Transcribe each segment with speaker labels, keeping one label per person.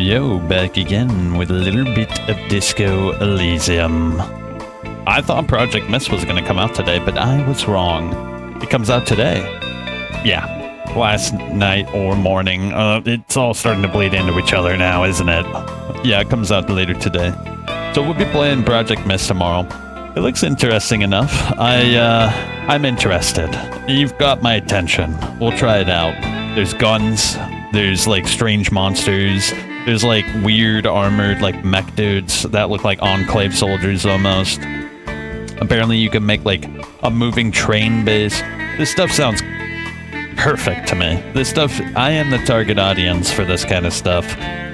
Speaker 1: Yo, back again with a little bit of Disco Elysium. I thought Project Mist was going to come out today, but I was wrong. It comes out today. Yeah, last night or morning. It's all starting to bleed into each other now, isn't it? Yeah, it comes out later today. So we'll be playing Project Mist tomorrow. It looks interesting enough. I'm interested. You've got my attention. We'll try it out. There's guns. There's like strange monsters. There's like weird armored like mech dudes that look like Enclave soldiers almost. Apparently you can make like a moving train base. This stuff sounds perfect to me. This stuff, I am the target audience for this kind of stuff.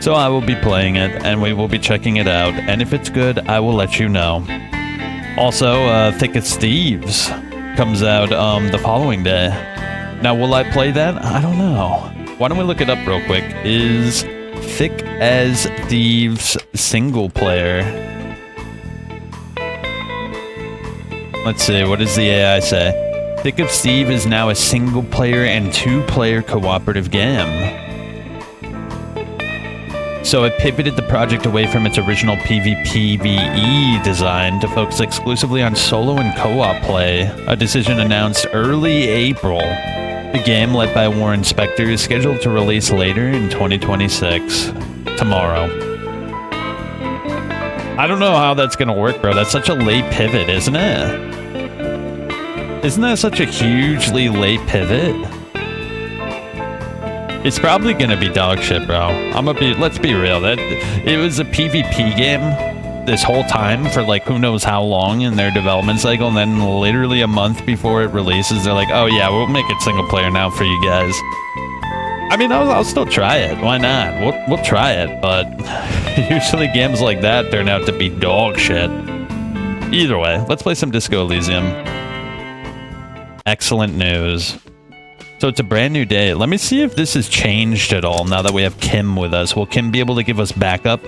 Speaker 1: So I will be playing it and we will be checking it out. And if it's good, I will let you know. Also, Thick as Thieves comes out the following day. Now, will I play that? I don't know. Why don't we look it up real quick? Is Thick as Thieves single player? Let's see, what does the AI say? Thick as Thieves is now a single player and two-player cooperative game. So it pivoted the project away from its original PvPvE design to focus exclusively on solo and co-op play, a decision announced early April. The game, led by Warren Spector, is scheduled to release later in 2026. Tomorrow. I don't know how that's gonna work, bro. That's such a late pivot, isn't it? Isn't that such a hugely late pivot? It's probably gonna be dog shit, bro. Let's be real. That it was a PvP game this whole time for like who knows how long in their development cycle, and then literally a month before it releases, they're like, oh yeah, we'll make it single player now for you guys. I mean, I'll still try it. Why not? We'll try it, but usually games like that turn out to be dog shit. Either way, let's play some Disco Elysium. Excellent news. So it's a brand new day. Let me see if this has changed at all now that we have Kim with us. Will Kim be able to give us backup?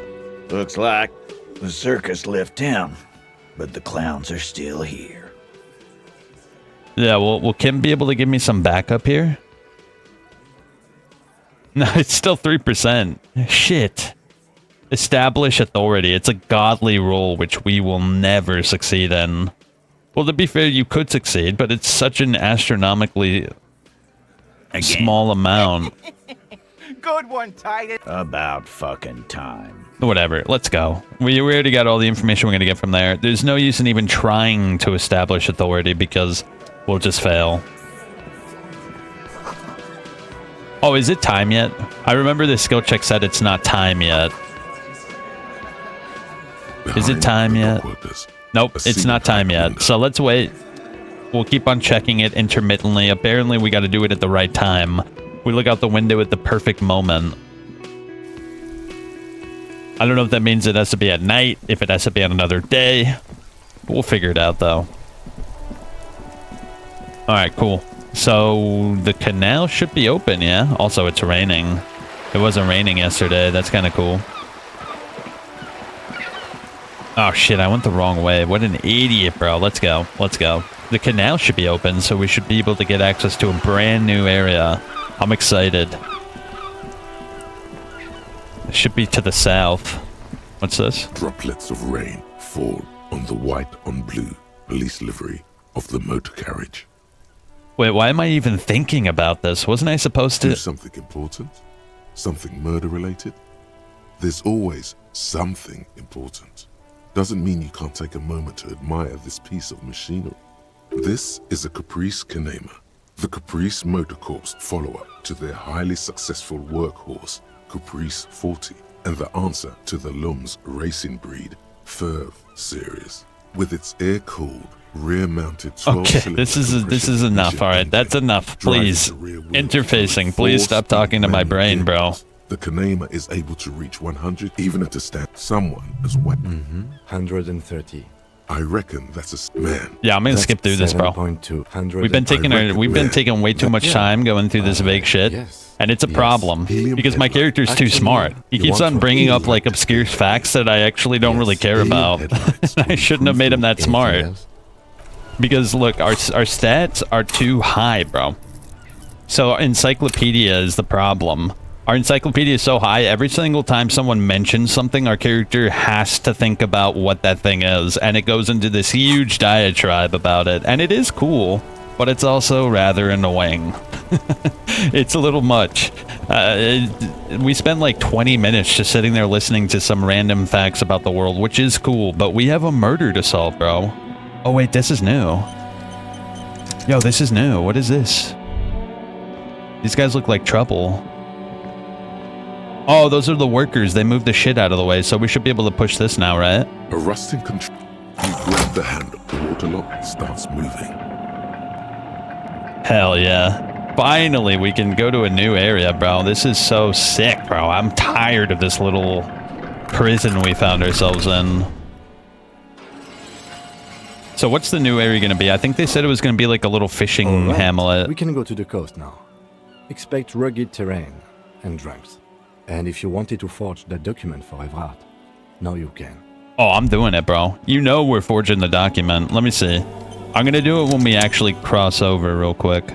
Speaker 2: Looks like the circus left town, but the clowns are still here.
Speaker 1: Yeah, will Kim be able to give me some backup here? No, it's still 3%. Shit. Establish authority. It's a godly role which we will never succeed in. Well, to be fair, you could succeed, but it's such an astronomically small amount.
Speaker 3: Good one, Titus.
Speaker 2: About fucking time.
Speaker 1: Whatever, let's go. We already got all the information we're going to get from there. There's no use in even trying to establish authority because we'll just fail. Oh, is it time yet? I remember the skill check said it's not time yet. Is it time yet? Nope, it's not time yet. So let's wait. We'll keep on checking it intermittently. Apparently, we got to do it at the right time. We look out the window at the perfect moment. I don't know if that means it has to be at night, if it has to be on another day. We'll figure it out, though. Alright, cool. So, the canal should be open, yeah? Also, it's raining. It wasn't raining yesterday. That's kind of cool. Oh, shit, I went the wrong way. What an idiot, bro. Let's go. Let's go. The canal should be open, so we should be able to get access to a brand new area. I'm excited. It should be to the south. What's this?
Speaker 4: Droplets of rain fall on the white on blue police livery of the motor carriage.
Speaker 1: Wait, why am I even thinking about this? Wasn't I supposed
Speaker 4: Do
Speaker 1: to?
Speaker 4: something important? Something murder-related? There's always something important. Doesn't mean you can't take a moment to admire this piece of machinery. This is a Caprice Canema, the Caprice Motor Corp's follow-up to their highly successful workhorse, Caprice 40, and the answer to the Lum's racing breed, Ferv series. With its air-cooled, rear-mounted 12
Speaker 1: Okay, this is enough. All right, that's enough. Please, interfacing. Please stop talking to my brain, bro.
Speaker 4: The Canema is able to reach 100 even at a stand. Someone as wet.
Speaker 5: 130.
Speaker 4: I reckon that's a man.
Speaker 1: Yeah, I'm gonna skip through this, bro.
Speaker 5: 7.2.
Speaker 1: We've been taking way too much time going through this vague shit,
Speaker 5: Yes.
Speaker 1: and it's a problem because my character's too
Speaker 5: Actually,
Speaker 1: smart. He
Speaker 5: you
Speaker 1: keeps
Speaker 5: want
Speaker 1: on
Speaker 5: to
Speaker 1: bringing up
Speaker 5: heal
Speaker 1: like obscure facts that I actually don't really care about. I shouldn't have made him that smart. Because look, our stats are too high, bro. So our encyclopedia is the problem. Our encyclopedia is so high, every single time someone mentions something, our character has to think about what that thing is. And it goes into this huge diatribe about it. And it is cool, but it's also rather annoying. It's a little much. We spent like 20 minutes just sitting there listening to some random facts about the world, which is cool, but we have a murder to solve, bro. Oh wait, this is new. Yo, this is new. What is this? These guys look like trouble. Oh, those are the workers. They moved the shit out of the way, so we should be able to push this now, right?
Speaker 4: A rusting control. You grab the handle. The water lock starts moving.
Speaker 1: Hell yeah. Finally, we can go to a new area, bro. This is so sick, bro. I'm tired of this little prison we found ourselves in. So what's the new area going to be? I think they said it was going to be like a little fishing hamlet.
Speaker 5: We can go to the coast now. Expect rugged terrain and drunks. And if you wanted to forge that document for Everard, now you can.
Speaker 1: Oh, I'm doing it, bro. You know we're forging the document. Let me see. I'm going to do it when we actually cross over real quick.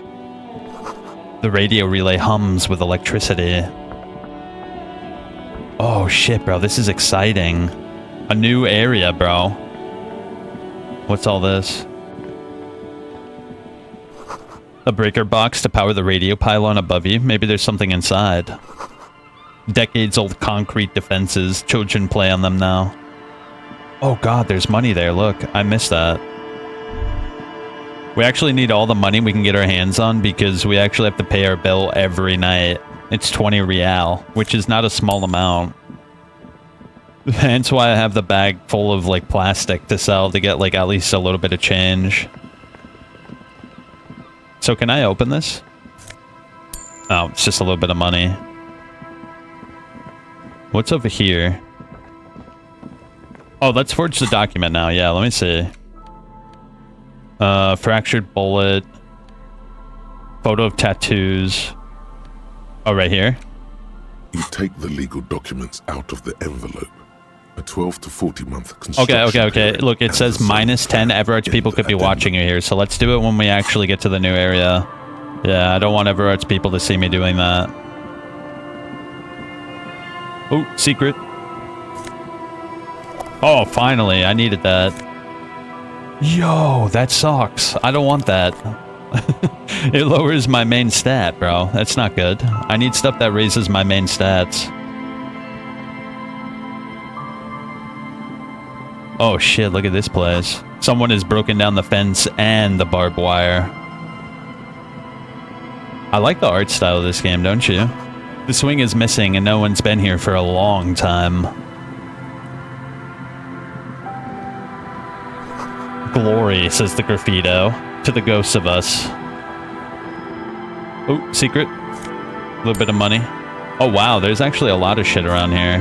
Speaker 1: The radio relay hums with electricity. Oh, shit, bro. This is exciting. A new area, bro. What's all this? A breaker box to power the radio pylon above you. Maybe there's something inside. Decades-old concrete defenses. Children play on them now. Oh god, there's money there. Look, I missed that. We actually need all the money we can get our hands on because we actually have to pay our bill every night. It's 20 real, which is not a small amount. Hence why I have the bag full of like plastic to sell to get like at least a little bit of change. So can I open this? Oh, it's just a little bit of money. What's over here? Oh, let's forge the document now. Yeah, let me see. Fractured bullet. Photo of tattoos. Oh, right here.
Speaker 4: You take the legal documents out of the envelope. A 12 to 40 month construction.
Speaker 1: Okay.
Speaker 4: period
Speaker 1: Look, it
Speaker 4: and
Speaker 1: says
Speaker 4: the
Speaker 1: minus 10 Everart's people could be watching you here. So let's do it when we actually get to the new area. Yeah, I don't want Everart's people to see me doing that. Oh, secret. Oh, finally. I needed that. Yo, that sucks. I don't want that. It lowers my main stat, bro. That's not good. I need stuff that raises my main stats. Oh shit, look at this place. Someone has broken down the fence and the barbed wire. I like the art style of this game, don't you? The swing is missing and no one's been here for a long time. Glory, says the graffito, to the ghosts of us. Oh, secret. A little bit of money. Oh wow, there's actually a lot of shit around here.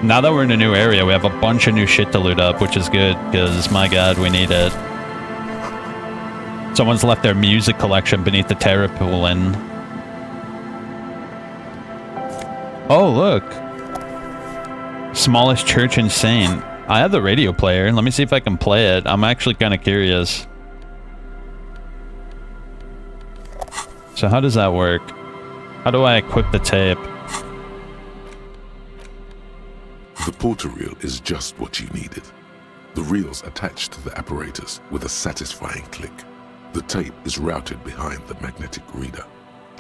Speaker 1: Now that we're in a new area, we have a bunch of new shit to loot up, which is good, because my god, we need it. Someone's left their music collection beneath the tarpaulin. Oh, look. Smallest church in Saint. I have the radio player. Let me see if I can play it. I'm actually kind of curious. So how does that work? How do I equip the tape?
Speaker 4: The porter reel is just what you needed. The reels attach to the apparatus with a satisfying click. The tape is routed behind the magnetic reader.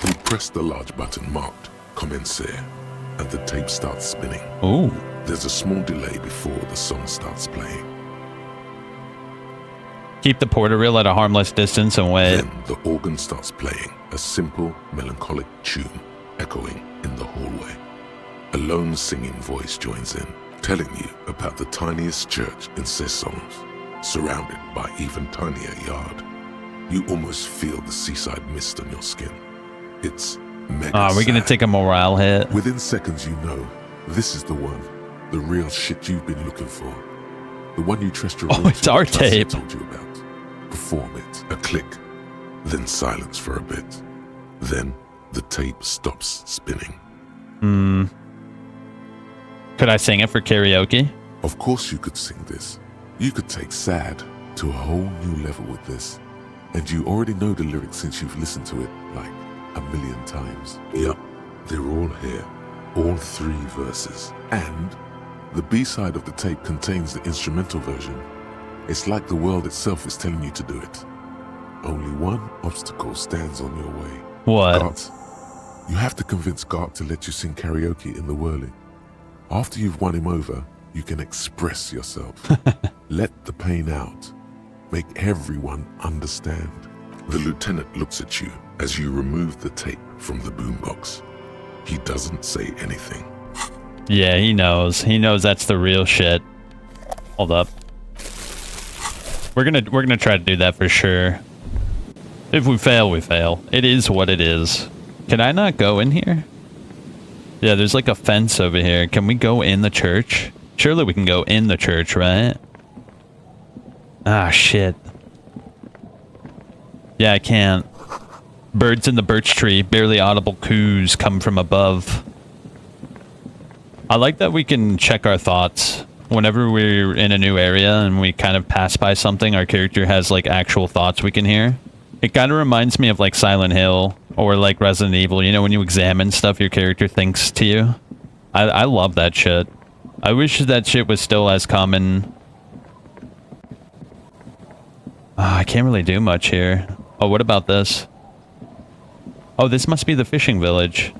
Speaker 4: Then press the large button marked Commencer, and the tape starts spinning.
Speaker 1: Ooh.
Speaker 4: There's a small delay before the song starts playing.
Speaker 1: Keep the porter reel at a harmless distance and wait.
Speaker 4: Then the organ starts playing, a simple, melancholic tune echoing in the hallway. A lone singing voice joins in, telling you about the tiniest church in Cessons, surrounded by even tinier yard. You almost feel the seaside mist on your skin. It's mega
Speaker 1: Are we gonna
Speaker 4: sad.
Speaker 1: take a morale hit?
Speaker 4: Within seconds you know, this is the one, the real shit you've been looking for. The one you trust your
Speaker 1: Oh, it's our tape.
Speaker 4: told you about. Perform it, a click, then silence for a bit. Then the tape stops spinning.
Speaker 1: Could I sing it for karaoke?
Speaker 4: Of course you could sing this. You could take sad to a whole new level with this. And you already know the lyrics since you've listened to it like a million times. Yup, they're all here. All 3 verses. And the B-side of the tape contains the instrumental version. It's like the world itself is telling you to do it. Only one obstacle stands on your way.
Speaker 1: What?
Speaker 4: Gart. You have to convince Gart to let you sing karaoke in the whirling. After you've won him over, you can express yourself. Let the pain out. Make everyone understand. The lieutenant looks at you as you remove the tape from the boombox. He doesn't say anything.
Speaker 1: Yeah, he knows. He knows that's the real shit. Hold up. We're gonna try to do that for sure. If we fail, we fail. It is what it is. Can I not go in here? Yeah, there's like a fence over here. Can we go in the church? Surely we can go in the church, right? Ah, shit. Yeah, I can't. Birds in the birch tree, barely audible coos come from above. I like that we can check our thoughts. Whenever we're in a new area and we kind of pass by something, our character has like actual thoughts we can hear. It kind of reminds me of like Silent Hill or like Resident Evil. You know, when you examine stuff, your character thinks to you. I love that shit. I wish that shit was still as common. I can't really do much here. Oh, what about this? Oh, this must be the fishing village.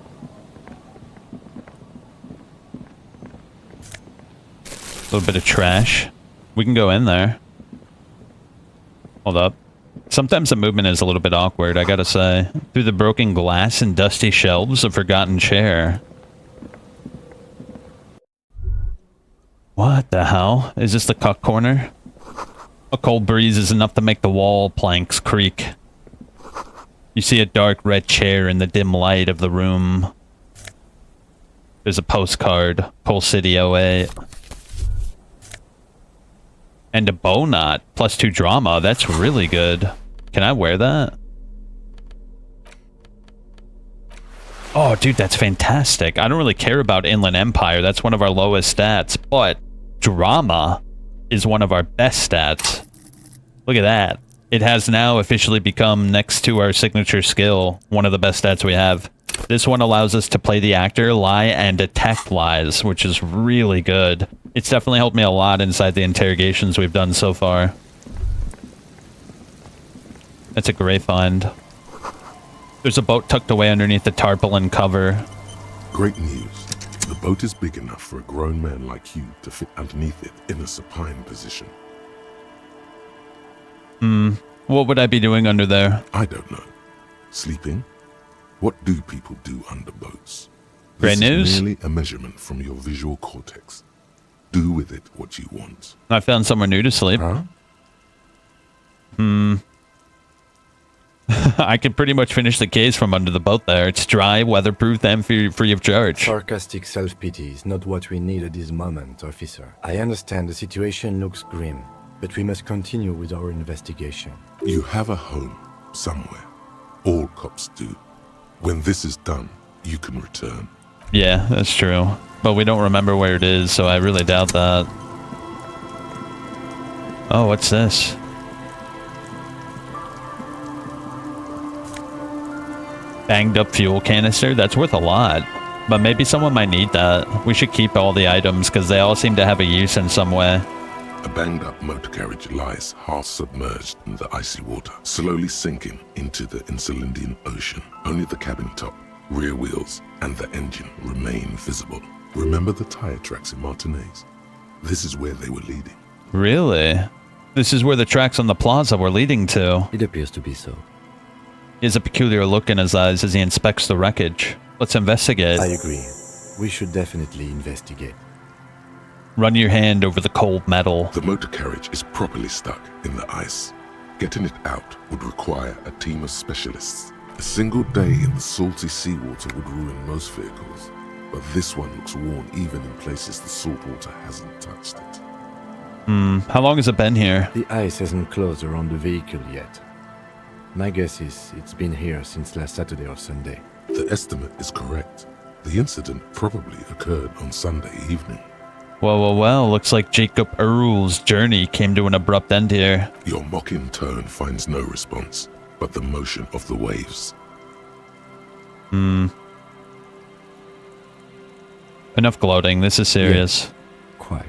Speaker 1: A little bit of trash. We can go in there. Hold up. Sometimes the movement is a little bit awkward, I gotta say. Through the broken glass and dusty shelves, a forgotten chair. What the hell? Is this the cuck corner? A cold breeze is enough to make the wall planks creak. You see a dark red chair in the dim light of the room. There's a postcard. Coal City 08. And a bow knot. +2 drama. That's really good. Can I wear that? Oh, dude, that's fantastic. I don't really care about Inland Empire. That's one of our lowest stats. But drama is one of our best stats. Look at that. It has now officially become, next to our signature skill, one of the best stats we have. This one allows us to play the actor, lie, and detect lies, which is really good. It's definitely helped me a lot inside the interrogations we've done so far. That's a great find. There's a boat tucked away underneath the tarpaulin cover.
Speaker 4: Great news. The boat is big enough for a grown man like you to fit underneath it in a supine position.
Speaker 1: What would I be doing under there?
Speaker 4: I don't know. Sleeping? What do people do under boats?
Speaker 1: Great
Speaker 4: This
Speaker 1: news?
Speaker 4: is merely a measurement from your visual cortex. Do with it what you want.
Speaker 1: I found somewhere new to sleep.
Speaker 4: Huh?
Speaker 1: I could pretty much finish the case from under the boat there. It's dry, weatherproof, and free of charge.
Speaker 5: Sarcastic self-pity is not what we need at this moment, officer. I understand the situation looks grim, but we must continue with our investigation.
Speaker 4: You have a home somewhere. All cops do. When this is done, you can return.
Speaker 1: Yeah, that's true. But we don't remember where it is, so I really doubt that. Oh, what's this? Banged up fuel canister? That's worth a lot. But maybe someone might need that. We should keep all the items, because they all seem to have a use in some way.
Speaker 4: A banged-up motor carriage lies half submerged in the icy water, slowly sinking into the Elysium Ocean. Only the cabin top, rear wheels, and the engine remain visible. Remember the tire tracks in Martinez? This is where they were leading.
Speaker 1: Really? This is where the tracks on the plaza were leading to.
Speaker 5: It appears to be so.
Speaker 1: He has a peculiar look in his eyes as he inspects the wreckage. Let's investigate.
Speaker 5: I agree. We should definitely investigate.
Speaker 1: Run your hand over the cold metal.
Speaker 4: The motor carriage is properly stuck in the ice. Getting it out would require a team of specialists. A single day in the salty seawater would ruin most vehicles, but this one looks worn even in places the salt water hasn't touched it.
Speaker 1: How long has it been here?
Speaker 5: The ice hasn't closed around the vehicle yet. My guess is it's been here since last Saturday or Sunday.
Speaker 4: The estimate is correct. The incident probably occurred on Sunday evening.
Speaker 1: Well, looks like Jacob Earl's journey came to an abrupt end here.
Speaker 4: Your mocking tone finds no response, but the motion of the waves.
Speaker 1: Enough gloating, this is serious.
Speaker 5: Quite.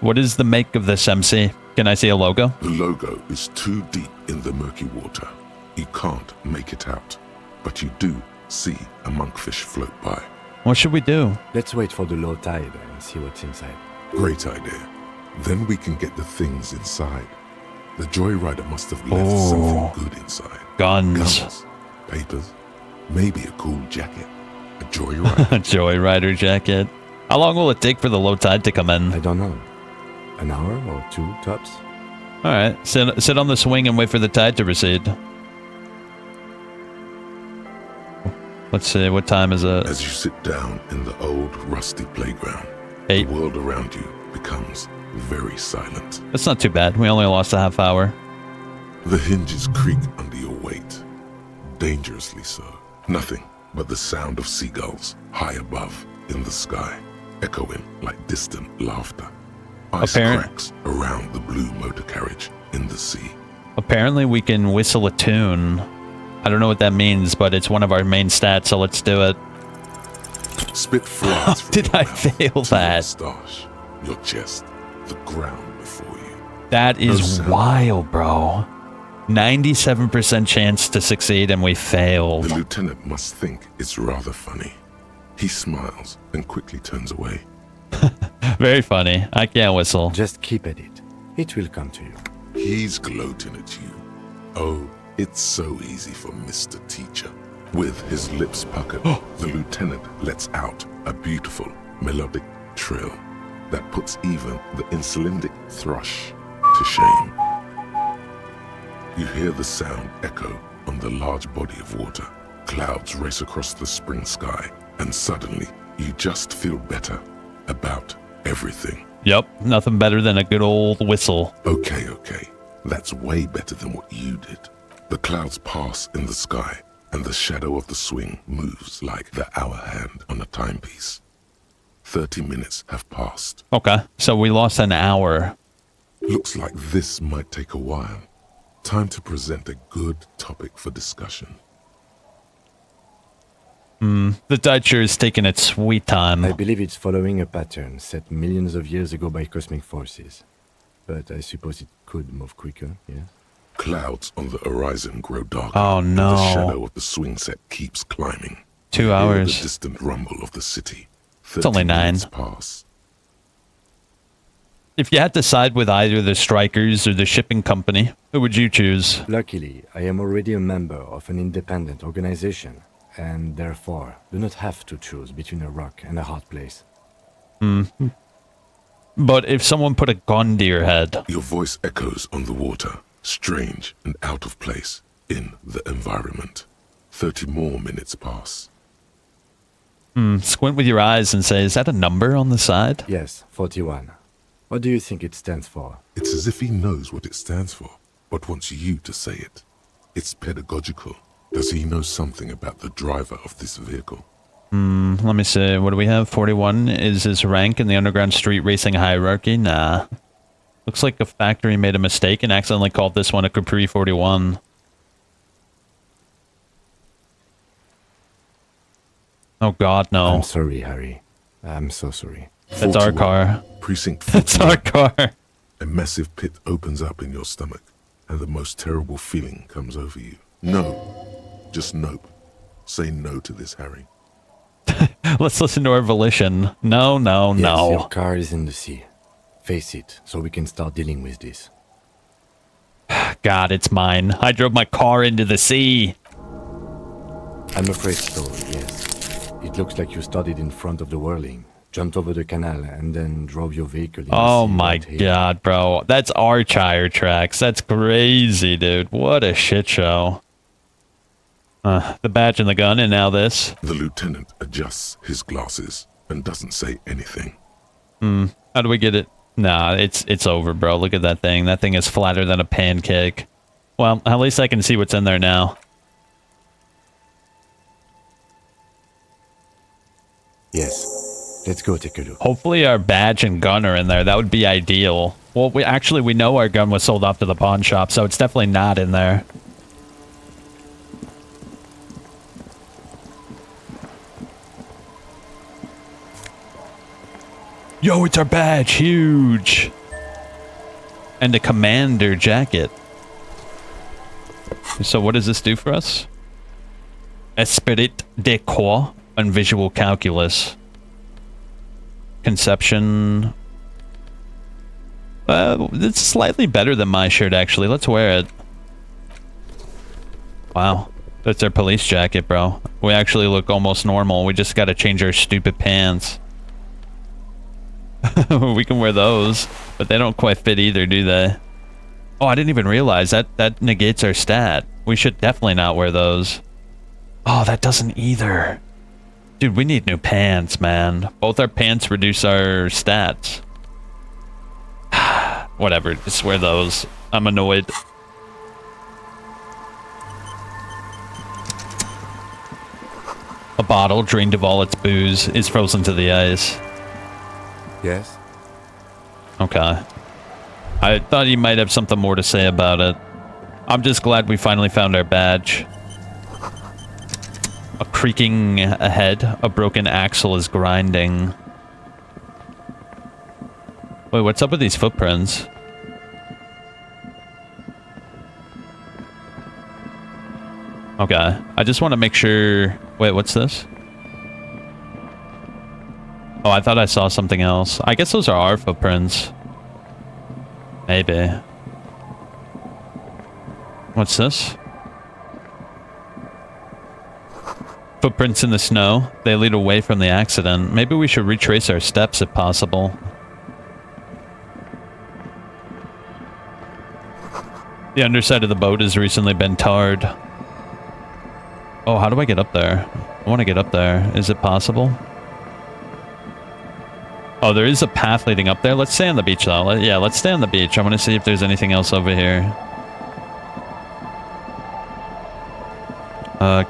Speaker 1: What is the make of this, MC? Can I see a logo?
Speaker 4: The logo is too deep in the murky water. You can't make it out, but you do see a monkfish float by.
Speaker 1: What should we do?
Speaker 5: Let's wait for the low tide and see what's inside.
Speaker 4: Great idea. Then we can get the things inside. The joyrider must have left something good inside.
Speaker 1: Guns.
Speaker 4: Papers, maybe a cool jacket. A joyrider.
Speaker 1: A joyrider jacket. How long will it take for the low tide to come in?
Speaker 5: I don't know. An hour or two, tops?
Speaker 1: Alright, sit on the swing and wait for the tide to recede. Let's see, what time is it?
Speaker 4: As you sit down in the old rusty playground,
Speaker 1: 8.
Speaker 4: the world around you becomes very silent.
Speaker 1: That's not too bad. We only lost a half hour.
Speaker 4: The hinges creak under your weight. Dangerously so. Nothing but the sound of seagulls high above in the sky, echoing like distant laughter. Ice cracks around the blue motor carriage in the sea.
Speaker 1: Apparently we can whistle a tune. I don't know what that means, but it's one of our main stats, so let's do it.
Speaker 4: Spit flies from
Speaker 1: Did
Speaker 4: your
Speaker 1: I
Speaker 4: mouth
Speaker 1: fail
Speaker 4: to your
Speaker 1: that?
Speaker 4: moustache, your chest, the ground before you.
Speaker 1: That is
Speaker 4: sound.
Speaker 1: wild, bro. 97% chance to succeed and we failed.
Speaker 4: The lieutenant must think it's rather funny. He smiles and quickly turns away.
Speaker 1: Very funny. I can't whistle.
Speaker 5: Just keep at it. It will come to you.
Speaker 4: He's gloating at you. Oh, it's so easy for Mr. Teacher. With his lips puckered, the lieutenant lets out a beautiful melodic trill that puts even the insulindic thrush to shame. You hear the sound echo on the large body of water. Clouds race across the spring sky, and suddenly you just feel better about everything.
Speaker 1: Yep, nothing better than a good old whistle.
Speaker 4: Okay. That's way better than what you did. The clouds pass in the sky, and the shadow of the swing moves like the hour hand on a timepiece. 30 minutes have passed.
Speaker 1: Okay, so we lost an hour.
Speaker 4: Looks like this might take a while. Time to present a good topic for discussion.
Speaker 1: The tide sure is taking its sweet time.
Speaker 5: I believe it's following a pattern set millions of years ago by cosmic forces. But I suppose it could move quicker, yes?
Speaker 4: Clouds on the horizon grow darker.
Speaker 1: Oh,
Speaker 4: and
Speaker 1: no.
Speaker 4: the shadow of the swing set keeps climbing.
Speaker 1: 2
Speaker 4: You hear
Speaker 1: hours.
Speaker 4: the distant rumble of the city.
Speaker 1: It's only
Speaker 4: 30
Speaker 1: 9.
Speaker 4: minutes pass.
Speaker 1: If you had to side with either the strikers or the shipping company, who would you choose?
Speaker 5: Luckily, I am already a member of an independent organization, and therefore do not have to choose between a rock and a hard place.
Speaker 1: But if someone put a gun to your head,
Speaker 4: Your voice echoes on the water, strange and out of place in the environment. 30 more minutes pass.
Speaker 1: squint with your eyes and say, is that a number on the side?
Speaker 5: Yes, 41. What do you think it stands for?
Speaker 4: It's as if he knows what it stands for, but wants you to say it. It's pedagogical. Does he know something about the driver of this vehicle?
Speaker 1: Let me see, what do we have? 41 is his rank in the underground street racing hierarchy? Nah. Looks like a factory made a mistake and accidentally called this one a Capri 41. Oh god, no.
Speaker 5: I'm sorry, Harry. I'm so sorry.
Speaker 1: That's our
Speaker 4: 41,
Speaker 1: car.
Speaker 4: Precinct
Speaker 1: That's
Speaker 4: 41.
Speaker 1: our car.
Speaker 4: A massive pit opens up in your stomach, and the most terrible feeling comes over you. No. Just nope. Say no to this, Harry.
Speaker 1: Let's listen to our volition. No, no,
Speaker 5: Yes,
Speaker 1: no.
Speaker 5: your car is in the sea. Face it, so we can start dealing with this.
Speaker 1: God, it's mine. I drove my car into the sea.
Speaker 5: I'm afraid so, yes. It looks like you started in front of the whirling, jumped over the canal, and then drove your vehicle in the
Speaker 1: Oh
Speaker 5: sea
Speaker 1: my
Speaker 5: right here.
Speaker 1: God, bro. That's our tire tracks. That's crazy, dude. What a shit show. The badge and the gun, and now this.
Speaker 4: The lieutenant adjusts his glasses and doesn't say anything.
Speaker 1: How do we get it? Nah, it's over, bro. Look at that thing. That thing is flatter than a pancake. Well, at least I can see what's in there now.
Speaker 5: Yes. Let's go take a look.
Speaker 1: Hopefully our badge and gun are in there. That would be ideal. Well, we know our gun was sold off to the pawn shop, so it's definitely not in there. Yo, it's our badge. Huge. And a commander jacket. So what does this do for us? Esprit de corps and visual calculus. Conception. It's slightly better than my shirt, actually. Let's wear it. Wow. That's our police jacket, bro. We actually look almost normal. We just gotta change our stupid pants. We can wear those, but they don't quite fit either, do they? Oh, I didn't even realize that negates our stat. We should definitely not wear those. Oh, that doesn't either. Dude, we need new pants, man. Both our pants reduce our stats. Whatever, just wear those. I'm annoyed. A bottle drained of all its booze is frozen to the ice.
Speaker 5: Yes?
Speaker 1: Okay. I thought you might have something more to say about it. I'm just glad we finally found our badge. A creaking ahead. A broken axle is grinding. Wait, what's up with these footprints? Okay. I just want to make sure... Wait, what's this? Oh, I thought I saw something else. I guess those are our footprints. Maybe. What's this? Footprints in the snow. They lead away from the accident. Maybe we should retrace our steps if possible. The underside of the boat has recently been tarred. Oh, how do I get up there? I want to get up there. Is it possible? Oh, there is a path leading up there. Let's stay on the beach, though. Yeah, let's stay on the beach. I want to see if there's anything else over here.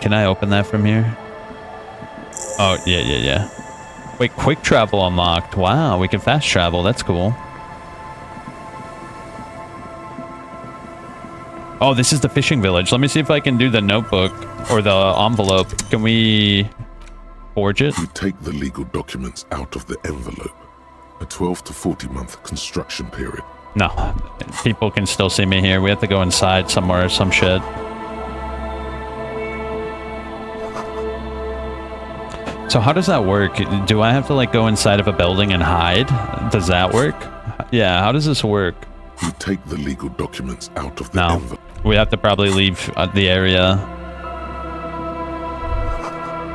Speaker 1: Can I open that from here? Oh, yeah. Wait, quick travel unlocked. Wow, we can fast travel. That's cool. Oh, this is the fishing village. Let me see if I can do the notebook or the envelope. Can we forge it?
Speaker 4: You take the legal documents out of the envelope. A 12 to 40 month construction period.
Speaker 1: No, people can still see me here. We have to go inside somewhere or some shit. So how does that work? Do I have to like go inside of a building and hide? Does that work? Yeah, how does this work?
Speaker 4: You take the legal documents out of the envelope.
Speaker 1: We have to probably leave the area.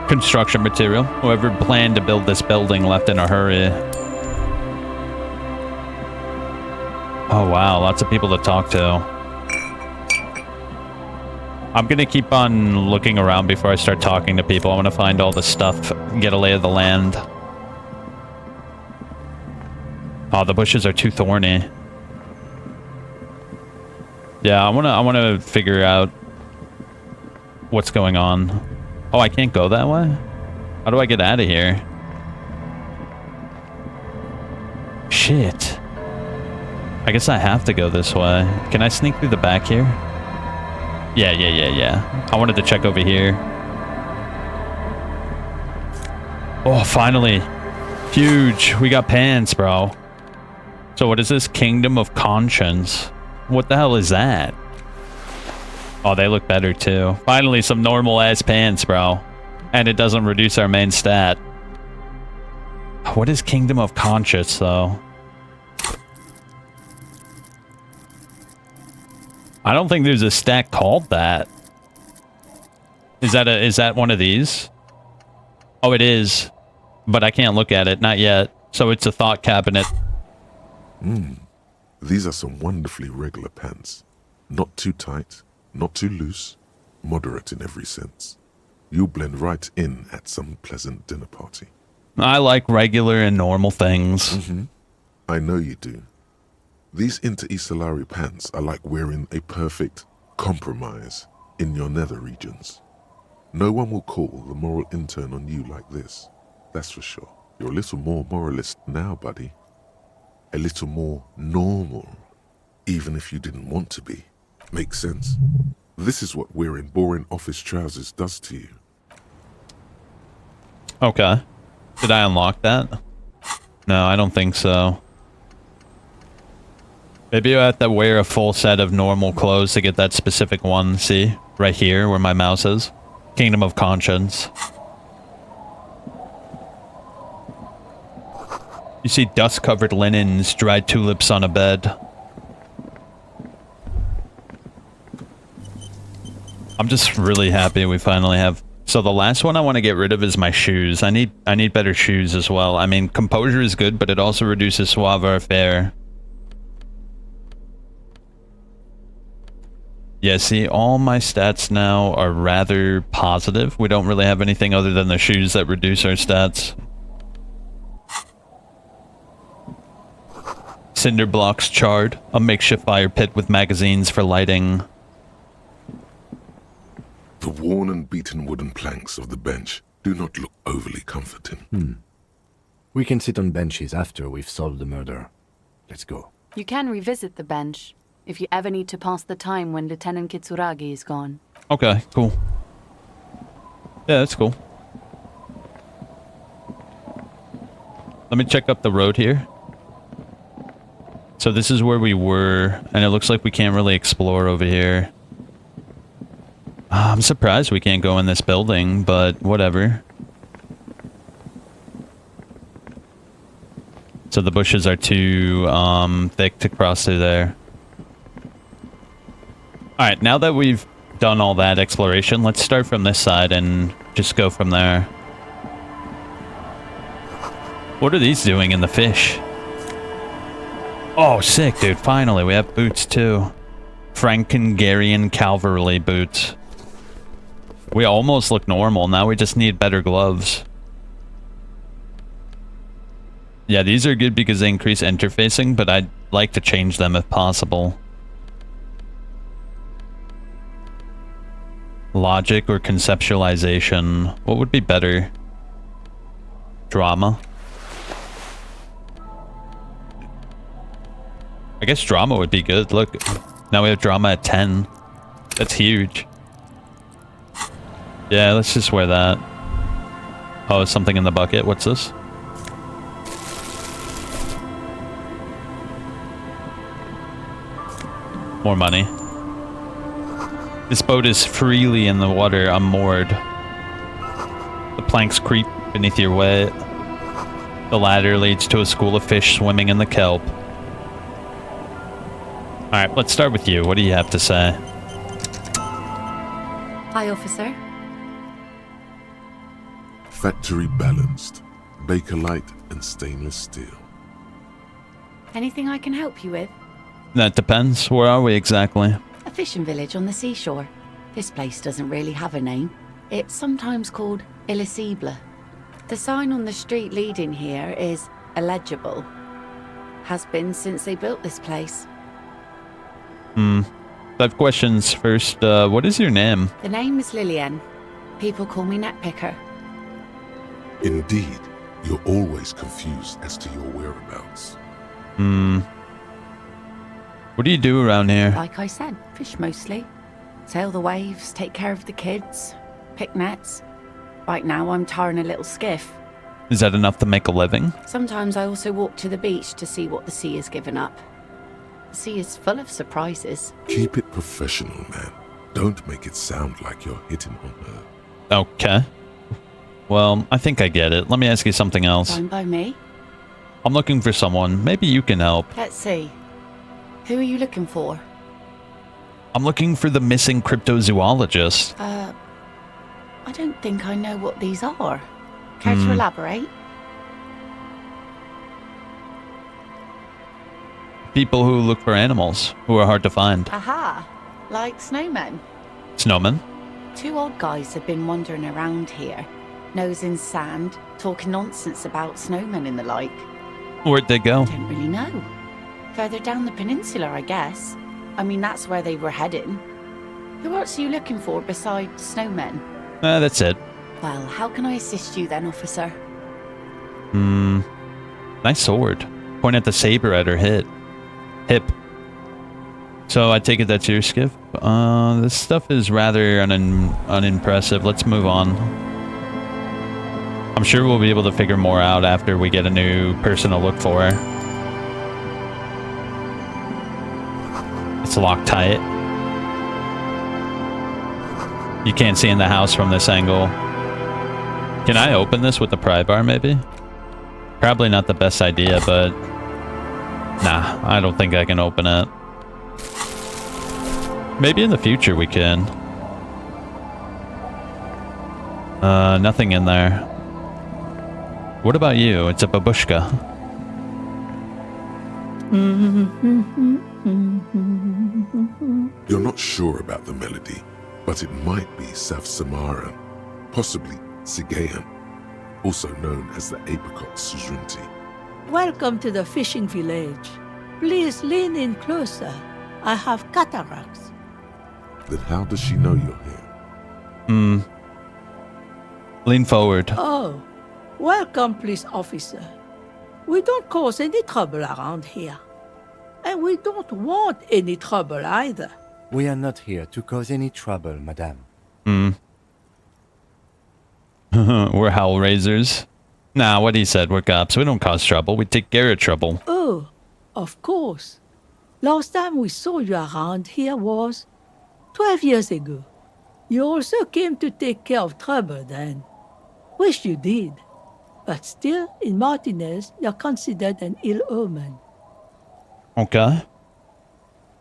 Speaker 1: Construction material. Whoever planned to build this building left in a hurry. Oh wow, lots of people to talk to. I'm gonna keep on looking around before I start talking to people. I want to find all the stuff, get a lay of the land. Oh, the bushes are too thorny. Yeah, I wanna figure out what's going on. Oh, I can't go that way? How do I get out of here? Shit. I guess I have to go this way. Can I sneak through the back here? Yeah. I wanted to check over here. Oh, finally. Huge. We got pants, bro. So what is this? Kingdom of Conscience. What the hell is that? Oh, they look better too. Finally, some normal ass pants, bro. And it doesn't reduce our main stat. What is Kingdom of Conscience, though? I don't think there's a stat called that. Is that one of these? Oh, it is. But I can't look at it. Not yet. So it's a thought cabinet.
Speaker 4: These are some wonderfully regular pants. Not too tight, not too loose, moderate in every sense. You'll blend right in at some pleasant dinner party.
Speaker 1: I like regular and normal things.
Speaker 4: I know you do. These Inter-Isolari pants are like wearing a perfect compromise in your nether regions. No one will call the moral intern on you like this. That's for sure. You're a little more moralist now, buddy. A little more normal, even if you didn't want to be. Makes sense. This is what wearing boring office trousers does to you.
Speaker 1: Okay. Did I unlock that? No, I don't think so. Maybe I have to wear a full set of normal clothes to get that specific one. See? Right here, where my mouse is. Kingdom of Conscience. You see dust-covered linens, dried tulips on a bed. I'm just really happy we finally have... So the last one I want to get rid of is my shoes. I need better shoes as well. I mean, composure is good, but it also reduces savoir-faire. Yeah, see, all my stats now are rather positive. We don't really have anything other than the shoes that reduce our stats. Cinder blocks charred. A makeshift fire pit with magazines for lighting.
Speaker 4: The worn and beaten wooden planks of the bench do not look overly comforting.
Speaker 5: We can sit on benches after we've solved the murder. Let's go.
Speaker 6: You can revisit the bench if you ever need to pass the time when Lieutenant Kitsuragi is gone.
Speaker 1: Okay, cool. Yeah, that's cool. Let me check up the road here. So this is where we were, and it looks like we can't really explore over here. I'm surprised we can't go in this building, but whatever. So the bushes are too thick to cross through there. Alright, now that we've done all that exploration, let's start from this side and just go from there. What are these doing in the fish? Oh, sick, dude. Finally, we have boots, too. Frankengarian cavalry boots. We almost look normal. Now we just need better gloves. Yeah, these are good because they increase interfacing, but I'd like to change them if possible. Logic or conceptualization. What would be better? Drama? I guess drama would be good. Look, now we have drama at 10. That's huge. Yeah, let's just wear that. Oh, something in the bucket. What's this? More money. This boat is freely in the water. I'm moored. The planks creep beneath your weight. The ladder leads to a school of fish swimming in the kelp. Alright, let's start with you. What do you have to say?
Speaker 6: Hi, officer.
Speaker 4: Factory balanced. Bakelite and stainless steel.
Speaker 6: Anything I can help you with?
Speaker 1: That depends. Where are we exactly?
Speaker 6: A fishing village on the seashore. This place doesn't really have a name. It's sometimes called Elysium. The sign on the street leading here is illegible. Has been since they built this place.
Speaker 1: I have questions first. What is your name?
Speaker 6: The name is Lillian. People call me Netpicker.
Speaker 4: Indeed, you're always confused as to your whereabouts.
Speaker 1: What do you do around here?
Speaker 6: Like I said, fish mostly. Sail the waves, take care of the kids, pick nets. Right now I'm tarring a little skiff.
Speaker 1: Is that enough to make a living?
Speaker 6: Sometimes I also walk to the beach to see what the sea has given up. The sea is full of surprises.
Speaker 4: Keep it professional, man. Don't make it sound like you're hitting on her.
Speaker 1: Okay. Well, I think I get it. Let me ask you something else.
Speaker 6: Fine by me.
Speaker 1: I'm looking for someone. Maybe you can help.
Speaker 6: Let's see. Who are you looking for?
Speaker 1: I'm looking for the missing cryptozoologist.
Speaker 6: I don't think I know what these are. Care to elaborate?
Speaker 1: People who look for animals, who are hard to find.
Speaker 6: Aha! Like snowmen.
Speaker 1: Snowmen?
Speaker 6: 2 old guys have been wandering around here, nose in sand, talking nonsense about snowmen and the like.
Speaker 1: Where'd they go?
Speaker 6: Don't really know. Further down the peninsula, I guess. I mean, that's where they were heading. Who else are you looking for besides snowmen?
Speaker 1: That's it.
Speaker 6: Well, how can I assist you then, officer?
Speaker 1: Nice sword. Point at the saber at her hip. So I take it that's your skiff? This stuff is rather unimpressive. Let's move on. I'm sure we'll be able to figure more out after we get a new person to look for. It's locked tight. You can't see in the house from this angle. Can I open this with the pry bar, maybe? Probably not the best idea, but... Nah, I don't think I can open it. Maybe in the future we can. Nothing in there. What about you? It's a babushka.
Speaker 4: You're not sure about the melody, but it might be South Samaran, possibly Sigayan, also known as the apricot sujunti.
Speaker 7: Welcome to the fishing village. Please lean in closer. I have cataracts.
Speaker 4: Then how does she know you're here?
Speaker 1: Lean forward.
Speaker 7: Oh, welcome, police officer. We don't cause any trouble around here. And we don't want any trouble either.
Speaker 5: We are not here to cause any trouble, madame.
Speaker 1: We're hellraisers. Nah, what he said, we're cops. We don't cause trouble. We take care of trouble.
Speaker 7: Oh, of course. Last time we saw you around here was 12 years ago. You also came to take care of trouble then. Wish you did. But still, in Martinez, you're considered an ill omen.
Speaker 1: Okay.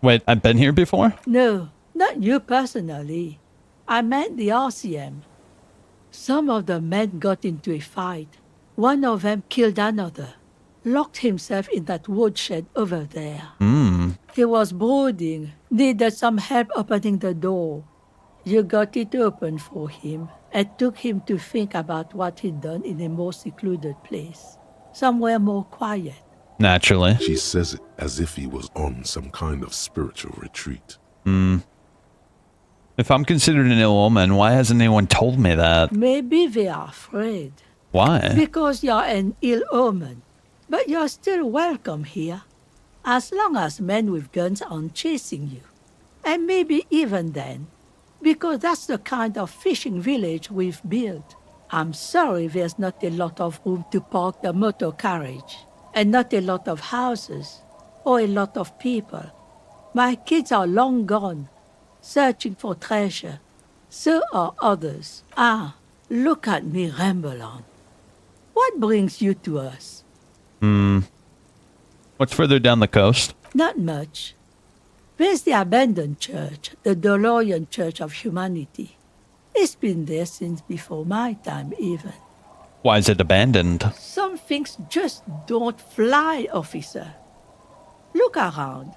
Speaker 1: Wait, I've been here before?
Speaker 7: No, not you personally. I meant the RCM. Some of the men got into a fight. One of them killed another. Locked himself in that woodshed over there. He was brooding, needed some help opening the door. You got it open for him and took him to think about what he'd done in a more secluded place. Somewhere more quiet.
Speaker 1: Naturally.
Speaker 4: She says it as if he was on some kind of spiritual retreat.
Speaker 1: If I'm considered an ill omen, why hasn't anyone told me that?
Speaker 7: Maybe they are afraid.
Speaker 1: Why?
Speaker 7: Because you're an ill omen. But you're still welcome here. As long as men with guns aren't chasing you. And maybe even then. Because that's the kind of fishing village we've built. I'm sorry there's not a lot of room to park the motor carriage. And not a lot of houses. Or a lot of people. My kids are long gone. Searching for treasure. So are others. Ah, look at me ramble on. What brings you to us?
Speaker 1: What's further down the coast?
Speaker 7: Not much. There's the abandoned church, the DeLorean Church of Humanity. It's been there since before my time, even.
Speaker 1: Why is it abandoned?
Speaker 7: Some things just don't fly, officer. Look around.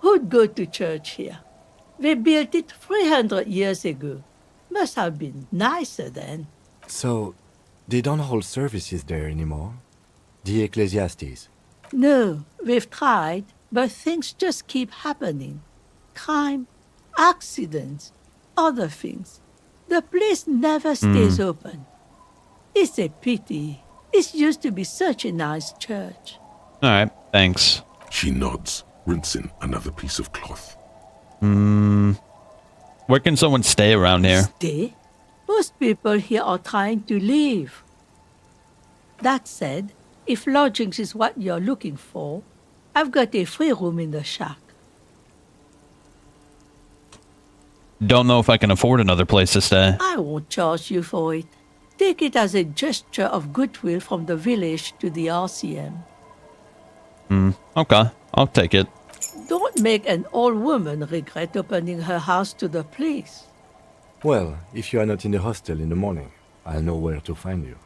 Speaker 7: Who'd go to church here? They built it 300 years ago. Must have been nicer then.
Speaker 5: So, they don't hold services there anymore? The Ecclesiastes?
Speaker 7: No, we've tried, but things just keep happening. Crime, accidents, other things. The place never stays open. It's a pity. It used to be such a nice church.
Speaker 1: Alright, thanks.
Speaker 4: She nods, rinsing another piece of cloth.
Speaker 1: Where can someone stay around here?
Speaker 7: Stay? Most people here are trying to leave. That said, if lodgings is what you're looking for, I've got a free room in the shack.
Speaker 1: Don't know if I can afford another place to stay.
Speaker 7: I won't charge you for it. Take it as a gesture of goodwill from the village to the RCM.
Speaker 1: Okay, I'll take it.
Speaker 7: Don't make an old woman regret opening her house to the place.
Speaker 5: Well, if you are not in the hostel in the morning, I'll know where to find you.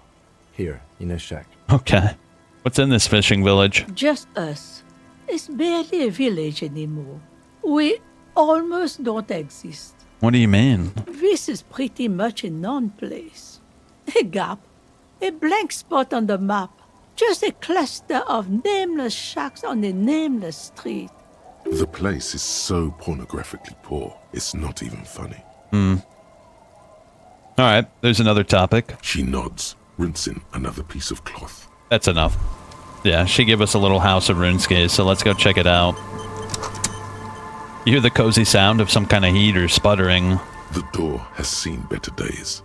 Speaker 5: Here, in a shack.
Speaker 1: Okay. What's in this fishing village?
Speaker 7: Just us. It's barely a village anymore. We almost don't exist.
Speaker 1: What do you mean?
Speaker 7: This is pretty much a non-place. A gap. A blank spot on the map. Just a cluster of nameless shacks on a nameless street.
Speaker 4: The place is so pornographically poor, it's not even funny.
Speaker 1: Alright, there's another topic.
Speaker 4: She nods, rinsing another piece of cloth.
Speaker 1: That's enough. Yeah, she gave us a little house of RuneScape, so let's go check it out. You hear the cozy sound of some kind of heat or sputtering.
Speaker 4: The door has seen better days.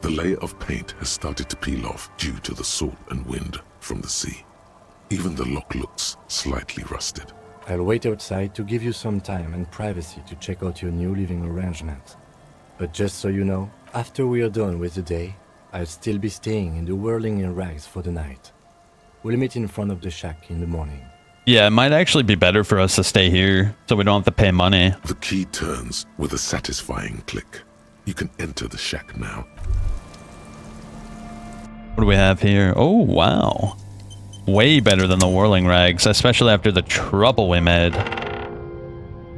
Speaker 4: The layer of paint has started to peel off due to the salt and wind from the sea. Even the lock looks slightly rusted.
Speaker 5: I'll wait outside to give you some time and privacy to check out your new living arrangement. But just so you know, after we are done with the day, I'll still be staying in the whirling in rags for the night. We'll meet in front of the shack in the morning.
Speaker 1: Yeah, it might actually be better for us to stay here, so we don't have to pay money.
Speaker 4: The key turns with a satisfying click. You can enter the shack now.
Speaker 1: What do we have here? Oh, wow. Way better than the whirling rags, especially after the trouble we made.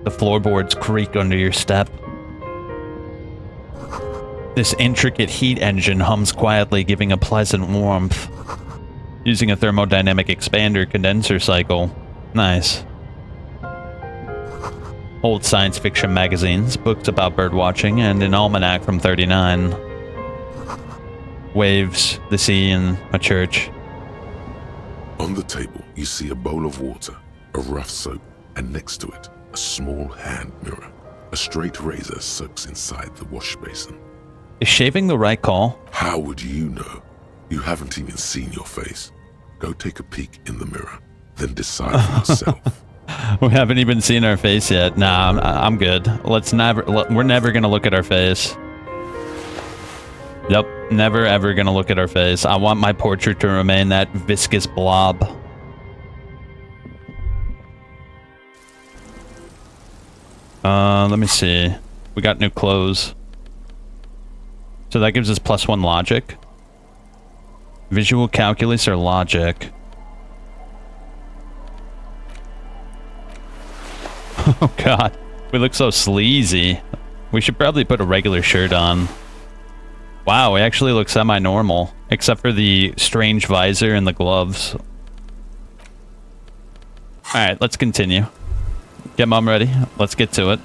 Speaker 1: The floorboards creak under your step. This intricate heat engine hums quietly, giving a pleasant warmth. Using a thermodynamic expander condenser cycle. Nice. Old science fiction magazines, books about birdwatching, and an almanac from 39. Waves, the sea, and a church.
Speaker 4: On the table, you see a bowl of water, a rough soap, and next to it, a small hand mirror. A straight razor soaks inside the wash basin.
Speaker 1: Is shaving the right call?
Speaker 4: How would you know? You haven't even seen your face. Go take a peek in the mirror, then decide for yourself.
Speaker 1: We haven't even seen our face yet. Nah, I'm good. We're never gonna look at our face. Yep, never ever gonna look at our face. I want my portrait to remain that viscous blob. Let me see. We got new clothes. So that gives us +1 logic. Visual calculus or logic? Oh god, we look so sleazy. We should probably put a regular shirt on. Wow, we actually look semi-normal, except for the strange visor and the gloves. Alright, let's continue. Get mom ready. Let's get to it.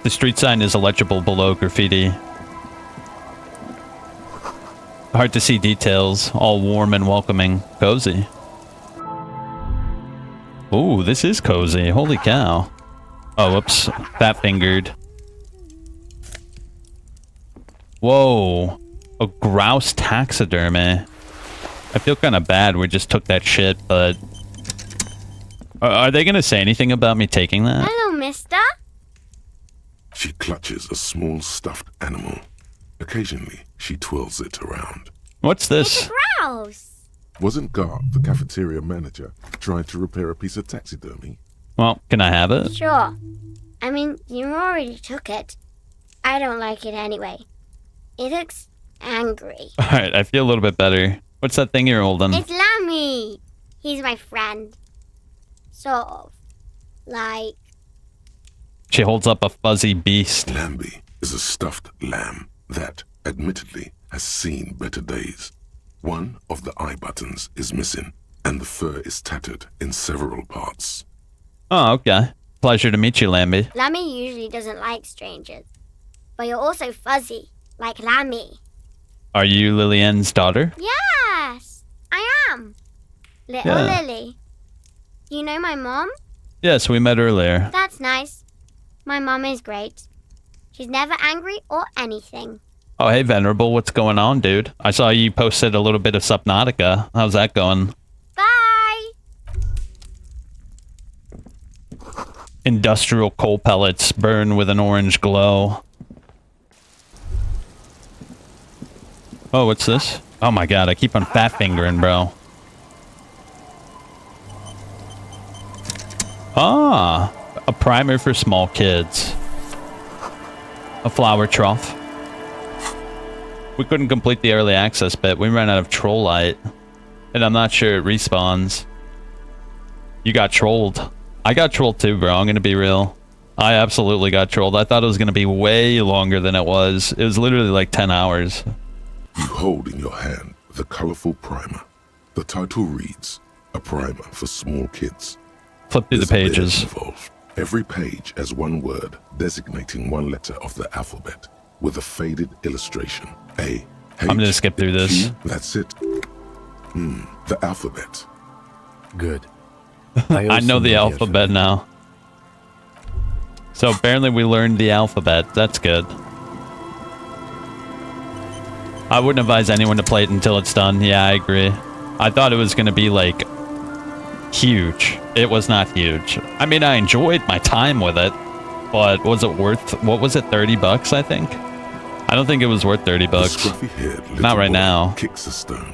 Speaker 1: The street sign is illegible below graffiti. Hard to see details, all warm and welcoming. Cozy. Ooh, this is cozy. Holy cow. Oh, whoops. Fat fingered. Whoa. A grouse taxidermy. I feel kind of bad we just took that shit, but... Are they gonna say anything about me taking that?
Speaker 8: Hello, mister.
Speaker 4: She clutches a small stuffed animal. Occasionally, she twirls it around.
Speaker 1: What's this?
Speaker 8: It's a grouse.
Speaker 4: Wasn't Gar, the cafeteria manager, trying to repair a piece of taxidermy?
Speaker 1: Well, can I have it?
Speaker 8: Sure. I mean, you already took it. I don't like it anyway. It looks angry.
Speaker 1: Alright, I feel a little bit better. What's that thing you're holding?
Speaker 8: It's Lammy. He's my friend. Sort of. Like...
Speaker 1: She holds up a fuzzy beast.
Speaker 4: Lambie is a stuffed lamb that, admittedly, has seen better days. One of the eye buttons is missing, and the fur is tattered in several parts.
Speaker 1: Oh, okay. Pleasure to meet you, Lambie.
Speaker 8: Lammy usually doesn't like strangers. But you're also fuzzy, like Lammy.
Speaker 1: Are you Lillian's daughter?
Speaker 8: Yes, I am. Little Lily. You know my mom?
Speaker 1: Yes, we met earlier.
Speaker 8: That's nice. My mom is great. She's never angry or anything.
Speaker 1: Oh, hey, Venerable, what's going on, dude? I saw you posted a little bit of Subnautica. How's that going?
Speaker 8: Bye!
Speaker 1: Industrial coal pellets burn with an orange glow. Oh, what's this? Oh my god, I keep on fat fingering, bro. Ah, a primer for small kids. A flower trough. We couldn't complete the early access bit. We ran out of trollite. And I'm not sure it respawns. You got trolled. I got trolled too, bro. I'm gonna be real. I absolutely got trolled. I thought it was gonna be way longer than it was. It was literally like 10 hours.
Speaker 4: You hold in your hand the colorful primer. The title reads, A Primer for Small Kids.
Speaker 1: Flip through the
Speaker 4: There's a bit
Speaker 1: pages.
Speaker 4: involved. Every page has one word designating one letter of the alphabet with a faded illustration. A.
Speaker 1: I'm gonna skip through this.
Speaker 4: Q, that's it. The alphabet.
Speaker 5: Good.
Speaker 1: I know the alphabet now. So apparently we learned the alphabet. That's good. I wouldn't advise anyone to play it until it's done. Yeah, I agree. I thought it was going to be, like, huge. It was not huge. I mean, I enjoyed my time with it, but was it worth, what was it, 30 bucks, I think? I don't think it was worth 30 bucks.
Speaker 4: The scruffy-haired little
Speaker 1: Not right
Speaker 4: boy
Speaker 1: now.
Speaker 4: Kicks a stone.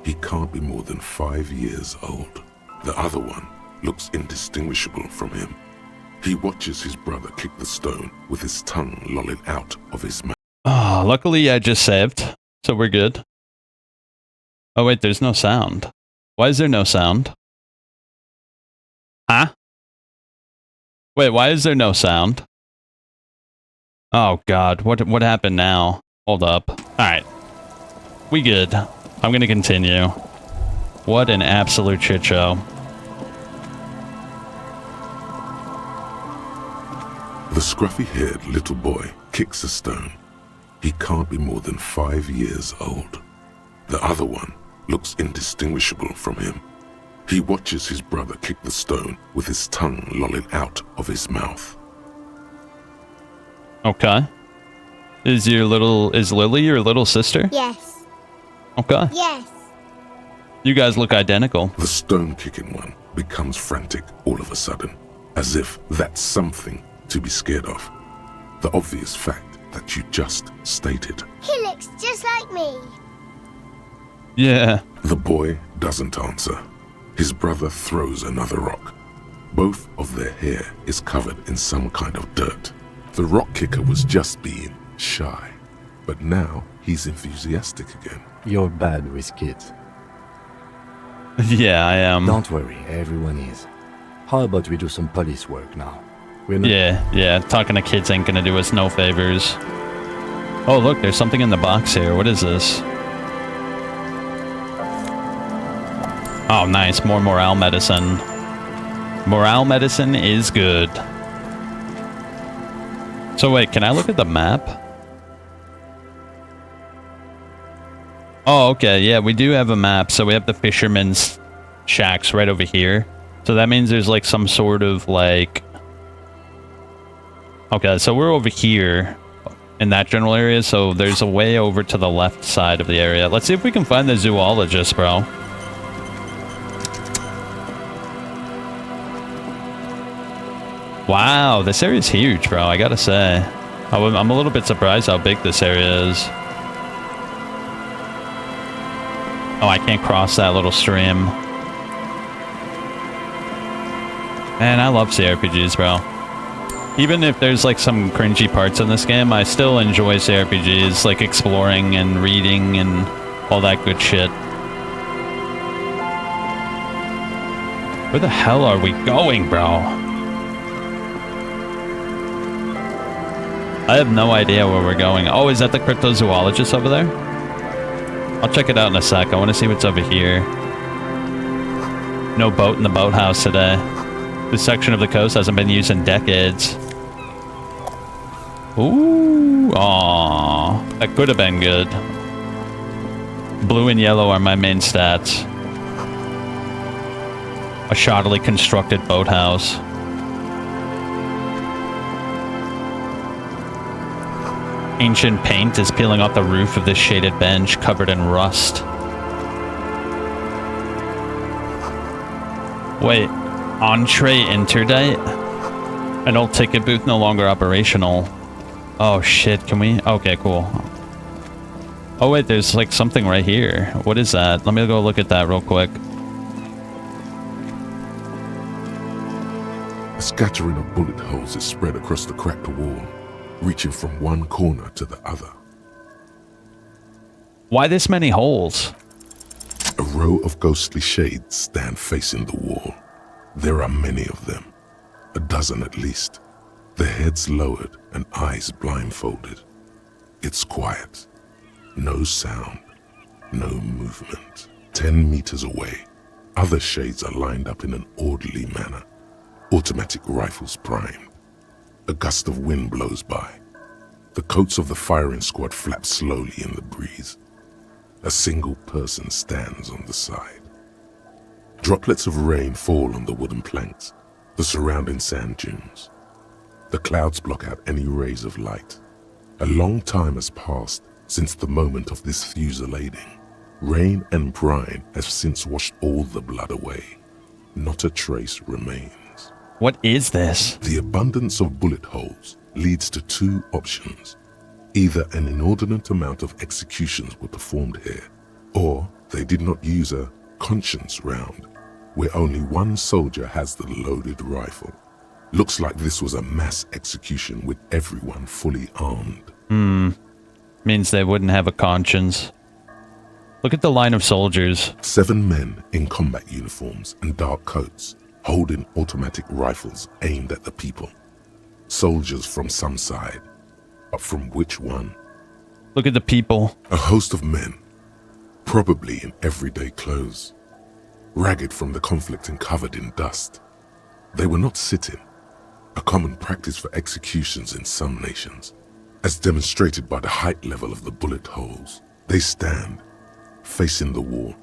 Speaker 4: He can't be more than 5 years old. The other one looks indistinguishable from him. He watches his brother kick the stone with his tongue lolling out of his mouth.
Speaker 1: Oh, luckily I just saved, so we're good. Oh wait, there's no sound. Why is there no sound? Huh? Wait, why is there no sound? Oh god, what happened now? Hold up. Alright. We good. I'm gonna continue. What an absolute shit show.
Speaker 4: The scruffy-haired little boy kicks a stone. He can't be more than 5 years old. The other one looks indistinguishable from him. He watches his brother kick the stone with his tongue lolling out of his mouth.
Speaker 1: Okay. Is Lily your little sister?
Speaker 8: Yes.
Speaker 1: Okay.
Speaker 8: Yes.
Speaker 1: You guys look identical.
Speaker 4: The stone-kicking one becomes frantic all of a sudden, as if that's something to be scared of. The obvious fact that you just stated.
Speaker 8: He looks just like me.
Speaker 1: Yeah.
Speaker 4: The boy doesn't answer. His brother throws another rock. Both of their hair is covered in some kind of dirt. The rock kicker was just being shy, but now he's enthusiastic again.
Speaker 5: You're bad with kids.
Speaker 1: Yeah, I am.
Speaker 5: Don't worry, everyone is. How about we do some police work now? We're not
Speaker 1: Yeah. Talking to kids ain't gonna do us no favors. Oh, look, there's something in the box here. What is this? Oh, nice. More morale medicine. Morale medicine is good. So wait, can I look at the map? Oh, okay. Yeah, we do have a map. So we have the fisherman's shacks right over here. So that means there's like some sort of like... Okay, so we're over here in that general area. So there's a way over to the left side of the area. Let's see if we can find the zoologist, bro. Wow, this area is huge, bro. I gotta say. I'm a little bit surprised how big this area is. Oh, I can't cross that little stream. Man, I love CRPGs, bro. Even if there's like some cringy parts in this game, I still enjoy CRPGs, like exploring and reading and all that good shit. Where the hell are we going, bro? I have no idea where we're going. Oh, is that the cryptozoologist over there? I'll check it out in a sec. I want to see what's over here. No boat in the boathouse today. This section of the coast hasn't been used in decades. Ooh, aw, that could have been good. Blue and yellow are my main stats. A shoddily constructed boathouse. Ancient paint is peeling off the roof of this shaded bench covered in rust. Wait, entree interdite? An old ticket booth no longer operational. Oh shit, can we? Okay, cool. Oh wait, there's like something right here. What is that? Let me go look at that real quick.
Speaker 4: A scattering of bullet holes is spread across the cracked wall, reaching from one corner to the other.
Speaker 1: Why this many holes?
Speaker 4: A row of ghostly shades stand facing the wall. There are many of them, a dozen at least, their heads lowered and eyes blindfolded. It's quiet. No sound, no movement. 10 meters away, other shades are lined up in an orderly manner, automatic rifles primed. A gust of wind blows by. The coats of the firing squad flap slowly in the breeze. A single person stands on the side. Droplets of rain fall on the wooden planks, the surrounding sand dunes. The clouds block out any rays of light. A long time has passed since the moment of this fusillading. Rain and brine have since washed all the blood away. Not a trace remains.
Speaker 1: What is this?
Speaker 4: The abundance of bullet holes leads to two options. Either an inordinate amount of executions were performed here, or they did not use a conscience round, where only one soldier has the loaded rifle. Looks like this was a mass execution with everyone fully armed.
Speaker 1: Means they wouldn't have a conscience. Look at the line of soldiers.
Speaker 4: 7 men in combat uniforms and dark coats, holding automatic rifles aimed at the people. Soldiers from some side, but from which one?
Speaker 1: Look at the people.
Speaker 4: A host of men, probably in everyday clothes, ragged from the conflict and covered in dust. They were not sitting, a common practice for executions in some nations. As demonstrated by the height level of the bullet holes, they stand, facing the wall.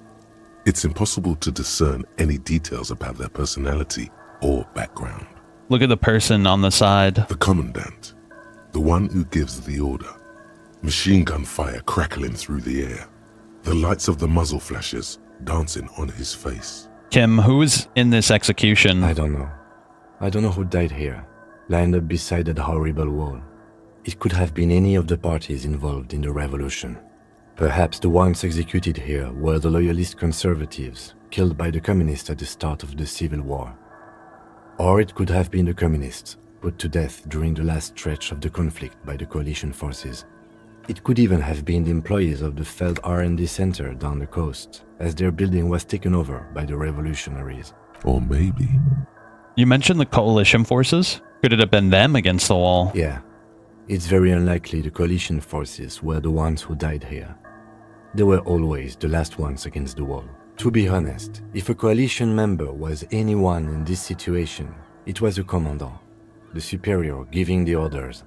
Speaker 4: It's impossible to discern any details about their personality or background.
Speaker 1: Look at the person on the side.
Speaker 4: The commandant, the one who gives the order. Machine gun fire crackling through the air. The lights of the muzzle flashes dancing on his face.
Speaker 1: Kim, who is in this execution?
Speaker 5: I don't know. I don't know who died here, lined up beside that horrible wall. It could have been any of the parties involved in the revolution. Perhaps the ones executed here were the loyalist conservatives, killed by the communists at the start of the Civil War. Or it could have been the communists, put to death during the last stretch of the conflict by the coalition forces. It could even have been the employees of the failed R&D center down the coast, as their building was taken over by the revolutionaries.
Speaker 4: Or maybe...
Speaker 1: You mentioned the coalition forces? Could it have been them against the wall?
Speaker 5: Yeah. It's very unlikely the coalition forces were the ones who died here. They were always the last ones against the wall. To be honest, if a coalition member was anyone in this situation, it was a commandant, the superior giving the orders.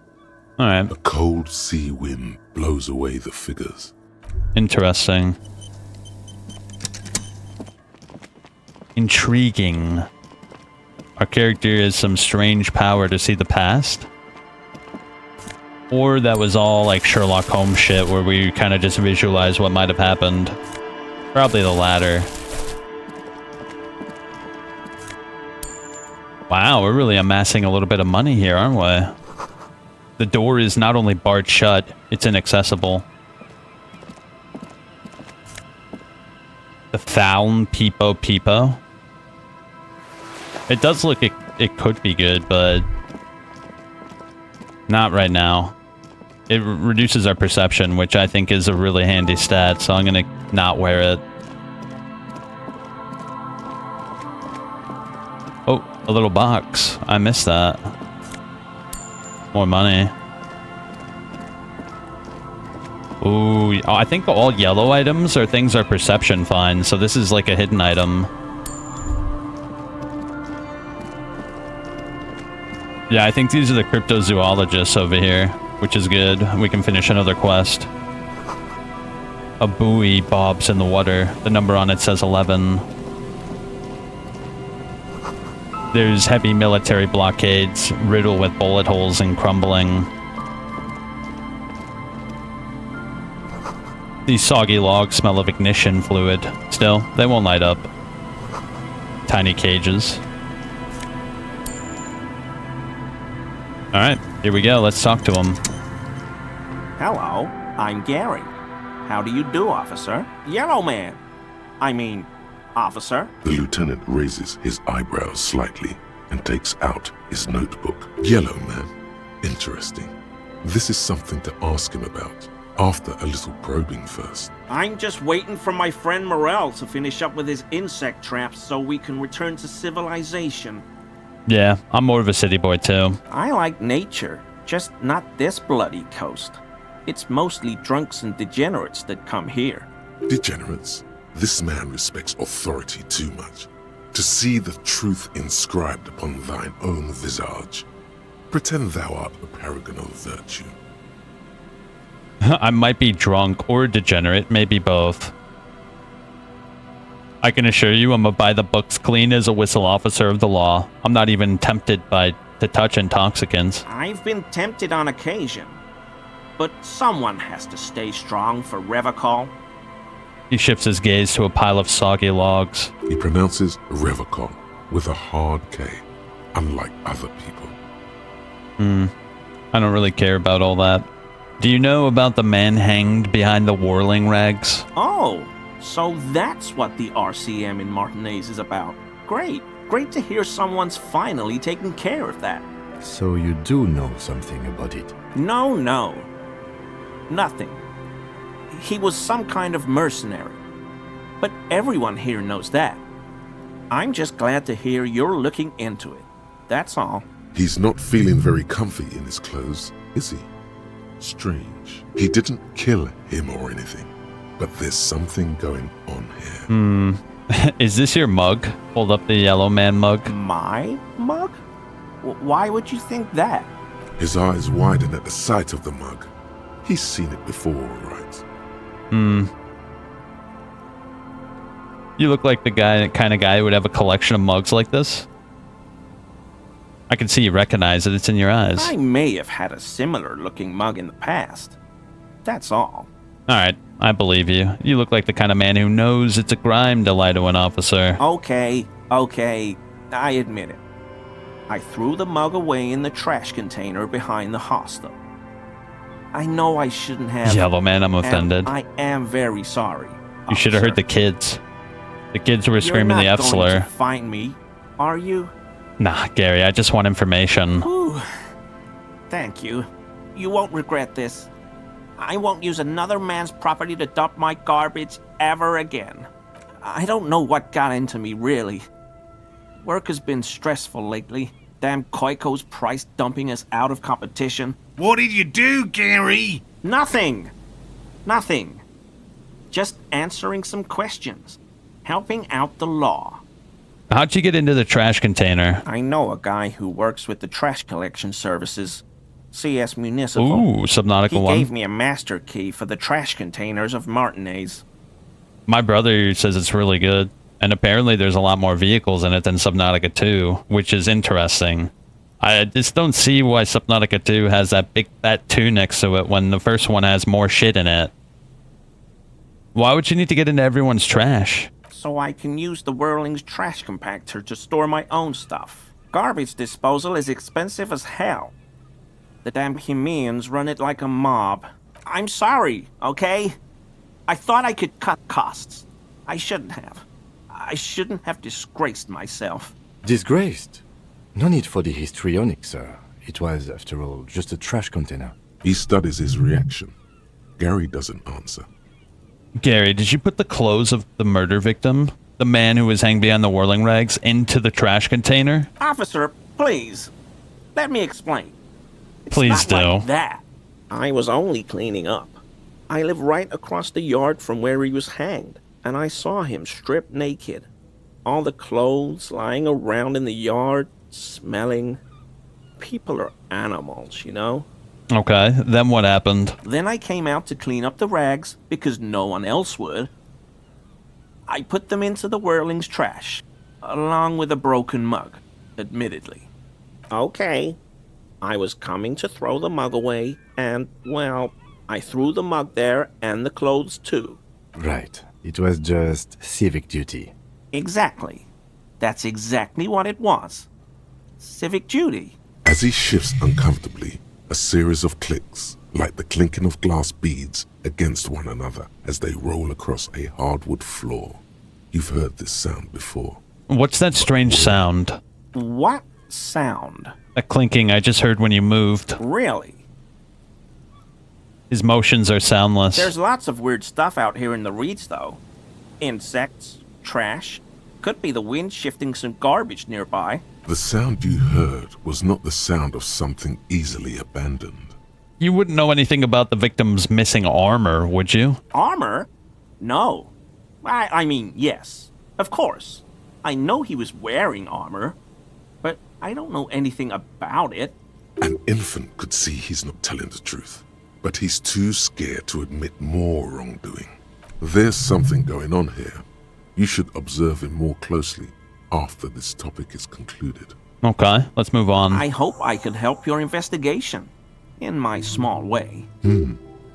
Speaker 1: Alright.
Speaker 4: A cold sea wind blows away the figures.
Speaker 1: Interesting. Intriguing. Our character has some strange power to see the past. Or that was all like Sherlock Holmes shit where we kind of just visualize what might have happened. Probably the latter. Wow, we're really amassing a little bit of money here, aren't we? The door is not only barred shut, it's inaccessible. The Thaln Peepo Peepo. It does look, it could be good, but not right now. It reduces our perception, which I think is a really handy stat, so I'm gonna not wear it. Oh, a little box. I missed that. More money. Ooh, oh, I think all yellow items are things our perception finds, so this is like a hidden item. Yeah, I think these are the cryptozoologists over here, which is good. We can finish another quest. A buoy bobs in the water. The number on it says 11. There's heavy military blockades, riddled with bullet holes and crumbling. These soggy logs smell of ignition fluid. Still, they won't light up. Tiny cages. Alright, here we go. Let's talk to him.
Speaker 9: Hello, I'm Gary. How do you do, officer? Yellow man. I mean, officer.
Speaker 4: The lieutenant raises his eyebrows slightly and takes out his notebook. Yellow man. Interesting. This is something to ask him about. After a little probing first.
Speaker 9: I'm just waiting for my friend Morel to finish up with his insect traps so we can return to civilization.
Speaker 1: Yeah, I'm more of a city boy too.
Speaker 9: I like nature, just not this bloody coast. It's mostly drunks and degenerates that come here.
Speaker 4: Degenerates? This man respects authority too much. To see the truth inscribed upon thine own visage. Pretend thou art a paragon of virtue.
Speaker 1: I might be drunk or degenerate, maybe both. I can assure you I'm a by the books clean as a whistle officer of the law. I'm not even tempted to touch intoxicants.
Speaker 9: I've been tempted on occasion, but someone has to stay strong for Revacol.
Speaker 1: He shifts his gaze to a pile of soggy logs.
Speaker 4: He pronounces Revacol with a hard K, unlike other people.
Speaker 1: I don't really care about all that. Do you know about the man hanged behind the whirling rags?
Speaker 9: Oh, so that's what the RCM in Martinez is about. Great. Great to hear someone's finally taking care of that.
Speaker 5: So you do know something about it?
Speaker 9: No. Nothing. He was some kind of mercenary. But everyone here knows that. I'm just glad to hear you're looking into it. That's all.
Speaker 4: He's not feeling very comfy in his clothes, is he? Strange. He didn't kill him or anything, but there's something going on here.
Speaker 1: Is this your mug? Hold up the yellow man mug.
Speaker 9: My mug? Why would you think that?
Speaker 4: His eyes widen at the sight of the mug. He's seen it before, right?
Speaker 1: You look like the kind of guy who would have a collection of mugs like this. I can see you recognize it. It's in your eyes.
Speaker 9: I may have had a similar looking mug in the past. That's all.
Speaker 1: Alright, I believe you. You look like the kind of man who knows it's a crime to lie to an officer.
Speaker 9: Okay, I admit it. I threw the mug away in the trash container behind the hostel. I know I shouldn't have.
Speaker 1: Yellow man, I'm offended.
Speaker 9: I am very sorry.
Speaker 1: You should have heard the kids. The kids were screaming the
Speaker 9: You're not
Speaker 1: F
Speaker 9: going
Speaker 1: slur.
Speaker 9: to find me, are you?
Speaker 1: Nah, Gary, I just want information.
Speaker 9: Whew. Thank you. You won't regret this. I won't use another man's property to dump my garbage ever again. I don't know what got into me, really. Work has been stressful lately. Damn Koiko's price dumping us out of competition.
Speaker 3: What did you do, Gary?
Speaker 9: Nothing. Just answering some questions. Helping out the law.
Speaker 1: How'd you get into the trash container?
Speaker 9: I know a guy who works with the trash collection services. CS Municipal.
Speaker 1: Ooh, Subnautica
Speaker 9: He
Speaker 1: 1.
Speaker 9: gave me a master key for the trash containers of Martinez.
Speaker 1: My brother says it's really good. And apparently there's a lot more vehicles in it than Subnautica 2, which is interesting. I just don't see why Subnautica 2 has that big fat 2 next to it when the first one has more shit in it. Why would you need to get into everyone's trash?
Speaker 9: So I can use the Whirling's trash compactor to store my own stuff. Garbage disposal is expensive as hell. The damn Chimeans run it like a mob. I'm sorry, okay? I thought I could cut costs. I shouldn't have. I shouldn't have disgraced myself.
Speaker 5: Disgraced? No need for the histrionic, sir. It was, after all, just a trash container.
Speaker 4: He studies his reaction. Gary doesn't answer.
Speaker 1: Gary, did you put the clothes of the murder victim, the man who was hanged behind the whirling rags, into the trash container?
Speaker 9: Officer, please. Let me explain. It's
Speaker 1: Please
Speaker 9: not
Speaker 1: do.
Speaker 9: like that. I was only cleaning up. I live right across the yard from where he was hanged, and I saw him stripped naked. All the clothes lying around in the yard, smelling. People are animals, you know?
Speaker 1: Okay, then what happened?
Speaker 9: Then I came out to clean up the rags because no one else would. I put them into the Whirling's trash, along with a broken mug, admittedly. Okay, I was coming to throw the mug away, and, well, I threw the mug there and the clothes too.
Speaker 5: Right. It was just civic duty.
Speaker 9: Exactly. That's exactly what it was. Civic duty.
Speaker 4: As he shifts uncomfortably, a series of clicks, like the clinking of glass beads against one another as they roll across a hardwood floor. You've heard this sound before.
Speaker 1: What's that strange sound?
Speaker 9: What sound?
Speaker 1: That clinking I just heard when you moved.
Speaker 9: Really?
Speaker 1: His motions are soundless.
Speaker 9: There's lots of weird stuff out here in the reeds, though. Insects, trash. Could be the wind shifting some garbage nearby.
Speaker 4: The sound you heard was not the sound of something easily abandoned.
Speaker 1: You wouldn't know anything about the victim's missing armor, would you?
Speaker 9: Armor? No. I mean, yes. Of course. I know he was wearing armor, but I don't know anything about it.
Speaker 4: An infant could see he's not telling the truth, but he's too scared to admit more wrongdoing. There's something going on here. You should observe him more closely after this topic is concluded.
Speaker 1: Okay, let's move on.
Speaker 9: I hope I could help your investigation, in my small way.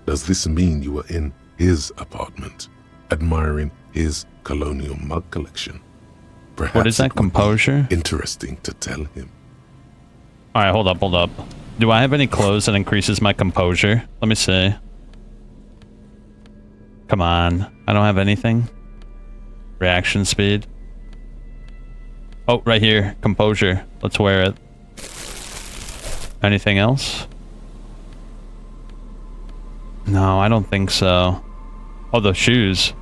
Speaker 4: Does this mean you were in his apartment, admiring his colonial mug collection? Perhaps
Speaker 1: what is that,
Speaker 4: it would be
Speaker 1: composure?
Speaker 4: interesting to tell him.
Speaker 1: Alright, hold up. Do I have any clothes that increases my composure? Let me see. Come on. I don't have anything. Reaction speed. Oh, right here. Composure. Let's wear it. Anything else? No, I don't think so. Oh, the shoes.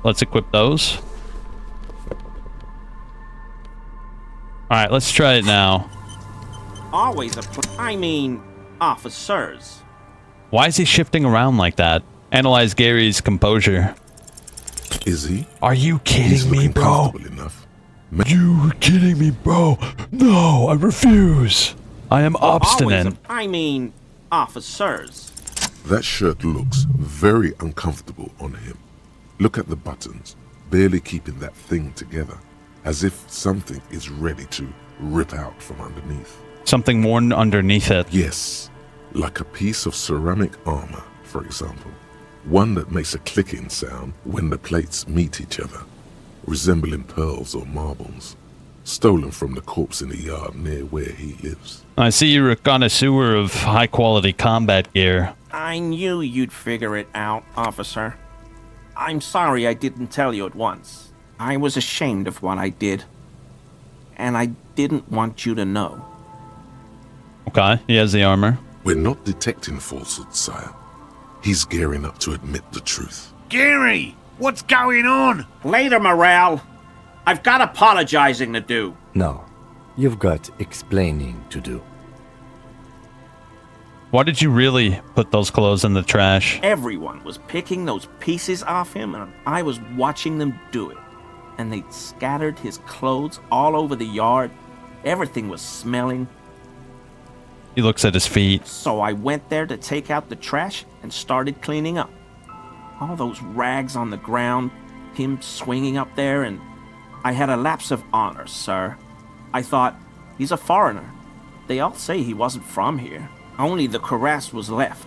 Speaker 1: Let's equip those. Alright, let's try it now.
Speaker 9: Always officers.
Speaker 1: Why is he shifting around like that? Analyze Gary's composure.
Speaker 4: Is he?
Speaker 1: Are you
Speaker 4: He's
Speaker 1: kidding me,
Speaker 4: looking
Speaker 1: bro?
Speaker 4: comfortable enough.
Speaker 1: You kidding me, bro? No, I refuse. I am obstinate.
Speaker 9: Officers.
Speaker 4: That shirt looks very uncomfortable on him. Look at the buttons, barely keeping that thing together, as if something is ready to rip out from underneath.
Speaker 1: Something worn underneath it.
Speaker 4: Yes, like a piece of ceramic armor, for example. One that makes a clicking sound when the plates meet each other, resembling pearls or marbles, stolen from the corpse in the yard near where he lives.
Speaker 1: I see you're a connoisseur of high-quality combat gear.
Speaker 9: I knew you'd figure it out, officer. I'm sorry I didn't tell you at once. I was ashamed of what I did. And I didn't want you to know.
Speaker 1: Okay, he has the armor.
Speaker 4: We're not detecting falsehood, sire. He's gearing up to admit the truth.
Speaker 3: Gary, what's going on?
Speaker 9: Later, Morale. I've got apologizing to do.
Speaker 5: No, you've got explaining to do.
Speaker 1: Why did you really put those clothes in the trash?
Speaker 9: Everyone was picking those pieces off him, and I was watching them do it. And they'd scattered his clothes all over the yard. Everything was smelling.
Speaker 1: He looks at his feet.
Speaker 9: So I went there to take out the trash and started cleaning up. All those rags on the ground, him swinging up there, and I had a lapse of honor, sir. I thought, he's a foreigner. They all say he wasn't from here. Only the cuirass was left,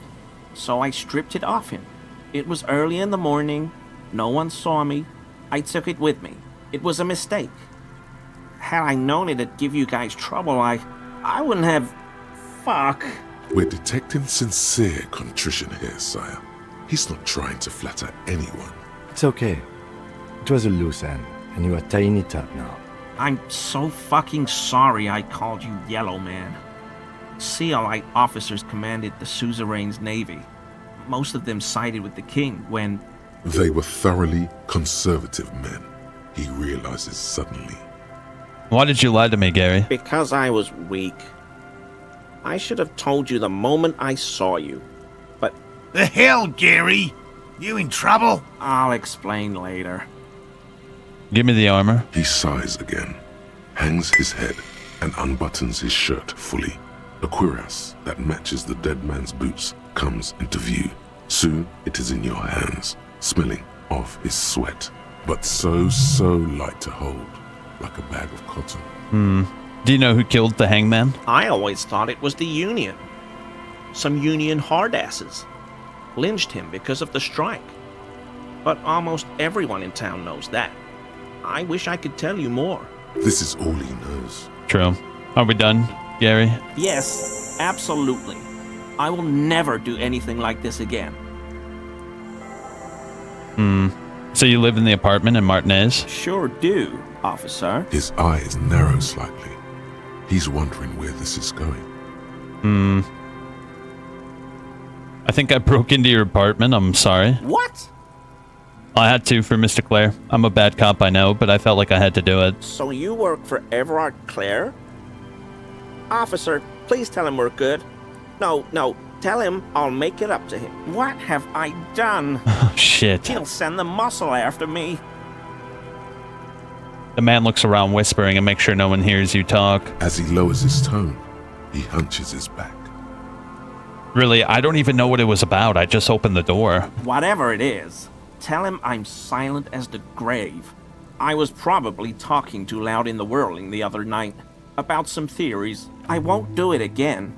Speaker 9: so I stripped it off him. It was early in the morning. No one saw me. I took it with me. It was a mistake. Had I known it'd give you guys trouble, I wouldn't have... Fuck.
Speaker 4: We're detecting sincere contrition here, sire. He's not trying to flatter anyone.
Speaker 5: It's okay. It was a loose end, and you are tying it up now.
Speaker 9: I'm so fucking sorry I called you Yellow Man. CLI officers commanded the suzerain's navy. Most of them sided with the king when...
Speaker 4: They were thoroughly conservative men, he realizes suddenly.
Speaker 1: Why did you lie to me, Gary?
Speaker 9: Because I was weak. I should have told you the moment I saw you. But...
Speaker 3: The hell, Gary? You in trouble?
Speaker 9: I'll explain later.
Speaker 1: Give me the armor.
Speaker 4: He sighs again, hangs his head, and unbuttons his shirt fully. A cuirass that matches the dead man's boots comes into view. Soon it is in your hands, smelling of his sweat, but so light to hold, like a bag of cotton.
Speaker 1: Do you know who killed the hangman?
Speaker 9: I always thought it was the Union. Some Union hardasses. lynched him because of the strike. But almost everyone in town knows that. I wish I could tell you more.
Speaker 4: This is all he knows.
Speaker 1: True. Are we done, Gary?
Speaker 9: Yes, absolutely. I will never do anything like this again.
Speaker 1: So you live in the apartment in Martinez?
Speaker 9: Sure do, officer.
Speaker 4: His eyes narrow slightly. He's wondering where this is going.
Speaker 1: I think I broke into your apartment. I'm sorry.
Speaker 9: What?
Speaker 1: I had to for Mr. Clare. I'm a bad cop, I know, but I felt like I had to do it.
Speaker 9: So you work for Everard Clare? Officer, please tell him we're good. No, tell him I'll make it up to him. What have I done?
Speaker 1: Oh, shit.
Speaker 9: He'll send the muscle after me.
Speaker 1: The man looks around whispering and makes sure no one hears you talk.
Speaker 4: As he lowers his tone, he hunches his back.
Speaker 1: Really, I don't even know what it was about. I just opened the door.
Speaker 9: Whatever it is, tell him I'm silent as the grave. I was probably talking too loud in the whirling the other night about some theories. I won't do it again.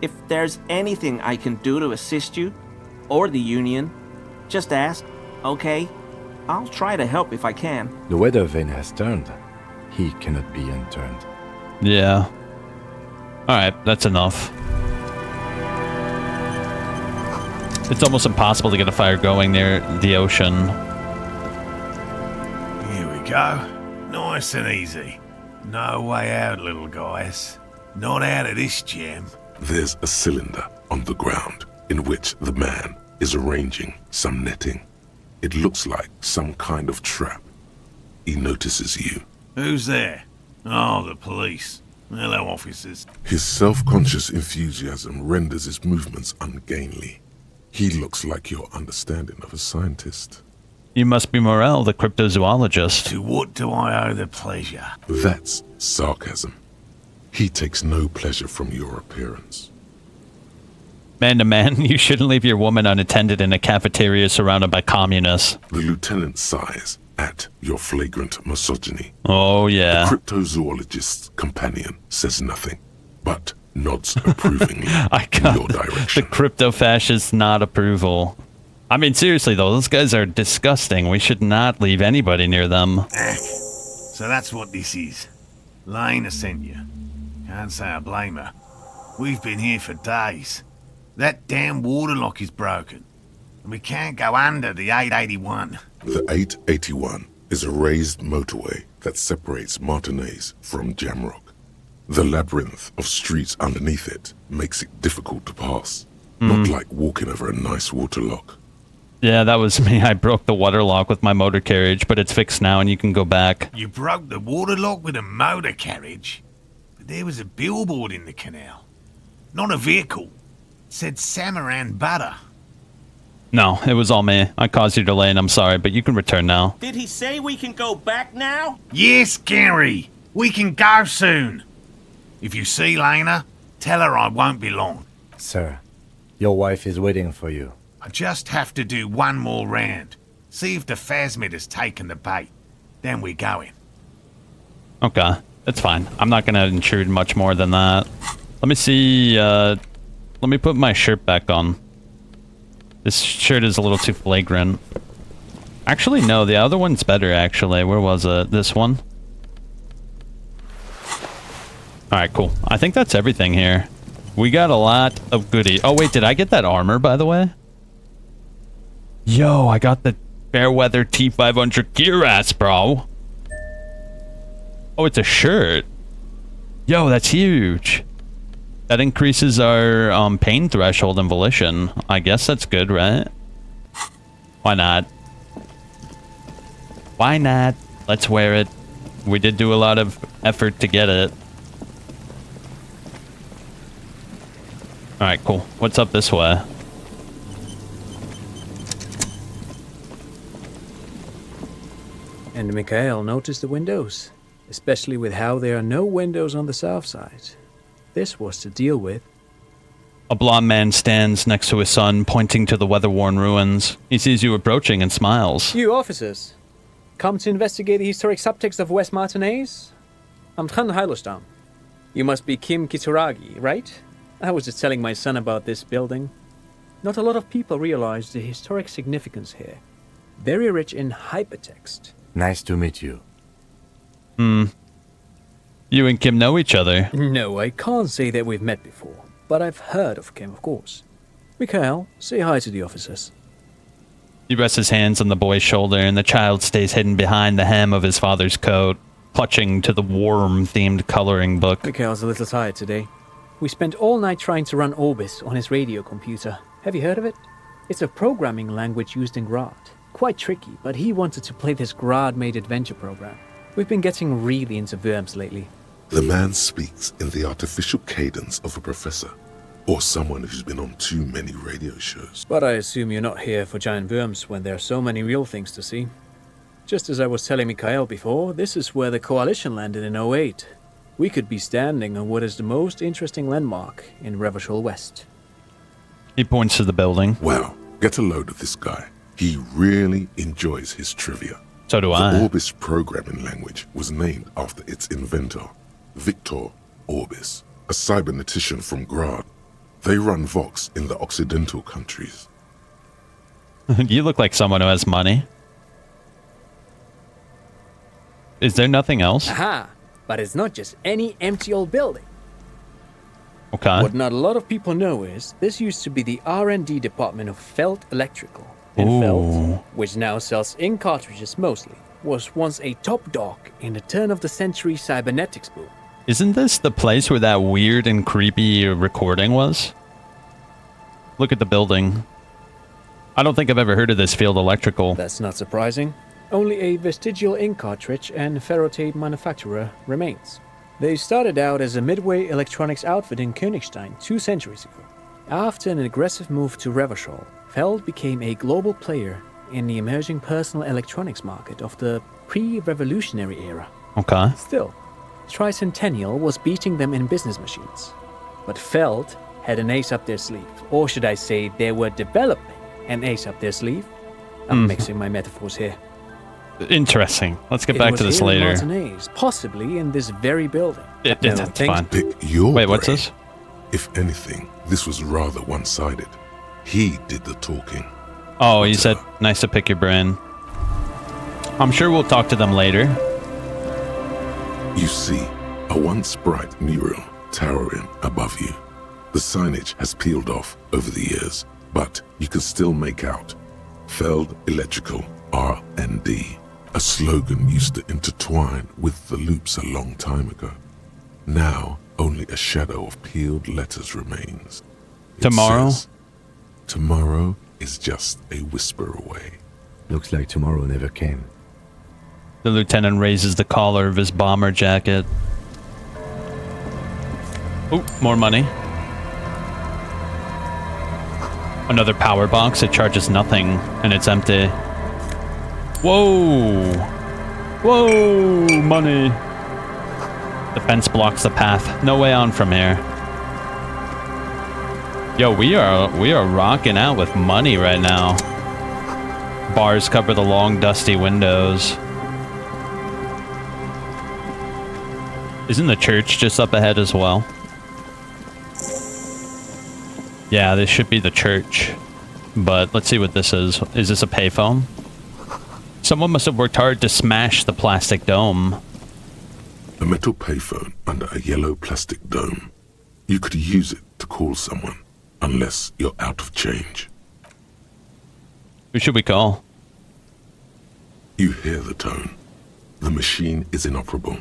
Speaker 9: If there's anything I can do to assist you, or the Union, just ask, okay? I'll try to help if I can.
Speaker 5: The weather vane has turned. He cannot be unturned.
Speaker 1: Yeah. Alright, that's enough. It's almost impossible to get a fire going near the ocean.
Speaker 3: Here we go. Nice and easy. No way out, little guys. Not out of this jam.
Speaker 4: There's a cylinder on the ground in which the man is arranging some netting. It looks like some kind of trap. He notices you.
Speaker 3: Who's there? Oh, the police. Hello, officers.
Speaker 4: His self-conscious enthusiasm renders his movements ungainly. He looks like your understanding of a scientist.
Speaker 1: You must be Morel, the cryptozoologist.
Speaker 3: To what do I owe the pleasure?
Speaker 4: That's sarcasm. He takes no pleasure from your appearance.
Speaker 1: Man to man, you shouldn't leave your woman unattended in a cafeteria surrounded by communists.
Speaker 4: The lieutenant sighs at your flagrant misogyny.
Speaker 1: Oh, yeah.
Speaker 4: The cryptozoologist's companion says nothing, but nods approvingly
Speaker 1: I
Speaker 4: in
Speaker 1: got
Speaker 4: your direction.
Speaker 1: the crypto-fascist nod approval. I mean, seriously, though, those guys are disgusting. We should not leave anybody near them.
Speaker 3: So that's what this is. Lena sent you. Can't say I blame her. We've been here for days. That damn waterlock is broken. And we can't go under the 881.
Speaker 4: The 881 is a raised motorway that separates Martinez from Jamrock. The labyrinth of streets underneath it makes it difficult to pass. Not like walking over a nice waterlock.
Speaker 1: Yeah, that was me. I broke the waterlock with my motor carriage, but it's fixed now and you can go back.
Speaker 3: You broke the waterlock with a motor carriage? But there was a billboard in the canal. Not a vehicle. It said Samaran Butter.
Speaker 1: No, it was all me. I caused you delay and I'm sorry, but you can return now.
Speaker 9: Did he say we can go back now?
Speaker 3: Yes, Gary. We can go soon. If you see Lena, tell her I won't be long.
Speaker 5: Sir, your wife is waiting for you.
Speaker 3: I just have to do one more round. See if the phasmid has taken the bait. Then we're going.
Speaker 1: Okay, that's fine. I'm not going to intrude much more than that. Let me see, let me put my shirt back on. This shirt is a little too flagrant. Actually, no, the other one's better, actually. Where was it? This one? Alright, cool. I think that's everything here. We got a lot of goodies. Oh, wait, did I get that armor, by the way? Yo, I got the Fairweather T500 gear ass, bro. Oh, it's a shirt. Yo, that's huge. That increases our pain threshold and volition. I guess that's good, right? Why not? Why not? Let's wear it. We did do a lot of effort to get it. Alright, cool. What's up this way?
Speaker 10: And Mikhail noticed the windows, especially with how there are no windows on the south side. This was to deal with.
Speaker 1: A blond man stands next to his son, pointing to the weather-worn ruins. He sees you approaching and smiles.
Speaker 10: You officers, come to investigate the historic subtext of West Martinez? I'm Tran Heilostam. You must be Kim Kituragi, right? I was just telling my son about this building. Not a lot of people realize the historic significance here. Very rich in hypertext.
Speaker 5: Nice to meet you.
Speaker 1: You and Kim know each other.
Speaker 10: No, I can't say that we've met before, but I've heard of Kim, of course. Mikhail, say hi to the officers.
Speaker 1: He rests his hands on the boy's shoulder, and the child stays hidden behind the hem of his father's coat, clutching to the worm-themed coloring book.
Speaker 10: Mikhail's a little tired today. We spent all night trying to run Orbis on his radio computer. Have you heard of it? It's a programming language used in Grad. Quite tricky, but he wanted to play this Grad-made adventure program. We've been getting really into Worms lately.
Speaker 4: The man speaks in the artificial cadence of a professor, or someone who's been on too many radio shows.
Speaker 10: But I assume you're not here for giant worms when there are so many real things to see. Just as I was telling Mikhail before, this is where the Coalition landed in '08. We could be standing on what is the most interesting landmark in Revachol West.
Speaker 1: He points to the building.
Speaker 4: Wow, get a load of this guy. He really enjoys his trivia.
Speaker 1: So do
Speaker 4: The
Speaker 1: I.
Speaker 4: Orbis programming language was named after its inventor, Victor Orbis, a cybernetician from Grad. They run Vox in the Occidental countries.
Speaker 1: You look like someone who has money. Is there nothing else?
Speaker 10: Aha! But it's not just any empty old building.
Speaker 1: Okay.
Speaker 10: What not a lot of people know is this used to be the R&D department of Felt Electrical. And
Speaker 1: Ooh.
Speaker 10: Felt, which now sells ink cartridges mostly, was once a top dog in the turn-of-the-century cybernetics boom.
Speaker 1: Isn't this the place where that weird and creepy recording was? Look at the building. I don't think I've ever heard of this Field Electrical.
Speaker 10: That's not surprising. Only a vestigial ink cartridge and ferrotape manufacturer remains. They started out as a midway electronics outfit in Königstein 2 centuries ago. After an aggressive move to Revachol, Feld became a global player in the emerging personal electronics market of the pre-revolutionary era.
Speaker 1: Okay.
Speaker 10: Still, Tricentennial was beating them in business machines. But Feld had an ace up their sleeve. Or should I say, they were developing an ace up their sleeve? I'm mixing my metaphors here.
Speaker 1: Interesting. Let's get back to this later.
Speaker 10: Martinez, possibly in this very building.
Speaker 1: That's fine.
Speaker 4: Pick your
Speaker 1: Wait, what's
Speaker 4: brain.
Speaker 1: this?
Speaker 4: If anything, this was rather one-sided. He did the talking.
Speaker 1: Oh, he said, nice to pick your brain. I'm sure we'll talk to them later.
Speaker 4: You see a once bright mural towering above you. The signage has peeled off over the years, but you can still make out Feld Electrical R&D, a slogan used to intertwine with the loops a long time ago. Now, only a shadow of peeled letters remains. It
Speaker 1: Tomorrow?
Speaker 4: says, tomorrow is just a whisper away.
Speaker 5: Looks like tomorrow never came.
Speaker 1: The lieutenant raises the collar of his bomber jacket. Oh, more money. Another power box. It charges nothing, and it's empty. Whoa! Whoa! Money! The fence blocks the path. No way on from here. Yo, we are rocking out with money right now. Bars cover the long, dusty windows. Isn't the church just up ahead as well? Yeah, this should be the church. But let's see what this is. Is this a payphone? Someone must have worked hard to smash the plastic dome.
Speaker 4: A metal payphone under a yellow plastic dome. You could use it to call someone, unless you're out of change.
Speaker 1: Who should we call?
Speaker 4: You hear the tone. The machine is inoperable.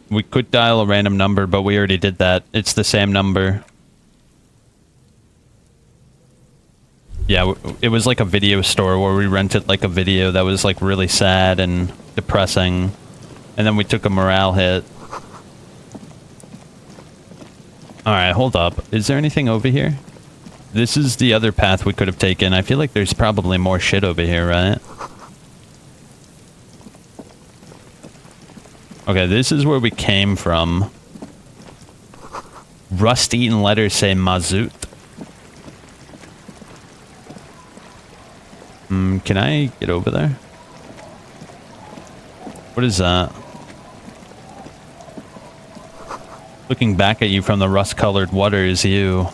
Speaker 1: We could dial a random number, but we already did that. It's the same number. Yeah, it was like a video store where we rented like a video that was like really sad and depressing. And then we took a morale hit. Alright, hold up. Is there anything over here? This is the other path we could have taken. I feel like there's probably more shit over here, right? Okay, this is where we came from. Rust-eaten letters say Mazout. Can I get over there? What is that? Looking back at you from the rust-colored water is you.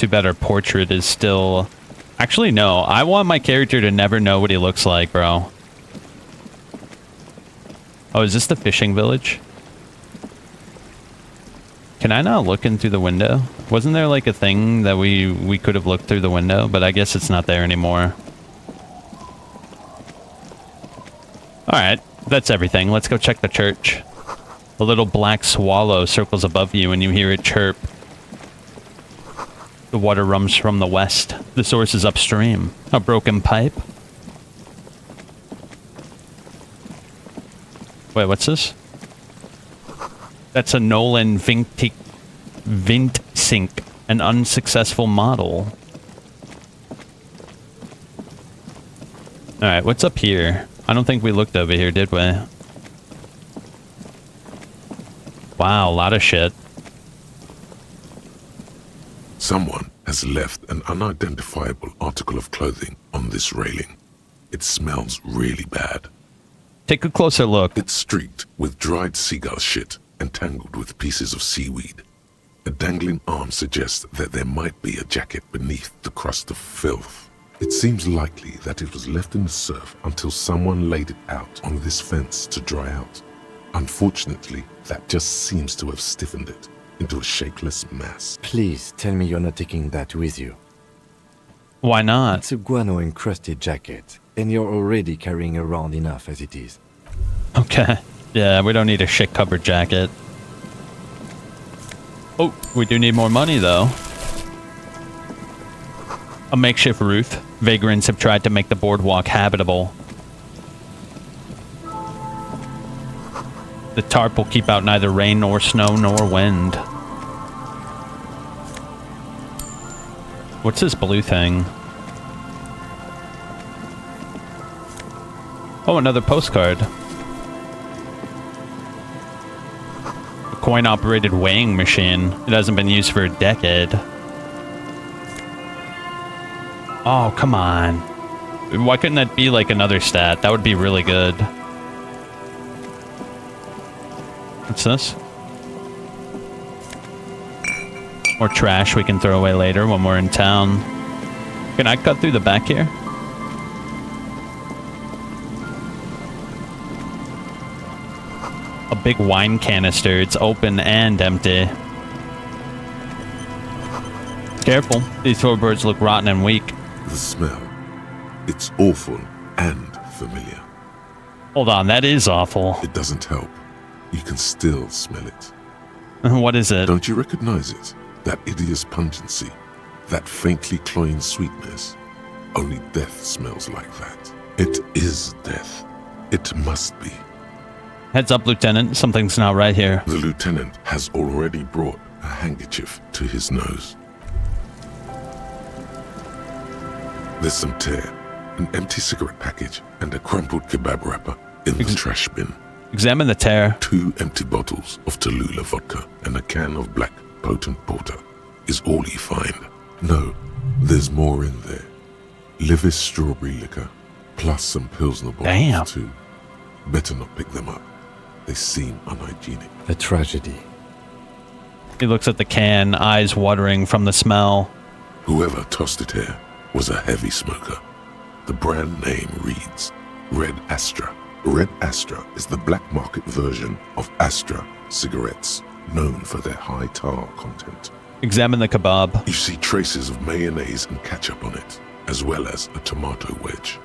Speaker 1: Too bad our portrait is still... Actually, no. I want my character to never know what he looks like, bro. Oh, is this the fishing village? Can I not look in through the window? Wasn't there like a thing that we could have looked through the window? But I guess it's not there anymore. Alright, that's everything. Let's go check the church. A little black swallow circles above you and you hear it chirp. The water runs from the west. The source is upstream. A broken pipe? Wait, what's this? That's a Nolan Vint Sink, an unsuccessful model. Alright, what's up here? I don't think we looked over here, did we? Wow, a lot of shit.
Speaker 4: Someone has left an unidentifiable article of clothing on this railing. It smells really bad.
Speaker 1: Take a closer look.
Speaker 4: It's streaked with dried seagull shit and tangled with pieces of seaweed. A dangling arm suggests that there might be a jacket beneath the crust of filth. It seems likely that it was left in the surf until someone laid it out on this fence to dry out. Unfortunately, that just seems to have stiffened it into a shapeless mass.
Speaker 5: Please tell me you're not taking that with you.
Speaker 1: Why not?
Speaker 5: It's a guano-encrusted jacket, and you're already carrying around enough as it is.
Speaker 1: Okay. Yeah, we don't need a shit-covered jacket. Oh, we do need more money, though. A makeshift roof. Vagrants have tried to make the boardwalk habitable. The tarp will keep out neither rain nor snow nor wind. What's this blue thing? Oh, another postcard. A coin-operated weighing machine. It hasn't been used for a decade. Oh, come on. Why couldn't that be like another stat? That would be really good. What's this? More trash we can throw away later when we're in town. Can I cut through the back here? A big wine canister. It's open and empty. Careful. These floorboards look rotten and weak.
Speaker 4: The smell. It's awful and familiar.
Speaker 1: Hold on, that is awful.
Speaker 4: It doesn't help. You can still smell it.
Speaker 1: What is it?
Speaker 4: Don't you recognize it? That hideous pungency, that faintly cloying sweetness. Only death smells like that. It is death. It must be.
Speaker 1: Heads up, Lieutenant. Something's not right here.
Speaker 4: The lieutenant has already brought a handkerchief to his nose. There's some tear, an empty cigarette package, and a crumpled kebab wrapper in the trash bin.
Speaker 1: Examine the tear.
Speaker 4: 2 empty bottles of Tallulah vodka and a can of black potent porter is all you find. No, there's more in there. Livis strawberry liquor, plus some Pilsner bottles.
Speaker 1: Damn.
Speaker 4: Too. Better not pick them up. They seem unhygienic.
Speaker 5: A tragedy.
Speaker 1: He looks at the can, eyes watering from the smell.
Speaker 4: Whoever tossed it here was a heavy smoker. The brand name reads Red Astra. Red Astra is the black market version of Astra cigarettes, known for their high tar content.
Speaker 1: Examine the kebab.
Speaker 4: You see traces of mayonnaise and ketchup on it, as well as a tomato wedge.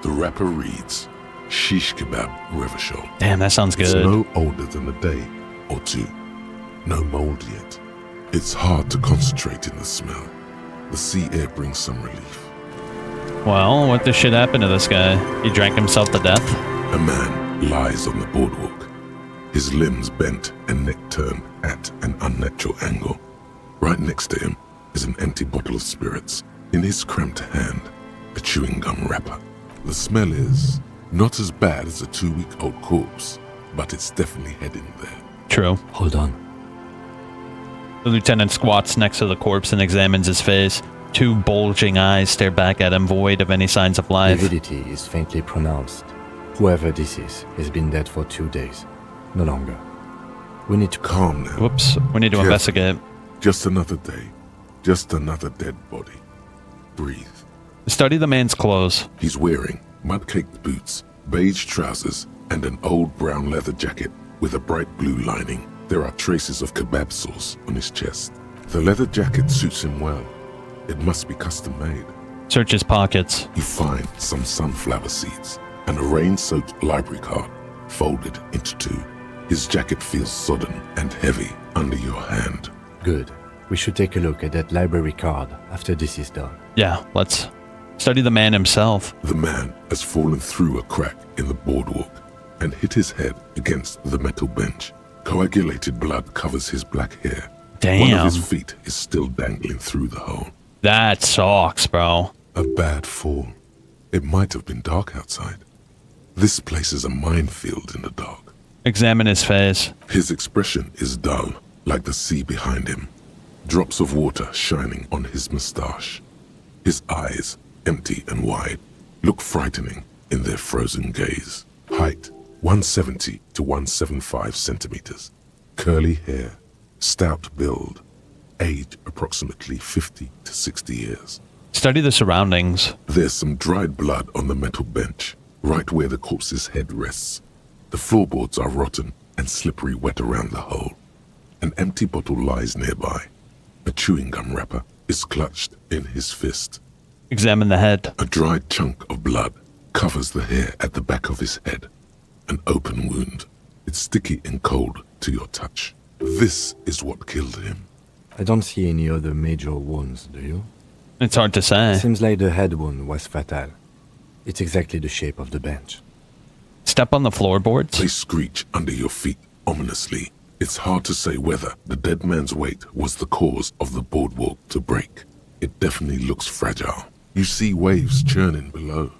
Speaker 4: The wrapper reads Shish Kebab Revachol.
Speaker 1: Damn, that sounds good.
Speaker 4: It's no older than a day or two. No mold yet. It's hard to concentrate in the smell. The sea air brings some relief.
Speaker 1: Well, what the shit happened to this guy? He drank himself to death?
Speaker 4: A man lies on the boardwalk, his limbs bent and neck turned at an unnatural angle. Right next to him is an empty bottle of spirits. In his cramped hand, a chewing gum wrapper. The smell is not as bad as a 2-week-old corpse, but it's definitely heading there.
Speaker 1: True.
Speaker 5: Hold on.
Speaker 1: The lieutenant squats next to the corpse and examines his face. 2 bulging eyes stare back at him, void of any signs of life.
Speaker 5: Lividity is faintly pronounced. Whoever this is has been dead for 2 days. No longer. We need to
Speaker 4: Calm now.
Speaker 1: Whoops. We need to
Speaker 4: Careful.
Speaker 1: investigate.
Speaker 4: Just another day. Just another dead body. Breathe.
Speaker 1: Study the man's clothes.
Speaker 4: He's wearing mud-caked boots, beige trousers, and an old brown leather jacket with a bright blue lining. There are traces of kebab sauce on his chest. The leather jacket suits him well. It must be custom made.
Speaker 1: Search his pockets.
Speaker 4: You find some sunflower seeds and a rain-soaked library card folded into two. His jacket feels sodden and heavy under your hand.
Speaker 5: Good. We should take a look at that library card after this is done.
Speaker 1: Yeah, let's study the man himself.
Speaker 4: The man has fallen through a crack in the boardwalk and hit his head against the metal bench. Coagulated blood covers his black hair.
Speaker 1: Damn.
Speaker 4: One of his feet is still dangling through the hole.
Speaker 1: That sucks, bro.
Speaker 4: A bad fall. It might have been dark outside. This place is a minefield in the dark.
Speaker 1: Examine his face.
Speaker 4: His expression is dull, like the sea behind him. Drops of water shining on his mustache. His eyes, empty and wide, look frightening in their frozen gaze. Height, 170 to 175 centimeters. Curly hair, stout build. Age, approximately 50 to 60 years.
Speaker 1: Study the surroundings.
Speaker 4: There's some dried blood on the metal bench, right where the corpse's head rests. The floorboards are rotten and slippery wet around the hole. An empty bottle lies nearby. A chewing gum wrapper is clutched in his fist.
Speaker 1: Examine the head.
Speaker 4: A dried chunk of blood covers the hair at the back of his head. An open wound. It's sticky and cold to your touch. This is what killed him.
Speaker 5: I don't see any other major wounds, do you?
Speaker 1: It's hard to say.
Speaker 5: Seems like the head wound was fatal. It's exactly the shape of the bench.
Speaker 1: Step on the floorboards.
Speaker 4: They screech under your feet ominously. It's hard to say whether the dead man's weight was the cause of the boardwalk to break. It definitely looks fragile. You see waves churning below.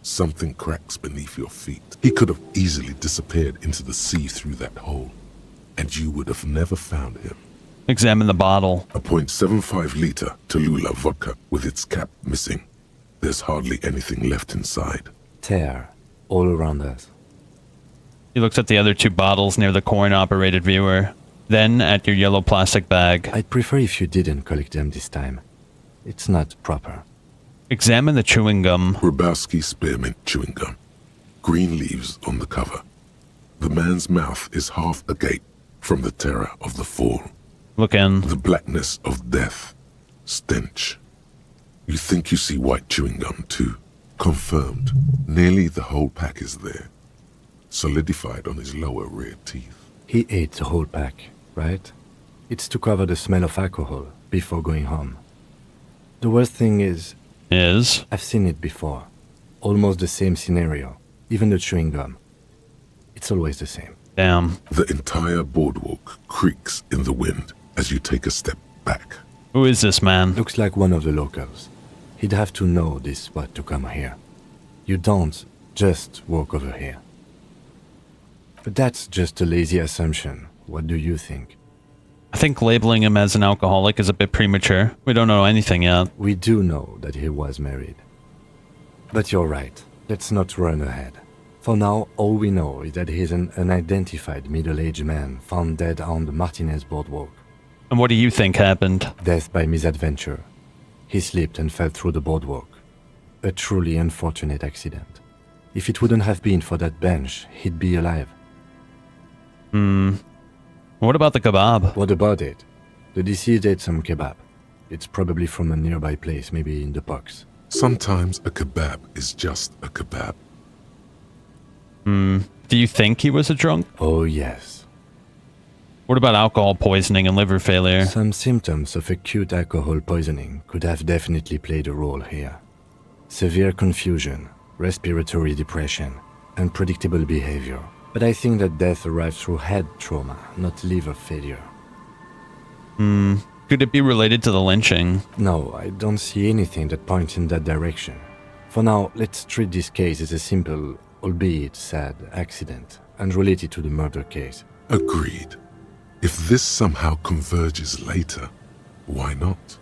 Speaker 4: Something cracks beneath your feet. He could have easily disappeared into the sea through that hole, and you would have never found him.
Speaker 1: Examine the bottle.
Speaker 4: A .75 liter Tallulah vodka with its cap missing. There's hardly anything left inside.
Speaker 5: Tear all around us.
Speaker 1: He looks at the other two bottles near the coin-operated viewer, then at your yellow plastic bag.
Speaker 5: I'd prefer if you didn't collect them this time. It's not proper.
Speaker 1: Examine the chewing gum.
Speaker 4: Grabowski spearmint chewing gum. Green leaves on the cover. The man's mouth is half agape from the terror of the fall.
Speaker 1: Look in.
Speaker 4: The blackness of death. Stench. You think you see white chewing gum too. Confirmed. Nearly the whole pack is there. Solidified on his lower rear teeth.
Speaker 5: He ate the whole pack, right? It's to cover the smell of alcohol before going home. The worst thing is... I've seen it before. Almost the same scenario. Even the chewing gum. It's always the same.
Speaker 1: Damn.
Speaker 4: The entire boardwalk creaks in the wind as you take a step back.
Speaker 1: Who is this man?
Speaker 5: Looks like one of the locals. He'd have to know this spot to come here. You don't just walk over here. But that's just a lazy assumption. What do you think?
Speaker 1: I think labeling him as an alcoholic is a bit premature. We don't know anything yet.
Speaker 5: We do know that he was married. But you're right. Let's not run ahead. For now, all we know is that he's an unidentified middle-aged man found dead on the Martinez boardwalk.
Speaker 1: And what do you think happened?
Speaker 5: Death by misadventure. He slipped and fell through the boardwalk. A truly unfortunate accident. If it wouldn't have been for that bench, he'd be alive.
Speaker 1: What about the kebab?
Speaker 5: What about it? The deceased ate some kebab. It's probably from a nearby place, maybe in the Pox.
Speaker 4: Sometimes a kebab is just a kebab.
Speaker 1: Do you think he was a drunk?
Speaker 5: Oh, yes.
Speaker 1: What about alcohol poisoning and liver failure?
Speaker 5: Some symptoms of acute alcohol poisoning could have definitely played a role here. Severe confusion, respiratory depression, unpredictable behavior. But I think that death arrived through head trauma, not liver failure.
Speaker 1: Could it be related to the lynching?
Speaker 5: No, I don't see anything that points in that direction. For now, let's treat this case as a simple, albeit sad, accident, unrelated to the murder case.
Speaker 4: Agreed. If this somehow converges later, why not?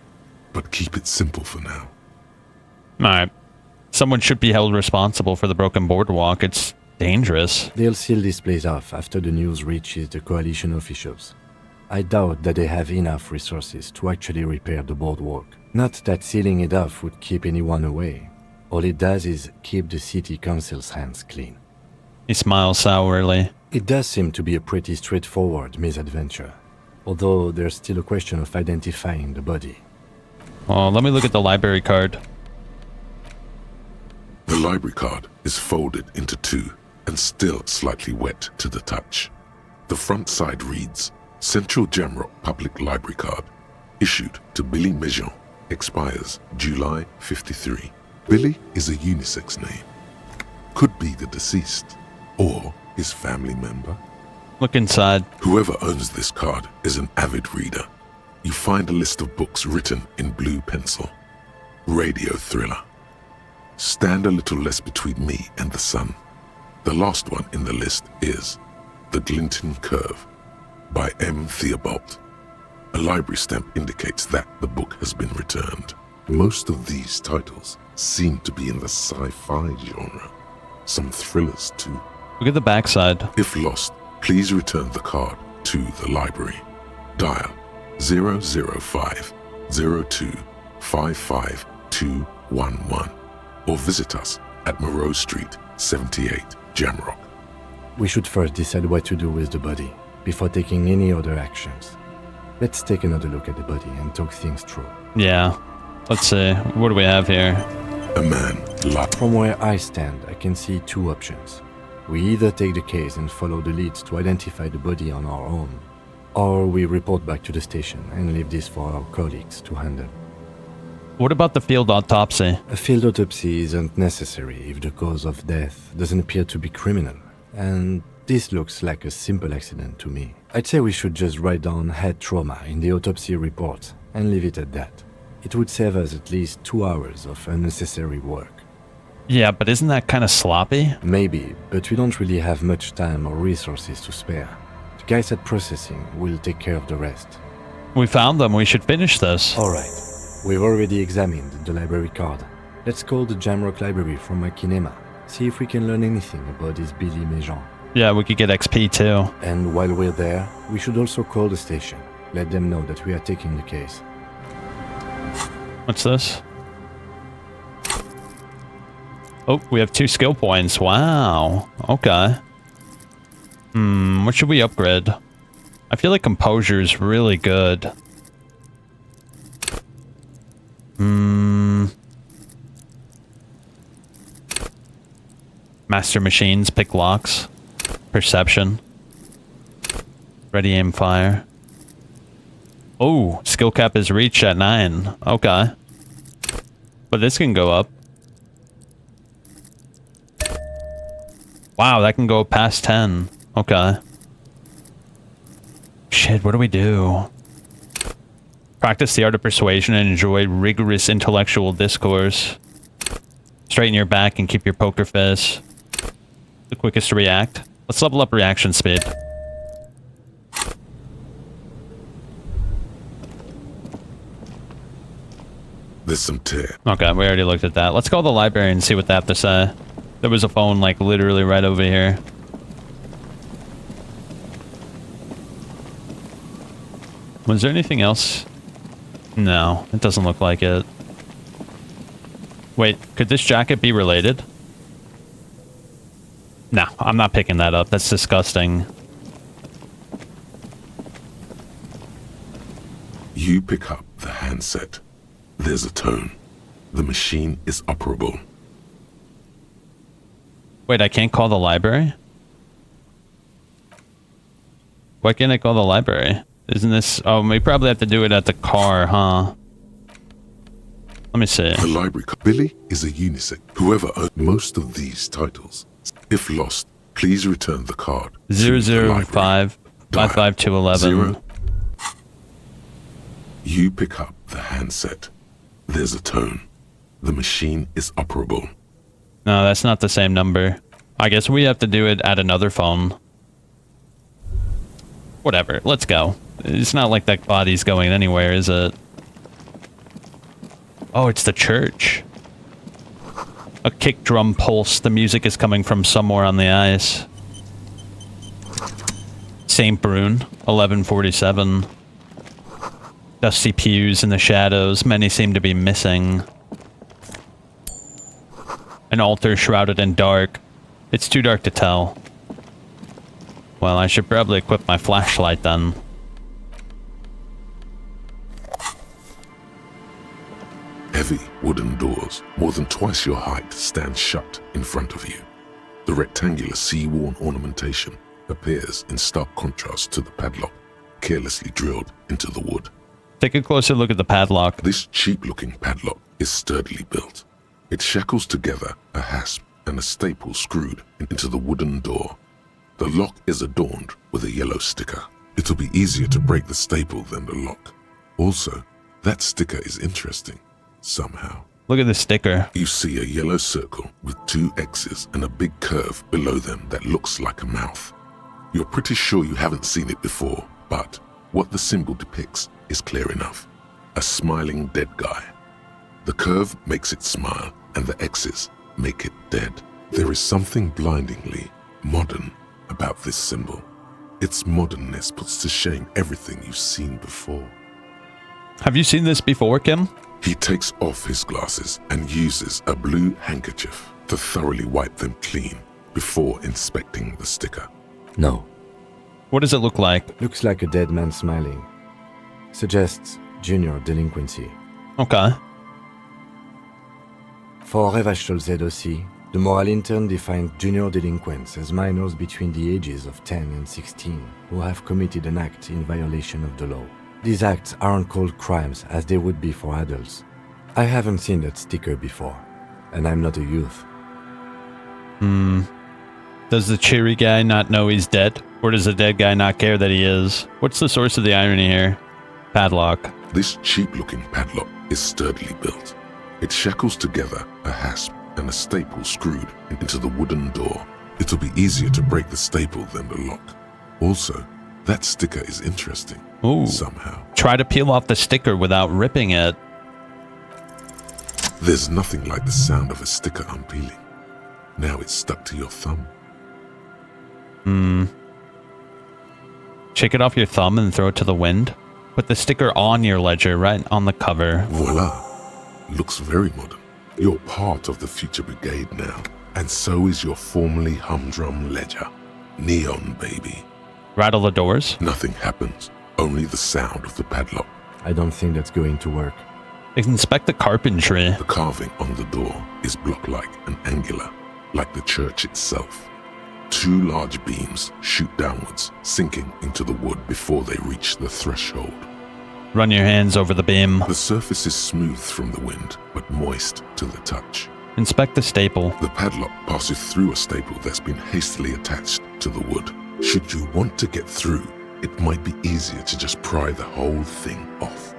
Speaker 4: But keep it simple for now.
Speaker 1: Alright. Someone should be held responsible for the broken boardwalk. It's dangerous.
Speaker 5: They'll seal this place off after the news reaches the coalition officials. I doubt that they have enough resources to actually repair the boardwalk. Not that sealing it off would keep anyone away. All it does is keep the city council's hands clean.
Speaker 1: He smiles sourly.
Speaker 5: It does seem to be a pretty straightforward misadventure, although there's still a question of identifying the body.
Speaker 1: Well, let me look at the library card.
Speaker 4: The library card is folded into two and still slightly wet to the touch. The front side reads, Central Jamrock Public Library Card, issued to Billy Mejean, expires July 53. Billy is a unisex name. Could be the deceased, or his family member.
Speaker 1: Look inside.
Speaker 4: Whoever owns this card is an avid reader. You find a list of books written in blue pencil. Radio thriller. Stand a little less between me and the sun. The last one in the list is The Glinton Curve by M. Theobald. A library stamp indicates that the book has been returned. Most of these titles seem to be in the sci-fi genre. Some thrillers too.
Speaker 1: Look at the backside.
Speaker 4: If lost, please return the card to the library. Dial 005 02 55211 or visit us at Moreau Street, 78, Jamrock.
Speaker 5: We should first decide what to do with the body before taking any other actions. Let's take another look at the body and talk things through.
Speaker 1: Yeah. Let's see. What do we have here?
Speaker 4: A man lied.
Speaker 5: From where I stand, I can see two options. We either take the case and follow the leads to identify the body on our own, or we report back to the station and leave this for our colleagues to handle.
Speaker 1: What about the field autopsy?
Speaker 5: A field autopsy isn't necessary if the cause of death doesn't appear to be criminal, and this looks like a simple accident to me. I'd say we should just write down head trauma in the autopsy report and leave it at that. It would save us at least 2 hours of unnecessary work.
Speaker 1: Yeah, but isn't that kind of sloppy?
Speaker 5: Maybe, but we don't really have much time or resources to spare. The guys at processing will take care of the rest.
Speaker 1: We found them. We should finish this.
Speaker 5: Alright, we've already examined the library card. Let's call the Jamrock Library from my kinema. See if we can learn anything about this Billy Mejean.
Speaker 1: Yeah, we could get XP too.
Speaker 5: And while we're there, we should also call the station. Let them know that we are taking the case.
Speaker 1: What's this? Oh, we have 2 skill points. Wow. Okay. What should we upgrade? I feel like composure is really good. Master machines, pick locks. Perception. Ready aim fire. Oh, skill cap is reached at 9. Okay. But this can go up. Wow, that can go past 10. Okay. Shit, what do we do? Practice the art of persuasion and enjoy rigorous intellectual discourse. Straighten your back and keep your poker face. The quickest to react. Let's level up reaction speed.
Speaker 4: There's some tear.
Speaker 1: Okay, we already looked at that. Let's call the library and see what they have to say. There was a phone, like, literally right over here. Was there anything else? No, it doesn't look like it. Wait, could this jacket be related? No, I'm not picking that up. That's disgusting.
Speaker 4: You pick up the handset. There's a tone. The machine is operable.
Speaker 1: Wait, I can't call the library? Why can't I call the library? Isn't this... Oh, we probably have to do it at the car, huh? Let me see.
Speaker 4: The library. Billy is a unisex. Whoever owned most of these titles. If lost, please return the card.
Speaker 1: 005 55211.
Speaker 4: You pick up the handset. There's a tone. The machine is operable.
Speaker 1: No, that's not the same number. I guess we have to do it at another phone. Whatever, let's go. It's not like that body's going anywhere, is it? Oh, it's the church. A kick drum pulse. The music is coming from somewhere on the ice. St. Brune, 1147. Dusty pews in the shadows. Many seem to be missing. An altar shrouded in dark. It's too dark to tell. Well, I should probably equip my flashlight then.
Speaker 4: Heavy wooden doors, more than twice your height, stand shut in front of you. The rectangular sea-worn ornamentation appears in stark contrast to the padlock, carelessly drilled into the wood.
Speaker 1: Take a closer look at the padlock.
Speaker 4: This cheap-looking padlock is sturdily built. It shackles together a hasp and a staple screwed into the wooden door. The lock is adorned with a yellow sticker. It'll be easier to break the staple than the lock. Also, that sticker is interesting, somehow.
Speaker 1: Look at the sticker.
Speaker 4: You see a yellow circle with 2 X's and a big curve below them that looks like a mouth. You're pretty sure you haven't seen it before, but what the symbol depicts is clear enough. A smiling dead guy. The curve makes it smile, and the X's make it dead. There is something blindingly modern about this symbol. Its modernness puts to shame everything you've seen before.
Speaker 1: Have you seen this before, Kim?
Speaker 4: He takes off his glasses and uses a blue handkerchief to thoroughly wipe them clean before inspecting the sticker.
Speaker 5: No.
Speaker 1: What does it look like?
Speaker 5: Looks like a dead man smiling. Suggests junior delinquency.
Speaker 1: Okay.
Speaker 5: For Revachol ZOC, the moral intern defined junior delinquents as minors between the ages of 10 and 16 who have committed an act in violation of the law. These acts aren't called crimes as they would be for adults. I haven't seen that sticker before, and I'm not a youth.
Speaker 1: Does the cheery guy not know he's dead? Or does the dead guy not care that he is? What's the source of the irony here? Padlock.
Speaker 4: This cheap-looking padlock is sturdily built. It shackles together a hasp and a staple screwed into the wooden door. It'll be easier to break the staple than the lock. Also, that sticker is interesting.
Speaker 1: Ooh.
Speaker 4: Somehow.
Speaker 1: Try to peel off the sticker without ripping it.
Speaker 4: There's nothing like the sound of a sticker unpeeling. Now it's stuck to your thumb.
Speaker 1: Shake it off your thumb and throw it to the wind. Put the sticker on your ledger, right on the cover.
Speaker 4: Voila. Looks very modern. You're part of the future brigade now. And so is your formerly humdrum ledger. Neon, baby.
Speaker 1: Rattle the doors.
Speaker 4: Nothing happens. Only the sound of the padlock.
Speaker 5: I don't think that's going to work.
Speaker 1: Inspect the carpentry.
Speaker 4: The carving on the door is block-like and angular, like the church itself. 2 large beams shoot downwards, sinking into the wood before they reach the threshold.
Speaker 1: Run your hands over the beam.
Speaker 4: The surface is smooth from the wind, but moist to the touch.
Speaker 1: Inspect the staple.
Speaker 4: The padlock passes through a staple that's been hastily attached to the wood. Should you want to get through, it might be easier to just pry the whole thing off.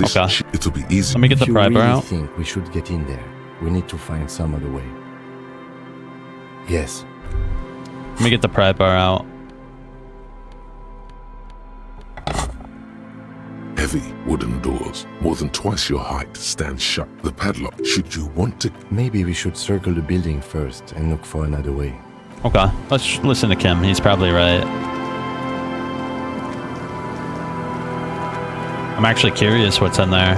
Speaker 1: Okay.
Speaker 4: It'll be easy.
Speaker 1: Let me get the
Speaker 5: If you
Speaker 1: pry bar
Speaker 5: really
Speaker 1: out.
Speaker 5: think we should get in there, we need to find some other way. Yes.
Speaker 1: Let me get the pry bar out.
Speaker 4: Heavy wooden doors, more than twice your height, stand shut. The padlock, should you want to...
Speaker 5: Maybe we should circle the building first and look for another way.
Speaker 1: Okay, let's listen to Kim. He's probably right. I'm actually curious what's in there.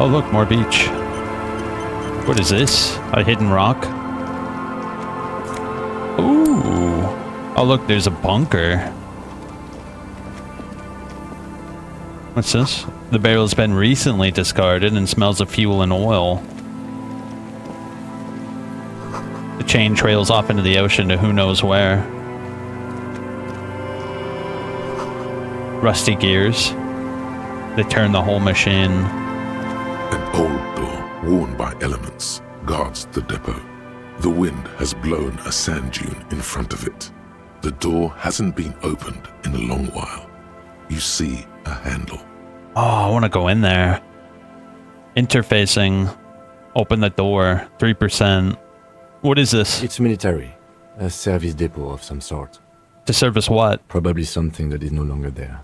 Speaker 1: Oh look, more beach. What is this? A hidden rock? Ooh. Oh look, there's a bunker. What's this? The barrel's been recently discarded and smells of fuel and oil. The chain trails off into the ocean to who knows where. Rusty gears. They turn the whole machine.
Speaker 4: An old door, worn by elements, guards the depot. The wind has blown a sand dune in front of it. The door hasn't been opened in a long while. You see a handle.
Speaker 1: Oh, I want to go in there. Interfacing. Open the door. 3%. What is this?
Speaker 5: It's military. A service depot of some sort.
Speaker 1: To service what?
Speaker 5: Probably something that is no longer there.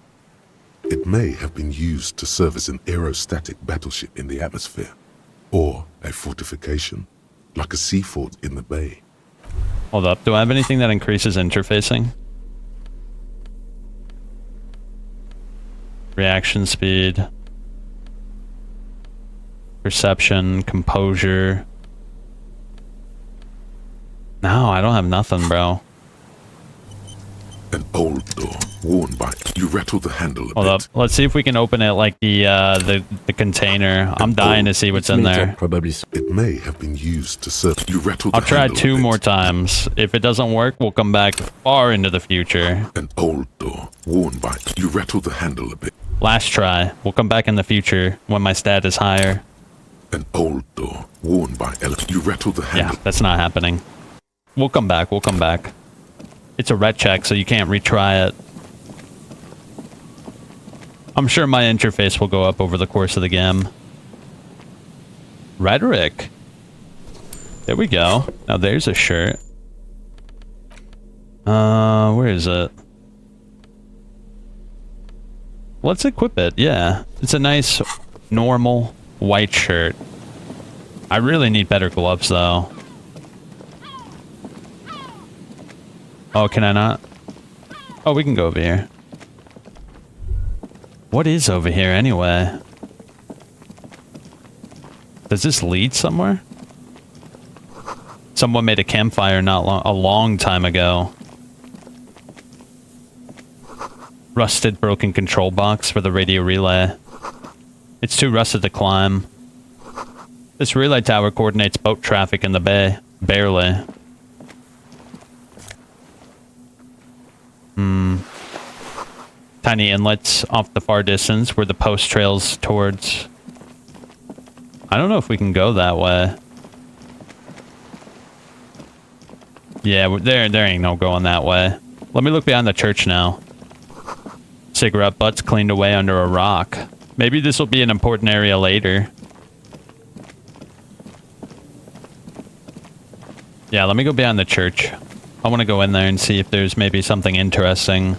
Speaker 4: It may have been used to service an aerostatic battleship in the atmosphere, or a fortification, like a sea fort in the bay.
Speaker 1: Hold up. Do I have anything that increases interfacing? Reaction speed. Perception, composure. No, I don't have nothing, bro.
Speaker 4: An old door, worn by. You rattle the handle a
Speaker 1: Hold
Speaker 4: bit.
Speaker 1: up. Let's see if we can open it like the container. I'm dying to see what's in there.
Speaker 5: Probably so.
Speaker 4: It may have been used to serve. You rattle the
Speaker 1: I'll try
Speaker 4: handle a
Speaker 1: 2
Speaker 4: bit.
Speaker 1: more times. If it doesn't work, we'll come back far into the future.
Speaker 4: An old door, worn by. You rattle the handle a bit.
Speaker 1: Last try. We'll come back in the future when my stat is higher.
Speaker 4: An old door, worn by. You rattle the handle.
Speaker 1: Yeah, that's not happening. We'll come back. We'll come back. It's a ret check, so you can't retry it. I'm sure my interface will go up over the course of the game. Rhetoric. There we go. Now there's a shirt. Where is it? Let's equip it, yeah. It's a nice, normal, white shirt. I really need better gloves, though. Oh, can I not? Oh, we can go over here. What is over here, anyway? Does this lead somewhere? Someone made a campfire a long time ago. Rusted, broken control box for the radio relay. It's too rusted to climb. This relay tower coordinates boat traffic in the bay. Barely. Tiny inlets off the far distance where the post trails towards. I don't know if we can go that way. Yeah, there ain't no going that way. Let me look behind the church now. Cigarette butts cleaned away under a rock. Maybe this will be an important area later. Yeah, let me go behind the church. I want to go in there and see if there's maybe something interesting.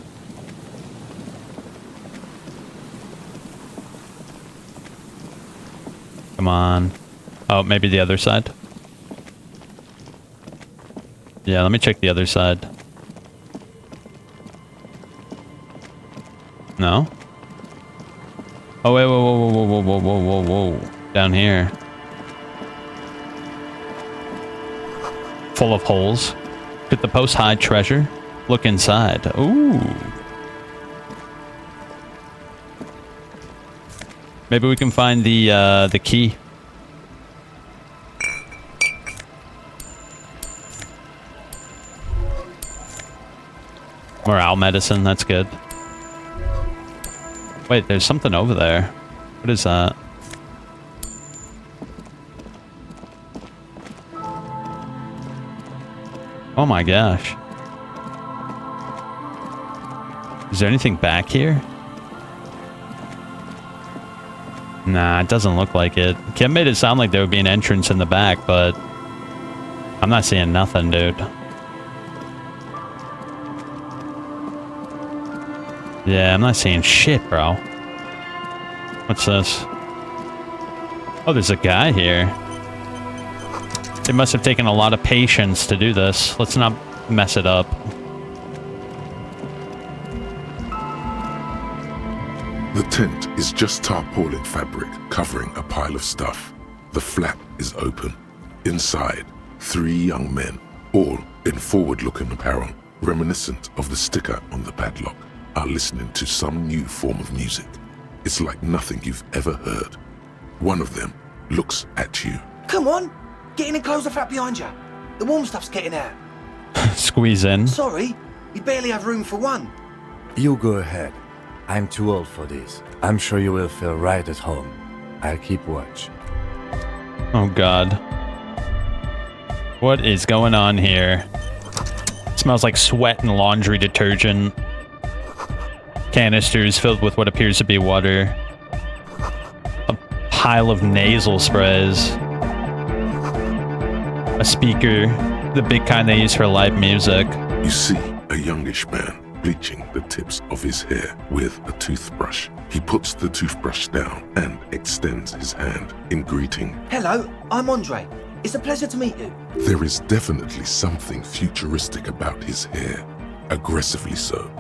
Speaker 1: Come on. Oh, maybe the other side? Yeah, let me check the other side. No? Oh, wait, whoa. Down here. Full of holes. Could the post hide treasure? Look inside. Ooh. Maybe we can find the key. Morale medicine, that's good. Wait, there's something over there. What is that? Oh my gosh. Is there anything back here? Nah, it doesn't look like it. Kim made it sound like there would be an entrance in the back, but I'm not seeing nothing, dude. Yeah, I'm not seeing shit, bro. What's this? Oh, there's a guy here. They must have taken a lot of patience to do this. Let's not mess it up.
Speaker 4: The tent is just tarpaulin fabric covering a pile of stuff. The flap is open. Inside, 3 young men, all in forward-looking apparel, reminiscent of the sticker on the padlock, are listening to some new form of music. It's like nothing you've ever heard. One of them looks at you.
Speaker 11: Come on, get in and close the flap behind you. The warm stuff's getting out.
Speaker 1: Squeeze in.
Speaker 11: Sorry, we barely have room for one.
Speaker 5: You go ahead. I'm too old for this. I'm sure you will feel right at home. I'll keep watch.
Speaker 1: Oh god. What is going on here? It smells like sweat and laundry detergent. Canisters filled with what appears to be water. A pile of nasal sprays. A speaker, the big kind they use for live music.
Speaker 4: You see a youngish man bleaching the tips of his hair with a toothbrush. He puts the toothbrush down and extends his hand in greeting.
Speaker 11: Hello, I'm Andre. It's a pleasure to meet you.
Speaker 4: There is definitely something futuristic about his hair, aggressively so.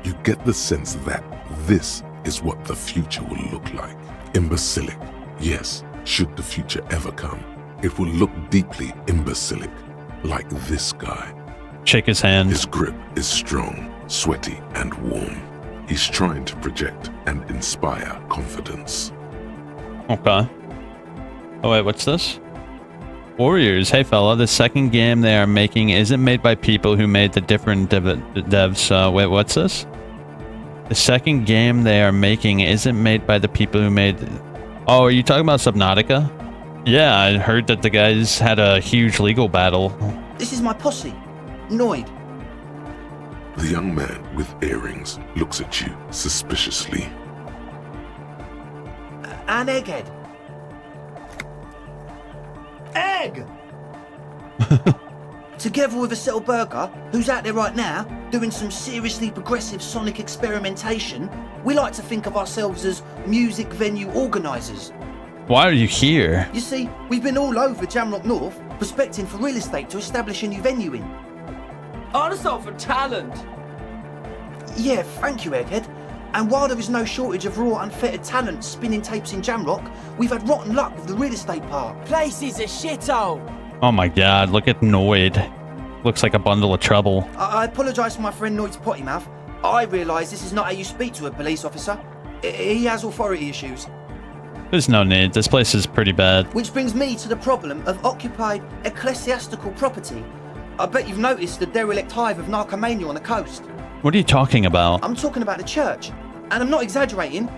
Speaker 4: You get the sense that this is what the future will look like. Imbecilic, yes, should the future ever come. It will look deeply imbecilic, like this guy.
Speaker 1: Shake his hand.
Speaker 4: His grip is strong, sweaty, and warm. He's trying to project and inspire confidence.
Speaker 1: Okay. Oh wait, what's this? Warriors, hey fella, the second game they are making isn't made by people who made the different devs. Wait, what's this? The second game they are making isn't made by the people who made... Oh, are you talking about Subnautica? Yeah, I heard that the guys had a huge legal battle.
Speaker 11: This is my posse, Noid.
Speaker 4: The young man with earrings looks at you suspiciously.
Speaker 11: And Egghead. Egg! Together with a Settle Burger, who's out there right now, doing some seriously progressive sonic experimentation, we like to think of ourselves as music venue organisers.
Speaker 1: Why are you here?
Speaker 11: You see, we've been all over Jamrock North, prospecting for real estate to establish a new venue in.
Speaker 12: Also for talent.
Speaker 11: Yeah, thank you, Egghead. And while there is no shortage of raw, unfettered talent spinning tapes in Jamrock, we've had rotten luck with the real estate part.
Speaker 12: Place is a shithole.
Speaker 1: Oh my god, look at Noid. Looks like a bundle of trouble.
Speaker 11: I apologise for my friend Noid's potty mouth. I realise this is not how you speak to a police officer. He has authority issues.
Speaker 1: There's no need. This place is pretty bad.
Speaker 11: Which brings me to the problem of occupied ecclesiastical property. I bet you've noticed the derelict hive of narcomania on the coast.
Speaker 1: What are you talking about?
Speaker 11: I'm talking about the church. And I'm not exaggerating.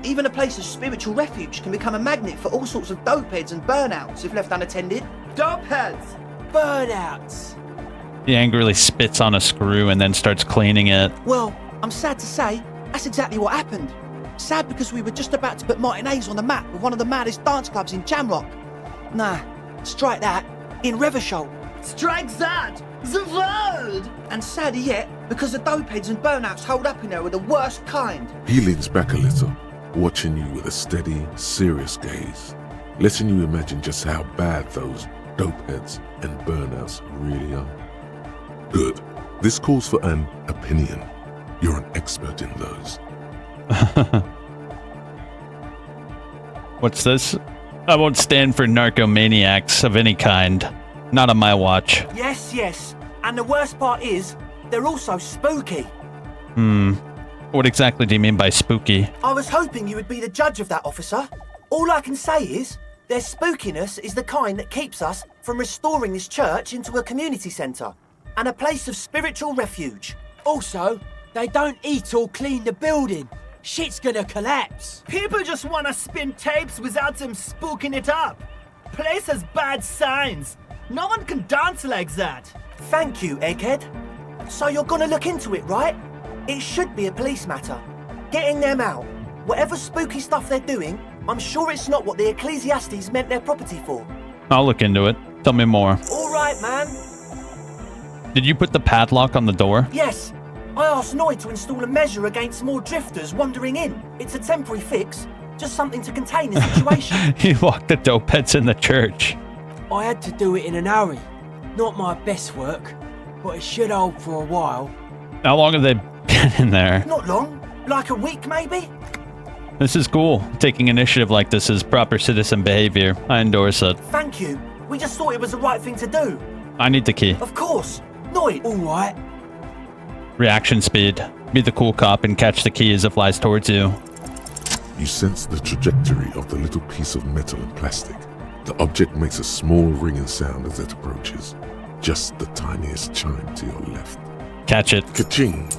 Speaker 11: Even a place of spiritual refuge can become a magnet for all sorts of dopeheads and burnouts if left unattended.
Speaker 12: Dopeheads! Burnouts!
Speaker 1: He angrily spits on a screw and then starts cleaning it.
Speaker 11: Well, I'm sad to say, that's exactly what happened. Sad because we were just about to put matinees on the map with one of the maddest dance clubs in Jamrock. Nah, strike that, in Reversholt.
Speaker 12: Strike that! The world!
Speaker 11: And sadder yet, because the dopeheads and burnouts holed up in there are the worst kind.
Speaker 4: He leans back a little, watching you with a steady, serious gaze, letting you imagine just how bad those dopeheads and burnouts really are. Good. This calls for an opinion. You're an expert in those.
Speaker 1: What's this? I won't stand for narcomaniacs of any kind. Not on my watch.
Speaker 12: Yes. And the worst part is, they're also spooky.
Speaker 1: What exactly do you mean by spooky?
Speaker 12: I was hoping you would be the judge of that, officer. All I can say is, their spookiness is the kind that keeps us from restoring this church into a community centre and a place of spiritual refuge. Also, they don't eat or clean the building. Shit's gonna collapse. People just want to spin tapes without them spooking it up. Place has bad signs. No one can dance like that. Thank you, Egghead. So you're gonna look into it, right? It should be a police matter. Getting them out. Whatever spooky stuff they're doing, I'm sure it's not what the Ecclesiastes meant their property for.
Speaker 1: I'll look into it. Tell me more.
Speaker 12: All right, man.
Speaker 1: Did you put the padlock on the door?
Speaker 12: Yes. I asked Noid to install a measure against more drifters wandering in. It's a temporary fix, just something to contain the situation.
Speaker 1: He locked the dopeheads in the church.
Speaker 12: I had to do it in an hurry. Not my best work, but it should hold for a while.
Speaker 1: How long have they been in there?
Speaker 12: Not long. Like a week, maybe?
Speaker 1: This is cool. Taking initiative like this is proper citizen behavior. I endorse it.
Speaker 12: Thank you. We just thought it was the right thing to do.
Speaker 1: I need the key.
Speaker 12: Of course. Noid. All right.
Speaker 1: Reaction speed. Be the cool cop and catch the key as it flies towards you.
Speaker 4: You sense the trajectory of the little piece of metal and plastic. The object makes a small ringing sound as it approaches. Just the tiniest chime to your left.
Speaker 1: Catch it.
Speaker 4: Ka-ching!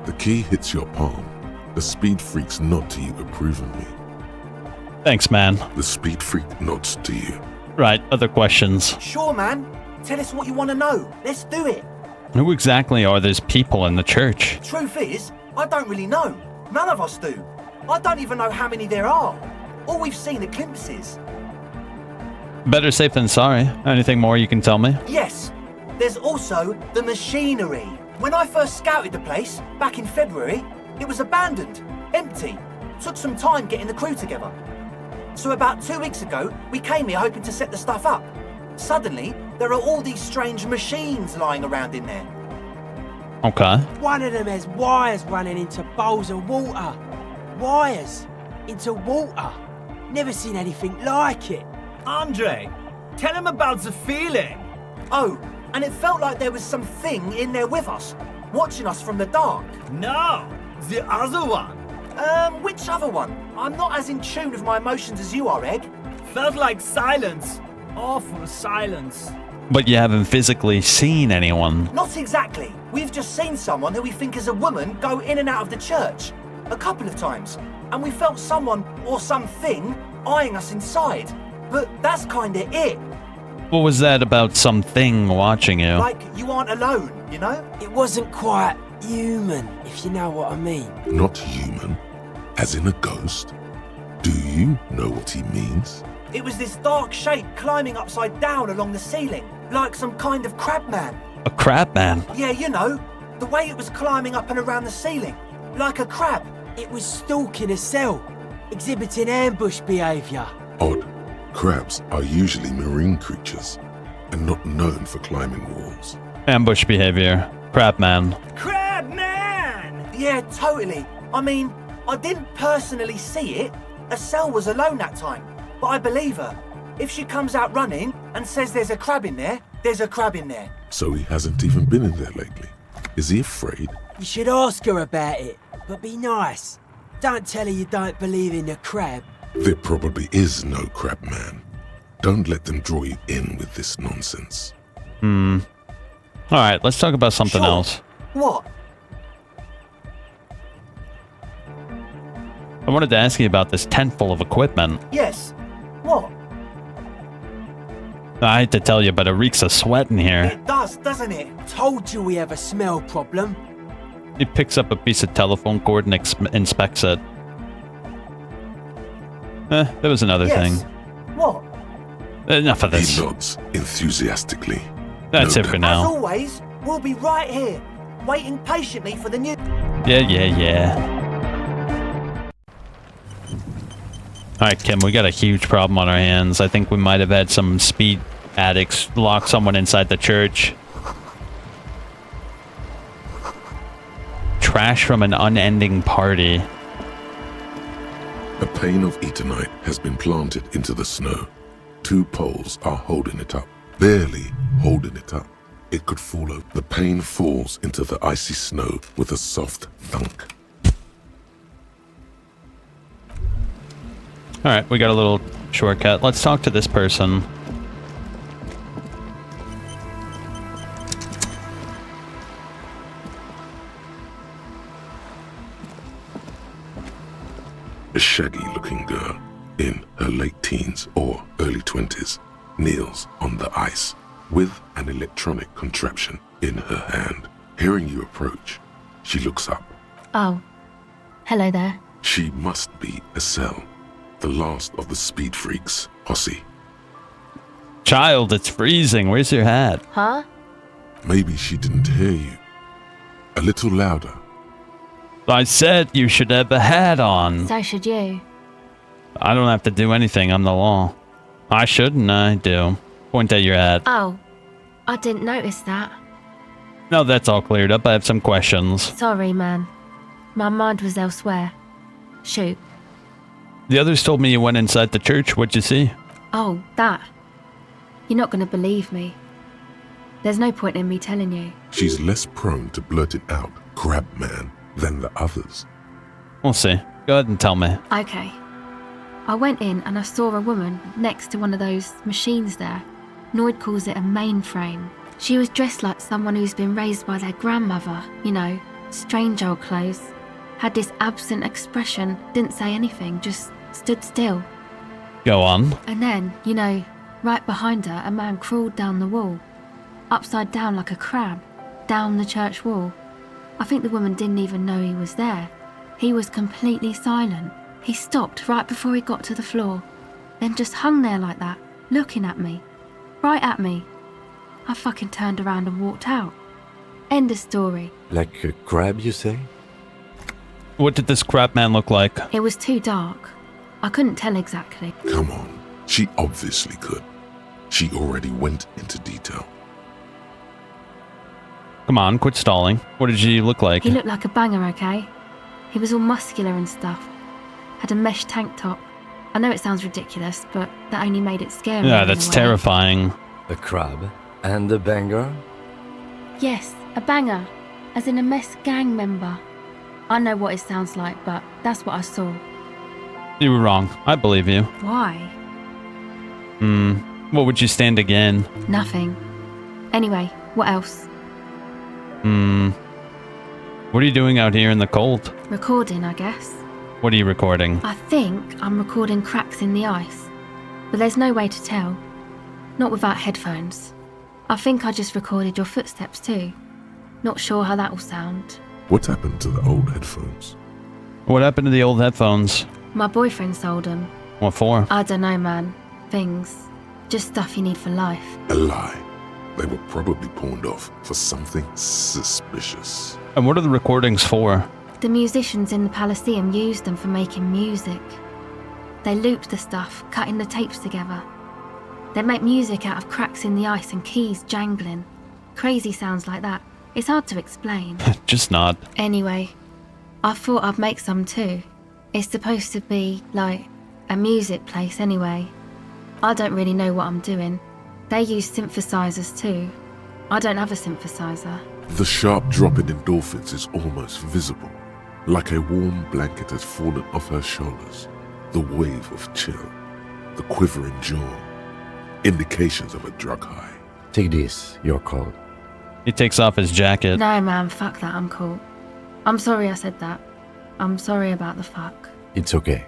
Speaker 4: The key hits your palm. The speed freaks nod to you approvingly.
Speaker 1: Thanks, man.
Speaker 4: The speed freak nods to you.
Speaker 1: Right, other questions.
Speaker 12: Sure, man. Tell us what you want to know. Let's do it.
Speaker 1: Who exactly are those people in the church?
Speaker 12: Truth is, I don't really know. None of us do. I don't even know how many there are. All we've seen are glimpses.
Speaker 1: Better safe than sorry. Anything more you can tell me?
Speaker 12: Yes. There's also the machinery. When I first scouted the place, back in February, it was abandoned, empty. Took some time getting the crew together. So about 2 weeks ago, we came here hoping to set the stuff up. Suddenly, there are all these strange machines lying around in there.
Speaker 1: Okay.
Speaker 13: One of them has wires running into bowls of water. Wires into water. Never seen anything like it.
Speaker 14: Andre, tell him about the feeling.
Speaker 12: Oh, and it felt like there was something in there with us, watching us from the dark.
Speaker 14: No, the other one.
Speaker 12: Which other one? I'm not as in tune with my emotions as you are, Egg.
Speaker 14: Felt like silence. Awful silence.
Speaker 1: But you haven't physically seen anyone.
Speaker 12: Not exactly. We've just seen someone who we think is a woman go in and out of the church. A couple of times. And we felt someone or something eyeing us inside. But that's kinda it.
Speaker 1: What was that about something watching you?
Speaker 12: Like you aren't alone, you know?
Speaker 13: It wasn't quite human, if you know what I mean.
Speaker 4: Not human, as in a ghost. Do you know what he means?
Speaker 12: It was this dark shape climbing upside down along the ceiling, like some kind of crab man.
Speaker 1: A crab man?
Speaker 12: Yeah, you know, the way it was climbing up and around the ceiling, like a crab.
Speaker 13: It was stalking a cell, exhibiting ambush behaviour.
Speaker 4: Odd. Crabs are usually marine creatures and not known for climbing walls.
Speaker 1: Ambush behavior. Crab man.
Speaker 14: Crab man!
Speaker 12: Yeah, totally. I mean, I didn't personally see it. Estelle was alone that time, but I believe her. If she comes out running and says there's a crab in there, there's a crab in there.
Speaker 4: So he hasn't even been in there lately. Is he afraid?
Speaker 13: You should ask her about it, but be nice. Don't tell her you don't believe in the crab.
Speaker 4: There probably is no crab man. Don't let them draw you in with this nonsense.
Speaker 1: Alright, let's talk about something
Speaker 12: Sure.
Speaker 1: else.
Speaker 12: What?
Speaker 1: I wanted to ask you about this tent full of equipment.
Speaker 12: Yes. What?
Speaker 1: I hate to tell you, but it reeks of sweat in here.
Speaker 12: It does, doesn't it?
Speaker 13: Told you we have a smell problem.
Speaker 1: He picks up a piece of telephone cord and inspects it. There was another
Speaker 12: Yes.
Speaker 1: thing.
Speaker 12: What?
Speaker 1: Enough of this.
Speaker 4: He nods enthusiastically.
Speaker 1: That's
Speaker 4: No
Speaker 1: it for
Speaker 4: doubt.
Speaker 12: As
Speaker 1: now.
Speaker 12: always, we'll be right here, waiting patiently for the new...
Speaker 1: Yeah. Alright, Kim, we got a huge problem on our hands. I think we might have had some speed addicts lock someone inside the church. Trash from an unending party.
Speaker 4: A pane of Eternite has been planted into the snow. 2 poles are holding it up. Barely holding it up. It could fall over. The pane falls into the icy snow with a soft thunk.
Speaker 1: Alright, we got a little shortcut. Let's talk to this person.
Speaker 4: A shaggy-looking girl in her late teens or early 20s kneels on the ice with an electronic contraption in her hand. Hearing you approach, she looks up.
Speaker 15: Oh. Hello there.
Speaker 4: She must be Estelle, the last of the speed freaks posse.
Speaker 1: Child, it's freezing. Where's your hat?
Speaker 15: Huh?
Speaker 4: Maybe she didn't hear you. A little louder.
Speaker 1: I said you should have a hat on.
Speaker 15: So should you.
Speaker 1: I don't have to do anything. I'm the law. I should and I do. Point at your hat.
Speaker 15: Oh. I didn't notice that.
Speaker 1: No, that's all cleared up. I have some questions.
Speaker 15: Sorry, man. My mind was elsewhere. Shoot.
Speaker 1: The others told me you went inside the church. What'd you see?
Speaker 15: Oh, that. You're not going to believe me. There's no point in me telling you.
Speaker 4: She's less prone to blurt it out, crab man, than the others.
Speaker 1: We'll see. Go ahead and tell me.
Speaker 15: Okay. I went in and I saw a woman next to one of those machines there. Noid calls it a mainframe. She was dressed like someone who's been raised by their grandmother, you know, strange old clothes. Had this absent expression, didn't say anything, just stood still.
Speaker 1: Go on.
Speaker 15: And then, you know, right behind her, a man crawled down the wall. Upside down like a crab, down the church wall. I think the woman didn't even know he was there. He was completely silent. He stopped right before he got to the floor, then just hung there like that, looking at me. Right at me. I fucking turned around and walked out. End of story.
Speaker 5: Like a crab, you say?
Speaker 1: What did this crab man look like?
Speaker 15: It was too dark. I couldn't tell exactly.
Speaker 4: Come on, she obviously could. She already went into detail.
Speaker 1: Come on, quit stalling. What did she look like?
Speaker 15: He looked like a banger, okay? He was all muscular and stuff. Had a mesh tank top. I know it sounds ridiculous, but that only made it scary.
Speaker 1: Yeah, that's terrifying.
Speaker 5: A crab and a banger?
Speaker 15: Yes, a banger. As in a mess gang member. I know what it sounds like, but that's what I saw.
Speaker 1: You were wrong. I believe you.
Speaker 15: Why?
Speaker 1: What would you stand again?
Speaker 15: Nothing. Anyway, what else?
Speaker 1: What are you doing out here in the cold?
Speaker 15: Recording, I guess.
Speaker 1: What are you recording?
Speaker 15: I think I'm recording cracks in the ice. But there's no way to tell. Not without headphones. I think I just recorded your footsteps too. Not sure how that will sound.
Speaker 4: What happened to the old headphones?
Speaker 1: What happened to the old headphones?
Speaker 15: My boyfriend sold them.
Speaker 1: What for?
Speaker 15: I don't know, man. Things. Just stuff you need for life.
Speaker 4: A lie. They were probably pawned off for something suspicious.
Speaker 1: And what are the recordings for?
Speaker 15: The musicians in the Elysium used them for making music. They looped the stuff, cutting the tapes together. They make music out of cracks in the ice and keys jangling. Crazy sounds like that. It's hard to explain.
Speaker 1: Just nod.
Speaker 15: Anyway, I thought I'd make some too. It's supposed to be, like, a music place anyway. I don't really know what I'm doing. They use synthesizers too. I don't have a synthesizer.
Speaker 4: The sharp drop in endorphins is almost visible. Like a warm blanket has fallen off her shoulders. The wave of chill. The quivering jaw. Indications of a drug high.
Speaker 5: Take this, you're cold.
Speaker 1: He takes off his jacket.
Speaker 15: No, man, fuck that, I'm cool. I'm sorry I said that. I'm sorry about the fuck.
Speaker 5: It's okay.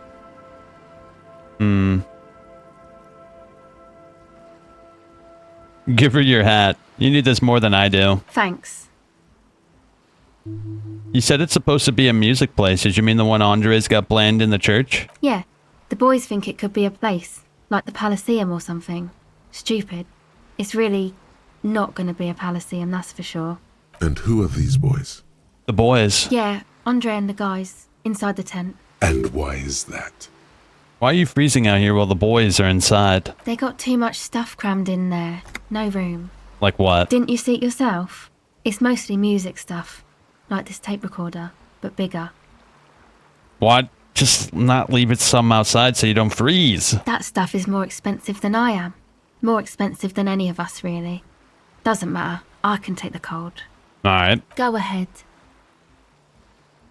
Speaker 1: Give her your hat. You need this more than I do.
Speaker 15: Thanks.
Speaker 1: You said it's supposed to be a music place. Did you mean the one Andres got planned in the church?
Speaker 15: Yeah, the boys think it could be a place, like the Elysium or something. Stupid. It's really not going to be a Elysium, that's for sure.
Speaker 4: And who are these boys?
Speaker 1: The boys.
Speaker 15: Yeah, Andre and the guys, inside the tent.
Speaker 4: And why is that?
Speaker 1: Why are you freezing out here while the boys are inside?
Speaker 15: They got too much stuff crammed in there. No room.
Speaker 1: Like what?
Speaker 15: Didn't you see it yourself? It's mostly music stuff. Like this tape recorder, but bigger.
Speaker 1: Why just not leave it some outside so you don't freeze?
Speaker 15: That stuff is more expensive than I am. More expensive than any of us, really. Doesn't matter. I can take the cold.
Speaker 1: Alright.
Speaker 15: Go ahead.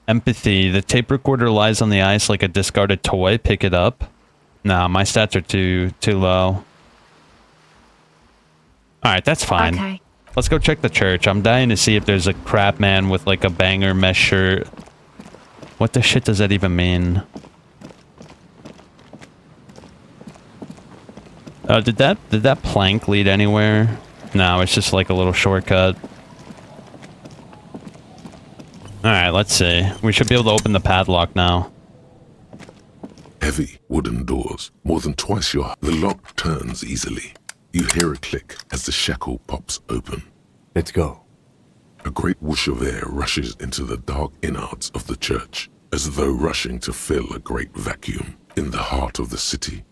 Speaker 1: Empathy. The tape recorder lies on the ice like a discarded toy. Pick it up. Nah, my stats are too low. Alright, that's fine.
Speaker 15: Okay.
Speaker 1: Let's go check the church. I'm dying to see if there's a crab man with like a banger mesh shirt. What the shit does that even mean? Did that plank lead anywhere? No, it's just like a little shortcut. Alright, let's see. We should be able to open the padlock now.
Speaker 4: Heavy wooden doors, more than twice your height. The lock turns easily. You hear a click as the shackle pops open.
Speaker 5: Let's go.
Speaker 4: A great whoosh of air rushes into the dark innards of the church, as though rushing to fill a great vacuum in the heart of the city.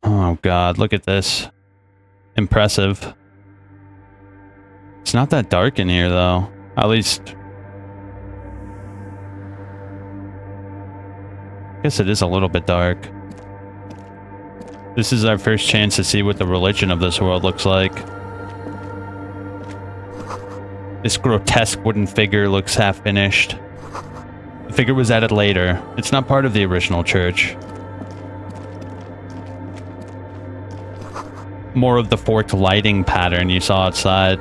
Speaker 1: Oh god, look at this. Impressive. It's not that dark in here though. At least... I guess it is a little bit dark. This is our first chance to see what the religion of this world looks like. This grotesque wooden figure looks half finished. The figure was added later. It's not part of the original church. More of the forked lighting pattern you saw outside.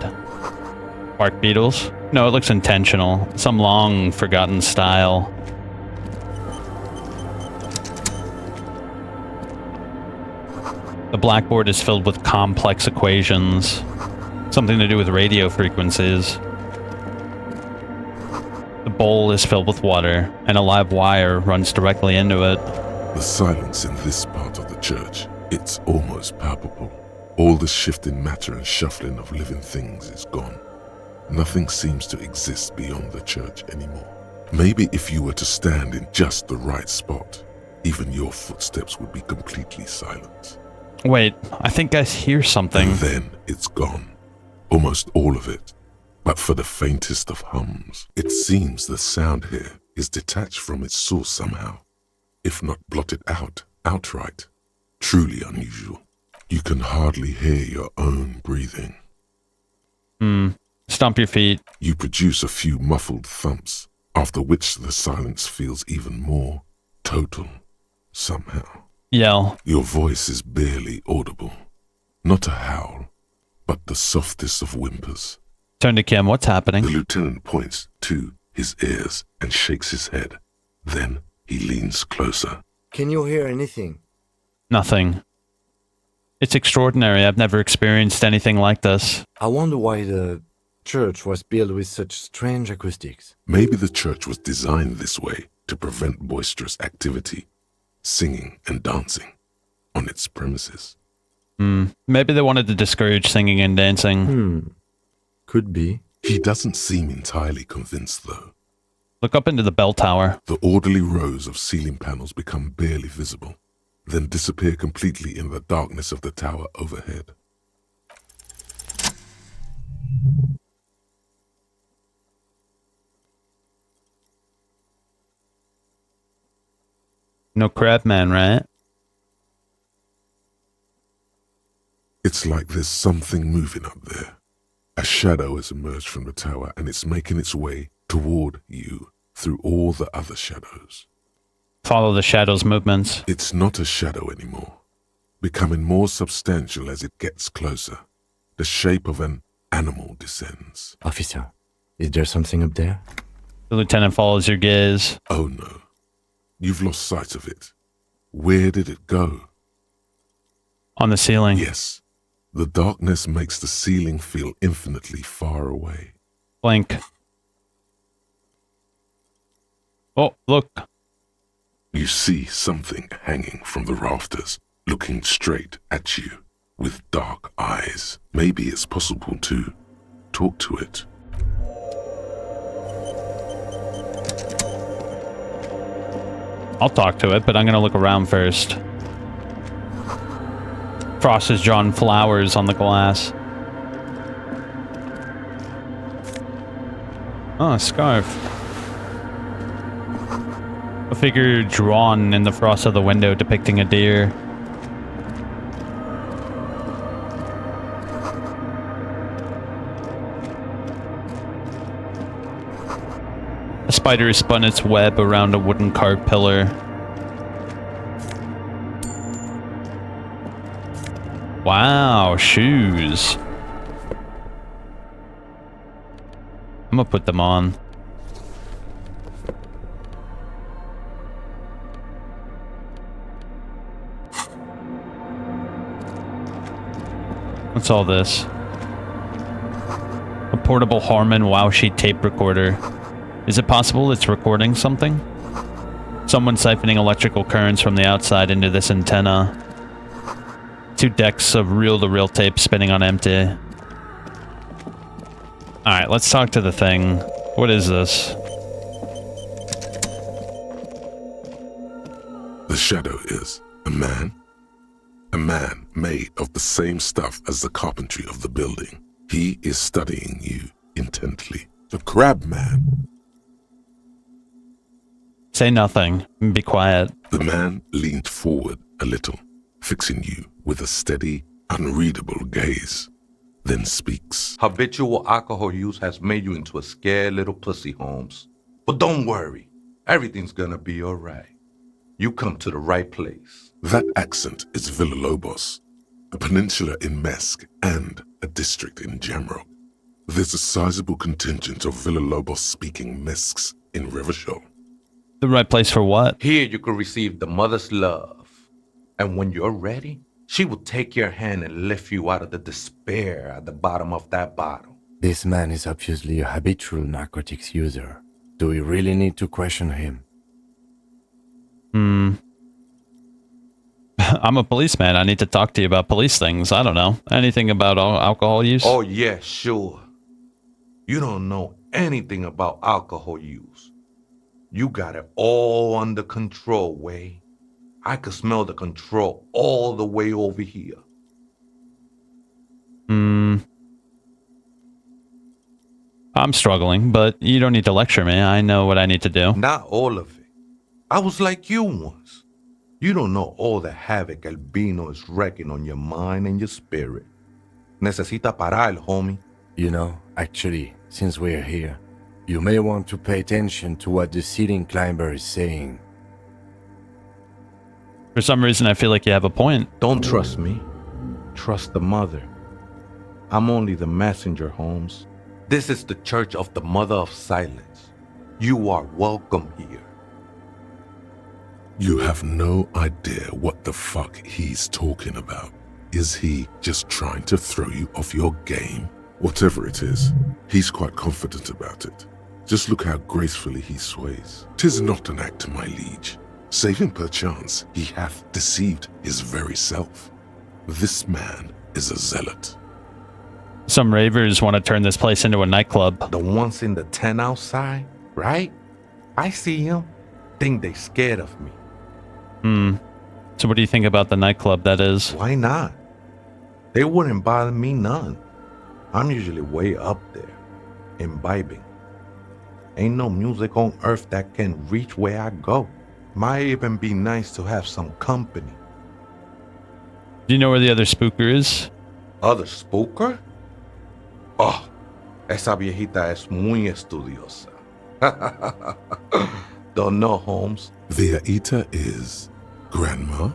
Speaker 1: Bark beetles? No, it looks intentional. Some long forgotten style. The blackboard is filled with complex equations. Something to do with radio frequencies. The bowl is filled with water, and a live wire runs directly into it.
Speaker 4: The silence in this part of the church, it's almost palpable. All the shifting matter and shuffling of living things is gone. Nothing seems to exist beyond the church anymore. Maybe if you were to stand in just the right spot, even your footsteps would be completely silent.
Speaker 1: Wait, I think I hear something.
Speaker 4: And then it's gone. Almost all of it. But for the faintest of hums, it seems the sound here is detached from its source somehow, if not blotted out outright. Truly unusual. You can hardly hear your own breathing.
Speaker 1: Stomp your feet.
Speaker 4: You produce a few muffled thumps, after which the silence feels even more total, somehow.
Speaker 1: Yell.
Speaker 4: Your voice is barely audible. Not a howl, but the softest of whimpers.
Speaker 1: Turn to Kim. What's happening?
Speaker 4: The lieutenant points to his ears and shakes his head. Then he leans closer.
Speaker 5: Can you hear anything?
Speaker 1: Nothing. It's extraordinary. I've never experienced anything like this.
Speaker 5: I wonder why the church was built with such strange acoustics.
Speaker 4: Maybe the church was designed this way to prevent boisterous activity, singing and dancing on its premises.
Speaker 1: Maybe they wanted to discourage singing and dancing.
Speaker 5: Could be.
Speaker 4: He doesn't seem entirely convinced, though.
Speaker 1: Look up into the bell tower.
Speaker 4: The orderly rows of ceiling panels become barely visible, then disappear completely in the darkness of the tower overhead.
Speaker 1: No crab man, right?
Speaker 4: It's like there's something moving up there. A shadow has emerged from the tower and it's making its way toward you through all the other shadows.
Speaker 1: Follow the shadow's movements.
Speaker 4: It's not a shadow anymore, becoming more substantial as it gets closer. The shape of an animal descends.
Speaker 5: Officer, is there something up there?
Speaker 1: The lieutenant follows your gaze.
Speaker 4: Oh no, you've lost sight of it. Where did it go?
Speaker 1: On the ceiling.
Speaker 4: Yes, the darkness makes the ceiling feel infinitely far away.
Speaker 1: Blink. Oh, look.
Speaker 4: You see something hanging from the rafters, looking straight at you with dark eyes. Maybe it's possible to talk to it.
Speaker 1: I'll talk to it, but I'm gonna look around first. Frost has drawn flowers on the glass. Oh, a scarf. A figure drawn in the frost of the window depicting a deer. A spider has spun its web around a wooden carved pillar. Wow, shoes. I'm gonna put them on. What's all this? A portable Harman wow sheet tape recorder. Is it possible it's recording something? Someone siphoning electrical currents from the outside into this antenna. 2 decks of reel-to-reel tape spinning on empty. Alright, let's talk to the thing. What is this?
Speaker 4: The shadow is a man. A man made of the same stuff as the carpentry of the building. He is studying you intently. The crab man.
Speaker 1: Say nothing. Be quiet.
Speaker 4: The man leaned forward a little, fixing you with a steady, unreadable gaze, then speaks.
Speaker 16: Habitual alcohol use has made you into a scared little pussy, Holmes. But don't worry. Everything's gonna be all right. You come to the right place.
Speaker 4: That accent is Villalobos, a peninsula in Mesk and a district in Jamrock. There's a sizable contingent of Villalobos-speaking Mesks in Rivershaw.
Speaker 1: The right place for what?
Speaker 16: Here you can receive the mother's love. And when you're ready, she will take your hand and lift you out of the despair at the bottom of that bottle.
Speaker 5: This man is obviously a habitual narcotics user. Do we really need to question him?
Speaker 1: I'm a policeman. I need to talk to you about police things. I don't know. Anything about alcohol use?
Speaker 16: Oh, yeah, sure. You don't know anything about alcohol use. You got it all under control, Way. I could smell the control all the way over here.
Speaker 1: I'm struggling, but you don't need to lecture me. I know what I need to do.
Speaker 16: Not all of it. I was like you once. You don't know all the havoc Albino is wreaking on your mind and your spirit. Necesita parar, homie.
Speaker 5: You know, actually, since we're here, you may want to pay attention to what the ceiling climber is saying.
Speaker 1: For some reason, I feel like you have a point.
Speaker 16: Don't trust me. Trust the mother. I'm only the messenger, Holmes. This is the Church of the Mother of Silence. You are welcome here.
Speaker 4: You have no idea what the fuck he's talking about. Is he just trying to throw you off your game? Whatever it is, he's quite confident about it. Just look how gracefully he sways. 'Tis not an act, my liege. Save him perchance, he hath deceived his very self. This man is a zealot.
Speaker 1: Some ravers want to turn this place into a nightclub.
Speaker 16: The ones in the tent outside, right? I see him. Think they scared of me.
Speaker 1: So what do you think about the nightclub, that is?
Speaker 16: Why not? They wouldn't bother me none. I'm usually way up there, imbibing. Ain't no music on earth that can reach where I go. Might even be nice to have some company.
Speaker 1: Do you know where the other spooker is?
Speaker 16: Other spooker? Oh, esa viejita es muy estudiosa. Don't know, Holmes.
Speaker 4: Viejita is Grandma?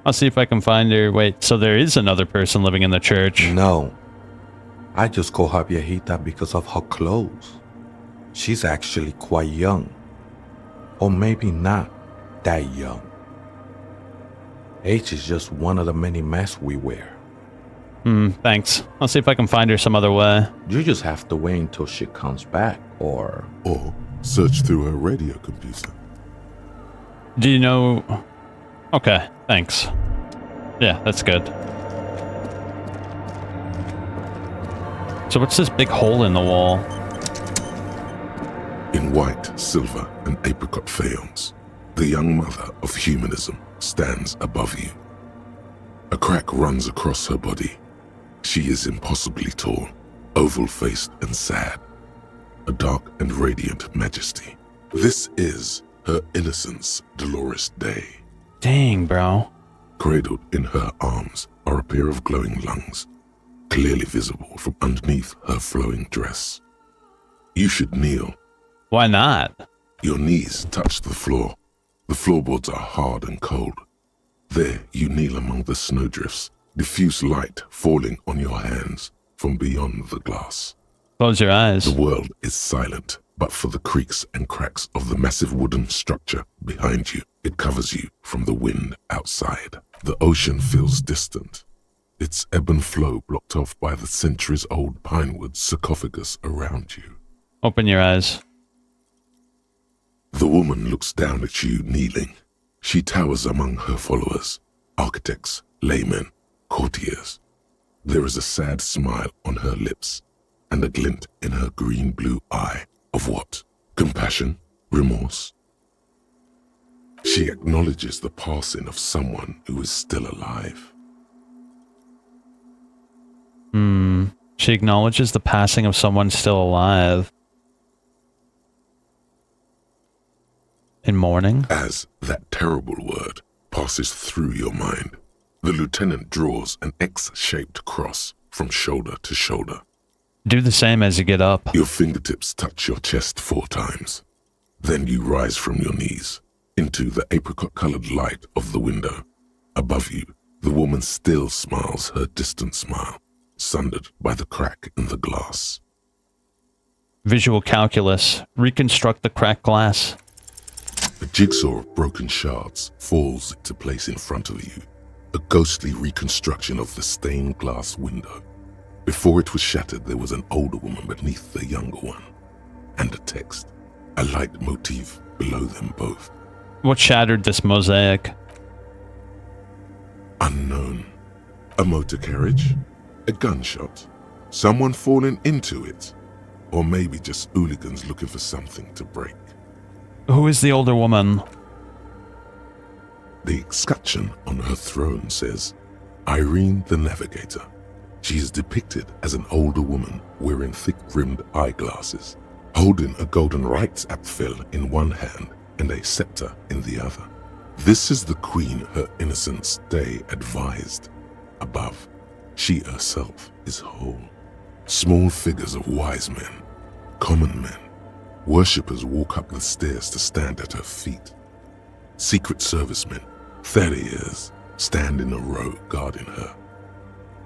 Speaker 1: I'll see if I can find her. Wait, so there is another person living in the church?
Speaker 16: No. I just call her viejita because of her clothes. She's actually quite young. Or maybe not that young. Age is just one of the many masks we wear.
Speaker 1: Thanks. I'll see if I can find her some other way.
Speaker 16: You just have to wait until she comes back, or
Speaker 4: search through her radio computer.
Speaker 1: Do you know... Okay, thanks. Yeah, that's good. So what's this big hole in the wall?
Speaker 4: In white, silver, and apricot faience, the young mother of humanism stands above you. A crack runs across her body. She is impossibly tall, oval-faced and sad. A dark and radiant majesty. This is her innocence, Dolores Day.
Speaker 1: Dang, bro.
Speaker 4: Cradled in her arms are a pair of glowing lungs, clearly visible from underneath her flowing dress. You should kneel.
Speaker 1: Why not?
Speaker 4: Your knees touch the floor. The floorboards are hard and cold. There you kneel among the snowdrifts, diffuse light falling on your hands from beyond the glass.
Speaker 1: Close your eyes.
Speaker 4: The world is silent, but for the creaks and cracks of the massive wooden structure behind you. It covers you from the wind outside. The ocean feels distant, its ebb and flow blocked off by the centuries-old pinewood sarcophagus around you.
Speaker 1: Open your eyes.
Speaker 4: The woman looks down at you kneeling. She towers among her followers, architects, laymen, courtiers. There is a sad smile on her lips and a glint in her green-blue eye of what? Compassion? Remorse? She acknowledges the passing of someone who is still alive.
Speaker 1: She acknowledges the passing of someone still alive. In mourning?
Speaker 4: As that terrible word passes through your mind, the lieutenant draws an X-shaped cross from shoulder to shoulder.
Speaker 1: Do the same as you get up.
Speaker 4: Your fingertips touch your chest 4 times. Then you rise from your knees into the apricot-colored light of the window. Above you, the woman still smiles her distant smile, sundered by the crack in the glass.
Speaker 1: Visual calculus. Reconstruct the cracked glass.
Speaker 4: A jigsaw of broken shards falls into place in front of you, a ghostly reconstruction of the stained glass window. Before it was shattered, there was an older woman beneath the younger one, and a text, a light motif below them both.
Speaker 1: What shattered this mosaic?
Speaker 4: Unknown. A motor carriage? A gunshot? Someone falling into it? Or maybe just hooligans looking for something to break.
Speaker 1: Who is the older woman?
Speaker 4: The escutcheon on her throne says, Irene the Navigator. She is depicted as an older woman wearing thick-rimmed eyeglasses, holding a golden rights apfel in one hand and a scepter in the other. This is the queen her innocence day advised. Above, she herself is whole. Small figures of wise men, common men, worshippers walk up the stairs to stand at her feet. Secret servicemen, Theriers, stand in a row guarding her.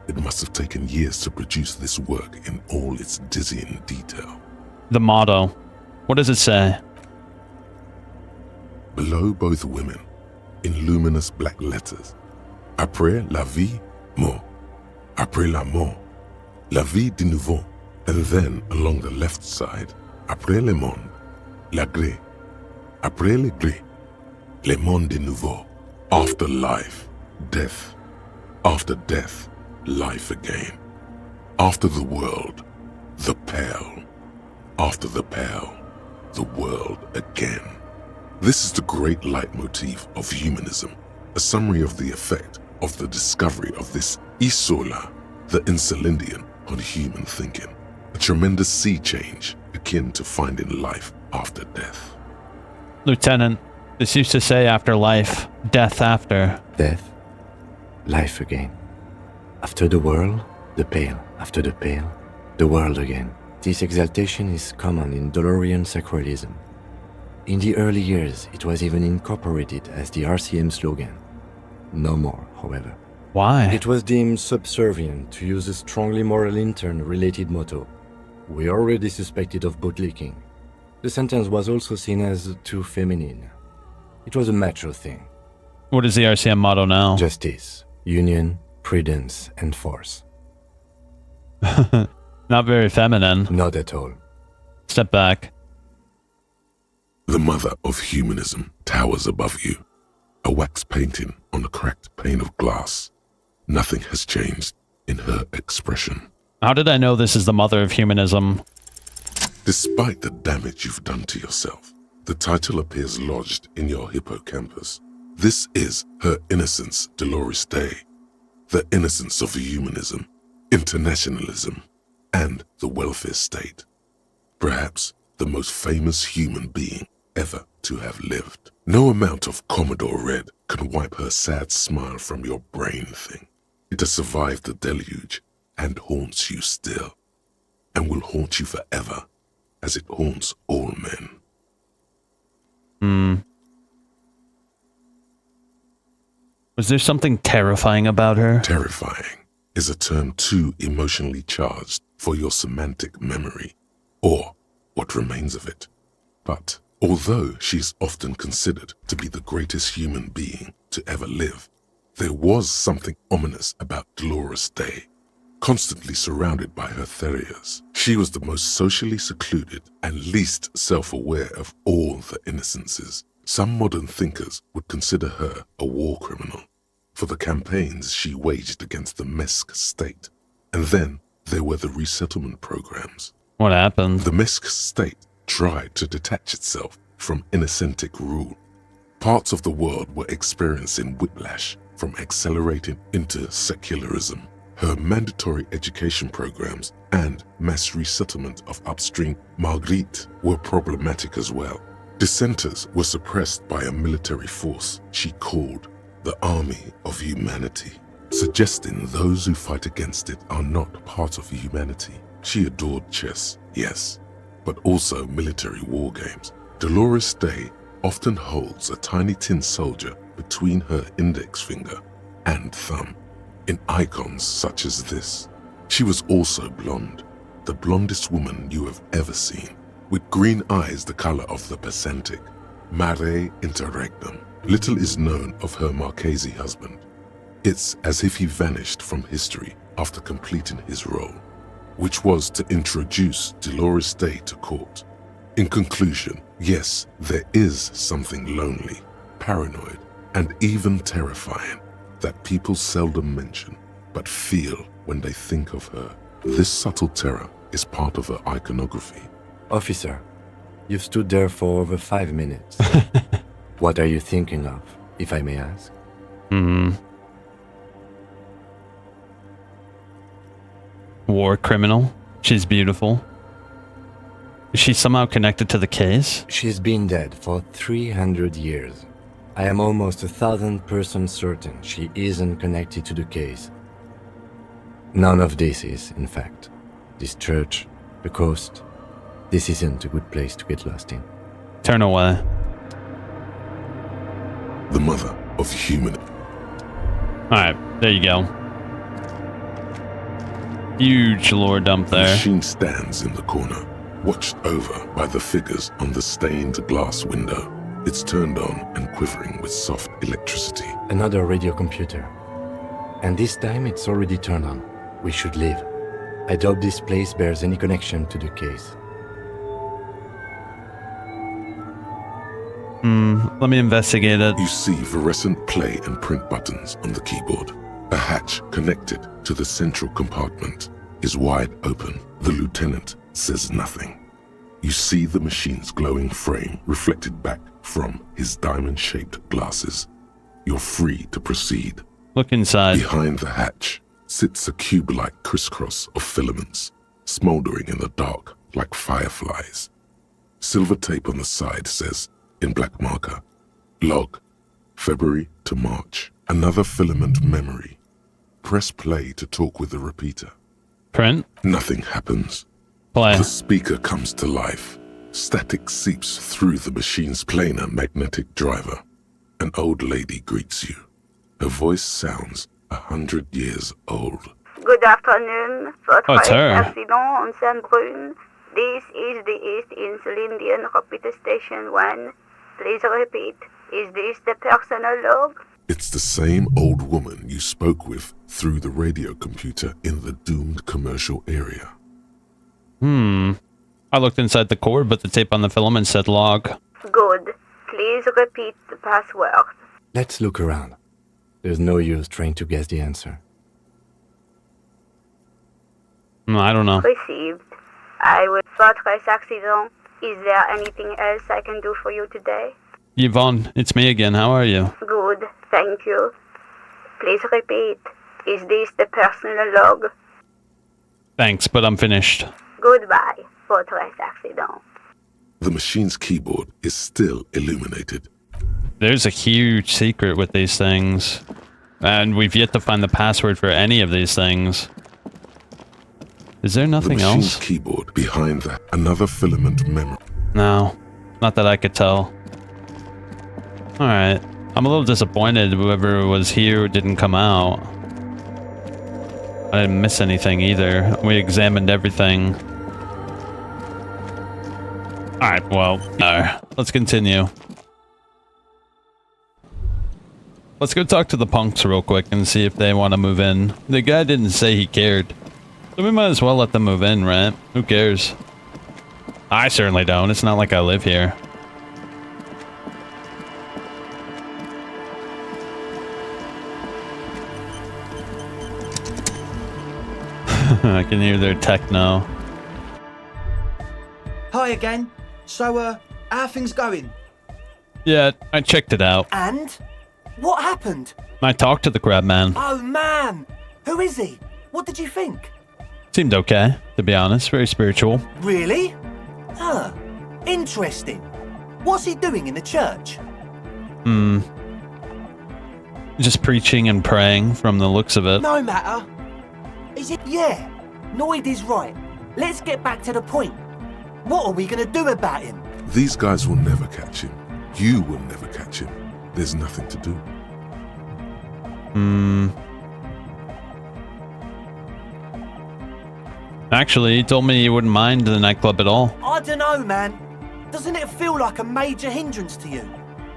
Speaker 4: It must have taken years to produce this work in all its dizzying detail.
Speaker 1: The motto. What does it say?
Speaker 4: Below both women, in luminous black letters, Après la vie, mort. Après la mort, la vie de nouveau. And then along the left side, Après le monde, la gré. Après le gré, le monde de nouveau. After life, death. After death, life again. After the world, the pale. After the pale, the world again. This is the great leitmotif of humanism, a summary of the effect of the discovery of this isola, the Insulindian, on human thinking. A tremendous sea change akin to finding life after death.
Speaker 1: Lieutenant, this used to say after life, death after.
Speaker 5: Death, life again. After the world, the pale. After the pale, the world again. This exaltation is common in Dolorian sacralism. In the early years, it was even incorporated as the RCM slogan. No more, however.
Speaker 1: Why?
Speaker 5: It was deemed subservient to use a strongly moral intern-related motto. We already suspected of bootlicking. The sentence was also seen as too feminine. It was a macho thing.
Speaker 1: What is the RCM motto now?
Speaker 5: Justice, union, prudence, and force.
Speaker 1: Not very feminine.
Speaker 5: Not at all.
Speaker 1: Step back.
Speaker 4: The mother of humanism towers above you, a wax painting on a cracked pane of glass. Nothing has changed in her expression.
Speaker 1: How did I know this is the mother of humanism?
Speaker 4: Despite the damage you've done to yourself, the title appears lodged in your hippocampus. This is her innocence, Dolores Day, the innocence of humanism, internationalism, and the welfare state. Perhaps the most famous human being ever to have lived. No amount of Commodore Red can wipe her sad smile from your brain thing. It has survived the deluge and haunts you still, and will haunt you forever, as it haunts all men.
Speaker 1: Was there something terrifying about her?
Speaker 4: Terrifying is a term too emotionally charged for your semantic memory, or what remains of it. But although she is often considered to be the greatest human being to ever live, there was something ominous about Dolores Day. Constantly surrounded by her Theriers, she was the most socially secluded and least self-aware of all the innocences. Some modern thinkers would consider her a war criminal for the campaigns she waged against the Mesk state. And then there were the resettlement programs.
Speaker 1: What happened?
Speaker 4: The Mesk state tried to detach itself from innocentic rule. Parts of the world were experiencing whiplash from accelerating into secularism. Her mandatory education programs and mass resettlement of upstream Marguerite were problematic as well. Dissenters were suppressed by a military force she called the Army of Humanity, suggesting those who fight against it are not part of humanity. She adored chess, yes, but also military war games. Dolores Day often holds a tiny tin soldier between her index finger and thumb in icons such as this. She was also blonde, the blondest woman you have ever seen, with green eyes the color of the Pacific, mare interregnum. Little is known of her Marchese husband. It's as if he vanished from history after completing his role, which was to introduce Dolores Day to court. In conclusion, yes, there is something lonely, paranoid, and even terrifying that people seldom mention, but feel when they think of her. This subtle terror is part of her iconography.
Speaker 5: Officer, You've stood there for over 5 minutes. What are you thinking of, if I may ask?
Speaker 1: War criminal. She's beautiful. Is she somehow connected to the case?
Speaker 5: She's been dead for 300 years. I am almost 1,000% certain she isn't connected to the case. None of this is, in fact. This church, the coast, this isn't a good place to get lost in.
Speaker 1: Turn away.
Speaker 4: The mother of human.
Speaker 1: Alright, there you go. Huge lore dump
Speaker 4: The
Speaker 1: there.
Speaker 4: machine stands in the corner, watched over by the figures on the stained glass window. It's turned on and quivering with soft electricity.
Speaker 5: Another radio computer. And this time it's already turned on. We should leave. I doubt this place bears any connection to the case.
Speaker 1: Let me investigate it.
Speaker 4: You see fluorescent play and print buttons on the keyboard. A hatch connected to the central compartment is wide open. The lieutenant says nothing. You see the machine's glowing frame reflected back from his diamond-shaped glasses. You're free to proceed.
Speaker 1: Look inside.
Speaker 4: Behind the hatch sits a cube-like crisscross of filaments, smoldering in the dark like fireflies. Silver tape on the side says, in black marker, log, February to March. Another filament memory. Press play to talk with the repeater.
Speaker 1: Print.
Speaker 4: Nothing happens.
Speaker 1: Play.
Speaker 4: The speaker comes to life. Static seeps through the machine's planar magnetic driver. An old lady greets you. Her voice sounds 100 years old.
Speaker 17: Good afternoon.
Speaker 1: Oh, it's her.
Speaker 17: Accident on Saint-Brun. This is the East Insulindian Repeater Station 1. Please repeat. Is this the personal log?
Speaker 4: It's the same old woman you spoke with through the radio computer in the doomed commercial area.
Speaker 1: I looked inside the cord, but the tape on the filament said log.
Speaker 17: Good. Please repeat the password.
Speaker 5: Let's look around. There's no use trying to guess the answer.
Speaker 1: I don't know.
Speaker 17: Received. I will fortress accident. Is there anything else I can do for you today?
Speaker 1: Yvonne, it's me again. How are you?
Speaker 17: Good. Thank you. Please repeat. Is this the personal log?
Speaker 1: Thanks, but I'm finished.
Speaker 17: Goodbye, fortress accident.
Speaker 4: The machine's keyboard is still illuminated.
Speaker 1: There's a huge secret with these things. And we've yet to find the password for any of these things. Is there nothing
Speaker 4: The machine's
Speaker 1: else?
Speaker 4: keyboard behind that, another filament memory.
Speaker 1: No, not that I could tell. Alright. I'm a little disappointed whoever was here didn't come out. I didn't miss anything either. We examined everything. Alright, well, let's continue. Let's go talk to the punks real quick and see if they want to move in. The guy didn't say he cared. So we might as well let them move in, right? Who cares? I certainly don't. It's not like I live here. I can hear their techno.
Speaker 11: Hi again. So, how are things going?
Speaker 1: Yeah, I checked it out.
Speaker 12: And? What happened?
Speaker 1: I talked to the crab man.
Speaker 12: Oh man! Who is he? What did you think?
Speaker 1: Seemed okay, to be honest. Very spiritual.
Speaker 12: Really? Huh. Interesting. What's he doing in the church?
Speaker 1: Just preaching and praying from the looks of it.
Speaker 12: No matter. Is it? Yeah. Noid is right. Let's get back to the point. What are we gonna do about him?
Speaker 4: These guys will never catch him. You will never catch him. There's nothing to do.
Speaker 1: Actually, he told me he wouldn't mind the nightclub at all.
Speaker 12: I don't know, man. Doesn't it feel like a major hindrance to you?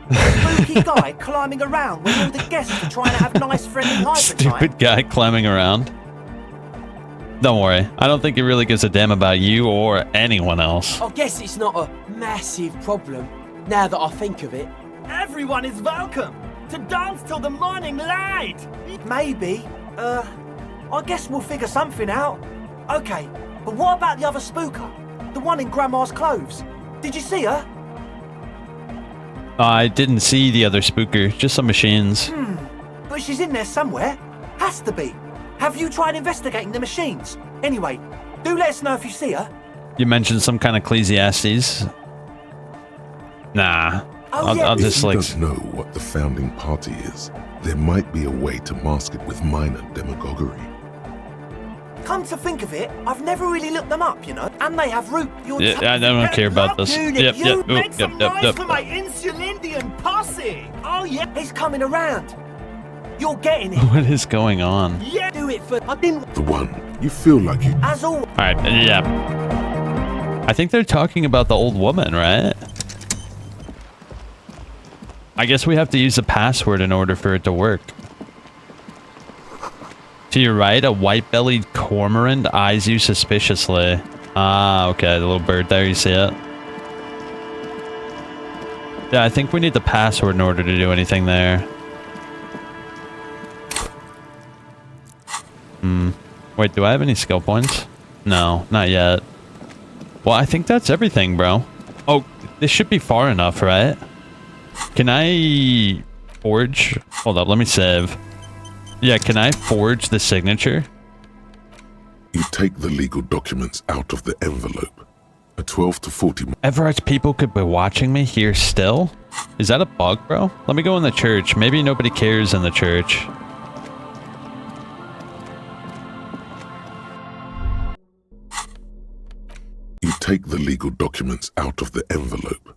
Speaker 12: A spooky guy climbing around when all the guests are trying to have nice friendly hyper time.
Speaker 1: Stupid guy climbing around. Don't worry. I don't think he really gives a damn about you or anyone else.
Speaker 13: I guess it's not a massive problem, now that I think of it.
Speaker 14: Everyone is welcome to dance till the morning light.
Speaker 12: Maybe. I guess we'll figure something out. Okay, but what about the other spooker? The one in Grandma's clothes? Did you see her?
Speaker 1: I didn't see the other spooker, just some machines.
Speaker 12: But she's in there somewhere. Has to be. Have you tried investigating the machines? Anyway, do let us know if you see her.
Speaker 1: You mentioned some kind of Ecclesiastes. Nah. I'll just
Speaker 4: if you
Speaker 1: like...
Speaker 4: don't know what the founding party is, there might be a way to mask it with minor demagoguery.
Speaker 12: Come to think of it, I've never really looked them up, you know. And they have root.
Speaker 1: Yeah, I don't care about this. Yep.
Speaker 14: For my Insulindian posse.
Speaker 12: Oh yeah, he's coming around. You're getting it.
Speaker 1: What is going on?
Speaker 12: Yeah, do it for. I didn't.
Speaker 4: The one you feel like you.
Speaker 12: As always.
Speaker 1: All right. Yeah. I think they're talking about the old woman, right? I guess we have to use a password in order for it to work. To your right, a white-bellied cormorant eyes you suspiciously. Ah, okay, the little bird there, you see it? Yeah, I think we need the password in order to do anything there. Wait, do I have any skill points? No, not yet. Well, I think that's everything, bro. Oh, this should be far enough, right? Can I forge? Hold up, let me save. Yeah, can I forge the signature?
Speaker 4: You take the legal documents out of the envelope. A 12 to 40...
Speaker 1: Everard's people could be watching me here still? Is that a bug, bro? Let me go in the church. Maybe nobody cares in the church.
Speaker 4: You take the legal documents out of the envelope.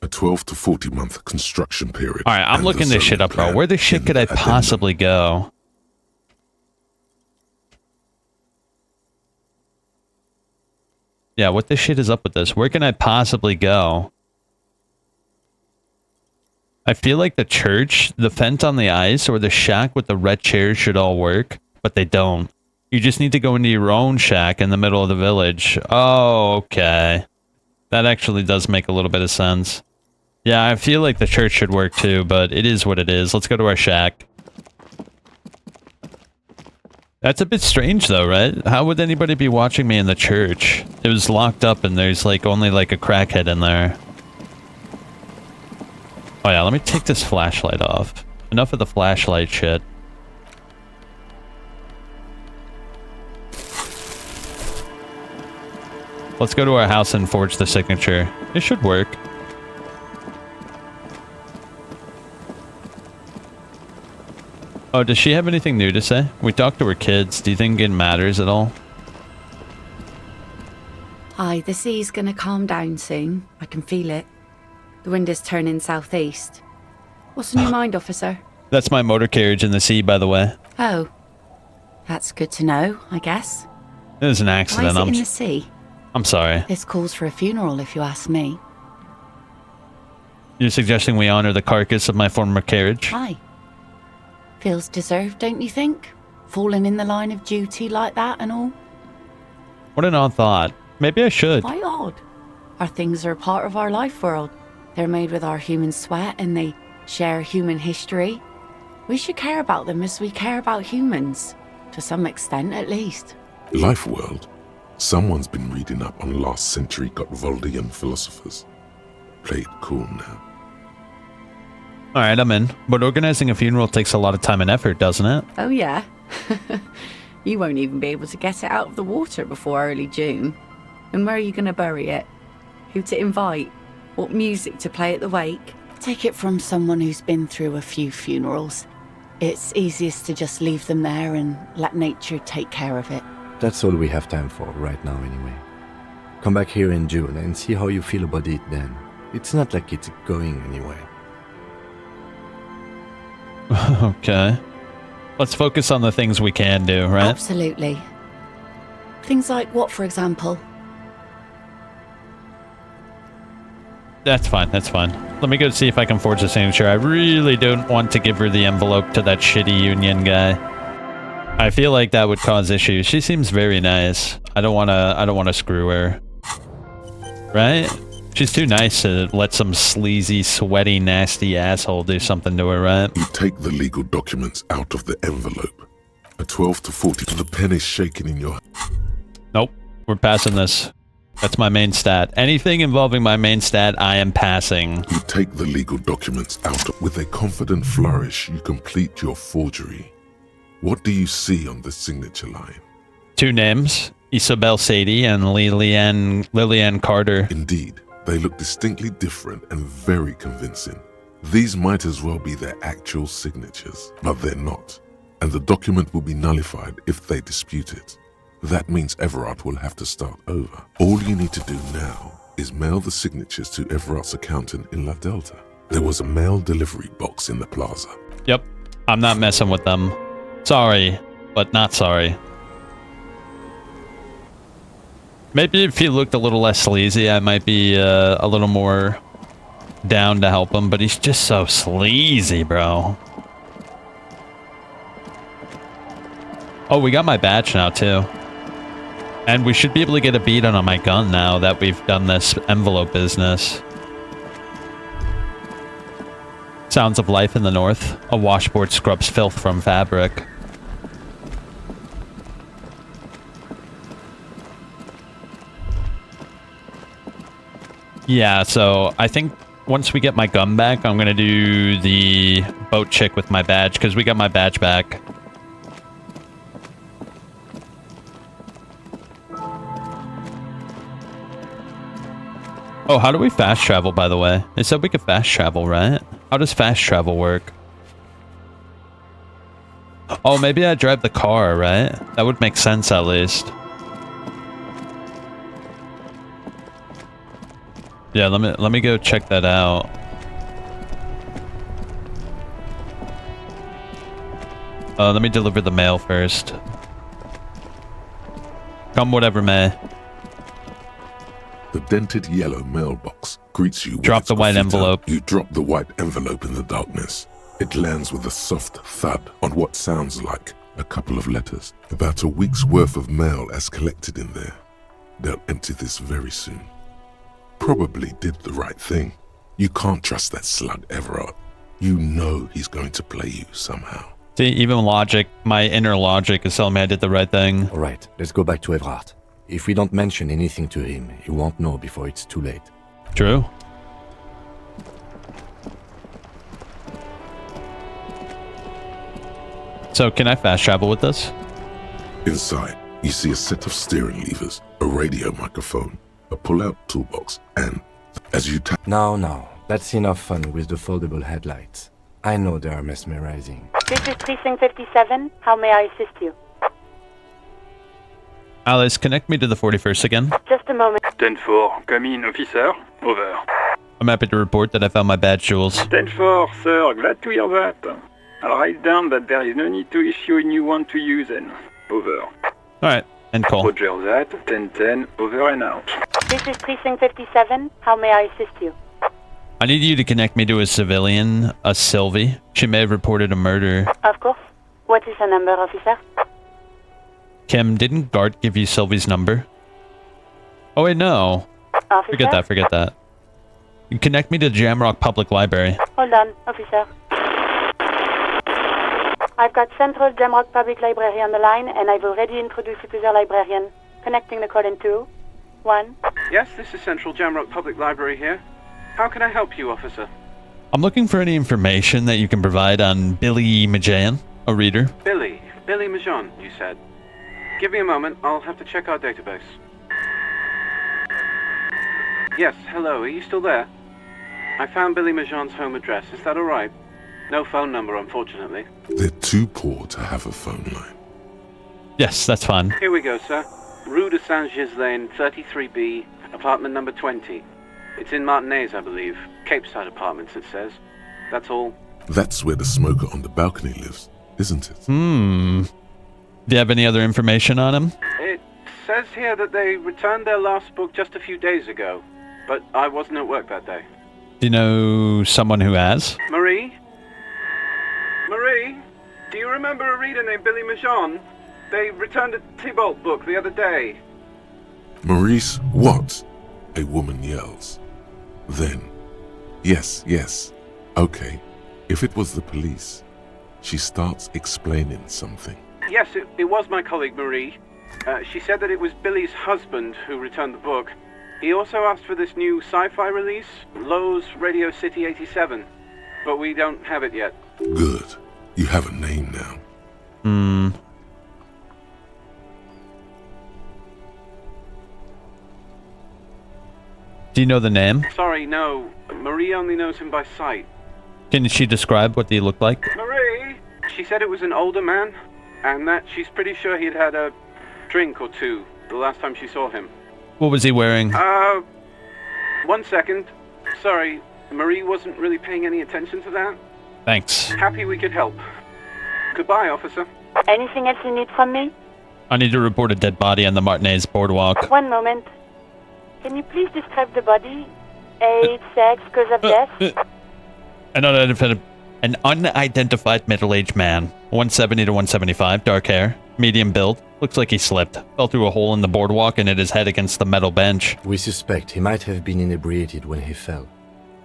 Speaker 4: A 12 to 40 month construction period.
Speaker 1: Alright, I'm looking this shit up, bro. Where the shit could I possibly go? Yeah, what the shit is up with this? Where can I possibly go? I feel like the church, the fence on the ice, or the shack with the red chairs should all work, but they don't. You just need to go into your own shack in the middle of the village. Oh, okay. That actually does make a little bit of sense. Yeah, I feel like the church should work too, but it is what it is. Let's go to our shack. That's a bit strange though, right? How would anybody be watching me in the church? It was locked up and there's like only like a crackhead in there. Oh yeah, let me take this flashlight off. Enough of the flashlight shit. Let's go to our house and forge the signature. It should work. Oh, does she have anything new to say? We talked to her kids. Do you think it matters at all?
Speaker 6: Aye, the sea's gonna calm down soon. I can feel it. The wind is turning southeast. What's on your mind, officer?
Speaker 1: That's my motor carriage in the sea, by the way.
Speaker 6: Oh. That's good to know, I guess.
Speaker 1: It was an accident.
Speaker 6: Why is it in the sea?
Speaker 1: I'm sorry.
Speaker 6: This calls for a funeral, if you ask me.
Speaker 1: You're suggesting we honor the carcass of my former carriage?
Speaker 6: Aye. Feels deserved, don't you think? Falling in the line of duty like that and all?
Speaker 1: What an odd thought. Maybe I should.
Speaker 6: Why odd? Our things are a part of our life world. They're made with our human sweat and they share human history. We should care about them as we care about humans. To some extent, at least.
Speaker 4: Life world? Someone's been reading up on last century Gotwaldian philosophers. Play it cool now.
Speaker 1: Alright, I'm in. But organizing a funeral takes a lot of time and effort, doesn't it?
Speaker 6: Oh yeah? You won't even be able to get it out of the water before early June. And where are you going to bury it? Who to invite? What music to play at the wake? Take it from someone who's been through a few funerals. It's easiest to just leave them there and let nature take care of it.
Speaker 5: That's all we have time for right now anyway. Come back here in June and see how you feel about it then. It's not like it's going anywhere.
Speaker 1: Okay. Let's focus on the things we can do, right?
Speaker 6: Absolutely. Things like what, for example?
Speaker 1: That's fine, that's fine. Let me go see if I can forge the signature. I really don't want to give her the envelope to that shitty union guy. I feel like that would cause issues. She seems very nice. I don't wanna screw her. Right? She's too nice to let some sleazy, sweaty, nasty asshole do something to her, right?
Speaker 4: You take the legal documents out of the envelope. A 12 to 40. The pen is shaking in your...
Speaker 1: Nope. We're passing this. That's my main stat. Anything involving my main stat, I am passing.
Speaker 4: You take the legal documents out. With a confident flourish, you complete your forgery. What do you see on the signature line?
Speaker 1: 2 names, Isabel Sadie and Lillian Carter.
Speaker 4: Indeed, they look distinctly different and very convincing. These might as well be their actual signatures, but they're not. And the document will be nullified if they dispute it. That means Everard will have to start over. All you need to do now is mail the signatures to Everard's accountant in La Delta. There was a mail delivery box in the plaza.
Speaker 1: Yep, I'm not messing with them. Sorry, but not sorry. Maybe if he looked a little less sleazy, I might be a little more down to help him, but he's just so sleazy, bro. Oh, we got my badge now, too. And we should be able to get a beat on my gun now that we've done this envelope business. Sounds of life in the north. A washboard scrubs filth from fabric. Yeah, so I think once we get my gun back, I'm gonna do the boat chick with my badge, because we got my badge back. Oh, how do we fast travel, by the way? They said we could fast travel, right? How does fast travel work? Oh, maybe I drive the car, right? That would make sense, at least. Yeah, let me go check that out. Let me deliver the mail first. Come whatever may.
Speaker 4: The dented yellow mailbox greets you with
Speaker 1: Drop
Speaker 4: its
Speaker 1: the white
Speaker 4: graffiti.
Speaker 1: envelope.
Speaker 4: You drop the white envelope in the darkness. It lands with a soft thud on what sounds like a couple of letters. About a week's worth of mail as collected in there. They'll empty this very soon. Probably did the right thing. You can't trust that slug Everard. You know he's going to play you somehow.
Speaker 1: See, even logic, my inner logic is telling me I did the right thing.
Speaker 5: All right, let's go back to Everard. If we don't mention anything to him, he won't know before it's too late.
Speaker 1: True. So, can I fast travel with this?
Speaker 4: Inside, you see a set of steering levers, a radio microphone, a pull-out toolbox, and as you tap...
Speaker 5: No, that's enough fun with the foldable headlights. I know they are mesmerizing.
Speaker 17: This is Precinct 57. How may I assist you?
Speaker 1: Alice, connect me to the 41st again.
Speaker 17: Just a moment.
Speaker 18: 10-4, come in, officer. Over.
Speaker 1: I'm happy to report that I found my badge jewels.
Speaker 18: 10-4, sir, glad to hear that. I'll write down that there is no need to issue a new one to you then. Over.
Speaker 1: Alright, and call.
Speaker 18: Roger that, 10-10, over and out.
Speaker 17: This is Precinct 57. How may I assist you?
Speaker 1: I need you to connect me to a civilian, a Sylvie. She may have reported a murder.
Speaker 17: Of course. What is the number, officer?
Speaker 1: Kim, didn't Gart give you Sylvie's number? Oh wait, no.
Speaker 17: Officer?
Speaker 1: Forget that. You connect me to the Jamrock Public Library.
Speaker 17: Hold on, officer. I've got Central Jamrock Public Library on the line, and I've already introduced you to the librarian. Connecting the call in 2, 1.
Speaker 19: Yes, this is Central Jamrock Public Library here. How can I help you, officer?
Speaker 1: I'm looking for any information that you can provide on Billy Majan, a reader.
Speaker 19: Billy Majan, you said. Give me a moment, I'll have to check our database. Yes, hello, are you still there? I found Billy Majan's home address, is that alright? No phone number, unfortunately.
Speaker 4: They're too poor to have a phone line.
Speaker 1: Yes, that's fine.
Speaker 19: Here we go, sir. Rue de Saint-Ghislain, 33B, apartment number 20. It's in Martinez, I believe. Capeside Apartments, it says. That's all.
Speaker 4: That's where the smoker on the balcony lives, isn't it?
Speaker 1: Do you have any other information on him?
Speaker 19: It says here that they returned their last book just a few days ago, but I wasn't at work that day.
Speaker 1: Do you know someone who has?
Speaker 19: Marie? Marie? Do you remember a reader named Billy Majan? They returned a Tybalt book the other day.
Speaker 4: Maurice, what? A woman yells. Then, yes, okay. If it was the police, she starts explaining something.
Speaker 19: Yes, it was my colleague Marie. She said that it was Billy's husband who returned the book. He also asked for this new sci-fi release, Lowe's Radio City 87, but we don't have it yet.
Speaker 4: Good. You have a name now.
Speaker 1: Do you know the name?
Speaker 19: Sorry, no. Marie only knows him by sight.
Speaker 1: Can she describe what he looked like?
Speaker 19: Marie! She said it was an older man, and that she's pretty sure he'd had a drink or two the last time she saw him.
Speaker 1: What was he wearing?
Speaker 19: 1 second. Sorry, Marie wasn't really paying any attention to that.
Speaker 1: Thanks.
Speaker 19: Happy we could help. Goodbye, officer.
Speaker 17: Anything else you need from me?
Speaker 1: I need to report a dead body on the Martinez boardwalk.
Speaker 17: One moment. Can you please describe the body? Age, sex, cause of death?
Speaker 1: An unidentified middle-aged man. 170 to 175, dark hair, medium build. Looks like he slipped. Fell through a hole in the boardwalk and hit his head against the metal bench.
Speaker 5: We suspect he might have been inebriated when he fell.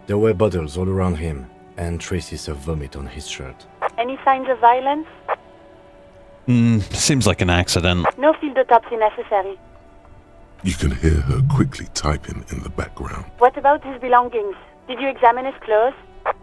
Speaker 5: There were bottles all around him, and traces of vomit on his shirt.
Speaker 17: Any signs of violence?
Speaker 1: Seems like an accident.
Speaker 17: No field autopsy necessary.
Speaker 4: You can hear her quickly typing in the background.
Speaker 17: What about his belongings? Did you examine his clothes?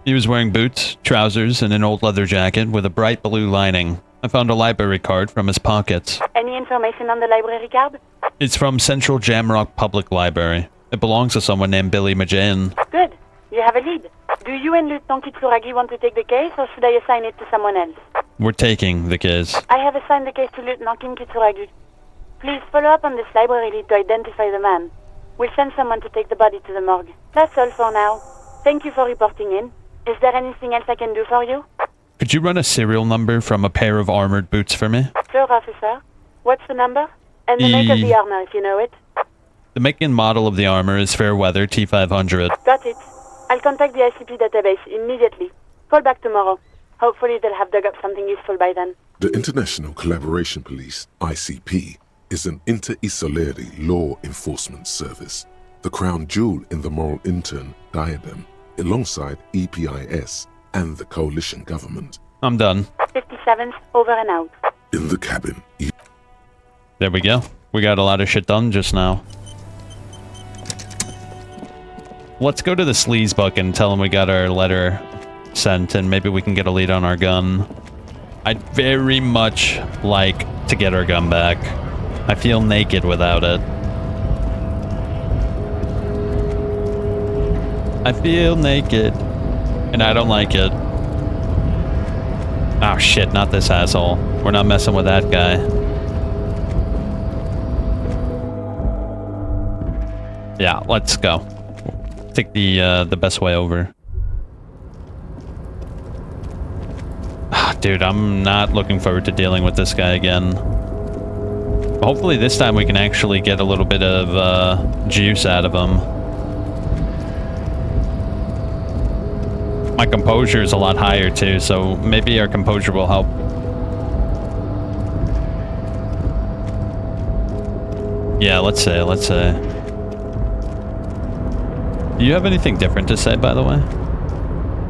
Speaker 1: He was wearing boots, trousers, and an old leather jacket with a bright blue lining. I found a library card from his pockets.
Speaker 17: Any information on the library card?
Speaker 1: It's from Central Jamrock Public Library. It belongs to someone named Billy Majan.
Speaker 17: Good. You have a lead. Do you and Lieutenant Kitsuragi want to take the case, or should I assign it to someone else?
Speaker 1: We're taking the case.
Speaker 17: I have assigned the case to Lieutenant Kim Kitsuragi. Please follow up on this library lead to identify the man. We'll send someone to take the body to the morgue. That's all for now. Thank you for reporting in. Is there anything else I can do for you?
Speaker 1: Could you run a serial number from a pair of armored boots for me?
Speaker 17: Sure, officer. What's the number? And the make of the armor, if you know it.
Speaker 1: The make and model of the armor is Fairweather T500.
Speaker 17: Got it. I'll contact the ICP database immediately. Call back tomorrow. Hopefully they'll have dug up something useful by then.
Speaker 4: The International Collaboration Police, ICP, is an inter-Isolari law enforcement service, the crown jewel in the moral intern diadem, alongside EPIS and the coalition government.
Speaker 1: I'm done.
Speaker 17: 57th, over and out.
Speaker 4: In the cabin.
Speaker 1: There we go. We got a lot of shit done just now. Let's go to the sleaze book and tell him we got our letter sent, and maybe we can get a lead on our gun. I'd very much like to get our gun back. I feel naked without it. I feel naked, and I don't like it. Oh shit, not this asshole. We're not messing with that guy. Yeah, let's go. Take the best way over. Dude, I'm not looking forward to dealing with this guy again. Hopefully this time we can actually get a little bit of juice out of him. My composure is a lot higher too, so maybe our composure will help. Yeah, let's say. Do you have anything different to say, by the way?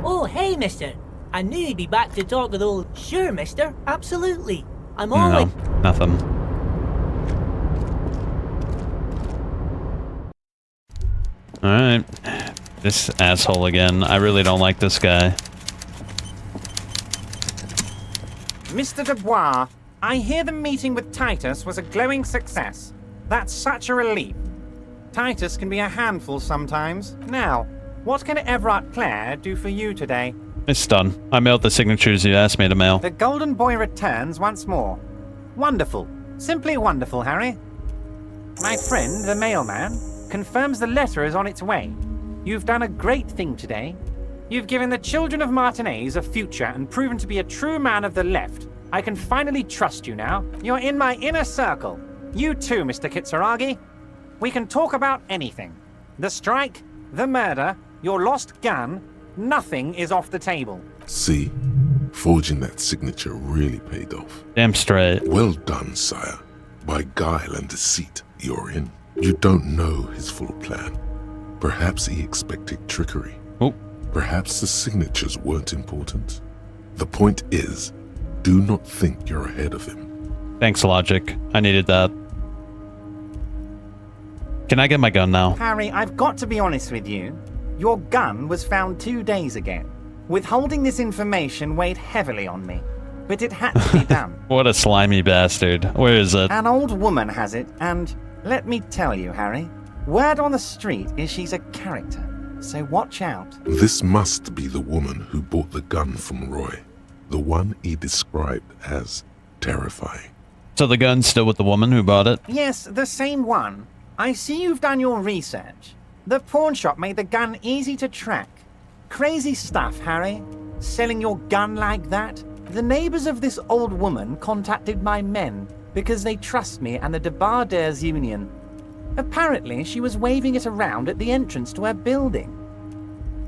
Speaker 14: Oh, hey, mister. I knew you'd be back to talk with old... Sure, mister. Absolutely. I'm always...
Speaker 1: No, nothing. Alright. This asshole again. I really don't like this guy.
Speaker 20: Mr. Dubois, I hear the meeting with Titus was a glowing success. That's such a relief. Titus can be a handful sometimes. Now, what can Everett Clare do for you today?
Speaker 1: It's done. I mailed the signatures you asked me to mail.
Speaker 20: The Golden Boy returns once more. Wonderful. Simply wonderful, Harry. My friend, the mailman, confirms the letter is on its way. You've done a great thing today. You've given the children of Martinez a future and proven to be a true man of the left. I can finally trust you now. You're in my inner circle. You too, Mr. Kitsuragi. We can talk about anything. The strike, the murder, your lost gun, nothing is off the table.
Speaker 4: See? Forging that signature really paid off.
Speaker 1: Damn straight.
Speaker 4: Well done, sire. By guile and deceit, you're in. You don't know his full plan. Perhaps he expected trickery.
Speaker 1: Oh.
Speaker 4: Perhaps the signatures weren't important. The point is, do not think you're ahead of him.
Speaker 1: Thanks, Logic. I needed that. Can I get my gun now?
Speaker 20: Harry, I've got to be honest with you. Your gun was found 2 days ago. Withholding this information weighed heavily on me, but it had to be done.
Speaker 1: What a slimy bastard. Where is it?
Speaker 20: An old woman has it, and let me tell you, Harry, word on the street is she's a character, so watch out.
Speaker 4: This must be the woman who bought the gun from Roy. The one he described as terrifying.
Speaker 1: So the gun's still with the woman who bought it?
Speaker 20: Yes, the same one. I see you've done your research. The pawn shop made the gun easy to track. Crazy stuff, Harry. Selling your gun like that? The neighbors of this old woman contacted my men because they trust me and the Debarders Union. Apparently, she was waving it around at the entrance to her building.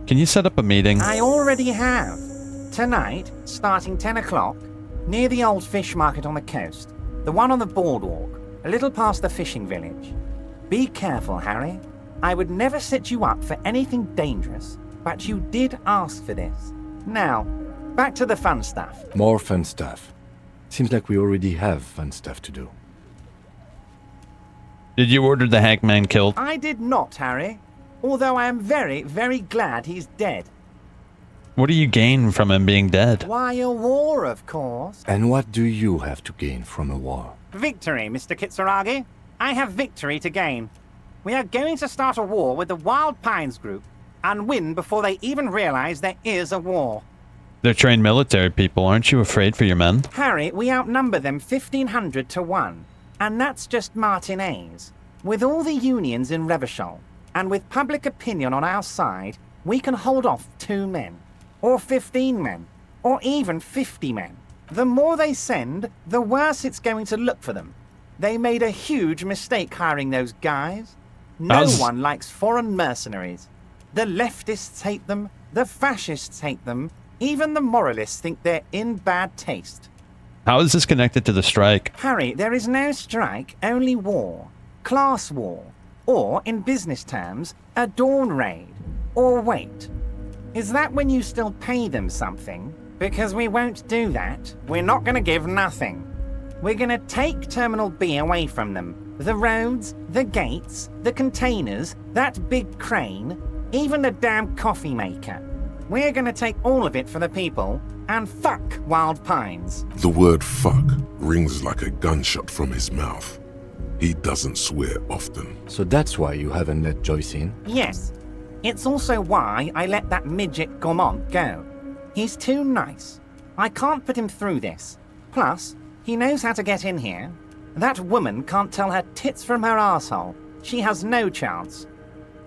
Speaker 1: Can you set up a meeting?
Speaker 20: I already have. Tonight, starting 10 o'clock, near the old fish market on the coast. The one on the boardwalk, a little past the fishing village. Be careful, Harry. I would never set you up for anything dangerous, but you did ask for this. Now, back to the fun stuff.
Speaker 5: More fun stuff. Seems like we already have fun stuff to do.
Speaker 1: Did you order the Hackman killed?
Speaker 20: I did not, Harry. Although I am very, very glad he's dead.
Speaker 1: What do you gain from him being dead?
Speaker 20: Why, a war, of course.
Speaker 5: And what do you have to gain from a war?
Speaker 20: Victory, Mr. Kitsuragi. I have victory to gain. We are going to start a war with the Wild Pines group and win before they even realize there is a war.
Speaker 1: They're trained military people. Aren't you afraid for your men?
Speaker 20: Harry, we outnumber them 1,500 to 1. And that's just Martinez. With all the unions in Revachol, and with public opinion on our side, we can hold off 2 men. Or 15 men. Or even 50 men. The more they send, the worse it's going to look for them. They made a huge mistake hiring those guys. No one likes foreign mercenaries. The leftists hate them, the fascists hate them, even the moralists think they're in bad taste.
Speaker 1: How is this connected to the strike?
Speaker 20: Harry, there is no strike, only war. Class war. Or, in business terms, a dawn raid. Or wait. Is that when you still pay them something? Because we won't do that. We're not going to give nothing. We're going to take Terminal B away from them. The roads, the gates, the containers, that big crane, even the damn coffee maker. We're going to take all of it for the people, and fuck Wild Pines.
Speaker 4: The word fuck rings like a gunshot from his mouth. He doesn't swear often.
Speaker 5: So that's why you haven't let Joyce in?
Speaker 20: Yes. It's also why I let that midget Gaumont go. He's too nice. I can't put him through this. Plus, he knows how to get in here. That woman can't tell her tits from her asshole. She has no chance.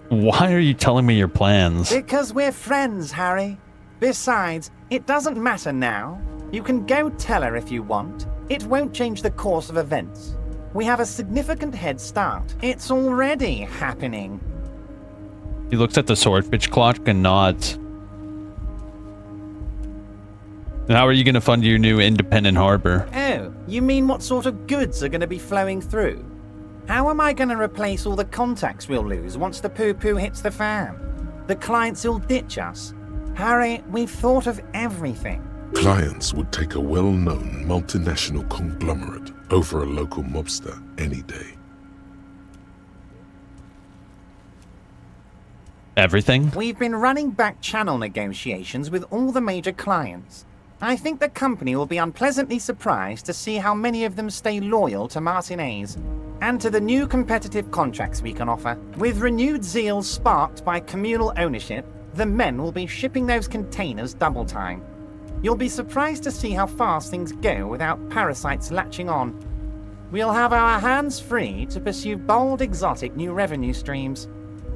Speaker 1: Why are you telling me your plans?
Speaker 20: Because we're friends, Harry. Besides, it doesn't matter now. You can go tell her if you want. It won't change the course of events. We have a significant head start. It's already happening.
Speaker 1: He looks at the swordfish clock and nods. And how are you going to fund your new independent harbor?
Speaker 20: Oh, you mean what sort of goods are going to be flowing through? How am I going to replace all the contacts we'll lose once the poo-poo hits the fan? The clients will ditch us. Harry, we've thought of everything.
Speaker 4: Clients would take a well-known multinational conglomerate over a local mobster any day.
Speaker 1: Everything?
Speaker 20: We've been running back channel negotiations with all the major clients. I think the company will be unpleasantly surprised to see how many of them stay loyal to Martinez and to the new competitive contracts we can offer. With renewed zeal sparked by communal ownership, the men will be shipping those containers double time. You'll be surprised to see how fast things go without parasites latching on. We'll have our hands free to pursue bold, exotic new revenue streams.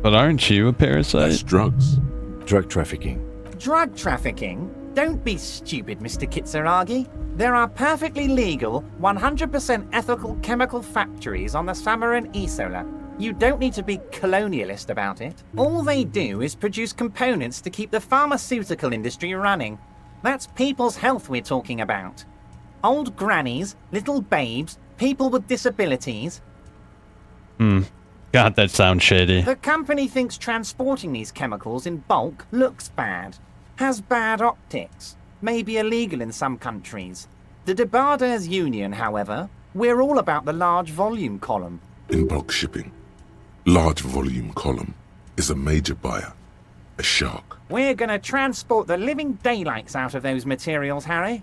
Speaker 1: But aren't you a parasite?
Speaker 4: That's drugs.
Speaker 5: Drug trafficking.
Speaker 20: Drug trafficking? Don't be stupid, Mr. Kitsuragi. There are perfectly legal, 100% ethical chemical factories on the Samaran Isola. You don't need to be colonialist about it. All they do is produce components to keep the pharmaceutical industry running. That's people's health we're talking about. Old grannies, little babes, people with disabilities.
Speaker 1: God, that sounds shady.
Speaker 20: The company thinks transporting these chemicals in bulk looks bad, has bad optics, may be illegal in some countries. The Debarders Union, however, we're all about the large volume column.
Speaker 4: In bulk shipping, Large volume column is a major buyer. A shark.
Speaker 20: We're gonna transport the living daylights out of those materials, Harry.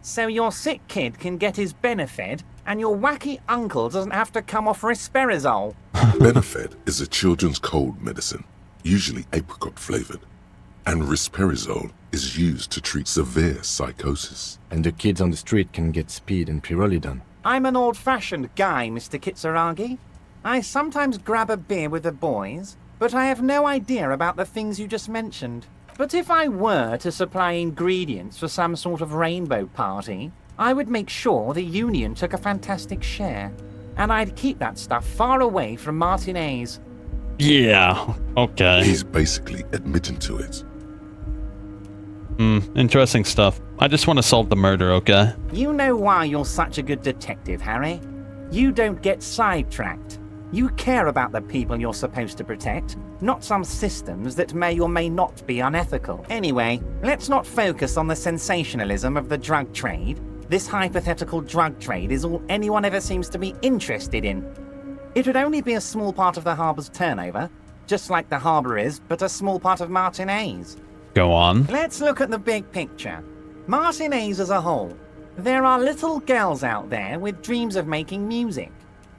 Speaker 20: So your sick kid can get his Benefed, and your wacky uncle doesn't have to come off risperidone.
Speaker 4: Benefed is a children's cold medicine, usually apricot flavored. And risperidone is used to treat severe psychosis.
Speaker 5: And the kids on the street can get speed and pyrrolidone.
Speaker 20: I'm an old-fashioned guy, Mr. Kitsuragi. I sometimes grab a beer with the boys, but I have no idea about the things you just mentioned. But if I were to supply ingredients for some sort of rainbow party, I would make sure the Union took a fantastic share. And I'd keep that stuff far away from Martinez.
Speaker 1: Yeah, okay.
Speaker 4: He's basically admitting to it.
Speaker 1: Interesting stuff. I just want to solve the murder, okay?
Speaker 20: You know why you're such a good detective, Harry? You don't get sidetracked. You care about the people you're supposed to protect, not some systems that may or may not be unethical. Anyway, let's not focus on the sensationalism of the drug trade. This hypothetical drug trade is all anyone ever seems to be interested in. It would only be a small part of the harbour's turnover, just like the harbour is, but a small part of Martinez.
Speaker 1: Go on.
Speaker 20: Let's look at the big picture. Martinez as a whole. There are little girls out there with dreams of making music.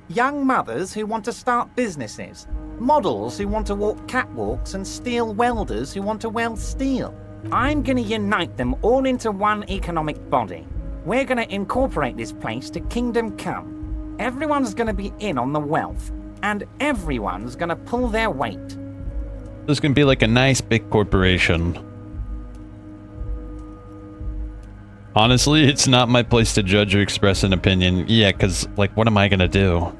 Speaker 20: Young mothers who want to start businesses. Models who want to walk catwalks and steel welders who want to weld steel. I'm gonna unite them all into one economic body. We're gonna incorporate this place to Kingdom Come. Everyone's gonna be in on the wealth, and everyone's gonna pull their weight.
Speaker 1: This can be like a nice big corporation. Honestly, it's not my place to judge or express an opinion. Yeah, because, like, what am I gonna do?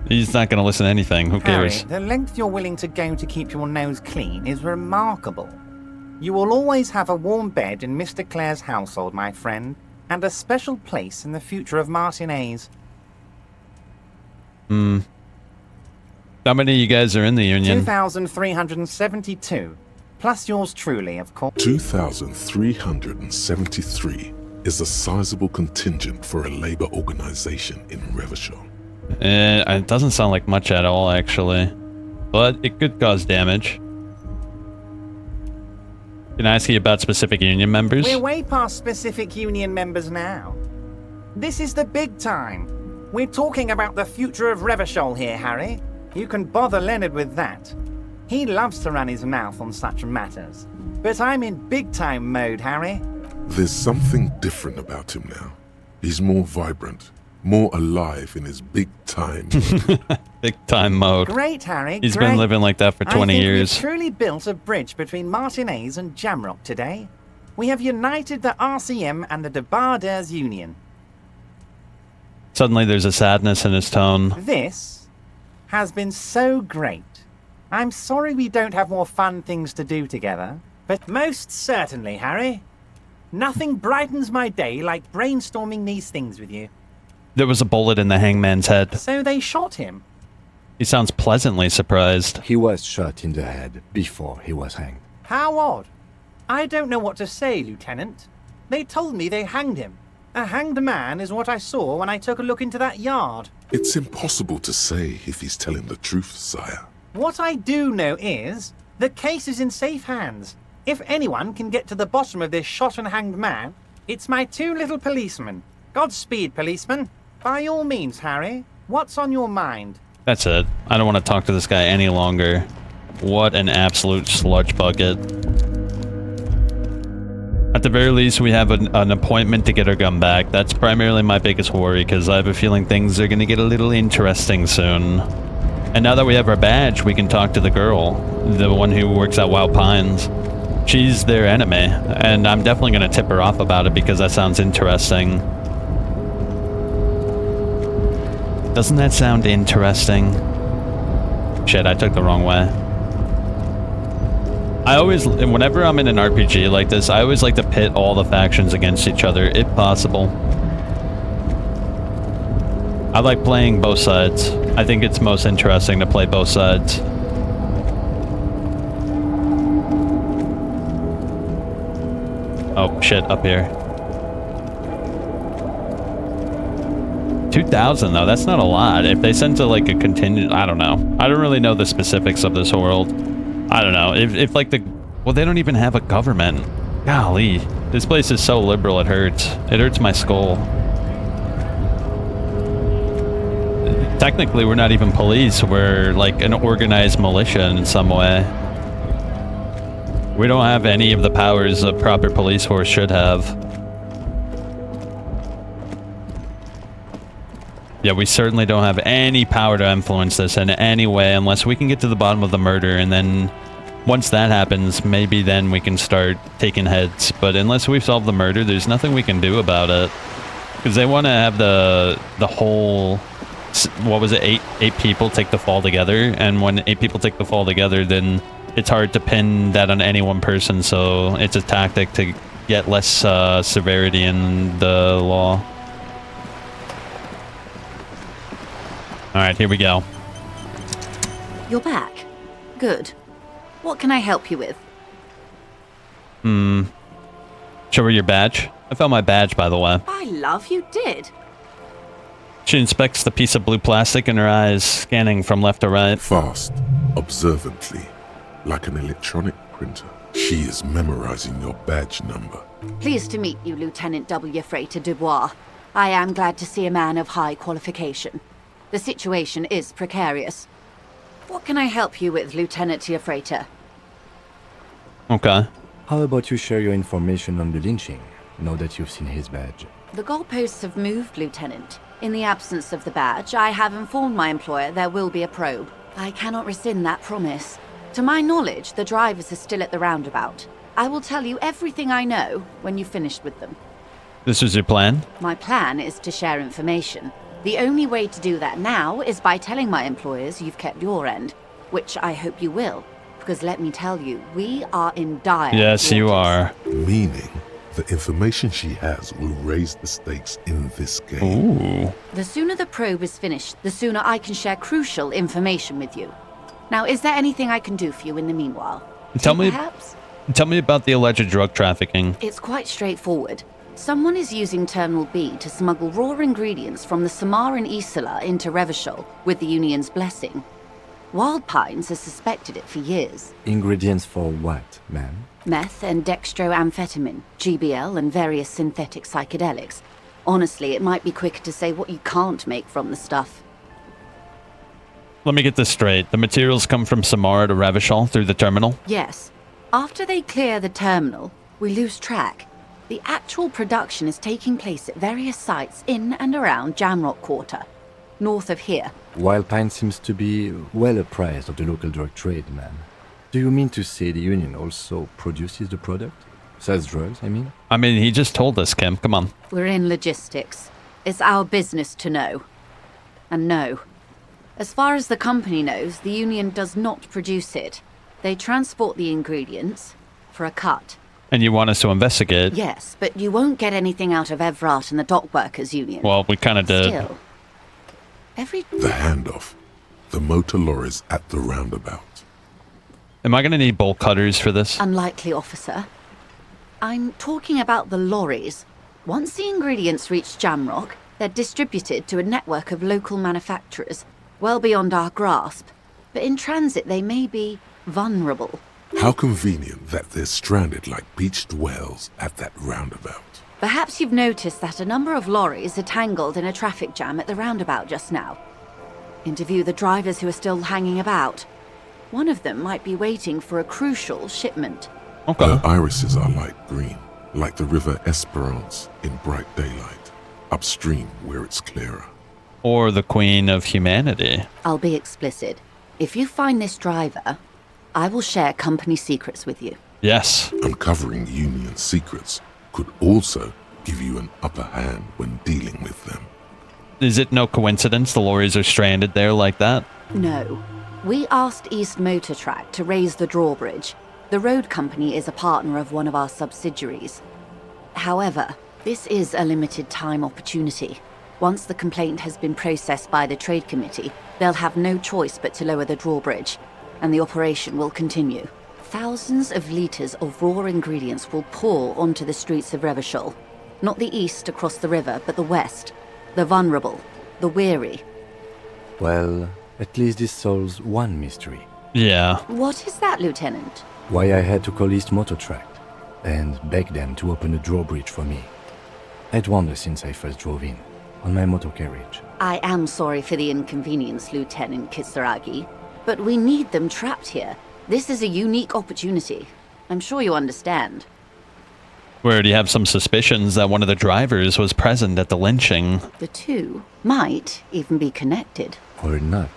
Speaker 1: He's not gonna listen to anything. Who cares?
Speaker 20: Harry, the length you're willing to go to keep your nose clean is remarkable. You will always have a warm bed in Mr. Clare's household, my friend, and a special place in the future of Martinez.
Speaker 1: How many of you guys are in the Union?
Speaker 20: 2,372. Plus yours truly, of course.
Speaker 4: 2,373 is a sizable contingent for a labor organization in Revachol.
Speaker 1: It doesn't sound like much at all, actually. But it could cause damage. Can I ask you about specific Union members?
Speaker 20: We're way past specific Union members now. This is the big time. We're talking about the future of Revachol here, Harry. You can bother Leonard with that. He loves to run his mouth on such matters. But I'm in big-time mode, Harry.
Speaker 4: There's something different about him now. He's more vibrant, more alive in his big-time
Speaker 1: Big-time mode.
Speaker 20: Great, Harry,
Speaker 1: He's
Speaker 20: great.
Speaker 1: been living like that for 20 years.
Speaker 20: We've truly built a bridge between Martinez and Jamrock today. We have united the RCM and the Debarders Union.
Speaker 1: Suddenly there's a sadness in his tone.
Speaker 20: This has been so great. I'm sorry we don't have more fun things to do together, but most certainly, Harry. Nothing brightens my day like brainstorming these things with you.
Speaker 1: There was a bullet in the hangman's head.
Speaker 20: So they shot him.
Speaker 1: He sounds pleasantly surprised.
Speaker 5: He was shot in the head before he was hanged.
Speaker 20: How odd. I don't know what to say, Lieutenant. They told me they hanged him. A hanged man is what I saw when I took a look into that yard.
Speaker 4: It's impossible to say if he's telling the truth, sire.
Speaker 20: What I do know is, the case is in safe hands. If anyone can get to the bottom of this shot and hanged man, it's my two little policemen. Godspeed, policeman. By all means, Harry. What's on your mind?
Speaker 1: That's it. I don't want to talk to this guy any longer. What an absolute sludge bucket. At the very least, we have an appointment to get our gun back. That's primarily my biggest worry, because I have a feeling things are going to get a little interesting soon. And now that we have our badge, we can talk to the girl, the one who works at Wild Pines. She's their enemy, and I'm definitely going to tip her off about it because that sounds interesting. Doesn't that sound interesting? Shit, I took the wrong way. I always, whenever I'm in an RPG like this, I always like to pit all the factions against each other, if possible. I like playing both sides. I think it's most interesting to play both sides. Oh, shit, up here. 2,000 though, that's not a lot. If they sent to like a contingent, I don't know. I don't really know the specifics of this world. I don't know. If like well, they don't even have a government. Golly, this place is so liberal, it hurts. It hurts my skull. Technically, we're not even police. We're like an organized militia in some way. We don't have any of the powers a proper police force should have. Yeah, we certainly don't have any power to influence this in any way unless we can get to the bottom of the murder, and then once that happens, maybe then we can start taking heads. But unless we've solved the murder, there's nothing we can do about it. Because they want to have the whole, what was it, eight people take the fall together, and when 8 people take the fall together, then it's hard to pin that on any one person, so it's a tactic to get less severity in the law. Alright, here we go.
Speaker 6: You're back. Good. What can I help you with?
Speaker 1: Show her your badge. I found my badge, by the way.
Speaker 6: By love, you did.
Speaker 1: She inspects the piece of blue plastic in her eyes, scanning from left to right.
Speaker 4: Fast, observantly, like an electronic printer. She is memorizing your badge number.
Speaker 6: Pleased to meet you, Lieutenant W. Freighter Dubois. I am glad to see a man of high qualification. The situation is precarious. What can I help you with, Lieutenant Freighter?
Speaker 1: Okay.
Speaker 5: How about you share your information on the lynching, now that you've seen his badge?
Speaker 6: The goalposts have moved, Lieutenant. In the absence of the badge, I have informed my employer there will be a probe. I cannot rescind that promise. To my knowledge, the drivers are still at the roundabout. I will tell you everything I know when you've finished with them.
Speaker 1: This is your plan?
Speaker 6: My plan is to share information. The only way to do that now is by telling my employers you've kept your end, which I hope you will, because let me tell you, we are in dire
Speaker 1: Yes, you are.
Speaker 4: Meaning, the information she has will raise the stakes in this game.
Speaker 1: Ooh.
Speaker 6: The sooner the probe is finished, the sooner I can share crucial information with you. Now, is there anything I can do for you in the meanwhile?
Speaker 1: Tell me about the alleged drug trafficking.
Speaker 6: It's quite straightforward. Someone is using Terminal B to smuggle raw ingredients from the Samaran Isola into Revachol with the Union's blessing. Wild Pines has suspected it for years.
Speaker 5: Ingredients for what, ma'am?
Speaker 6: Meth and dextroamphetamine, GBL, and various synthetic psychedelics. Honestly, it might be quicker to say what you can't make from the stuff.
Speaker 1: Let me get this straight. The materials come from Samara to Revachol through the terminal?
Speaker 6: Yes. After they clear the terminal, we lose track. The actual production is taking place at various sites in and around Jamrock Quarter, north of here.
Speaker 5: Wild Pine seems to be well apprised of the local drug trade, ma'am. Do you mean to say the Union also produces the product? Sells drugs, I mean?
Speaker 1: I mean, he just told us, Kim. Come on.
Speaker 6: We're in logistics. It's our business to know. And no. As far as the company knows, the Union does not produce it. They transport the ingredients for a cut.
Speaker 1: And you want us to investigate?
Speaker 6: Yes, but you won't get anything out of Evrat and the Dock Workers Union.
Speaker 1: Well, we kind of did.
Speaker 6: Still,
Speaker 4: The handoff. The motor lorries at the roundabout.
Speaker 1: Am I going to need bolt cutters for this?
Speaker 6: Unlikely, officer. I'm talking about the lorries. Once the ingredients reach Jamrock, they're distributed to a network of local manufacturers, well beyond our grasp. But in transit, they may be vulnerable.
Speaker 4: How convenient that they're stranded like beached whales at that roundabout.
Speaker 6: Perhaps you've noticed that a number of lorries are tangled in a traffic jam at the roundabout just now. Interview the drivers who are still hanging about. One of them might be waiting for a crucial shipment.
Speaker 1: Okay.
Speaker 4: Her irises are light green, like the river Esperance in bright daylight, upstream where it's clearer.
Speaker 1: Or the Queen of Humanity.
Speaker 6: I'll be explicit. If you find this driver, I will share company secrets with you.
Speaker 1: Yes.
Speaker 4: Uncovering Union secrets could also give you an upper hand when dealing with them.
Speaker 1: Is it no coincidence the lorries are stranded there like that?
Speaker 6: No. We asked East Motor Track to raise the drawbridge. The road company is a partner of one of our subsidiaries. However, this is a limited time opportunity. Once the complaint has been processed by the Trade Committee, they'll have no choice but to lower the drawbridge, and the operation will continue. Thousands of litres of raw ingredients will pour onto the streets of Revachol. Not the east across the river, but the west, the vulnerable. the weary.
Speaker 5: Well, at least this solves one mystery.
Speaker 1: Yeah.
Speaker 6: What is that, Lieutenant?
Speaker 5: Why I had to call East Motortract and beg them to open a drawbridge for me. I'd wondered since I first drove in, on my motor carriage.
Speaker 6: I am sorry for the inconvenience, Lieutenant Kisaragi, but we need them trapped here. This is a unique opportunity. I'm sure you understand.
Speaker 1: We already have some suspicions that one of the drivers was present at the lynching.
Speaker 6: The two might even be connected.
Speaker 5: Or not.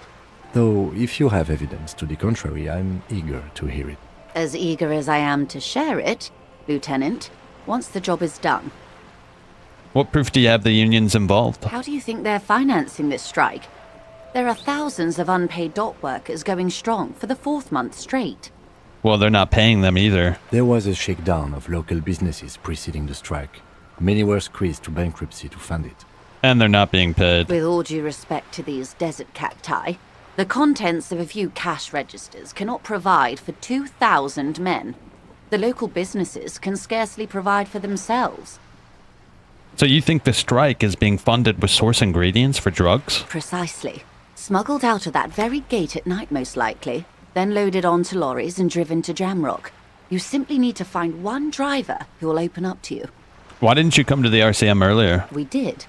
Speaker 5: Though, if you have evidence to the contrary, I'm eager to hear it.
Speaker 6: As eager as I am to share it, Lieutenant, once the job is done.
Speaker 1: What proof do you have the union's involved?
Speaker 6: How do you think they're financing this strike? There are thousands of unpaid dock workers going strong for the 4th month straight.
Speaker 1: Well, they're not paying them either.
Speaker 5: There was a shakedown of local businesses preceding the strike. Many were squeezed to bankruptcy to fund it.
Speaker 1: And they're not being paid.
Speaker 6: With all due respect to these desert cacti, the contents of a few cash registers cannot provide for 2,000 men. The local businesses can scarcely provide for themselves.
Speaker 1: So you think the strike is being funded with source ingredients for drugs?
Speaker 6: Precisely. Smuggled out of that very gate at night, most likely, then loaded onto lorries and driven to Jamrock. You simply need to find one driver who will open up to you.
Speaker 1: Why didn't you come to the RCM earlier?
Speaker 6: We did.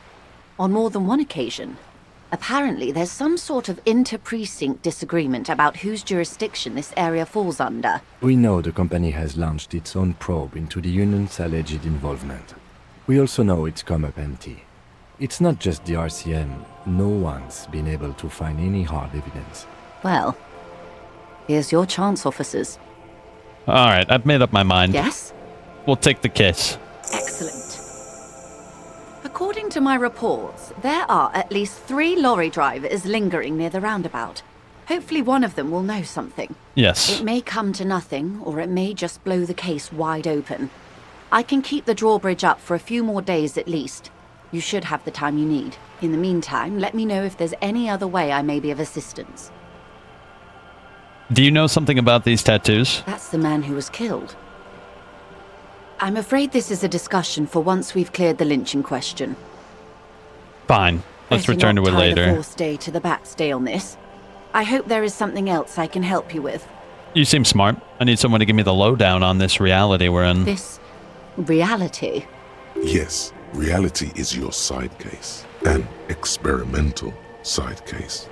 Speaker 6: On more than one occasion. Apparently, there's some sort of inter-precinct disagreement about whose jurisdiction this area falls under.
Speaker 5: We know the company has launched its own probe into the union's alleged involvement. We also know it's come up empty. It's not just the RCM. No one's been able to find any hard evidence.
Speaker 6: Well, here's your chance, officers.
Speaker 1: Alright, I've made up my mind.
Speaker 6: Yes?
Speaker 1: We'll take the case.
Speaker 6: Excellent. According to my reports, there are at least 3 lorry drivers lingering near the roundabout. Hopefully one of them will know something.
Speaker 1: Yes.
Speaker 6: It may come to nothing, or it may just blow the case wide open. I can keep the drawbridge up for a few more days at least. You should have the time you need. In the meantime, let me know if there's any other way I may be of assistance.
Speaker 1: Do you know something about these tattoos?
Speaker 6: That's the man who was killed. I'm afraid this is a discussion for once we've cleared the lynching question.
Speaker 1: Fine. Let's
Speaker 6: Better
Speaker 1: return to
Speaker 6: not
Speaker 1: it
Speaker 6: tie
Speaker 1: later.
Speaker 6: the 4th day to the backstay on this. I hope there is something else I can help you with.
Speaker 1: You seem smart. I need someone to give me the lowdown on this reality we're in.
Speaker 6: This reality?
Speaker 4: Yes, reality is your side case. An experimental side case.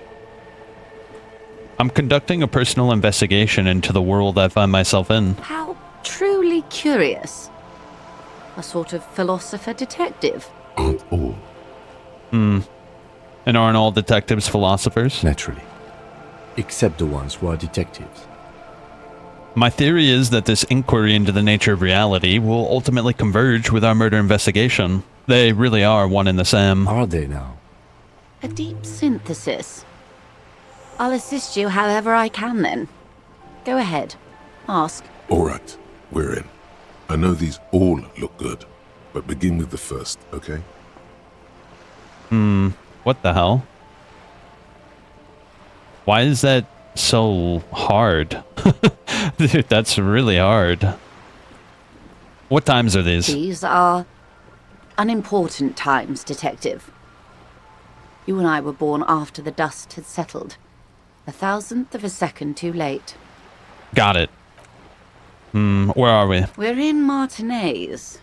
Speaker 1: I'm conducting a personal investigation into the world I find myself in.
Speaker 6: How truly curious. A sort of philosopher-detective.
Speaker 4: Aren't all.
Speaker 1: And aren't all detectives philosophers?
Speaker 5: Naturally. Except the ones who are detectives.
Speaker 1: My theory is that this inquiry into the nature of reality will ultimately converge with our murder investigation. They really are one and the same.
Speaker 5: Are they now?
Speaker 6: A deep synthesis. I'll assist you however I can then. Go ahead. Ask.
Speaker 4: All right, we're in. I know these all look good, but begin with the first, okay?
Speaker 1: What the hell? Why is that so hard? Dude, that's really hard. What times are these?
Speaker 6: These are unimportant times, Detective. You and I were born after the dust had settled. 1,000th of a second too late.
Speaker 1: Got it. Where are we?
Speaker 6: We're in Martinez,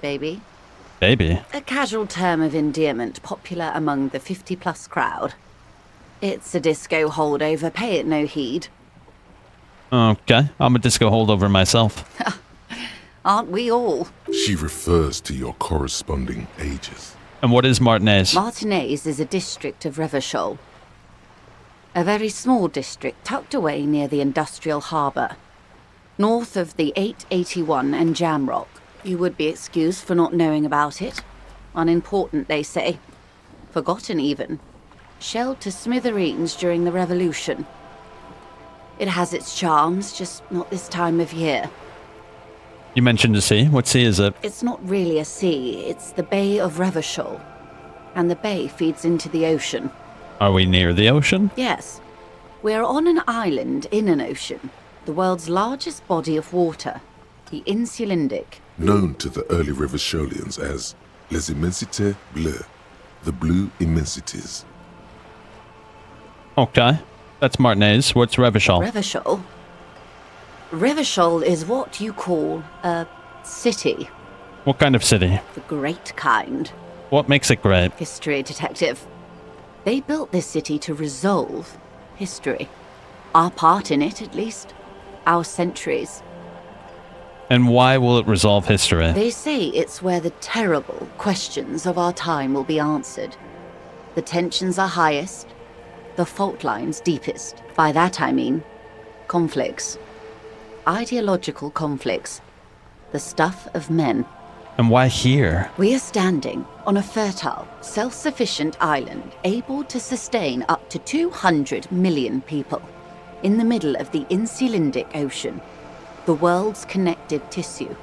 Speaker 6: baby.
Speaker 1: Baby?
Speaker 6: A casual term of endearment popular among the 50-plus crowd. It's a disco holdover, pay it no heed.
Speaker 1: Okay, I'm a disco holdover myself.
Speaker 6: Aren't we all?
Speaker 4: She refers to your corresponding ages.
Speaker 1: And what is Martinez?
Speaker 6: Martinez is a district of Revachol. A very small district tucked away near the industrial harbour. North of the 881 and Jamrock. You would be excused for not knowing about it. Unimportant, they say. Forgotten, even. Shelled to smithereens during the Revolution. It has its charms, just not this time of year.
Speaker 1: You mentioned a sea. What sea is it?
Speaker 6: It's not really a sea, it's the Bay of Revachol. And the bay feeds into the ocean.
Speaker 1: Are we near the ocean?
Speaker 6: Yes. We're on an island in an ocean. The world's largest body of water. The Insulindic.
Speaker 4: Known to the early Revacholians as Les Immensités Bleues, the Blue Immensities.
Speaker 1: Okay. That's Martinez. What's Revachol?
Speaker 6: Revachol? Revachol is what you call a city.
Speaker 1: What kind of city?
Speaker 6: The great kind.
Speaker 1: What makes it great?
Speaker 6: History detective. They built this city to resolve history. Our part in it, at least. Our centuries.
Speaker 1: And why will it resolve history?
Speaker 6: They say it's where the terrible questions of our time will be answered. The tensions are highest, the fault lines deepest. By that I mean conflicts. Ideological conflicts. The stuff of men.
Speaker 1: And why here?
Speaker 6: We are standing on a fertile, self-sufficient island able to sustain up to 200 million people in the middle of the Insulindic Ocean, the world's connective tissue.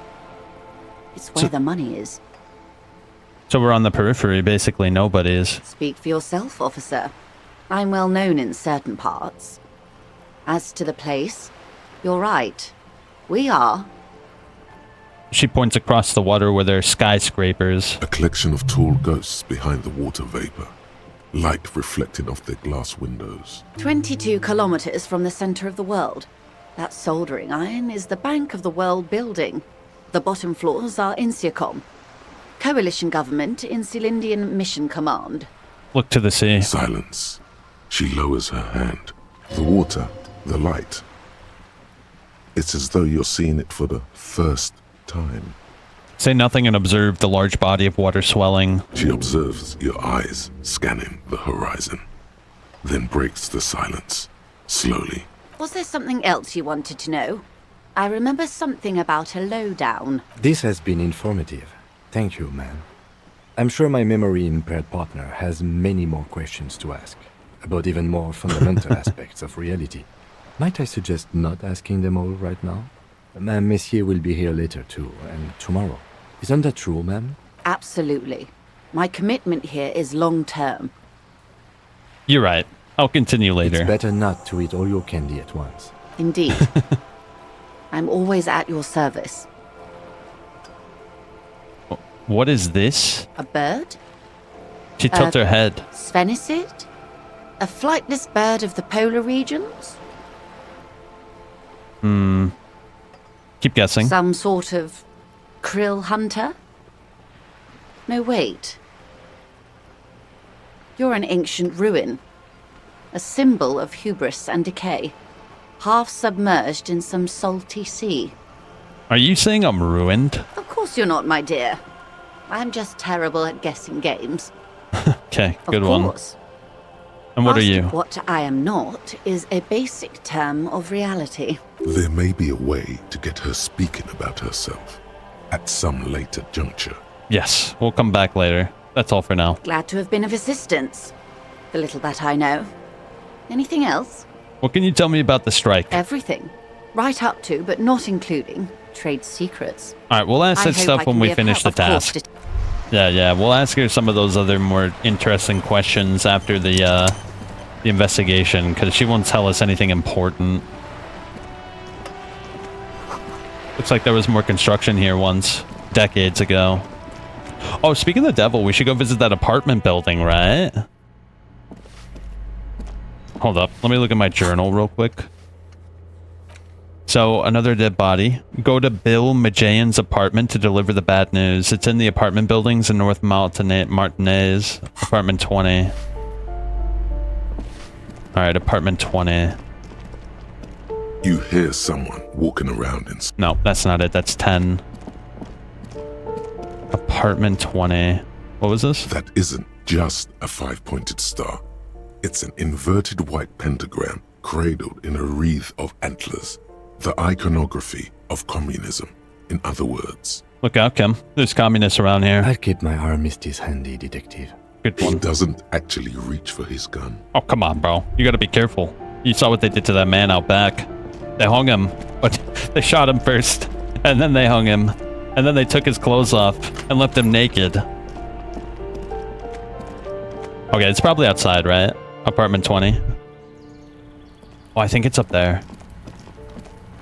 Speaker 6: It's where the money is.
Speaker 1: So we're on the periphery, basically nobody is.
Speaker 6: Speak for yourself, officer. I'm well known in certain parts. As to the place, you're right. We are.
Speaker 1: She points across the water where there are skyscrapers.
Speaker 4: A collection of tall ghosts behind the water vapor. Light reflecting off their glass windows.
Speaker 6: 22 kilometers from the center of the world. That soldering iron is the bank of the world building. The bottom floors are Insiacom. Coalition government, Insulindian Mission Command.
Speaker 1: Look to the sea.
Speaker 4: Silence. She lowers her hand. The water, the light. It's as though you're seeing it for the first time.
Speaker 1: Say nothing and observe the large body of water swelling.
Speaker 4: She observes your eyes scanning the horizon, then breaks the silence, slowly.
Speaker 6: Was there something else you wanted to know? I remember something about a lowdown.
Speaker 5: This has been informative. Thank you, ma'am. I'm sure my memory-impaired partner has many more questions to ask, about even more fundamental aspects of reality. Might I suggest not asking them all right now? Ma'am, Messier will be here later too, and tomorrow. Isn't that true, ma'am?
Speaker 6: Absolutely. My commitment here is long-term.
Speaker 1: You're right. I'll continue later.
Speaker 5: It's better not to eat all your candy at once.
Speaker 6: Indeed. I'm always at your service.
Speaker 1: What is this?
Speaker 6: A bird?
Speaker 1: She tilts her head.
Speaker 6: Svenicid? A flightless bird of the polar regions?
Speaker 1: Keep guessing.
Speaker 6: Some sort of krill hunter? No, wait. You're an ancient ruin. A symbol of hubris and decay. Half submerged in some salty sea.
Speaker 1: Are you saying I'm ruined?
Speaker 6: Of course you're not, my dear. I'm just terrible at guessing games.
Speaker 1: Okay, good
Speaker 6: of
Speaker 1: one.
Speaker 6: Course.
Speaker 1: And what are
Speaker 6: Asked
Speaker 1: you?
Speaker 6: What I am not is a basic term of reality.
Speaker 4: There may be a way to get her speaking about herself at some later juncture.
Speaker 1: Yes, we'll come back later. That's all for now.
Speaker 6: Glad to have been of assistance. The little that I know. Anything else?
Speaker 1: What can you tell me about the strike?
Speaker 6: Everything. Right up to, but not including, trade secrets.
Speaker 1: Alright, we'll ask
Speaker 6: I
Speaker 1: that
Speaker 6: hope
Speaker 1: stuff
Speaker 6: I
Speaker 1: when
Speaker 6: can
Speaker 1: we
Speaker 6: be of
Speaker 1: finish the
Speaker 6: help, of course,
Speaker 1: task. Yeah, we'll ask her some of those other more interesting questions after the investigation, because she won't tell us anything important. Looks like there was more construction here once, decades ago. Oh, speaking of the devil, we should go visit that apartment building, right? Hold up, let me look at my journal real quick. So, another dead body. Go to Bill Majayan's apartment to deliver the bad news. It's in the apartment buildings in North Martinez. Apartment 20. Alright, apartment 20.
Speaker 4: You hear someone walking around in...
Speaker 1: No, that's not it. That's 10. Apartment 20. What was this?
Speaker 4: That isn't just a five-pointed star. It's an inverted white pentagram cradled in a wreath of antlers. The iconography of communism, in other words.
Speaker 1: Look out, Kim. There's communists around here.
Speaker 5: I'll keep my armistice handy, detective.
Speaker 1: Good one.
Speaker 4: He doesn't actually reach for his gun.
Speaker 1: Oh, come on, bro. You gotta be careful. You saw what they did to that man out back. They hung him, but they shot him first, and then they hung him, and then they took his clothes off and left him naked. Okay, it's probably outside, right? Apartment 20. Oh, I think it's up there.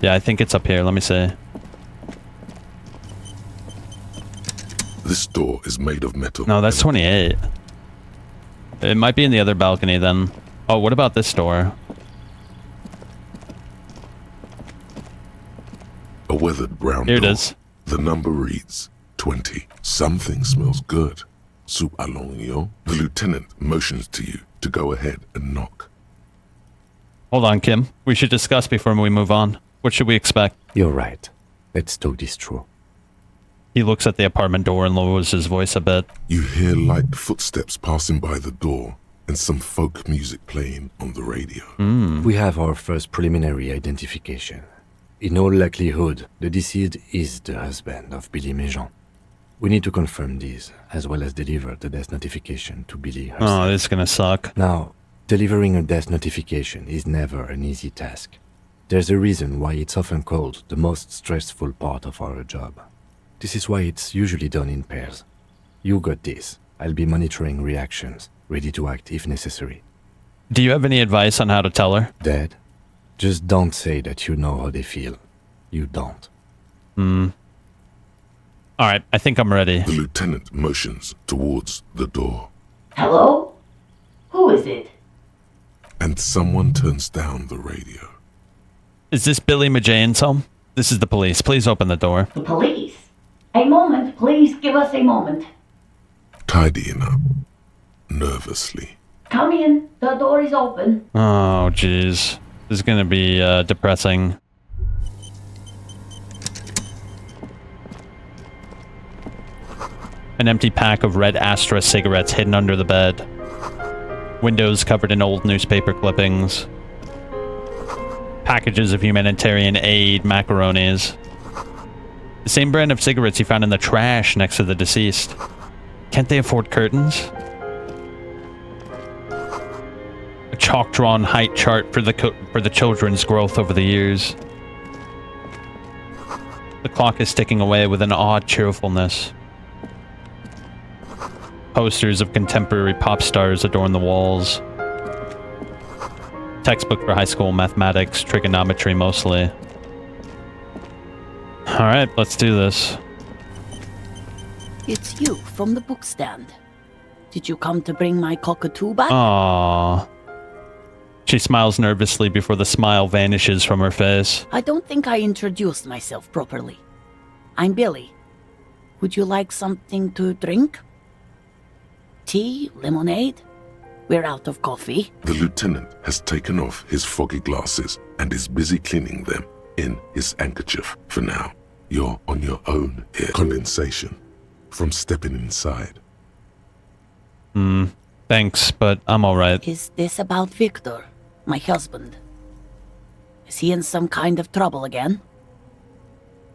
Speaker 1: Yeah, I think it's up here. Let me see.
Speaker 4: This door is made of metal.
Speaker 1: No, that's 28. It might be in the other balcony then. Oh, what about this door?
Speaker 4: A weathered brown
Speaker 1: Here it
Speaker 4: door.
Speaker 1: is.
Speaker 4: The number reads 20. Something smells good. Soup alongio. The lieutenant motions to you to go ahead and knock.
Speaker 1: Hold on, Kim. We should discuss before we move on. What should we expect?
Speaker 5: You're right. Let's talk this through.
Speaker 1: He looks at the apartment door and lowers his voice a bit.
Speaker 4: You hear light footsteps passing by the door and some folk music playing on the radio.
Speaker 5: We have our first preliminary identification. In all likelihood, the deceased is the husband of Billy Méjean. We need to confirm this, as well as deliver the death notification to Billy herself.
Speaker 1: Oh, this is gonna suck.
Speaker 5: Now, delivering a death notification is never an easy task. There's a reason why it's often called the most stressful part of our job. This is why it's usually done in pairs. You got this. I'll be monitoring reactions, ready to act if necessary.
Speaker 1: Do you have any advice on how to tell her?
Speaker 5: Dad, just don't say that you know how they feel. You don't.
Speaker 1: Alright, I think I'm ready.
Speaker 4: The lieutenant motions towards the door.
Speaker 14: Hello? Who is it?
Speaker 4: And someone turns down the radio.
Speaker 1: Is this Billy Majane's home? This is the police. Please open the door.
Speaker 14: The police? A moment, please give us a moment.
Speaker 4: Tidying up. Nervously.
Speaker 14: Come in, the door is open.
Speaker 1: Oh, jeez. This is gonna be depressing. An empty pack of red Astra cigarettes hidden under the bed. Windows covered in old newspaper clippings. Packages of humanitarian aid, macaronis. The same brand of cigarettes you found in the trash next to the deceased. Can't they afford curtains? A chalk-drawn height chart for the children's growth over the years. The clock is ticking away with an odd cheerfulness. Posters of contemporary pop stars adorn the walls. Textbook for high school mathematics, trigonometry mostly. Alright, let's do this.
Speaker 6: It's you from the book stand. Did you come to bring my cockatoo back?
Speaker 1: Aww. She smiles nervously before the smile vanishes from her face.
Speaker 6: I don't think I introduced myself properly. I'm Billy. Would you like something to drink? Tea? Lemonade? We're out of coffee.
Speaker 4: The lieutenant has taken off his foggy glasses and is busy cleaning them in his handkerchief. For now, you're on your own here. Condensation from stepping inside.
Speaker 1: Thanks, but I'm alright.
Speaker 6: Is this about Victor, my husband? Is he in some kind of trouble again?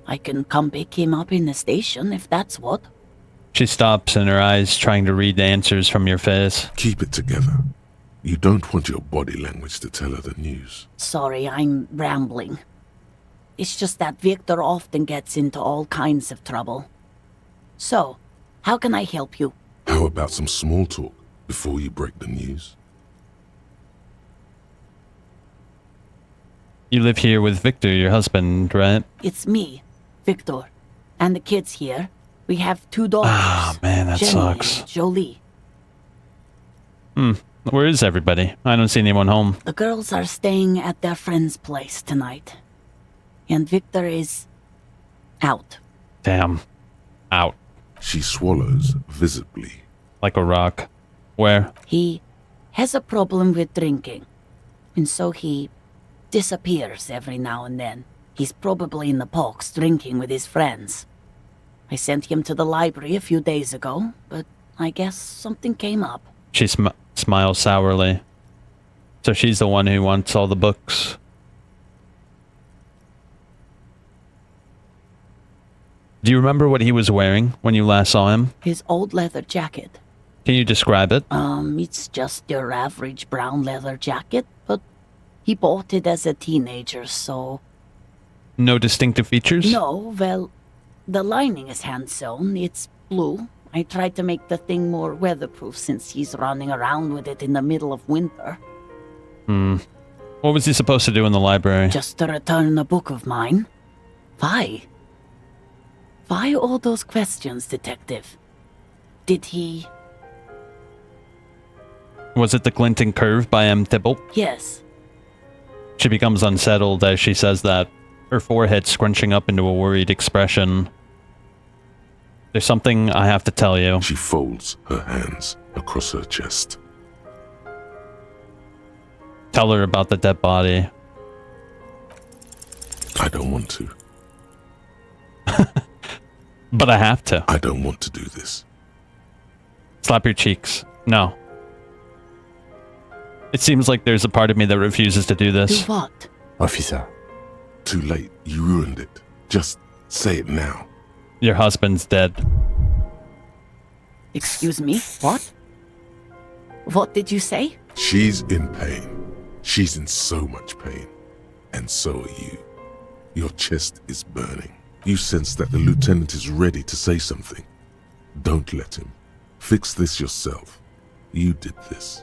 Speaker 6: I can come pick him up in the station if that's what.
Speaker 1: She stops in her eyes, trying to read the answers from your face.
Speaker 4: Keep it together. You don't want your body language to tell her the news.
Speaker 6: Sorry, I'm rambling. It's just that Victor often gets into all kinds of trouble. So, how can I help you?
Speaker 4: How about some small talk before you break the news?
Speaker 1: You live here with Victor, your husband, right?
Speaker 6: It's me, Victor, and the kids here. We have 2 daughters.
Speaker 1: Ah, man, that
Speaker 6: Jenny
Speaker 1: sucks.
Speaker 6: and Jolie.
Speaker 1: Where is everybody? I don't see anyone home.
Speaker 6: The girls are staying at their friend's place tonight. And Victor is out.
Speaker 1: Damn. Out.
Speaker 4: She swallows visibly.
Speaker 1: Like a rock. Where?
Speaker 6: He has a problem with drinking. And so he disappears every now and then. He's probably in the parks drinking with his friends. I sent him to the library a few days ago, but I guess something came up.
Speaker 1: She smiles sourly. So she's the one who wants all the books. Do you remember what he was wearing when you last saw him?
Speaker 6: His old leather jacket.
Speaker 1: Can you describe it?
Speaker 6: It's just your average brown leather jacket, but he bought it as a teenager, so...
Speaker 1: No distinctive features?
Speaker 6: No, well, the lining is hand-sewn. It's blue. I tried to make the thing more weatherproof since he's running around with it in the middle of winter.
Speaker 1: What was he supposed to do in the library?
Speaker 6: Just to return a book of mine. Why? Why all those questions, Detective? Did he...
Speaker 1: Was it the glinting curve by M. Thibault?
Speaker 7: Yes.
Speaker 1: She becomes unsettled as she says that, her forehead scrunching up into a worried expression. There's something I have to tell you.
Speaker 4: She folds her hands across her chest.
Speaker 1: Tell her about the dead body.
Speaker 4: I don't want to.
Speaker 1: But I have to.
Speaker 4: I don't want to do this.
Speaker 1: Slap your cheeks. No. It seems like there's a part of me that refuses to do this.
Speaker 7: Do what?
Speaker 5: Officer.
Speaker 4: Too late. You ruined it. Just say it now.
Speaker 1: Your husband's dead.
Speaker 7: Excuse me? What? What did you say?
Speaker 4: She's in pain. She's in so much pain. And so are you. Your chest is burning. You sense that the lieutenant is ready to say something. Don't let him. Fix this yourself. You did this.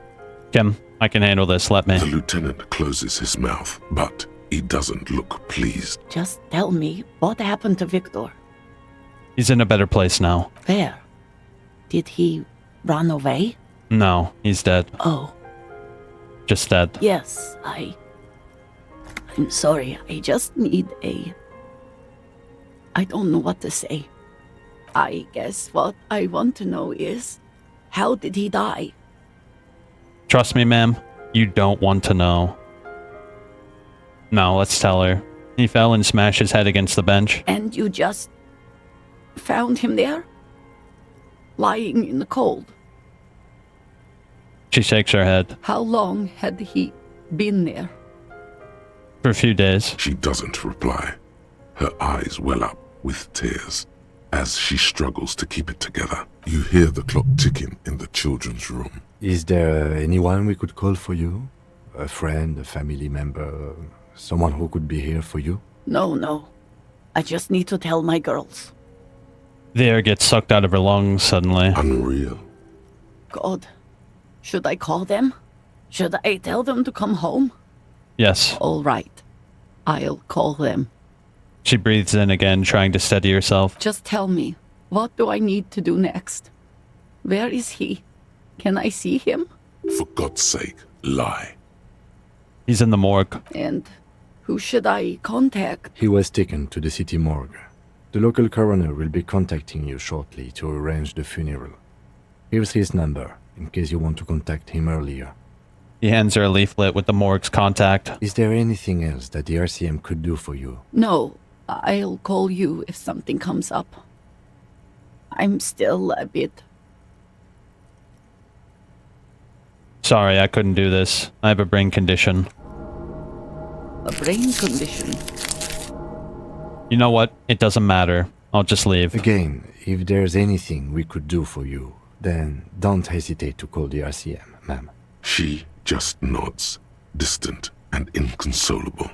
Speaker 1: Kim, I can handle this. Let me.
Speaker 4: The lieutenant closes his mouth, but he doesn't look pleased.
Speaker 7: Just tell me what happened to Victor.
Speaker 1: He's in a better place now.
Speaker 7: Where? Did he run away?
Speaker 1: No, he's dead.
Speaker 7: Oh.
Speaker 1: Just dead.
Speaker 7: Yes, I'm sorry. I just need I don't know what to say. I guess what I want to know is, how did he die?
Speaker 1: Trust me, ma'am. You don't want to know. No, let's tell her. He fell and smashed his head against the bench.
Speaker 7: And you just found him there? Lying in the cold?
Speaker 1: She shakes her head.
Speaker 7: How long had he been there?
Speaker 1: For a few days.
Speaker 4: She doesn't reply. Her eyes well up with tears as she struggles to keep it together. You hear the clock ticking in the children's room.
Speaker 5: Is there anyone we could call for you? A friend, a family member, someone who could be here for you?
Speaker 7: No. I just need to tell my girls.
Speaker 1: The air gets sucked out of her lungs suddenly.
Speaker 4: Unreal.
Speaker 7: God. Should I call them? Should I tell them to come home?
Speaker 1: Yes.
Speaker 7: All right. I'll call them.
Speaker 1: She breathes in again, trying to steady herself.
Speaker 7: Just tell me, what do I need to do next? Where is he? Can I see him?
Speaker 4: For God's sake, lie.
Speaker 1: He's in the morgue.
Speaker 7: And who should I contact?
Speaker 5: He was taken to the city morgue. The local coroner will be contacting you shortly to arrange the funeral. Here's his number, in case you want to contact him earlier.
Speaker 1: He hands her a leaflet with the morgue's contact.
Speaker 5: Is there anything else that the RCM could do for you?
Speaker 7: No, I'll call you if something comes up. I'm still a bit...
Speaker 1: Sorry, I couldn't do this. I have a brain condition.
Speaker 7: A brain condition?
Speaker 1: You know what? It doesn't matter. I'll just leave.
Speaker 5: Again, if there's anything we could do for you, then don't hesitate to call the RCM, ma'am.
Speaker 4: She just nods, distant and inconsolable.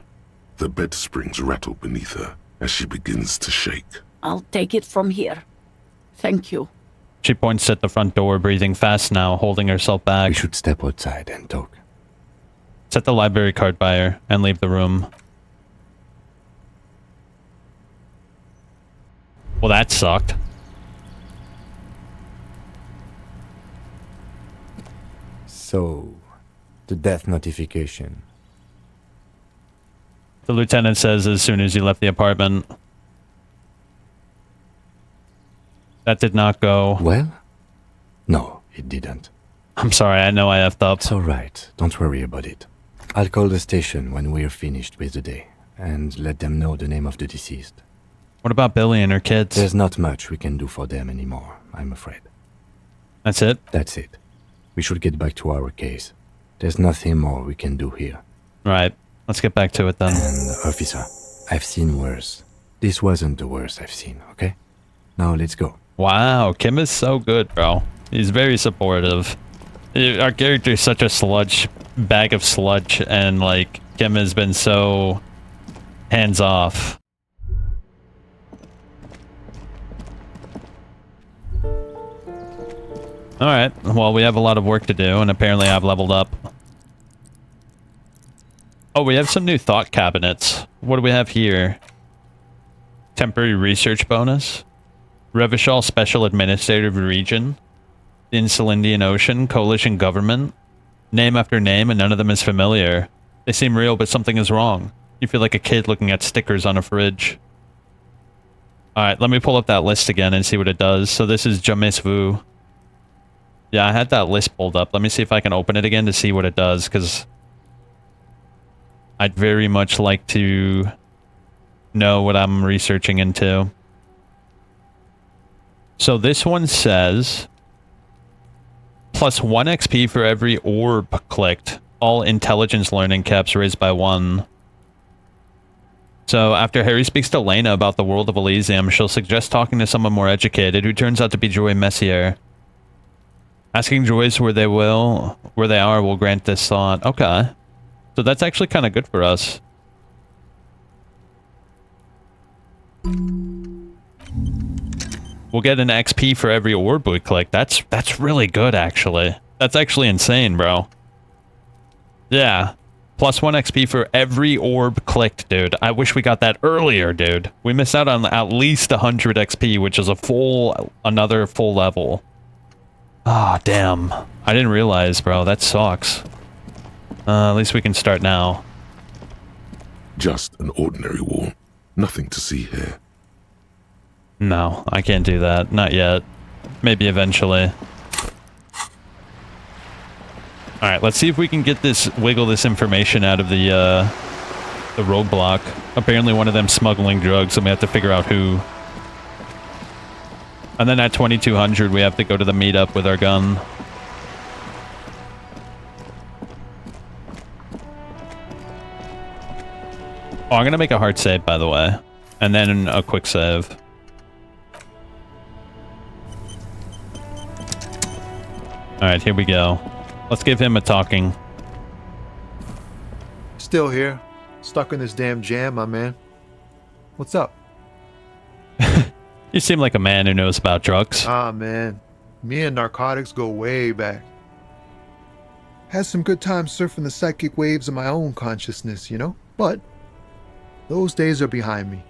Speaker 4: The bed springs rattle beneath her as she begins to shake.
Speaker 7: I'll take it from here. Thank you.
Speaker 1: She points at the front door, breathing fast now, holding herself back.
Speaker 5: We should step outside and talk.
Speaker 1: Set the library card by her and leave the room. Well, that sucked.
Speaker 5: So, the death notification.
Speaker 1: The lieutenant says as soon as he left the apartment. That did not go.
Speaker 5: Well? No, it didn't.
Speaker 1: I'm sorry, I know I effed up.
Speaker 5: It's alright, don't worry about it. I'll call the station when we're finished with the day, and let them know the name of the deceased.
Speaker 1: What about Billy and her kids?
Speaker 5: There's not much we can do for them anymore, I'm afraid.
Speaker 1: That's it?
Speaker 5: That's it. We should get back to our case. There's nothing more we can do here.
Speaker 1: Right. Let's get back to it then.
Speaker 5: And, officer, I've seen worse. This wasn't the worst I've seen, okay? Now let's go.
Speaker 1: Wow, Kim is so good, bro. He's very supportive. Our character is such a bag of sludge, and like, Kim has been so hands-off. Alright, well, we have a lot of work to do, and apparently I've leveled up. Oh, we have some new thought cabinets. What do we have here? Temporary research bonus. Revachol Special Administrative Region. Insulindian Ocean. Coalition Government. Name after name, and none of them is familiar. They seem real, but something is wrong. You feel like a kid looking at stickers on a fridge. Alright, let me pull up that list again and see what it does. So this is Jamais Vu. Yeah, I had that list pulled up. Let me see if I can open it again to see what it does, because I'd very much like to know what I'm researching into. So this one says plus 1 XP for every orb clicked. All intelligence learning caps raised by 1. So after Harry speaks to Lena about the world of Elysium, she'll suggest talking to someone more educated, who turns out to be Joy Messier. Asking Joyce where they are will grant this thought. Okay. So that's actually kind of good for us. We'll get an XP for every orb we click. That's really good, actually. That's actually insane, bro. Yeah. Plus 1 XP for every orb clicked, dude. I wish we got that earlier, dude. We missed out on at least 100 XP, which is another full level. Ah, damn. I didn't realize, bro. That sucks. At least we can start now.
Speaker 4: Just an ordinary wall. Nothing to see here.
Speaker 1: No, I can't do that. Not yet. Maybe eventually. Alright, let's see if we can get wiggle this information out of the roadblock. Apparently one of them smuggling drugs, and we have to figure out who. And then at 2200, we have to go to the meetup with our gun. Oh, I'm gonna make a hard save, by the way. And then a quick save. Alright, here we go. Let's give him a talking.
Speaker 21: Still here. Stuck in this damn jam, my man. What's up?
Speaker 1: You seem like a man who knows about drugs.
Speaker 21: Ah, man. Me and narcotics go way back. Had some good times surfing the psychic waves of my own consciousness, you know? But those days are behind me.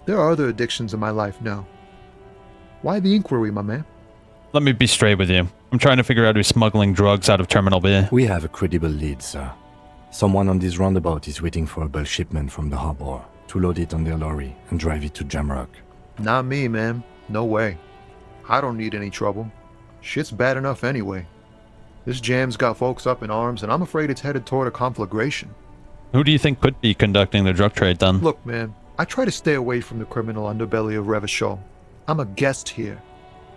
Speaker 21: There are other addictions in my life now. Why the inquiry, my man?
Speaker 1: Let me be straight with you. I'm trying to figure out who's smuggling drugs out of Terminal B.
Speaker 5: We have a credible lead, sir. Someone on this roundabout is waiting for a bulk shipment from the harbor to load it on their lorry and drive it to Jamrock.
Speaker 21: Not me, man. No way. I don't need any trouble. Shit's bad enough anyway. This jam's got folks up in arms, and I'm afraid it's headed toward a conflagration.
Speaker 1: Who do you think could be conducting the drug trade, then?
Speaker 21: Look, man, I try to stay away from the criminal underbelly of Revachol. I'm a guest here.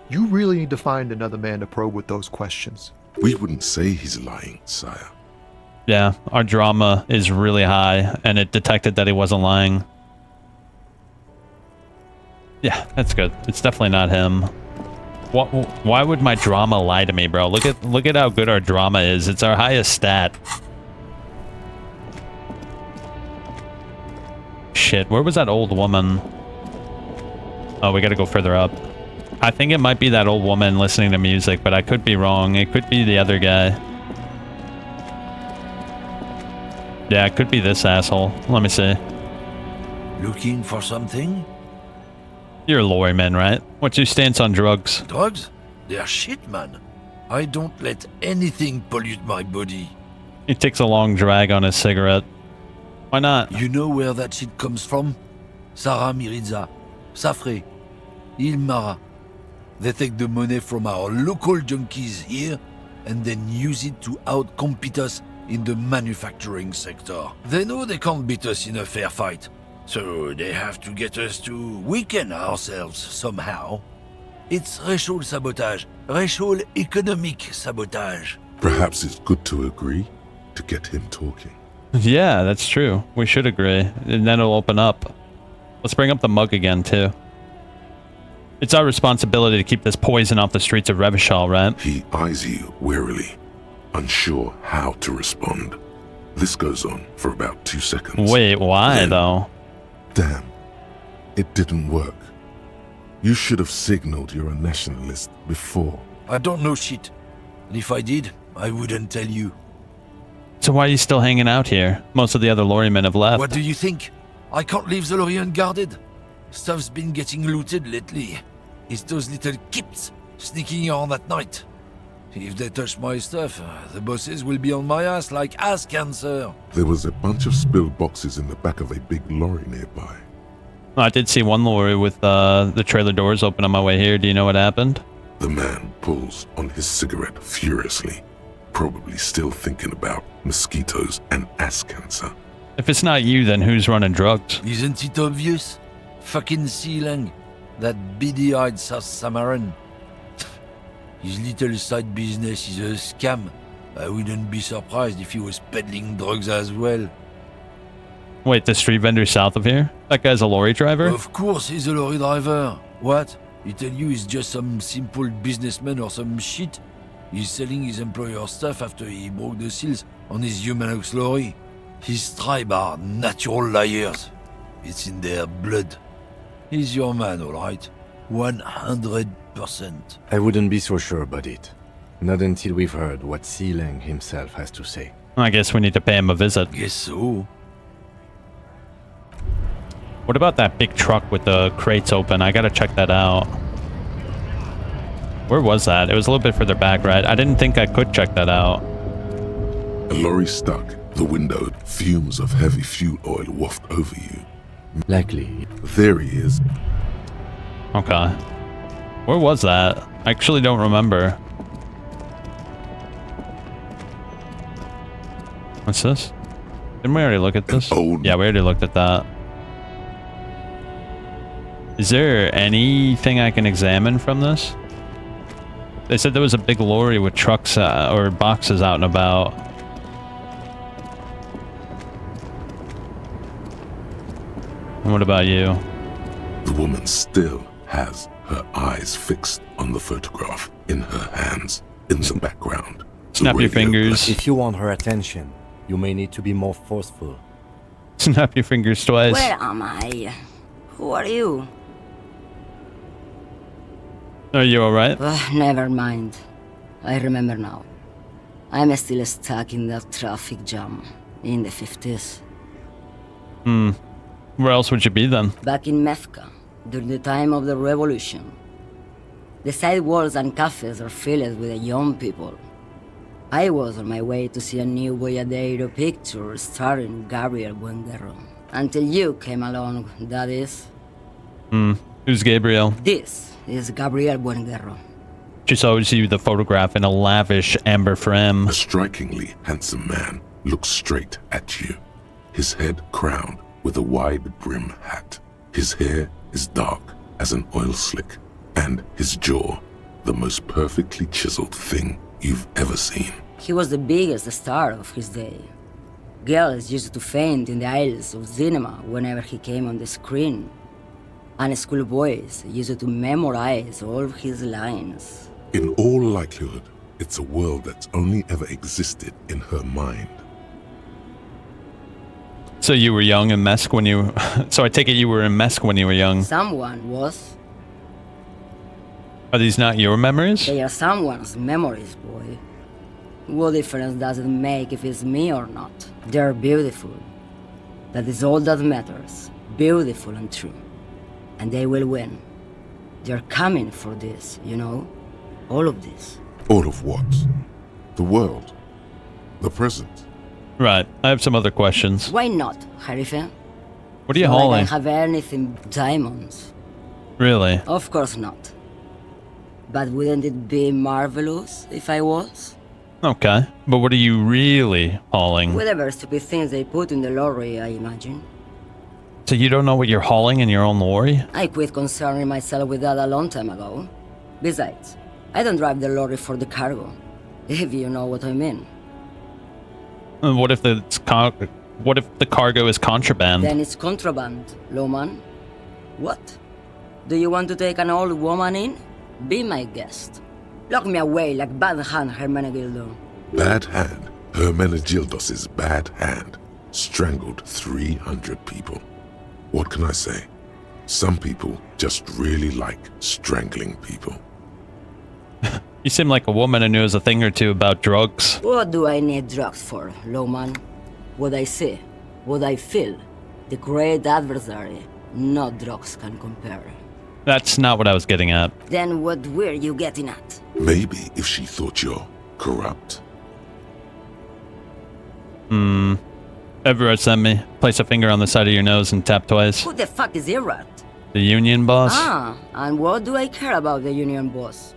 Speaker 21: You really need to find another man to probe with those questions.
Speaker 4: We wouldn't say he's lying, sire.
Speaker 1: Yeah, our drama is really high, and it detected that he wasn't lying. Yeah, that's good. It's definitely not him. Why would my drama lie to me, bro? Look at how good our drama is. It's our highest stat. Shit, where was that old woman? Oh, we gotta go further up. I think it might be that old woman listening to music, but I could be wrong. It could be the other guy. Yeah, it could be this asshole. Let me see.
Speaker 2: Looking for something?
Speaker 1: You're a lawyer, right? What's your stance on drugs?
Speaker 2: Drugs? They're shit, man. I don't let anything pollute my body.
Speaker 1: He takes a long drag on his cigarette. Why not?
Speaker 2: You know where that shit comes from? Sarah Miriza, Safre, Ilmara. They take the money from our local junkies here and then use it to outcompete us in the manufacturing sector. They know they can't beat us in a fair fight, so they have to get us to weaken ourselves somehow. It's racial sabotage, racial economic sabotage.
Speaker 4: Perhaps it's good to agree to get him talking.
Speaker 1: Yeah, that's true. We should agree, and then it'll open up. Let's bring up the mug again, too. It's our responsibility to keep this poison off the streets of Revachol, right?
Speaker 4: He eyes you warily, unsure how to respond. This goes on for about 2 seconds.
Speaker 1: Wait, why, though?
Speaker 4: Damn. It didn't work. You should have signaled you're a nationalist before.
Speaker 2: I don't know shit. And if I did, I wouldn't tell you.
Speaker 1: So why are you still hanging out here? Most of the other lorrymen have left.
Speaker 2: What do you think? I can't leave the lorry unguarded. Stuff's been getting looted lately. It's those little kips sneaking on at night. If they touch my stuff, the bosses will be on my ass like ass cancer.
Speaker 4: There was a bunch of spilled boxes in the back of a big lorry nearby.
Speaker 1: I did see one lorry with the trailer doors open on my way here. Do you know what happened?
Speaker 4: The man pulls on his cigarette furiously, probably still thinking about mosquitoes and ass cancer.
Speaker 1: If it's not you, then who's running drugs?
Speaker 2: Isn't it obvious? Fucking Sealang, that beady-eyed South Samaran. His little side business is a scam. I wouldn't be surprised if he was peddling drugs as well.
Speaker 1: Wait, the street vendor south of here? That guy's a lorry driver?
Speaker 2: Of course he's a lorry driver. What? He tell you he's just some simple businessman or some shit? He's selling his employer stuff after he broke the seals on his Humanox lorry. His tribe are natural liars. It's in their blood. He's your man, alright? 100%.
Speaker 5: I wouldn't be so sure about it. Not until we've heard what Sealang himself has to say.
Speaker 1: I guess we need to pay him a visit.
Speaker 2: Guess so.
Speaker 1: What about that big truck with the crates open? I gotta check that out. Where was that? It was a little bit further back, right? I didn't think I could check that out.
Speaker 4: A lorry stuck, the window, fumes of heavy fuel oil waft over you.
Speaker 5: Likely.
Speaker 4: There he is.
Speaker 1: Okay. Where was that? I actually don't remember. What's this? Didn't we already look at this? Yeah, we already looked at that. Is there anything I can examine from this? They said there was a big lorry with trucks or boxes out and about. And what about you?
Speaker 4: The woman still has her eyes fixed on the photograph in her hands, in the background.
Speaker 1: Snap your fingers.
Speaker 5: If you want her attention, you may need to be more forceful.
Speaker 1: Snap your fingers twice.
Speaker 8: Where am I? Who are you?
Speaker 1: Are you alright?
Speaker 8: Never mind. I remember now. I'm still stuck in that traffic jam in the 50s.
Speaker 1: Where else would you be then?
Speaker 8: Back in Mefka, during the time of the revolution. The sidewalks and cafes are filled with young people. I was on my way to see a new Boyadero picture starring Gabriel Buenguerro. Until you came along, that is.
Speaker 1: Who's Gabriel?
Speaker 8: This is Gabriel Buenguerro.
Speaker 1: She shows you the photograph in a lavish amber frame.
Speaker 4: A strikingly handsome man looks straight at you, his head crowned with a wide brim hat. His hair is dark as an oil slick, and his jaw, the most perfectly chiseled thing you've ever seen.
Speaker 8: He was the biggest star of his day. Girls used to faint in the aisles of cinema whenever he came on the screen. And schoolboys used to memorize all of his lines.
Speaker 4: In all likelihood, it's a world that's only ever existed in her mind.
Speaker 1: So you were young in Mesk when you... So I take it you were in Mesk when you were young.
Speaker 8: Someone was.
Speaker 1: Are these not your memories?
Speaker 8: They are someone's memories, boy. What difference does it make if it's me or not? They're beautiful. That is all that matters. Beautiful and true. And they will win. They're coming for this, you know? All of this.
Speaker 4: All of what? The world? The present?
Speaker 1: Right. I have some other questions.
Speaker 8: Why not, Harife?
Speaker 1: What are you
Speaker 8: Like
Speaker 1: hauling?
Speaker 8: I have anything diamonds.
Speaker 1: Really?
Speaker 8: Of course not. But wouldn't it be marvelous if I was?
Speaker 1: Okay. But what are you really hauling?
Speaker 8: Whatever stupid things they put in the lorry, I imagine.
Speaker 1: So you don't know what you're hauling in your own lorry?
Speaker 8: I quit concerning myself with that a long time ago. Besides, I don't drive the lorry for the cargo, if you know what I mean.
Speaker 1: And what if the cargo is contraband?
Speaker 8: Then it's contraband, lawman. What? Do you want to take an old woman in? Be my guest. Lock me away like Bad Hand Hermenegildo.
Speaker 4: Bad Hand? Hermenegildos's bad hand strangled 300 people. What can I say? Some people just really like strangling people.
Speaker 1: You seem like a woman who knows a thing or two about drugs.
Speaker 8: What do I need drugs for, lawman? What I see, what I feel, the great adversary, no drugs can compare.
Speaker 1: That's not what I was getting at.
Speaker 8: Then what were you getting at?
Speaker 4: Maybe if she thought you're corrupt.
Speaker 1: Everett sent me. Place a finger on the side of your nose and tap twice.
Speaker 8: Who the fuck is Irrat?
Speaker 1: The union boss?
Speaker 8: Ah, and what do I care about the union boss?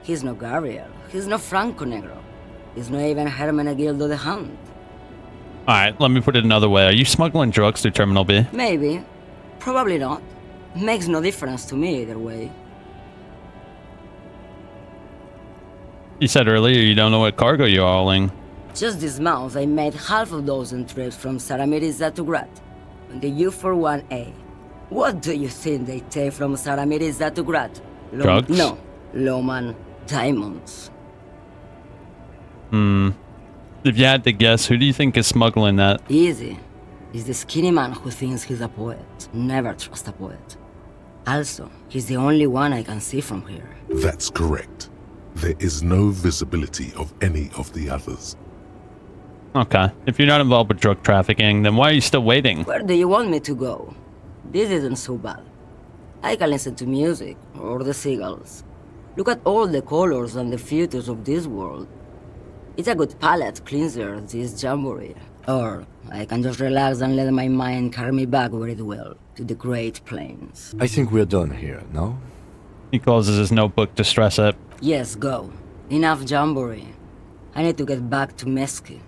Speaker 8: He's no Gabriel. He's no Franco Negro. He's not even Hermenegildo the Hound.
Speaker 1: Alright, let me put it another way. Are you smuggling drugs through Terminal B?
Speaker 8: Maybe. Probably not. Makes no difference to me either way.
Speaker 1: You said earlier you don't know what cargo you're hauling.
Speaker 8: Just this month, I made half a dozen trips from Saramiriza to Grat on the U41A. What do you think they take from Saramiriza to Grat?
Speaker 1: Drugs?
Speaker 8: No, Loman diamonds.
Speaker 1: If you had to guess, who do you think is smuggling that?
Speaker 8: Easy. He's the skinny man who thinks he's a poet. Never trust a poet. Also, he's the only one I can see from here.
Speaker 4: That's correct. There is no visibility of any of the others.
Speaker 1: Okay. If you're not involved with drug trafficking, then why are you still waiting?
Speaker 8: Where do you want me to go? This isn't so bad. I can listen to music, or the seagulls. Look at all the colors and the futures of this world. It's a good palate cleanser, this jamboree. Or I can just relax and let my mind carry me back where it will, to the Great Plains.
Speaker 5: I think we're done here, no?
Speaker 1: He closes his notebook to stress it.
Speaker 8: Yes, go. Enough jamboree. I need to get back to Mesky.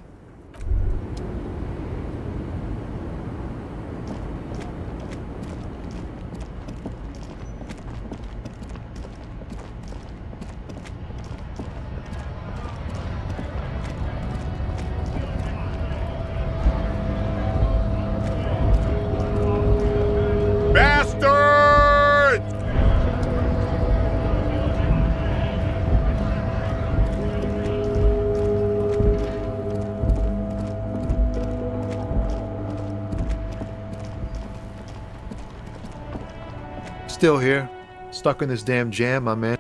Speaker 4: Bastard!
Speaker 21: Still here. Stuck in this damn jam, my man.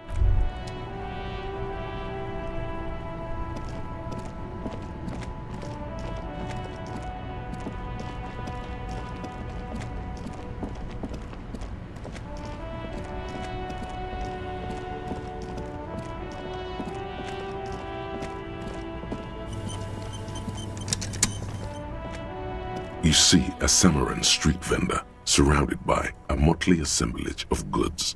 Speaker 4: You see a Samaran street vendor surrounded by a motley assemblage of goods.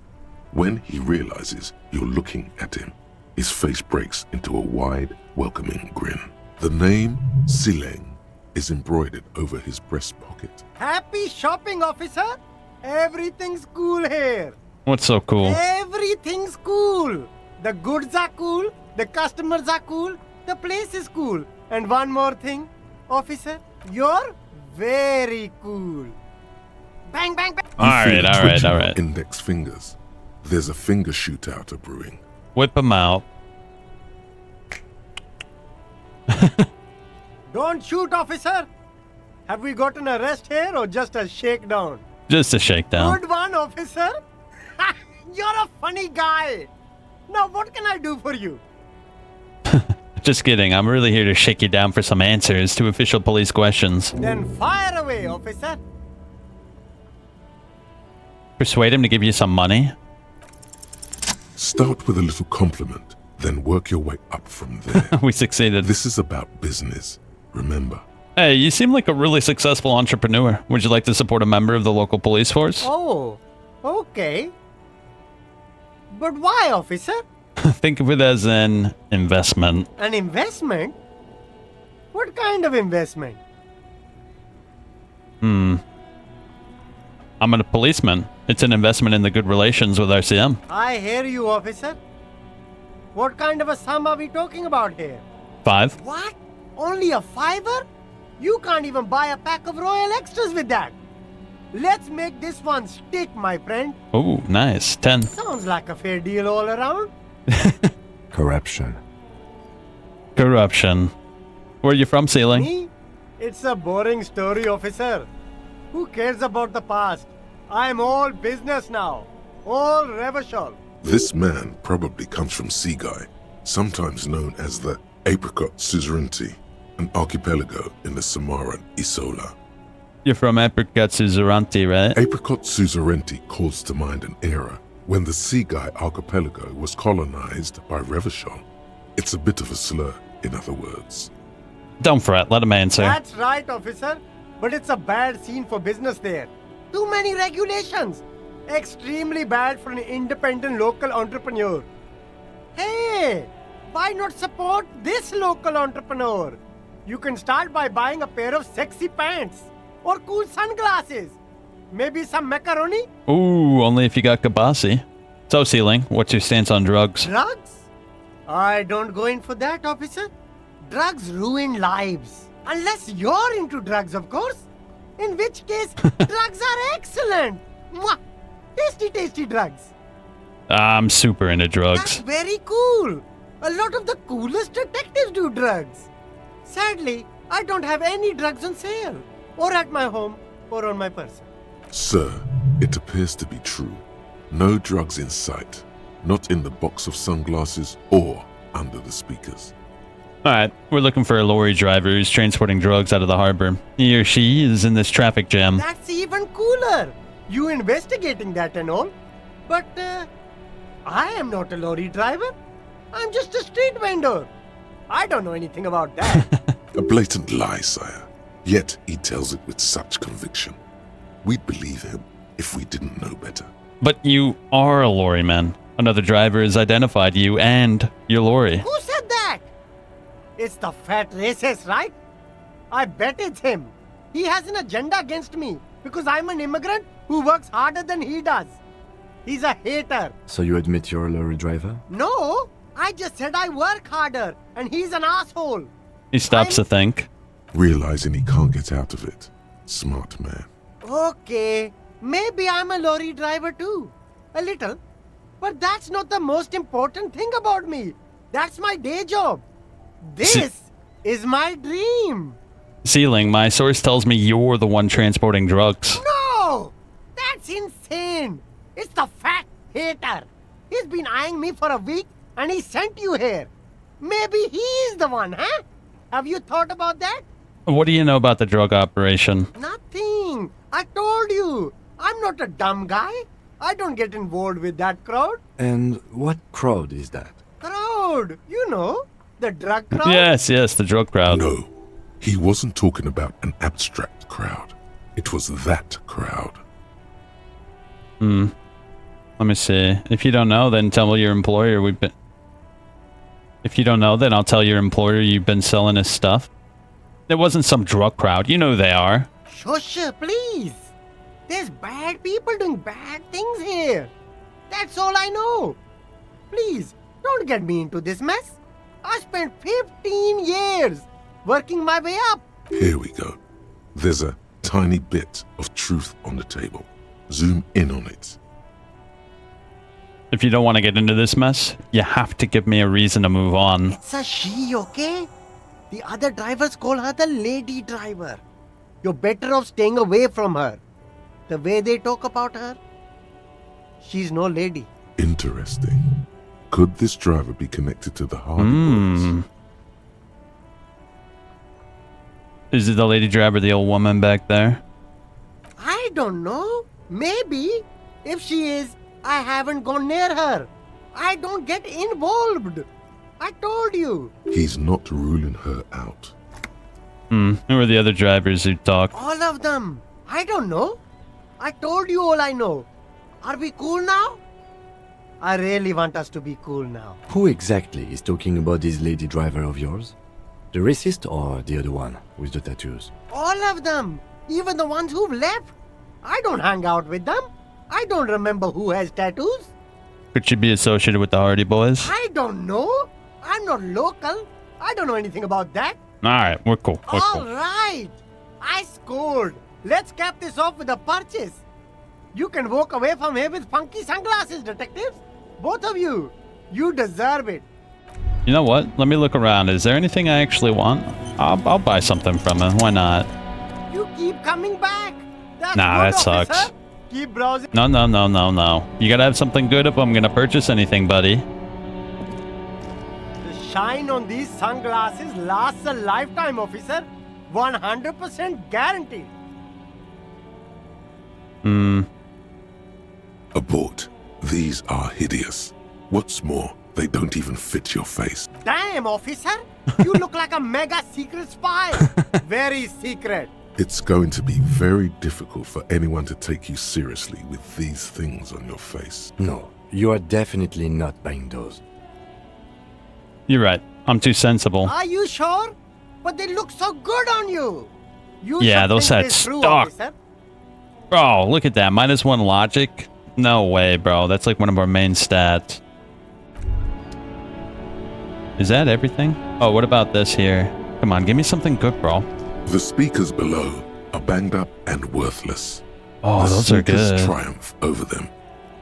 Speaker 4: When he realizes you're looking at him, his face breaks into a wide, welcoming grin. The name Sileng is embroidered over his breast pocket.
Speaker 9: Happy shopping, officer! Everything's cool here.
Speaker 1: What's so cool?
Speaker 9: Everything's cool. The goods are cool, the customers are cool, the place is cool. And one more thing, officer, you're very cool. Bang, bang, bang.
Speaker 1: All right.
Speaker 4: Index fingers. There's a finger shootout a brewing.
Speaker 1: Whip him out.
Speaker 9: Don't shoot, officer. Have we got an arrest here or just a shakedown?
Speaker 1: Just a shakedown.
Speaker 9: Good one, officer. You're a funny guy. Now, what can I do for you?
Speaker 1: Just kidding. I'm really here to shake you down for some answers to official police questions.
Speaker 9: Then fire away, officer.
Speaker 1: Persuade him to give you some money?
Speaker 4: Start with a little compliment, then work your way up from there.
Speaker 1: We succeeded.
Speaker 4: This is about business, remember.
Speaker 1: Hey, you seem like a really successful entrepreneur. Would you like to support a member of the local police force?
Speaker 9: Oh, okay. But why, officer?
Speaker 1: Think of it as an investment.
Speaker 9: An investment? What kind of investment?
Speaker 1: I'm a policeman. It's an investment in the good relations with RCM.
Speaker 9: I hear you, officer. What kind of a sum are we talking about here?
Speaker 1: 5.
Speaker 9: What? Only a $5? You can't even buy a pack of Royal Extras with that. Let's make this one stick, my friend.
Speaker 1: Oh, nice. 10.
Speaker 9: Sounds like a fair deal all around.
Speaker 5: Corruption.
Speaker 1: Corruption. Where are you from, Ceiling?
Speaker 9: Me? It's a boring story, officer. Who cares about the past? I'm all business now. All Revachol.
Speaker 4: This man probably comes from Seaguy, sometimes known as the Apricot Suzerainty, an archipelago in the Samaran Isola.
Speaker 1: You're from Apricot Suzerainty, right?
Speaker 4: Apricot Suzerainty calls to mind an era When the Seaguy archipelago was colonized by Revachol, it's a bit of a slur, in other words.
Speaker 1: Don't fret, let him answer.
Speaker 9: That's right, officer. But it's a bad scene for business there. Too many regulations. Extremely bad for an independent local entrepreneur. Hey, why not support this local entrepreneur? You can start by buying a pair of sexy pants or cool sunglasses. Maybe some macaroni?
Speaker 1: Ooh, only if you got Kabasi. So, Ceiling, what's your stance on drugs?
Speaker 9: Drugs? I don't go in for that, officer. Drugs ruin lives. Unless you're into drugs, of course. In which case, drugs are excellent. Mwah! Tasty, tasty drugs.
Speaker 1: I'm super into
Speaker 9: That's
Speaker 1: drugs.
Speaker 9: very cool. A lot of the coolest detectives do drugs. Sadly, I don't have any drugs on sale. Or at my home, or on my person.
Speaker 4: Sir, it appears to be true. No drugs in sight. Not in the box of sunglasses or under the speakers.
Speaker 1: Alright, we're looking for a lorry driver who's transporting drugs out of the harbor. He or she is in this traffic jam.
Speaker 9: That's even cooler. You investigating that and all. But, I am not a lorry driver. I'm just a street vendor. I don't know anything about that.
Speaker 4: A blatant lie, sire. Yet he tells it with such conviction. We'd believe him if we didn't know better.
Speaker 1: But you are a lorry man. Another driver has identified you and your lorry.
Speaker 9: Who said that? It's the fat racist, right? I bet it's him. He has an agenda against me because I'm an immigrant who works harder than he does. He's a hater.
Speaker 5: So you admit you're a lorry driver?
Speaker 9: No, I just said I work harder and he's an asshole.
Speaker 1: He stops to think.
Speaker 4: Realizing he can't get out of it. Smart man.
Speaker 9: Okay, maybe I'm a lorry driver too. A little. But that's not the most important thing about me. That's my day job. This is my dream.
Speaker 1: Ceiling, my source tells me you're the one transporting drugs.
Speaker 9: No! That's insane. It's the fat hater. He's been eyeing me for a week and he sent you here. Maybe he's the one, huh? Have you thought about that?
Speaker 1: What do you know about the drug operation?
Speaker 9: Nothing. I told you. I'm not a dumb guy. I don't get involved with that crowd.
Speaker 5: And what crowd is that?
Speaker 9: Crowd? You know, the drug crowd?
Speaker 1: Yes, the drug crowd.
Speaker 4: No, he wasn't talking about an abstract crowd. It was that crowd.
Speaker 1: Let me see. If you don't know, then tell your employer we've been... If you don't know, then I'll tell your employer you've been selling his stuff. There wasn't some drug crowd. You know who they are.
Speaker 9: Shush, please. There's bad people doing bad things here. That's all I know. Please, don't get me into this mess. I spent 15 years working my way up.
Speaker 4: Here we go. There's a tiny bit of truth on the table. Zoom in on it.
Speaker 1: If you don't want to get into this mess, you have to give me a reason to move on.
Speaker 9: It's a she, okay? The other drivers call her the lady driver. You're better off staying away from her. The way they talk about her, she's no lady.
Speaker 4: Interesting. Could this driver be connected to the Hardy Boys?
Speaker 1: Is it the lady driver, the old woman back there?
Speaker 9: I don't know. Maybe. If she is, I haven't gone near her. I don't get involved. I told you.
Speaker 4: He's not ruling her out.
Speaker 1: Who are the other drivers who talk?
Speaker 9: All of them. I don't know. I told you all I know. Are we cool now? I really want us to be cool now.
Speaker 5: Who exactly is talking about this lady driver of yours? The racist or the other one with the tattoos?
Speaker 9: All of them. Even the ones who've left. I don't hang out with them. I don't remember who has tattoos.
Speaker 1: Could she be associated with the Hardy Boys?
Speaker 9: I don't know. I'm not local. I don't know anything about that.
Speaker 1: Alright, we're cool.
Speaker 9: All right. I scored. Let's cap this off with a purchase. You can walk away from here with funky sunglasses, detectives. Both of you. You deserve it.
Speaker 1: You know what? Let me look around. Is there anything I actually want? I'll buy something from him. Why not?
Speaker 9: You keep coming back. That's
Speaker 1: Nah,
Speaker 9: good,
Speaker 1: that sucks.
Speaker 9: officer. Keep browsing.
Speaker 1: No. You gotta have something good if I'm gonna purchase anything, buddy.
Speaker 9: The shine on these sunglasses lasts a lifetime, officer. 100% guaranteed.
Speaker 4: Abort. These are hideous. What's more, they don't even fit your face.
Speaker 9: Damn, officer! You look like a mega secret spy! Very secret!
Speaker 4: It's going to be very difficult for anyone to take you seriously with these things on your face.
Speaker 5: No, you are definitely not buying those.
Speaker 1: You're right. I'm too sensible.
Speaker 9: Are you sure? But they look so good on you! You
Speaker 1: Yeah,
Speaker 9: should
Speaker 1: those
Speaker 9: think
Speaker 1: had
Speaker 9: this through,
Speaker 1: stock.
Speaker 9: officer.
Speaker 1: Bro, look at that. -1 logic? No way, bro. That's like one of our main stats. Is that everything? Oh, what about this here? Come on, give me something good, bro.
Speaker 4: The speakers below are banged up and worthless.
Speaker 1: Oh,
Speaker 4: the
Speaker 1: those are
Speaker 4: speakers
Speaker 1: good.
Speaker 4: triumph over them.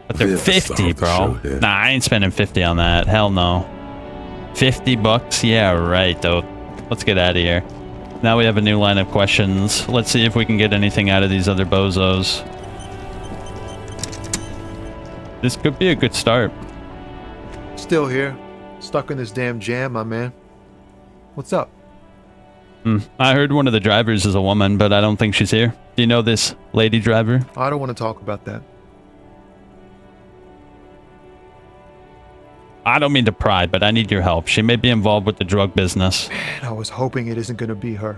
Speaker 1: But they're
Speaker 4: the star
Speaker 1: 50,
Speaker 4: of the
Speaker 1: bro.
Speaker 4: show here.
Speaker 1: Nah, I ain't spending 50 on that. Hell no. 50 bucks? Yeah, right, though. Let's get out of here. Now we have a new line of questions. Let's see if we can get anything out of these other bozos. This could be a good start.
Speaker 21: Still here. Stuck in this damn jam, my man. What's up?
Speaker 1: I heard one of the drivers is a woman, but I don't think she's here. Do you know this lady driver?
Speaker 21: I don't want to talk about that.
Speaker 1: I don't mean to pry, but I need your help. She may be involved with the drug business.
Speaker 21: Man, I was hoping it isn't going to be her.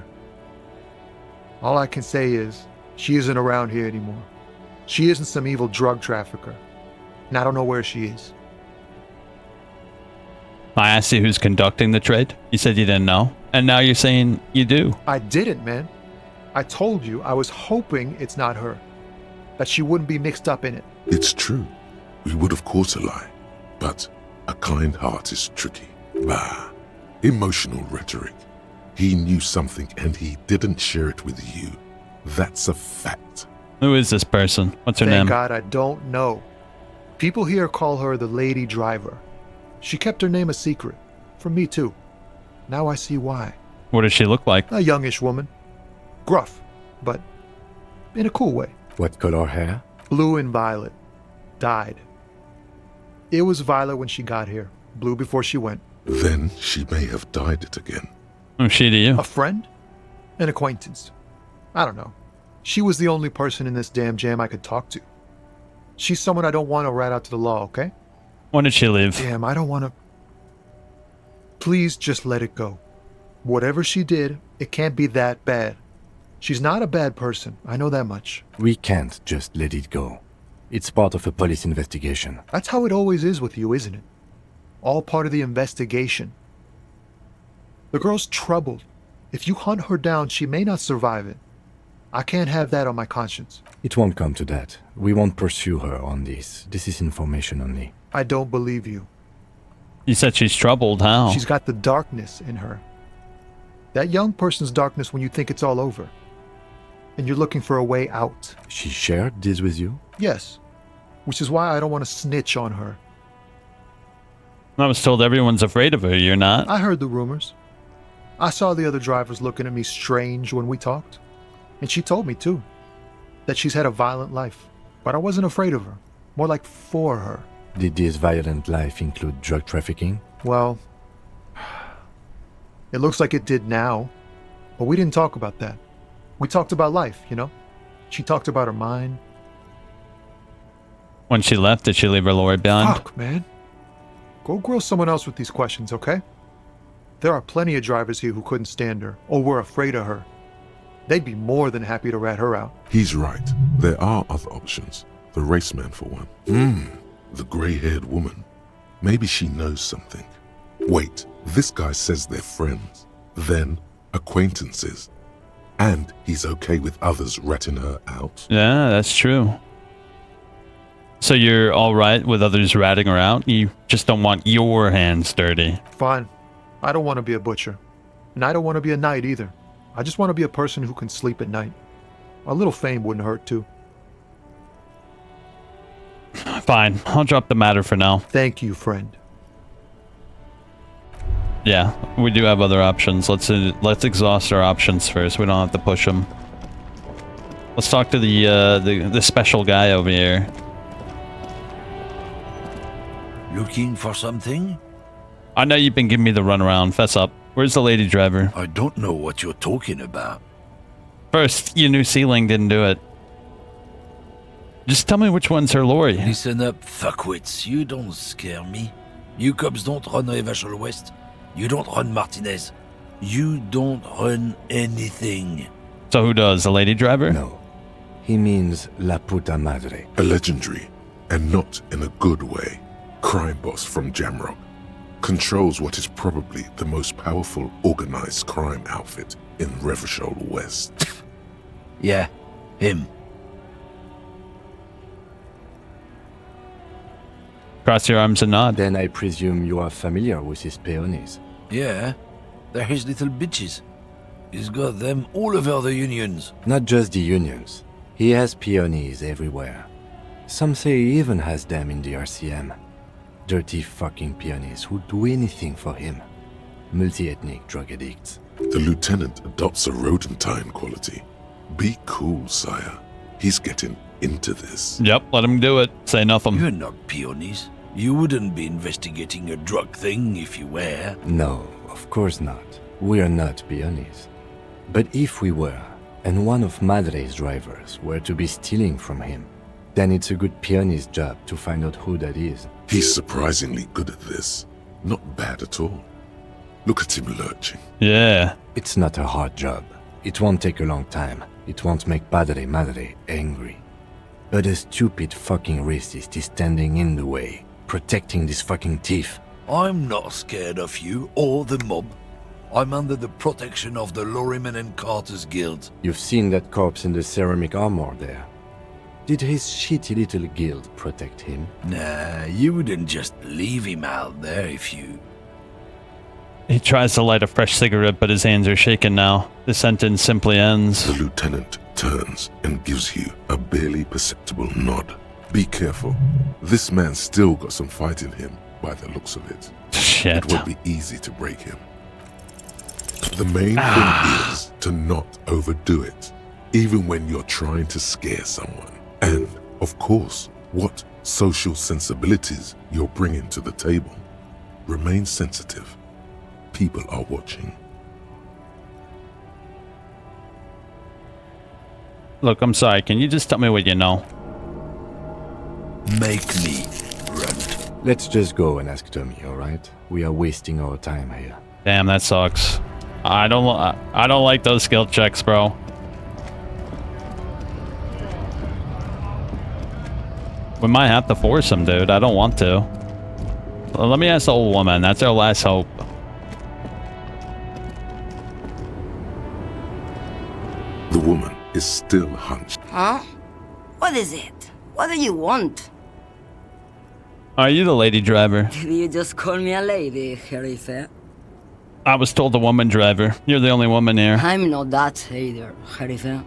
Speaker 21: All I can say is, she isn't around here anymore. She isn't some evil drug trafficker. And I don't know where she is.
Speaker 1: I asked you who's conducting the trade. You said you didn't know. And now you're saying you do.
Speaker 21: I didn't, man. I told you I was hoping it's not her. That she wouldn't be mixed up in it.
Speaker 4: It's true. We would of course lie. But a kind heart is tricky. Bah. Emotional rhetoric. He knew something and he didn't share it with you. That's a fact.
Speaker 1: Who is this person? What's her name?
Speaker 21: Thank God I don't know. People here call her the lady driver. She kept her name a secret. From me too. Now I see why.
Speaker 1: What does she look like?
Speaker 21: A youngish woman. Gruff, but in a cool way.
Speaker 5: What color hair?
Speaker 21: Blue and violet. Dyed. It was violet when she got here. Blue before she went.
Speaker 4: Then she may have dyed it again.
Speaker 1: Who's she to you?
Speaker 21: A friend? An acquaintance. I don't know. She was the only person in this damn jam I could talk to. She's someone I don't want to rat out to the law, okay?
Speaker 1: When did she leave?
Speaker 21: Damn, I don't want to... Please just let it go. Whatever she did, it can't be that bad. She's not a bad person, I know that much.
Speaker 5: We can't just let it go. It's part of a police investigation.
Speaker 21: That's how it always is with you, isn't it? All part of the investigation. The girl's troubled. If you hunt her down, she may not survive it. I can't have that on my conscience.
Speaker 5: It won't come to that. We won't pursue her on this. This is information only.
Speaker 21: I don't believe you.
Speaker 1: You said she's troubled, how?
Speaker 21: She's got the darkness in her. That young person's darkness when you think it's all over. And you're looking for a way out.
Speaker 5: She shared this with you?
Speaker 21: Yes. Which is why I don't want to snitch on her.
Speaker 1: I was told everyone's afraid of her. You're not?
Speaker 21: I heard the rumors. I saw the other drivers looking at me strange when we talked. And she told me, too, that she's had a violent life. But I wasn't afraid of her. More like for her.
Speaker 5: Did this violent life include drug trafficking?
Speaker 21: Well, it looks like it did now. But we didn't talk about that. We talked about life, you know? She talked about her mind.
Speaker 1: When she left, did she leave her lawyer behind?
Speaker 21: Fuck, man. Go grill someone else with these questions, okay? There are plenty of drivers here who couldn't stand her, or were afraid of her. They'd be more than happy to rat her out.
Speaker 4: He's right. There are other options. The raceman, for one. The grey-haired woman. Maybe she knows something. Wait, this guy says they're friends. Then, acquaintances. And he's okay with others ratting her out.
Speaker 1: Yeah, that's true. So you're all right with others ratting her out? You just don't want your hands dirty.
Speaker 21: Fine. I don't want to be a butcher. And I don't want to be a knight either. I just want to be a person who can sleep at night. A little fame wouldn't hurt too.
Speaker 1: Fine. I'll drop the matter for now.
Speaker 21: Thank you, friend.
Speaker 1: Yeah, we do have other options. Let's exhaust our options first. We don't have to push them. Let's talk to the special guy over here.
Speaker 2: Looking for something?
Speaker 1: I know you've been giving me the runaround. Fess up. Where's the lady driver?
Speaker 2: I don't know what you're talking about.
Speaker 1: First, your new ceiling didn't do it. Just tell me which one's her lorry.
Speaker 2: Listen up, fuckwits. You don't scare me. You cops don't run Revachol West. You don't run Martinez. You don't run anything.
Speaker 1: So who does? The lady driver?
Speaker 5: No. He means La Puta Madre.
Speaker 4: A legendary, and not in a good way, crime boss from Jamrock. Controls what is probably the most powerful organized crime outfit in Revachol West.
Speaker 2: Yeah, him.
Speaker 1: Cross your arms and nod.
Speaker 5: Then I presume you are familiar with his peonies.
Speaker 2: Yeah, they're his little bitches. He's got them all over the unions.
Speaker 5: Not just the unions. He has peonies everywhere. Some say he even has them in the RCM. Dirty fucking peonies who'd do anything for him. Multi-ethnic drug addicts.
Speaker 4: The lieutenant adopts a rodentine quality. Be cool, sire. He's getting into this.
Speaker 1: Yep, let him do it. Say nothing.
Speaker 2: You're not peonies. You wouldn't be investigating a drug thing if you were.
Speaker 5: No, of course not. We are not peonies. But if we were, and one of Madre's drivers were to be stealing from him, then it's a good peony's job to find out who that is.
Speaker 4: He's surprisingly good at this. Not bad at all. Look at him lurching.
Speaker 1: Yeah.
Speaker 5: It's not a hard job. It won't take a long time. It won't make Padre Madre angry. But a stupid fucking racist is standing in the way, protecting this fucking thief.
Speaker 2: I'm not scared of you or the mob. I'm under the protection of the Lorrymen and Carters Guild.
Speaker 5: You've seen that corpse in the ceramic armor there. Did his shitty little guild protect him?
Speaker 2: Nah, you wouldn't just leave him out there if you...
Speaker 1: He tries to light a fresh cigarette, but his hands are shaking now. The sentence simply ends.
Speaker 4: The lieutenant turns and gives you a barely perceptible nod. Be careful. This man's still got some fight in him, by the looks of it.
Speaker 1: Shit.
Speaker 4: It won't be easy to break him. The main thing is to not overdo it, even when you're trying to scare someone. And, of course, what social sensibilities you're bringing to the table. Remain sensitive. People are watching.
Speaker 1: Look, I'm sorry. Can you just tell me what you know?
Speaker 2: Make me run.
Speaker 5: Let's just go and ask Tommy, alright? We are wasting our time here.
Speaker 1: Damn, that sucks. I don't like those skill checks, bro. We might have to force him, dude. I don't want to. Well, let me ask the old woman. That's our last hope.
Speaker 4: The woman is still hunched.
Speaker 8: Huh? What is it? What do you want?
Speaker 1: Are you the lady driver?
Speaker 8: Did you just call me a lady, Herife?
Speaker 1: I was told the woman driver. You're the only woman here.
Speaker 8: I'm not that either, Herife.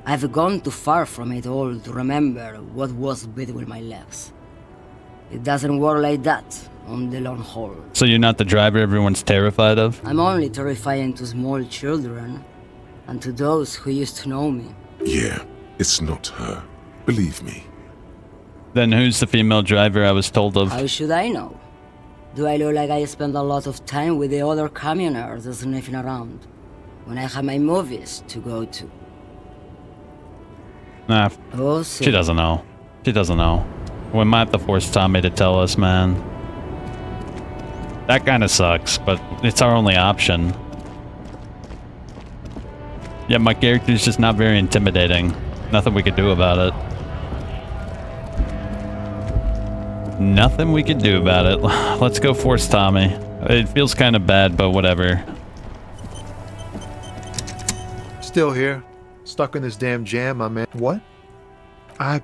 Speaker 8: I've gone too far from it all to remember what was between my legs. It doesn't work like that on the long haul.
Speaker 1: So you're not the driver everyone's terrified of?
Speaker 8: I'm only terrifying to small children and to those who used to know me.
Speaker 4: Yeah, it's not her. Believe me.
Speaker 1: Then who's the female driver I was told of?
Speaker 8: How should I know? Do I look like I spend a lot of time with the other communers sniffing around when I have my movies to go to?
Speaker 1: Nah,
Speaker 8: Oh,
Speaker 1: she doesn't know. She doesn't know. We might have to force Tommy to tell us, man. That kind of sucks, but it's our only option. Yeah, my character's just not very intimidating. Nothing we could do about it. Nothing we could do about it. Let's go force Tommy. It feels kind of bad, but whatever.
Speaker 21: Still here. Stuck in this damn jam, my man. What? I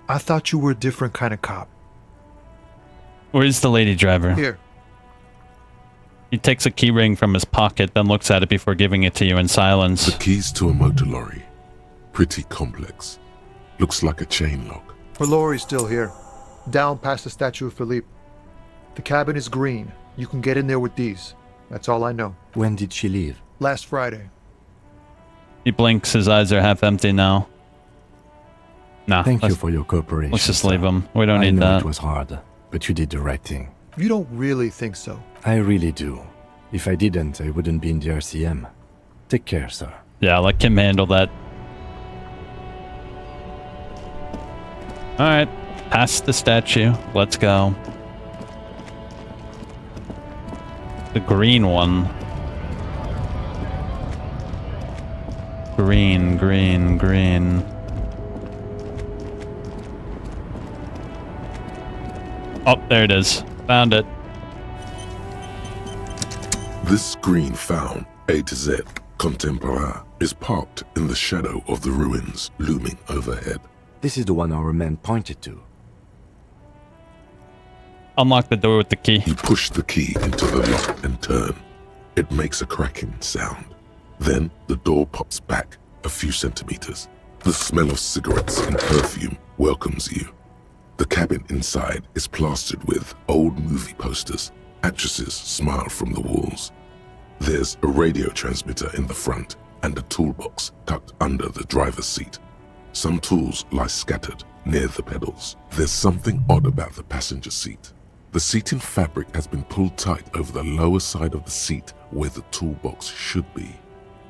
Speaker 21: thought you were a different kind of cop.
Speaker 1: Where's the lady driver?
Speaker 21: Here.
Speaker 1: He takes a key ring from his pocket, then looks at it before giving it to you in silence.
Speaker 4: The keys to a motor lorry. Pretty complex. Looks like a chain lock.
Speaker 21: Her lorry's still here. Down past the statue of Philippe. The cabin is green. You can get in there with these. That's all I know.
Speaker 5: When did she leave?
Speaker 21: Last Friday.
Speaker 1: He blinks, his eyes are half empty now. Nah.
Speaker 5: Thank you for your cooperation.
Speaker 1: Let's just leave him. We don't
Speaker 5: I
Speaker 1: need
Speaker 5: know
Speaker 1: that.
Speaker 5: It was hard, but you did the right thing.
Speaker 21: You don't really think so?
Speaker 5: I really do. If I didn't, I wouldn't be in the RCM. Take care, sir.
Speaker 1: Yeah, let Kim handle that. Alright, past the statue. Let's go. The green one. Green, green, green. Oh, there it is. Found it.
Speaker 4: This screen found A to Z Contemporain is parked in the shadow of the ruins looming overhead.
Speaker 5: This is the one our man pointed to.
Speaker 1: Unlock the door with the key.
Speaker 4: You push the key into the lock and turn. It makes a cracking sound. Then the door pops back a few centimeters. The smell of cigarettes and perfume welcomes you. The cabin inside is plastered with old movie posters. Actresses smile from the walls. There's a radio transmitter in the front and a toolbox tucked under the driver's seat. Some tools lie scattered near the pedals. There's something odd about the passenger seat. The seating fabric has been pulled tight over the lower side of the seat where the toolbox should be.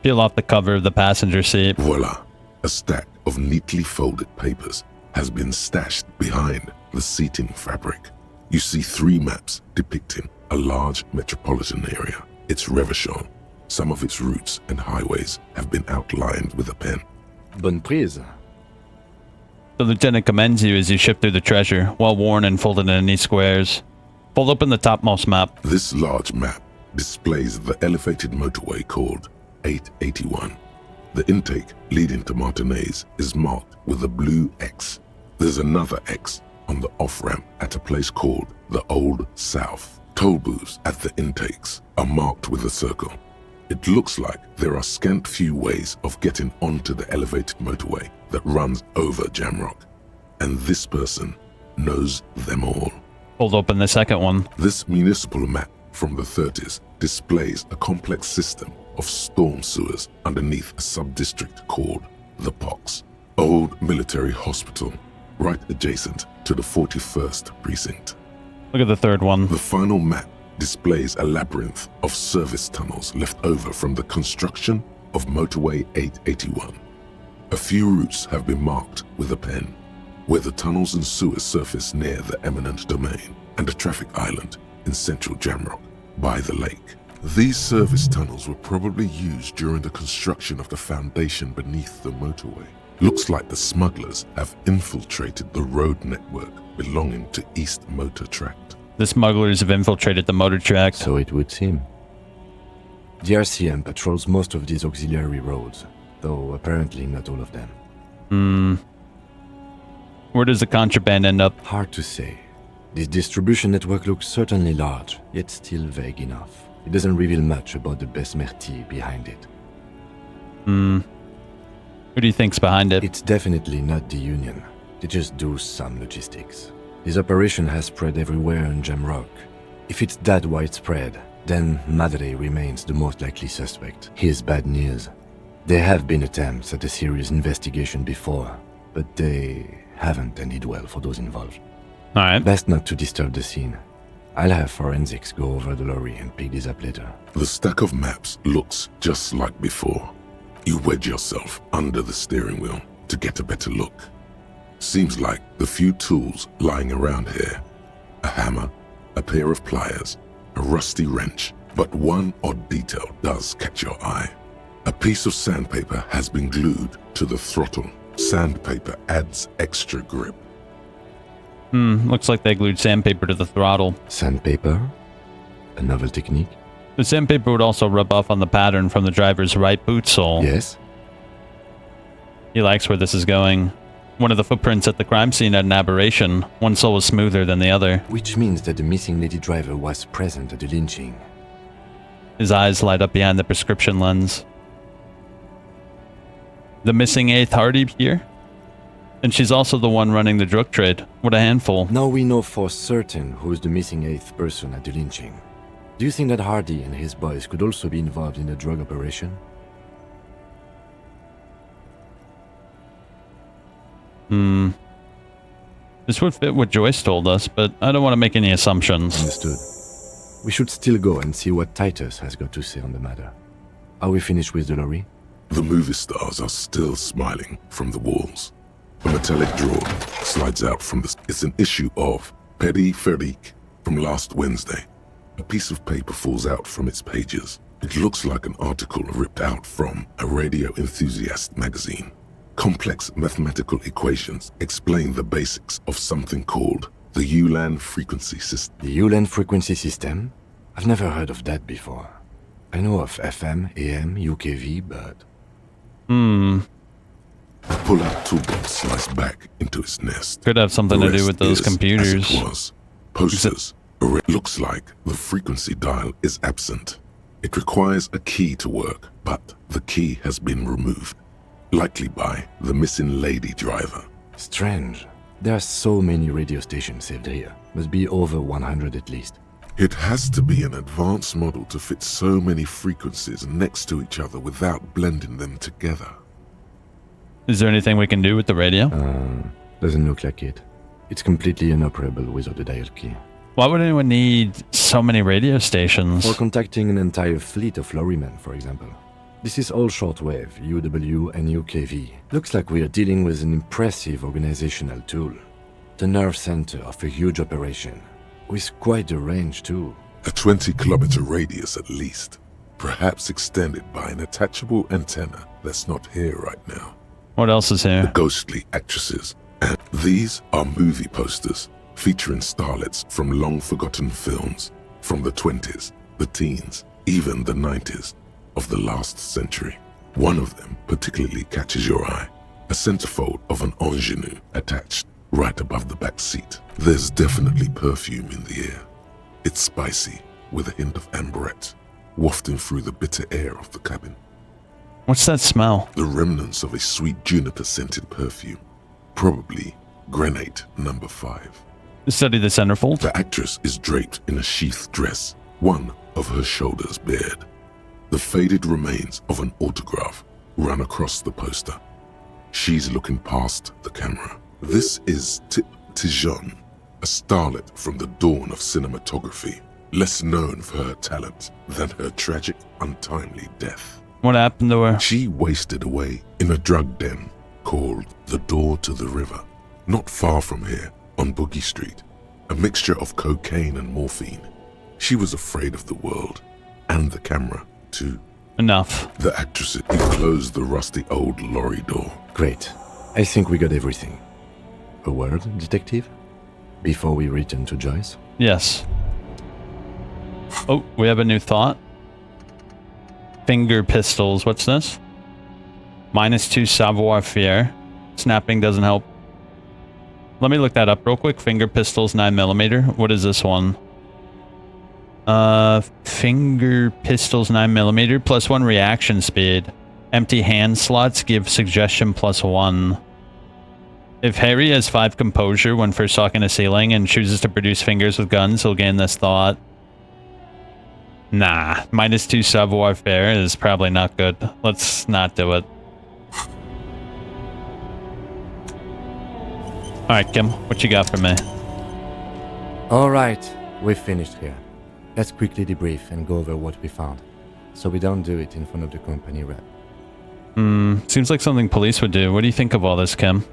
Speaker 1: Peel off the cover of the passenger seat.
Speaker 4: Voila! A stack of neatly folded papers has been stashed behind the seating fabric. You see 3 maps depicting a large metropolitan area. It's Revachol. Some of its routes and highways have been outlined with a pen.
Speaker 5: Bonne prise.
Speaker 1: The lieutenant commends you as you shift through the treasure, well worn and folded in neat squares. Fold open the topmost map.
Speaker 4: This large map displays the elevated motorway called 881. The intake leading to Martinez is marked with a blue X. There's another X on the off-ramp at a place called the Old South. Toll booths at the intakes are marked with a circle. It looks like there are scant few ways of getting onto the elevated motorway that runs over Jamrock. And this person knows them all.
Speaker 1: Hold open the second one.
Speaker 4: This municipal map from the 30s displays a complex system of storm sewers underneath a sub-district called the Pox. Old military hospital, right adjacent to the 41st precinct.
Speaker 1: Look at the third one.
Speaker 4: The final map displays a labyrinth of service tunnels left over from the construction of Motorway 881. A few routes have been marked with a pen, where the tunnels and sewers surface near the eminent domain and a traffic island in central Jamrock by the lake. These service tunnels were probably used during the construction of the foundation beneath the motorway. Looks like the smugglers have infiltrated the road network belonging to East Motor Tract.
Speaker 1: The smugglers have infiltrated the motor tract.
Speaker 5: So it would seem. The RCM patrols most of these auxiliary roads, though apparently not all of them.
Speaker 1: Where does the contraband end up?
Speaker 5: Hard to say. This distribution network looks certainly large, yet still vague enough. It doesn't reveal much about the besmertie behind it.
Speaker 1: Who do you think's behind it?
Speaker 5: It's definitely not the Union. They just do some logistics. This operation has spread everywhere in Jamrock. If it's that widespread, then Madre remains the most likely suspect. Here's bad news. There have been attempts at a serious investigation before, but they haven't ended well for those involved.
Speaker 1: Alright.
Speaker 5: Best not to disturb the scene. I'll have forensics go over the lorry and pick this up later.
Speaker 4: The stack of maps looks just like before. You wedge yourself under the steering wheel to get a better look. Seems like the few tools lying around here. A hammer, a pair of pliers, a rusty wrench, but one odd detail does catch your eye. A piece of sandpaper has been glued to the throttle. Sandpaper adds extra grip.
Speaker 1: Looks like they glued sandpaper to the throttle.
Speaker 5: Sandpaper? A novel technique?
Speaker 1: The sandpaper would also rub off on the pattern from the driver's right boot sole.
Speaker 5: Yes?
Speaker 1: He likes where this is going. One of the footprints at the crime scene had an aberration. One sole was smoother than the other.
Speaker 5: Which means that the missing lady driver was present at the lynching.
Speaker 1: His eyes light up behind the prescription lens. The missing 8th Hardy here? And she's also the one running the drug trade. What a handful.
Speaker 5: Now we know for certain who's the missing 8th person at the lynching. Do you think that Hardy and his boys could also be involved in the drug operation?
Speaker 1: This would fit what Joyce told us, but I don't want to make any assumptions.
Speaker 5: Understood. We should still go and see what Titus has got to say on the matter. Are we finished with the lorry?
Speaker 4: The movie stars are still smiling from the walls. A metallic drawer slides out from this. It's an issue of Peripherique from last Wednesday. A piece of paper falls out from its pages. It looks like an article ripped out from a radio enthusiast magazine. Complex mathematical equations explain the basics of something called the Ulan frequency system.
Speaker 5: The Ulan frequency system? I've never heard of that before. I know of FM, AM, UKV, but...
Speaker 4: The pull-out toolbox slides back into its nest.
Speaker 1: Could have something
Speaker 4: The
Speaker 1: to do
Speaker 4: rest
Speaker 1: with those
Speaker 4: is
Speaker 1: computers.
Speaker 4: As it was. Posters. It looks like the frequency dial is absent. It requires a key to work, but the key has been removed. Likely by the missing lady driver.
Speaker 5: Strange. There are so many radio stations saved here. Must be over 100 at least.
Speaker 4: It has to be an advanced model to fit so many frequencies next to each other without blending them together.
Speaker 1: Is there anything we can do with the radio?
Speaker 5: Doesn't look like it. It's completely inoperable without a dial key.
Speaker 1: Why would anyone need so many radio stations?
Speaker 5: For contacting an entire fleet of lorrymen, for example. This is all shortwave, UW and UKV. Looks like we are dealing with an impressive organizational tool. The nerve center of a huge operation. With quite a range too.
Speaker 4: A 20-kilometer radius at least. Perhaps extended by an attachable antenna that's not here right now.
Speaker 1: What else is here?
Speaker 4: The ghostly actresses. And these are movie posters featuring starlets from long-forgotten films from the 20s, the teens, even the 90s of the last century. One of them particularly catches your eye. A centerfold of an ingenue attached right above the back seat. There's definitely perfume in the air. It's spicy with a hint of amberette wafting through the bitter air of the cabin.
Speaker 1: What's that smell?
Speaker 4: The remnants of a sweet juniper-scented perfume. Probably granate number 5.
Speaker 1: Study the centerfold.
Speaker 4: The actress is draped in a sheathed dress, one of her shoulders bared. The faded remains of an autograph run across the poster. She's looking past the camera. This is Tijon, a starlet from the dawn of cinematography, less known for her talent than her tragic, untimely death.
Speaker 1: What happened to her?
Speaker 4: She wasted away in a drug den called the Door to the River, not far from here on Boogie Street, a mixture of cocaine and morphine. She was afraid of the world and the camera too.
Speaker 1: Enough.
Speaker 4: The actress closed the rusty old lorry door.
Speaker 5: Great. I think we got everything. A word, detective? Before we return to Joyce?
Speaker 1: Yes. Oh, we have a new thought. Finger pistols. What's this? -2 savoir-faire. Snapping doesn't help. Let me look that up real quick. Finger pistols 9mm. What is this one? Finger pistols 9mm +1 reaction speed. Empty hand slots give suggestion +1. If Harry has 5 composure when first talking to Ceiling and chooses to produce fingers with guns, he'll gain this thought. Nah, -2 savoir-faire is probably not good. Let's not do it. Alright, Kim, what you got for me?
Speaker 5: Alright, we've finished here. Let's quickly debrief and go over what we found, so we don't do it in front of the company rep.
Speaker 1: Seems like something police would do. What do you think of all this, Kim?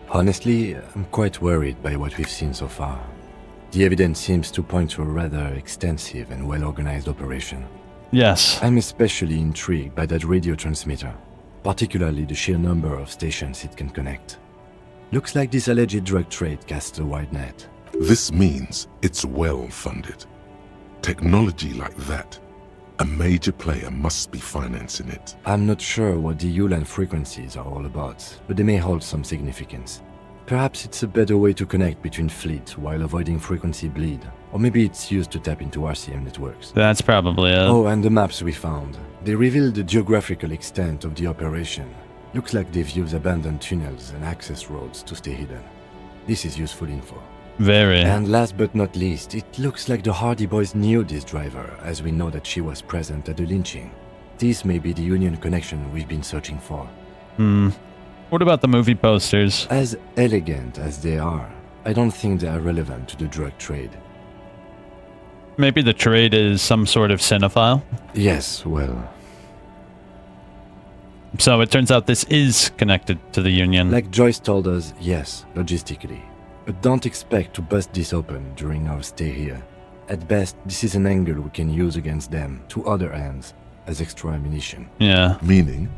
Speaker 5: Honestly, I'm quite worried by what we've seen so far. The evidence seems to point to a rather extensive and well-organized operation.
Speaker 1: Yes.
Speaker 5: I'm especially intrigued by that radio transmitter, particularly the sheer number of stations it can connect. Looks like this alleged drug trade casts a wide net.
Speaker 4: This means it's well-funded. Technology like that, a major player must be financing it.
Speaker 5: I'm not sure what the Ulan frequencies are all about, but they may hold some significance. Perhaps it's a better way to connect between fleets while avoiding frequency bleed, or maybe it's used to tap into RCM networks.
Speaker 1: That's probably it.
Speaker 5: Oh, and the maps we found. They reveal the geographical extent of the operation. Looks like they've used abandoned tunnels and access roads to stay hidden. This is useful info.
Speaker 1: Very.
Speaker 5: And last but not least, it looks like the Hardy Boys knew this driver, as we know that she was present at the lynching. This may be the Union connection we've been searching for.
Speaker 1: What about the movie posters?
Speaker 5: As elegant as they are, I don't think they are relevant to the drug trade.
Speaker 1: Maybe the trade is some sort of cinephile?
Speaker 5: Yes, well...
Speaker 1: So it turns out this is connected to the Union.
Speaker 5: Like Joyce told us, yes, logistically. But don't expect to bust this open during our stay here. At best, this is an angle we can use against them, to other ends, as extra ammunition.
Speaker 1: Yeah.
Speaker 4: Meaning,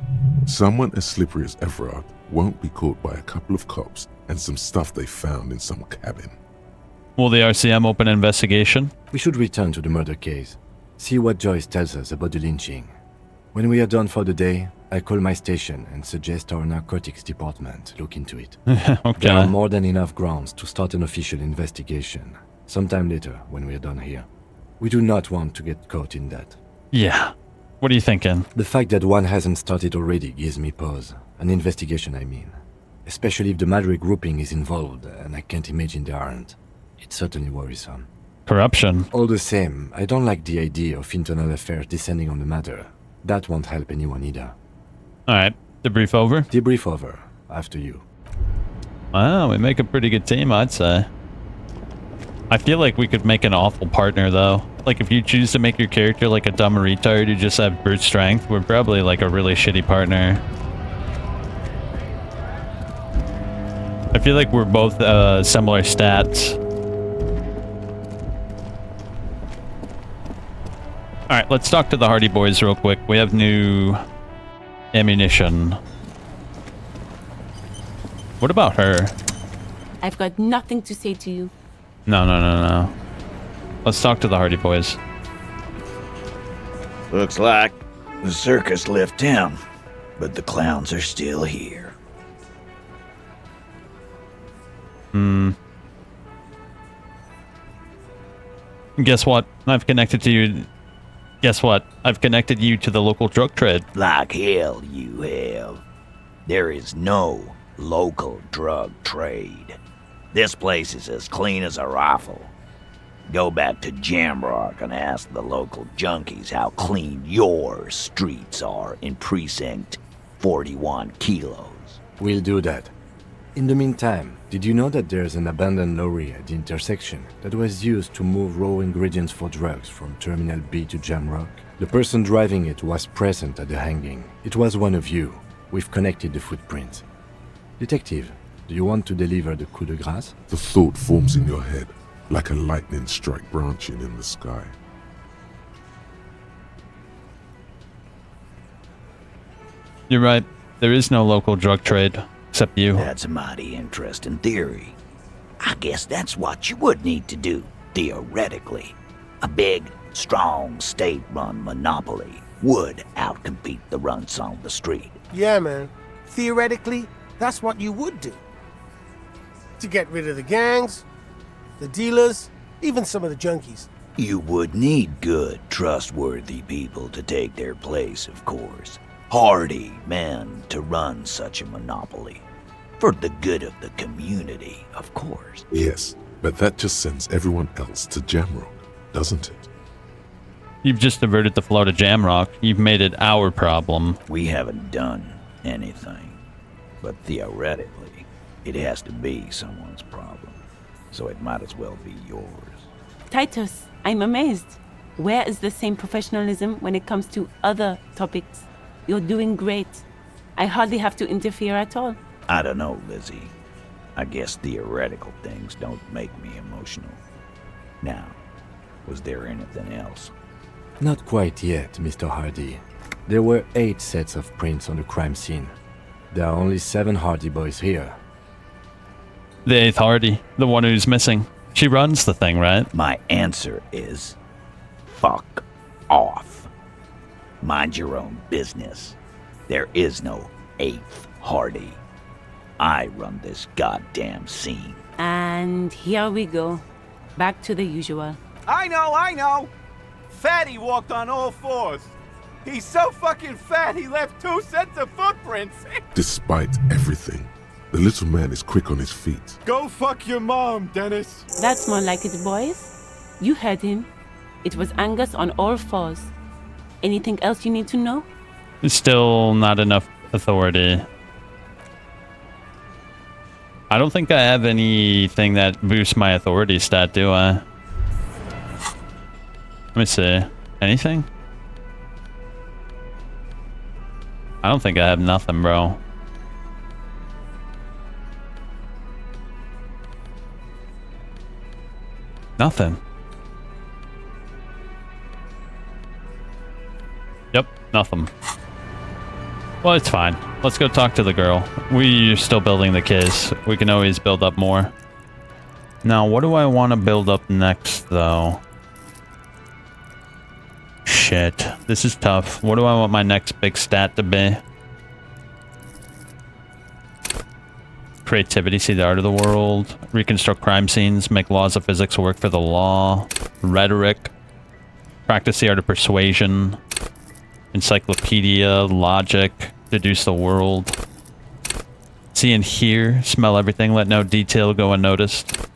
Speaker 4: someone as slippery as Everard won't be caught by a couple of cops and some stuff they found in some cabin.
Speaker 1: Will the RCM open an investigation?
Speaker 5: We should return to the murder case. See what Joyce tells us about the lynching. When we are done for the day, I call my station and suggest our narcotics department look into it.
Speaker 1: Okay.
Speaker 5: There are more than enough grounds to start an official investigation. Sometime later, when we are done here. We do not want to get caught in that.
Speaker 1: Yeah. What are you thinking?
Speaker 5: The fact that one hasn't started already gives me pause. An investigation, I mean. Especially if the Madrid grouping is involved, and I can't imagine they aren't. It's certainly worrisome.
Speaker 1: Corruption.
Speaker 5: All the same, I don't like the idea of internal affairs descending on the matter. That won't help anyone either.
Speaker 1: Alright, debrief over?
Speaker 5: Debrief over. After you.
Speaker 1: Wow, we make a pretty good team, I'd say. I feel like we could make an awful partner, though. Like, if you choose to make your character like a dumb retard who just have brute strength, we're probably like a really shitty partner. I feel like we're both similar stats. Alright, let's talk to the Hardy Boys real quick. We have new ammunition. What about her?
Speaker 3: I've got nothing to say to you.
Speaker 1: No. Let's talk to the Hardy Boys.
Speaker 22: Looks like the circus left town, but the clowns are still here.
Speaker 1: Guess what? I've connected to you. Guess what? I've connected you to the local drug trade.
Speaker 22: Like hell you have. There is no local drug trade. This place is as clean as a rifle. Go back to Jamrock and ask the local junkies how clean your streets are in Precinct 41 Kilos.
Speaker 5: We'll do that. In the meantime, did you know that there's an abandoned lorry at the intersection that was used to move raw ingredients for drugs from Terminal B to Jamrock? The person driving it was present at the hanging. It was one of you. We've connected the footprints. Detective, do you want to deliver the coup de grâce?
Speaker 4: The thought forms in your head, like a lightning strike branching in the sky.
Speaker 1: You're right. There is no local drug trade, except you.
Speaker 22: That's a mighty interesting theory. I guess that's what you would need to do, theoretically. A big, strong, state-run monopoly would outcompete the runts on the street.
Speaker 9: Yeah, man. Theoretically, that's what you would do. To get rid of the gangs, the dealers, even some of the junkies.
Speaker 22: You would need good, trustworthy people to take their place, of course. Hardy men to run such a monopoly. For the good of the community, of course.
Speaker 4: Yes, but that just sends everyone else to Jamrock, doesn't it?
Speaker 1: You've just diverted the flow to Jamrock. You've made it our problem.
Speaker 22: We haven't done anything. But theoretically, it has to be someone's problem. So it might as well be yours.
Speaker 3: Titus, I'm amazed. Where is the same professionalism when it comes to other topics? You're doing great. I hardly have to interfere at all.
Speaker 22: I don't know, Lizzie. I guess theoretical things don't make me emotional. Now, was there anything else?
Speaker 5: Not quite yet, Mr. Hardy. There were 8 sets of prints on the crime scene. There are only 7 Hardy boys here.
Speaker 1: The 8th Hardy, the one who's missing. She runs the thing, right?
Speaker 22: My answer is... fuck off. Mind your own business. There is no 8th Hardy. I run this goddamn scene.
Speaker 3: And here we go. Back to the usual.
Speaker 23: I know! Fatty walked on all 4s. He's so fucking fat he left 2 sets of footprints.
Speaker 4: Despite everything, the little man is quick on his feet.
Speaker 23: Go fuck your mom, Dennis.
Speaker 3: That's more like it, boys. You heard him. It was Angus on all 4s. Anything else you need to know?
Speaker 1: Still not enough authority. I don't think I have anything that boosts my authority stat, do I? Let me see. Anything? I don't think I have nothing, bro. Nothing. Yep, nothing. Well, it's fine. Let's go talk to the girl. We're still building the case. We can always build up more. Now, what do I want to build up next, though? Shit. This is tough. What do I want my next big stat to be? Creativity, see the art of the world. Reconstruct crime scenes. Make laws of physics work for the law. Rhetoric. Practice the art of persuasion. Encyclopedia. Logic. Deduce the world. See and hear. Smell everything. Let no detail go unnoticed.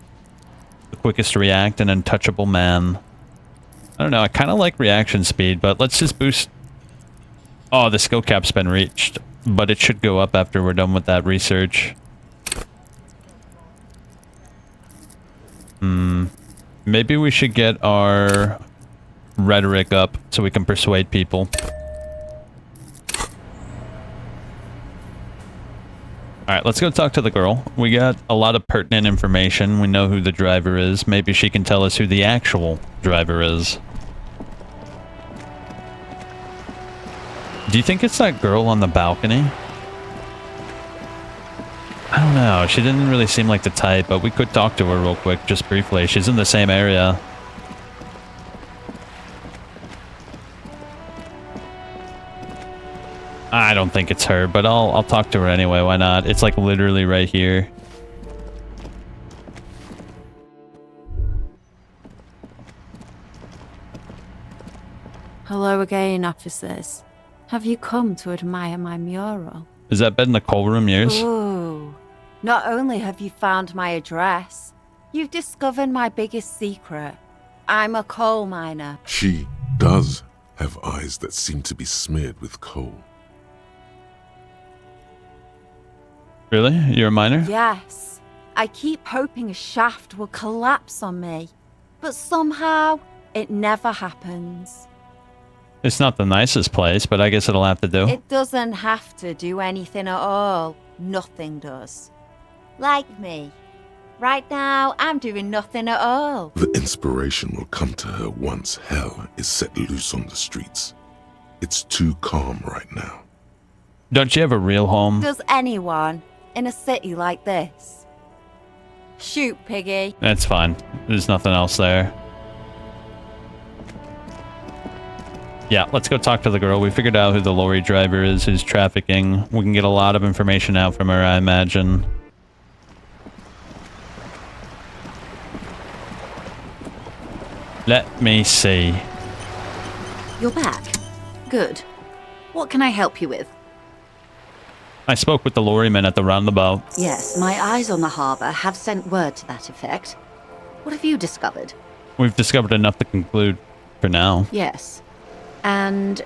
Speaker 1: The quickest to react. An untouchable man. I don't know. I kind of like reaction speed, but let's just boost... Oh, the skill cap's been reached. But it should go up after we're done with that research. Maybe we should get our rhetoric up so we can persuade people. Alright, let's go talk to the girl. We got a lot of pertinent information. We know who the driver is. Maybe she can tell us who the actual driver is. Do you think it's that girl on the balcony? I don't know. She didn't really seem like the type, but we could talk to her real quick, just briefly. She's in the same area. I don't think it's her, but I'll talk to her anyway. Why not? It's like literally right here.
Speaker 6: Hello again, officers. Have you come to admire my mural?
Speaker 1: Has that been the coal room years?
Speaker 6: Ooh. Not only have you found my address, you've discovered my biggest secret. I'm a coal miner.
Speaker 4: She does have eyes that seem to be smeared with coal.
Speaker 1: Really? You're a miner?
Speaker 6: Yes. I keep hoping a shaft will collapse on me, but somehow it never happens.
Speaker 1: It's not the nicest place, but I guess it'll have to do.
Speaker 6: It doesn't have to do anything at all. Nothing does. Like me. Right now, I'm doing nothing at all.
Speaker 4: The inspiration will come to her once hell is set loose on the streets. It's too calm right now.
Speaker 1: Don't you have a real home?
Speaker 6: Does anyone in a city like this? Shoot, Piggy.
Speaker 1: That's fine. There's nothing else there. Yeah, let's go talk to the girl. We figured out who the lorry driver is, who's trafficking. We can get a lot of information out from her, I imagine. Let me see.
Speaker 6: You're back. Good. What can I help you with?
Speaker 1: I spoke with the lorryman at the roundabout.
Speaker 6: Yes, my eyes on the harbour have sent word to that effect. What have you discovered?
Speaker 1: We've discovered enough to conclude for now.
Speaker 6: Yes. And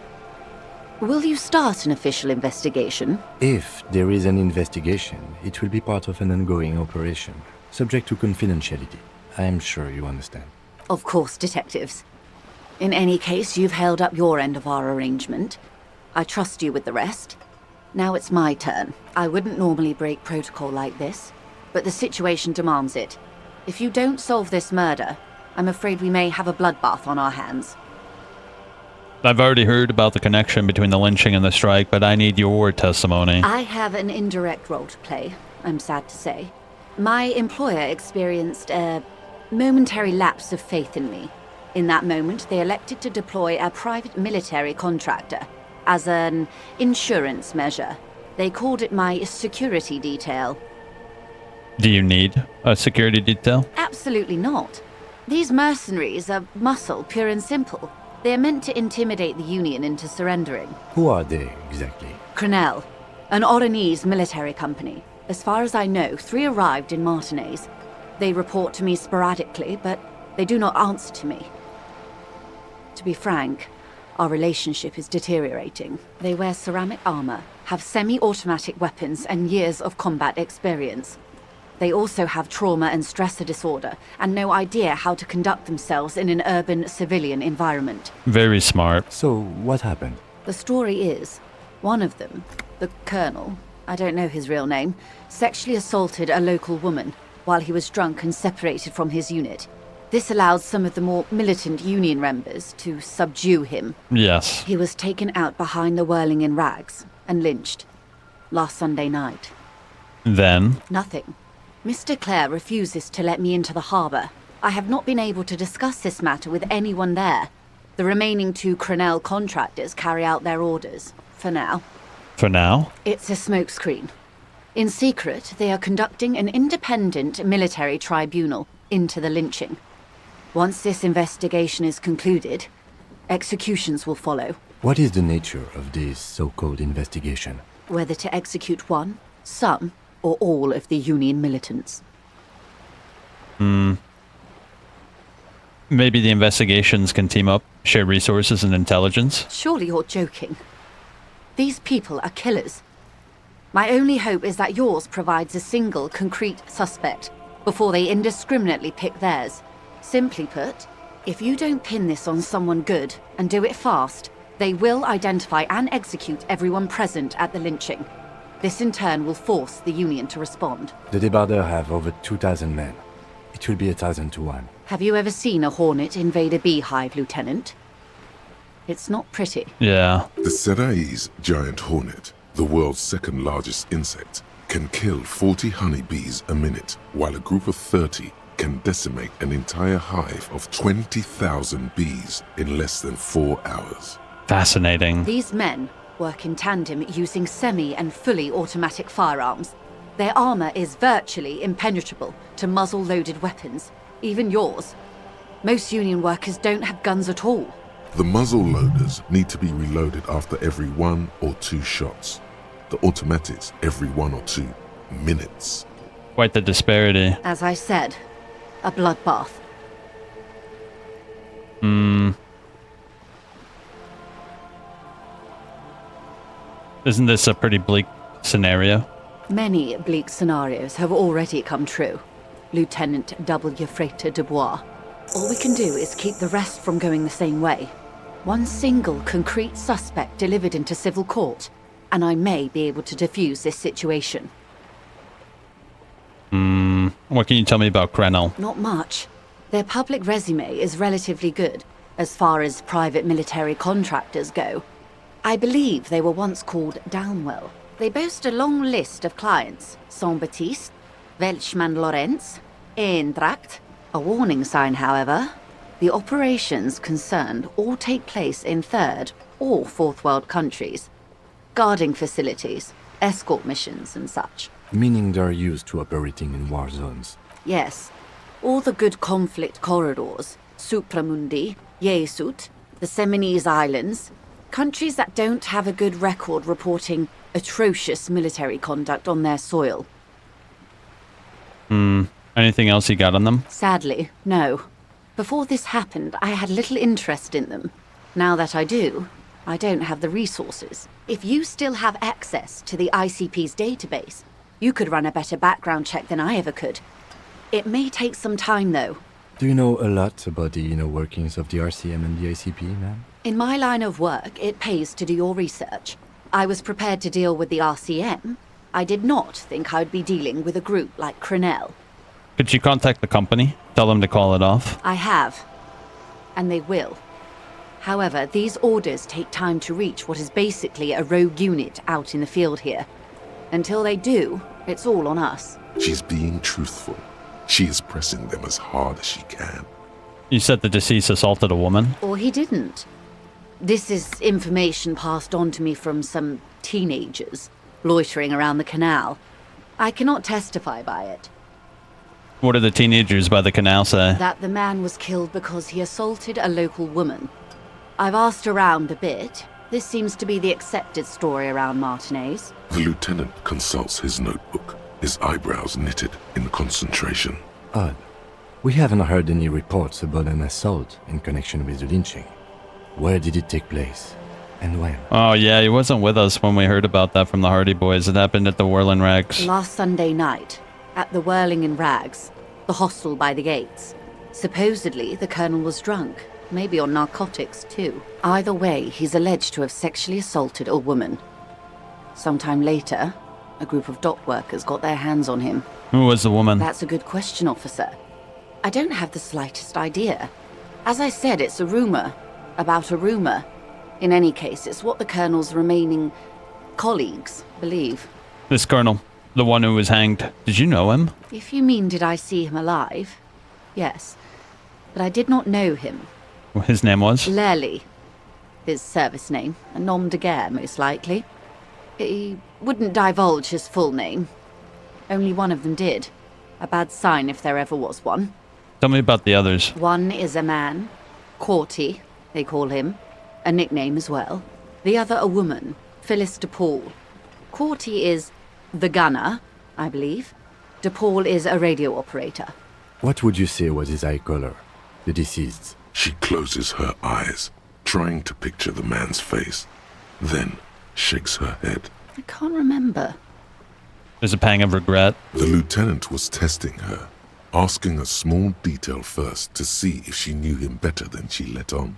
Speaker 6: will you start an official investigation?
Speaker 5: If there is an investigation, it will be part of an ongoing operation, subject to confidentiality. I am sure you understand.
Speaker 6: Of course, detectives. In any case, you've held up your end of our arrangement. I trust you with the rest. Now it's my turn. I wouldn't normally break protocol like this, but the situation demands it. If you don't solve this murder, I'm afraid we may have a bloodbath on our hands.
Speaker 1: I've already heard about the connection between the lynching and the strike, but I need your testimony.
Speaker 6: I have an indirect role to play, I'm sad to say. My employer experienced a momentary lapse of faith in me. In that moment, they elected to deploy a private military contractor as an insurance measure. They called it my security detail.
Speaker 1: Do you need a security detail?
Speaker 6: Absolutely not. These mercenaries are muscle, pure and simple. They are meant to intimidate the Union into surrendering.
Speaker 5: Who are they, exactly?
Speaker 6: Crenel, an Oranese military company. As far as I know, 3 arrived in Martinez. They report to me sporadically, but they do not answer to me. To be frank, our relationship is deteriorating. They wear ceramic armor, have semi-automatic weapons, and years of combat experience. They also have trauma and stressor disorder, and no idea how to conduct themselves in an urban civilian environment.
Speaker 1: Very smart.
Speaker 5: So, what happened?
Speaker 6: The story is, One of them, the colonel, I don't know his real name, sexually assaulted a local woman while he was drunk and separated from his unit. This allowed some of the more militant Union members to subdue him.
Speaker 1: Yes.
Speaker 6: He was taken out behind the whirling in rags and lynched last Sunday night.
Speaker 1: Then?
Speaker 6: Nothing. Mr. Clare refuses to let me into the harbour. I have not been able to discuss this matter with anyone there. The remaining 2 Crenell contractors carry out their orders, for now.
Speaker 1: For now?
Speaker 6: It's a smokescreen. In secret, they are conducting an independent military tribunal into the lynching. Once this investigation is concluded, executions will follow.
Speaker 5: What is the nature of this so-called investigation?
Speaker 6: Whether to execute one, some, or all of the Union militants.
Speaker 1: Maybe the investigations can team up, share resources and intelligence?
Speaker 6: Surely you're joking. These people are killers. My only hope is that yours provides a single, concrete suspect before they indiscriminately pick theirs. Simply put, if you don't pin this on someone good and do it fast, they will identify and execute everyone present at the lynching. This in turn will force the Union to respond.
Speaker 5: The débardeurs have over 2,000 men. It will be 1,000 to 1.
Speaker 6: Have you ever seen a hornet invade a beehive, Lieutenant? It's not pretty.
Speaker 1: Yeah.
Speaker 4: The Serai's giant hornet, the world's second largest insect, can kill 40 honeybees a minute, while a group of 30 can decimate an entire hive of 20,000 bees in less than 4 hours.
Speaker 1: Fascinating.
Speaker 6: These men work in tandem using semi- and fully automatic firearms. Their armor is virtually impenetrable to muzzle-loaded weapons, even yours. Most Union workers don't have guns at all.
Speaker 4: The muzzle loaders need to be reloaded after every 1 or 2 shots. The automatics every 1 or 2 minutes.
Speaker 1: Quite the disparity.
Speaker 6: As I said, a bloodbath.
Speaker 1: Isn't this a pretty bleak scenario?
Speaker 6: Many bleak scenarios have already come true, Lieutenant W. Frater Dubois. All we can do is keep the rest from going the same way. One single concrete suspect delivered into civil court, and I may be able to defuse this situation.
Speaker 1: What can you tell me about Crenell?
Speaker 6: Not much. Their public resume is relatively good, as far as private military contractors go. I believe they were once called Downwell. They boast a long list of clients: Saint-Baptiste, Welchman-Lorenz, Eintracht. A warning sign, however. The operations concerned all take place in third or fourth world countries. Guarding facilities, escort missions and such.
Speaker 5: Meaning they're used to operating in war zones.
Speaker 6: Yes. All the good conflict corridors, Supramundi, Yesut, the Seminese Islands, countries that don't have a good record reporting atrocious military conduct on their soil.
Speaker 1: Anything else you got on them?
Speaker 6: Sadly, no. Before this happened, I had little interest in them. Now that I do, I don't have the resources. If you still have access to the ICP's database, you could run a better background check than I ever could. It may take some time, though.
Speaker 5: Do you know a lot about the inner workings of the RCM and the ICP, ma'am?
Speaker 6: In my line of work, it pays to do your research. I was prepared to deal with the RCM. I did not think I'd be dealing with a group like Crenell.
Speaker 1: Could you contact the company? Tell them to call it off?
Speaker 6: I have. And they will. However, these orders take time to reach what is basically a rogue unit out in the field here. Until they do, it's all on us.
Speaker 4: She's being truthful. She is pressing them as hard as she can.
Speaker 1: You said the deceased assaulted a woman?
Speaker 6: Or he didn't. This is information passed on to me from some teenagers loitering around the canal. I cannot testify by it.
Speaker 1: What do the teenagers by the canal say?
Speaker 6: That the man was killed because he assaulted a local woman. I've asked around a bit. This seems to be the accepted story around Martinez.
Speaker 4: The lieutenant consults his notebook, his eyebrows knitted in concentration.
Speaker 5: Odd. We haven't heard any reports about an assault in connection with the lynching. Where did it take place? And when?
Speaker 1: Oh yeah, he wasn't with us when we heard about that from the Hardy Boys. It happened at the Whirling Rags.
Speaker 6: Last Sunday night, at the Whirling in Rags, the hostel by the gates. Supposedly, the colonel was drunk. Maybe on narcotics, too. Either way, he's alleged to have sexually assaulted a woman. Sometime later, a group of dock workers got their hands on him.
Speaker 1: Who was the woman?
Speaker 6: That's a good question, officer. I don't have the slightest idea. As I said, it's a rumor. About a rumor. In any case, it's what the Colonel's remaining colleagues believe.
Speaker 1: This colonel, the one who was hanged. Did you know him?
Speaker 6: If you mean did I see him alive? Yes. But I did not know him.
Speaker 1: His name was?
Speaker 6: Lely. His service name. A nom de guerre, most likely. He wouldn't divulge his full name. Only one of them did. A bad sign if there ever was one.
Speaker 1: Tell me about the others.
Speaker 6: One is a man. Corty, they call him. A nickname as well. The other a woman. Phyllis DePaul. Corty is the gunner, I believe. DePaul is a radio operator.
Speaker 5: What would you say was his eye color, the deceased's?
Speaker 4: She closes her eyes, trying to picture the man's face, then shakes her head.
Speaker 6: I can't remember.
Speaker 1: There's a pang of regret.
Speaker 4: The lieutenant was testing her, asking a small detail first to see if she knew him better than she let on.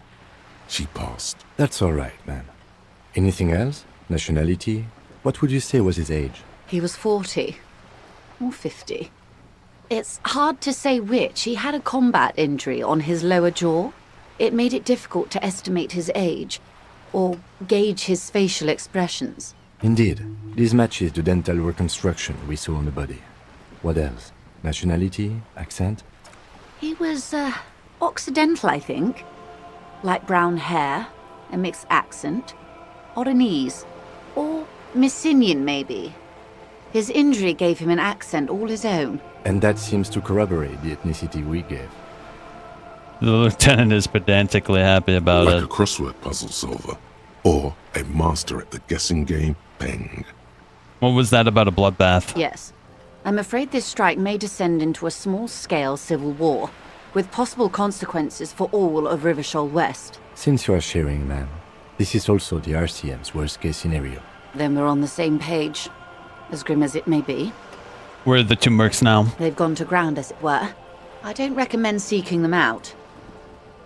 Speaker 4: She passed.
Speaker 5: That's all right, man. Anything else? Nationality? What would you say was his age?
Speaker 6: He was 40. Or 50. It's hard to say which. He had a combat injury on his lower jaw. It made it difficult to estimate his age, or gauge his facial expressions.
Speaker 5: Indeed. This matches the dental reconstruction we saw on the body. What else? Nationality? Accent?
Speaker 6: He was, Occidental, I think. Light brown hair, a mixed accent, Oranese, or Messinian, maybe. His injury gave him an accent all his own.
Speaker 5: And that seems to corroborate the ethnicity we gave.
Speaker 1: The lieutenant is pedantically happy about
Speaker 4: like
Speaker 1: it.
Speaker 4: Like a crossword puzzle solver, or a master at the guessing game, Peng.
Speaker 1: What was that about a bloodbath?
Speaker 6: Yes. I'm afraid this strike may descend into a small-scale civil war, with possible consequences for all of Rivershoal West.
Speaker 5: Since you are sharing, ma'am, this is also the RCM's worst-case scenario.
Speaker 6: Then we're on the same page, as grim as it may be.
Speaker 1: Where are the two mercs now?
Speaker 6: They've gone to ground, as it were. I don't recommend seeking them out.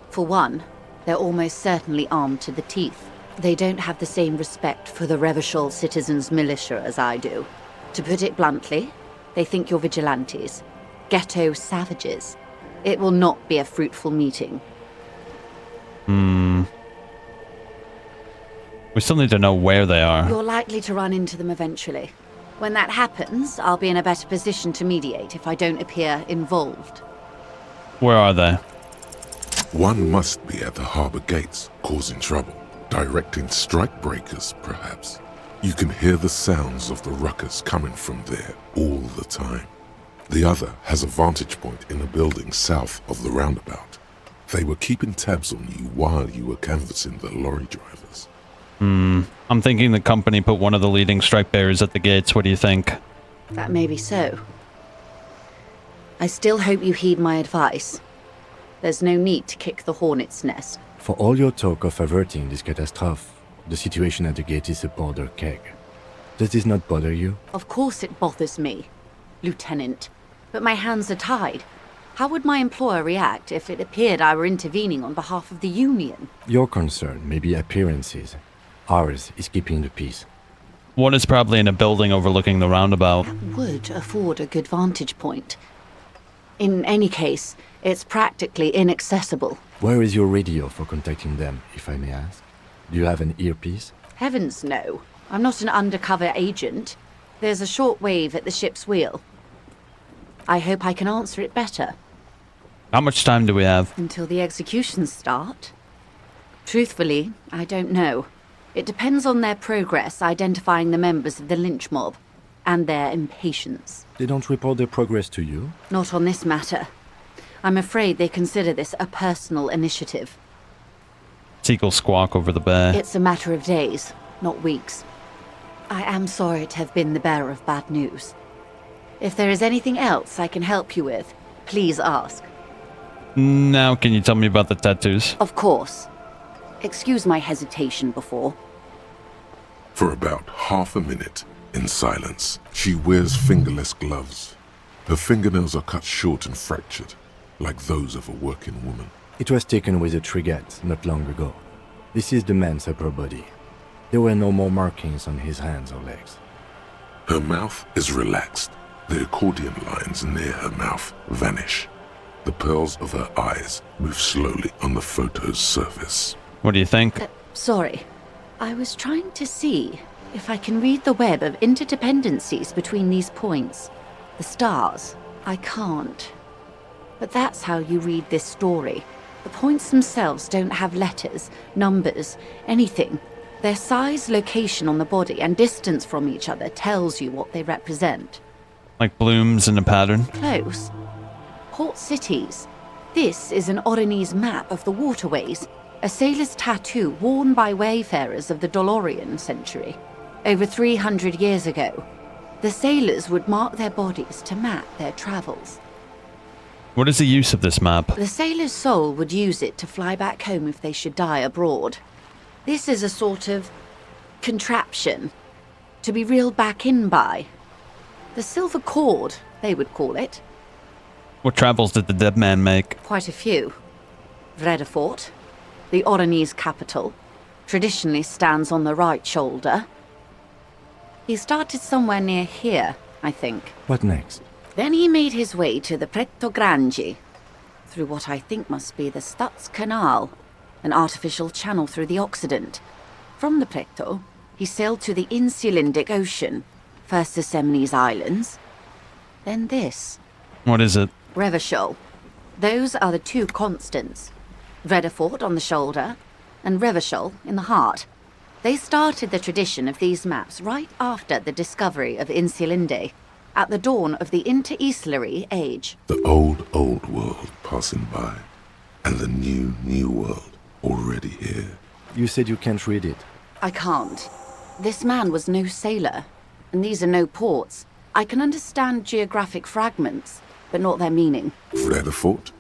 Speaker 6: For one, they're almost certainly armed to the teeth. They don't have the same respect for the Revershoal citizens' militia as I do. To put it bluntly, they think you're vigilantes. Ghetto savages. It will not be a fruitful meeting.
Speaker 1: We still need to know where they are.
Speaker 6: You're likely to run into them eventually. When that happens, I'll be in a better position to mediate if I don't appear involved.
Speaker 1: Where are they?
Speaker 4: One must be at the harbour gates, causing trouble. Directing strike breakers, perhaps. You can hear the sounds of the ruckus coming from there all the time. The other has a vantage point in a building south of the roundabout. They were keeping tabs on you while you were canvassing the lorry drivers.
Speaker 1: I'm thinking the company put one of the leading strike bearers at the gates. What do you think?
Speaker 6: That may be so. I still hope you heed my advice. There's no need to kick the hornet's nest.
Speaker 5: For all your talk of averting this catastrophe, the situation at the gate is a powder keg. Does this not bother you?
Speaker 6: Of course it bothers me, Lieutenant. But my hands are tied. How would my employer react if it appeared I were intervening on behalf of the Union?
Speaker 5: Your concern may be appearances. Ours is keeping the peace.
Speaker 1: One is probably in a building overlooking the roundabout.
Speaker 6: Would afford a good vantage point. In any case, it's practically inaccessible.
Speaker 5: Where is your radio for contacting them, if I may ask? Do you have an earpiece?
Speaker 6: Heavens no. I'm not an undercover agent. There's a shortwave at the ship's wheel. I hope I can answer it better.
Speaker 1: How much time do we have?
Speaker 6: Until the executions start? Truthfully, I don't know. It depends on their progress identifying the members of the lynch mob, and their impatience.
Speaker 5: They don't report their progress to you?
Speaker 6: Not on this matter. I'm afraid they consider this a personal initiative.
Speaker 1: Seagulls squawk over the bay.
Speaker 6: It's a matter of days, not weeks. I am sorry to have been the bearer of bad news. If there is anything else I can help you with, please ask.
Speaker 1: Now, can you tell me about the tattoos?
Speaker 6: Of course. Excuse my hesitation before.
Speaker 4: For about half a minute, in silence, she wears fingerless gloves. Her fingernails are cut short and fractured, like those of a working woman.
Speaker 5: It was taken with a trigger not long ago. This is the man's upper body. There were no more markings on his hands or legs.
Speaker 4: Her mouth is relaxed. The accordion lines near her mouth vanish. The pearls of her eyes move slowly on the photo's surface.
Speaker 1: What do you think?
Speaker 6: Sorry. I was trying to see if I can read the web of interdependencies between these points. The stars. I can't. But that's how you read this story. The points themselves don't have letters, numbers, anything. Their size, location on the body, and distance from each other tells you what they represent.
Speaker 1: Like blooms in a pattern?
Speaker 6: Close. Port cities. This is an Oronese map of the waterways, a sailor's tattoo worn by wayfarers of the Dolorian century. Over 300 years ago, the sailors would mark their bodies to map their travels.
Speaker 1: What is the use of this map?
Speaker 6: The sailor's soul would use it to fly back home if they should die abroad. This is a sort of contraption to be reeled back in by. The silver cord, they would call it.
Speaker 1: What travels did the dead man make?
Speaker 6: Quite a few. Vredefort, the Oronese capital, traditionally stands on the right shoulder. He started somewhere near here, I think.
Speaker 5: What next?
Speaker 6: Then he made his way to the Preto Grande, through what I think must be the Stutz Canal, an artificial channel through the Occident. From the Preto, he sailed to the Insulindic Ocean, first the Semines Islands, then this.
Speaker 1: What is it?
Speaker 6: Revachol. Those are the two constants. Vredefort on the shoulder, and Revachol in the heart. They started the tradition of these maps right after the discovery of Insulinde, at the dawn of the Interinsulary Age.
Speaker 4: The old world passing by, and the new world already here.
Speaker 5: You said you can't read it.
Speaker 6: I can't. This man was no sailor, and these are no ports. I can understand geographic fragments, but not their meaning.
Speaker 4: Vredefort?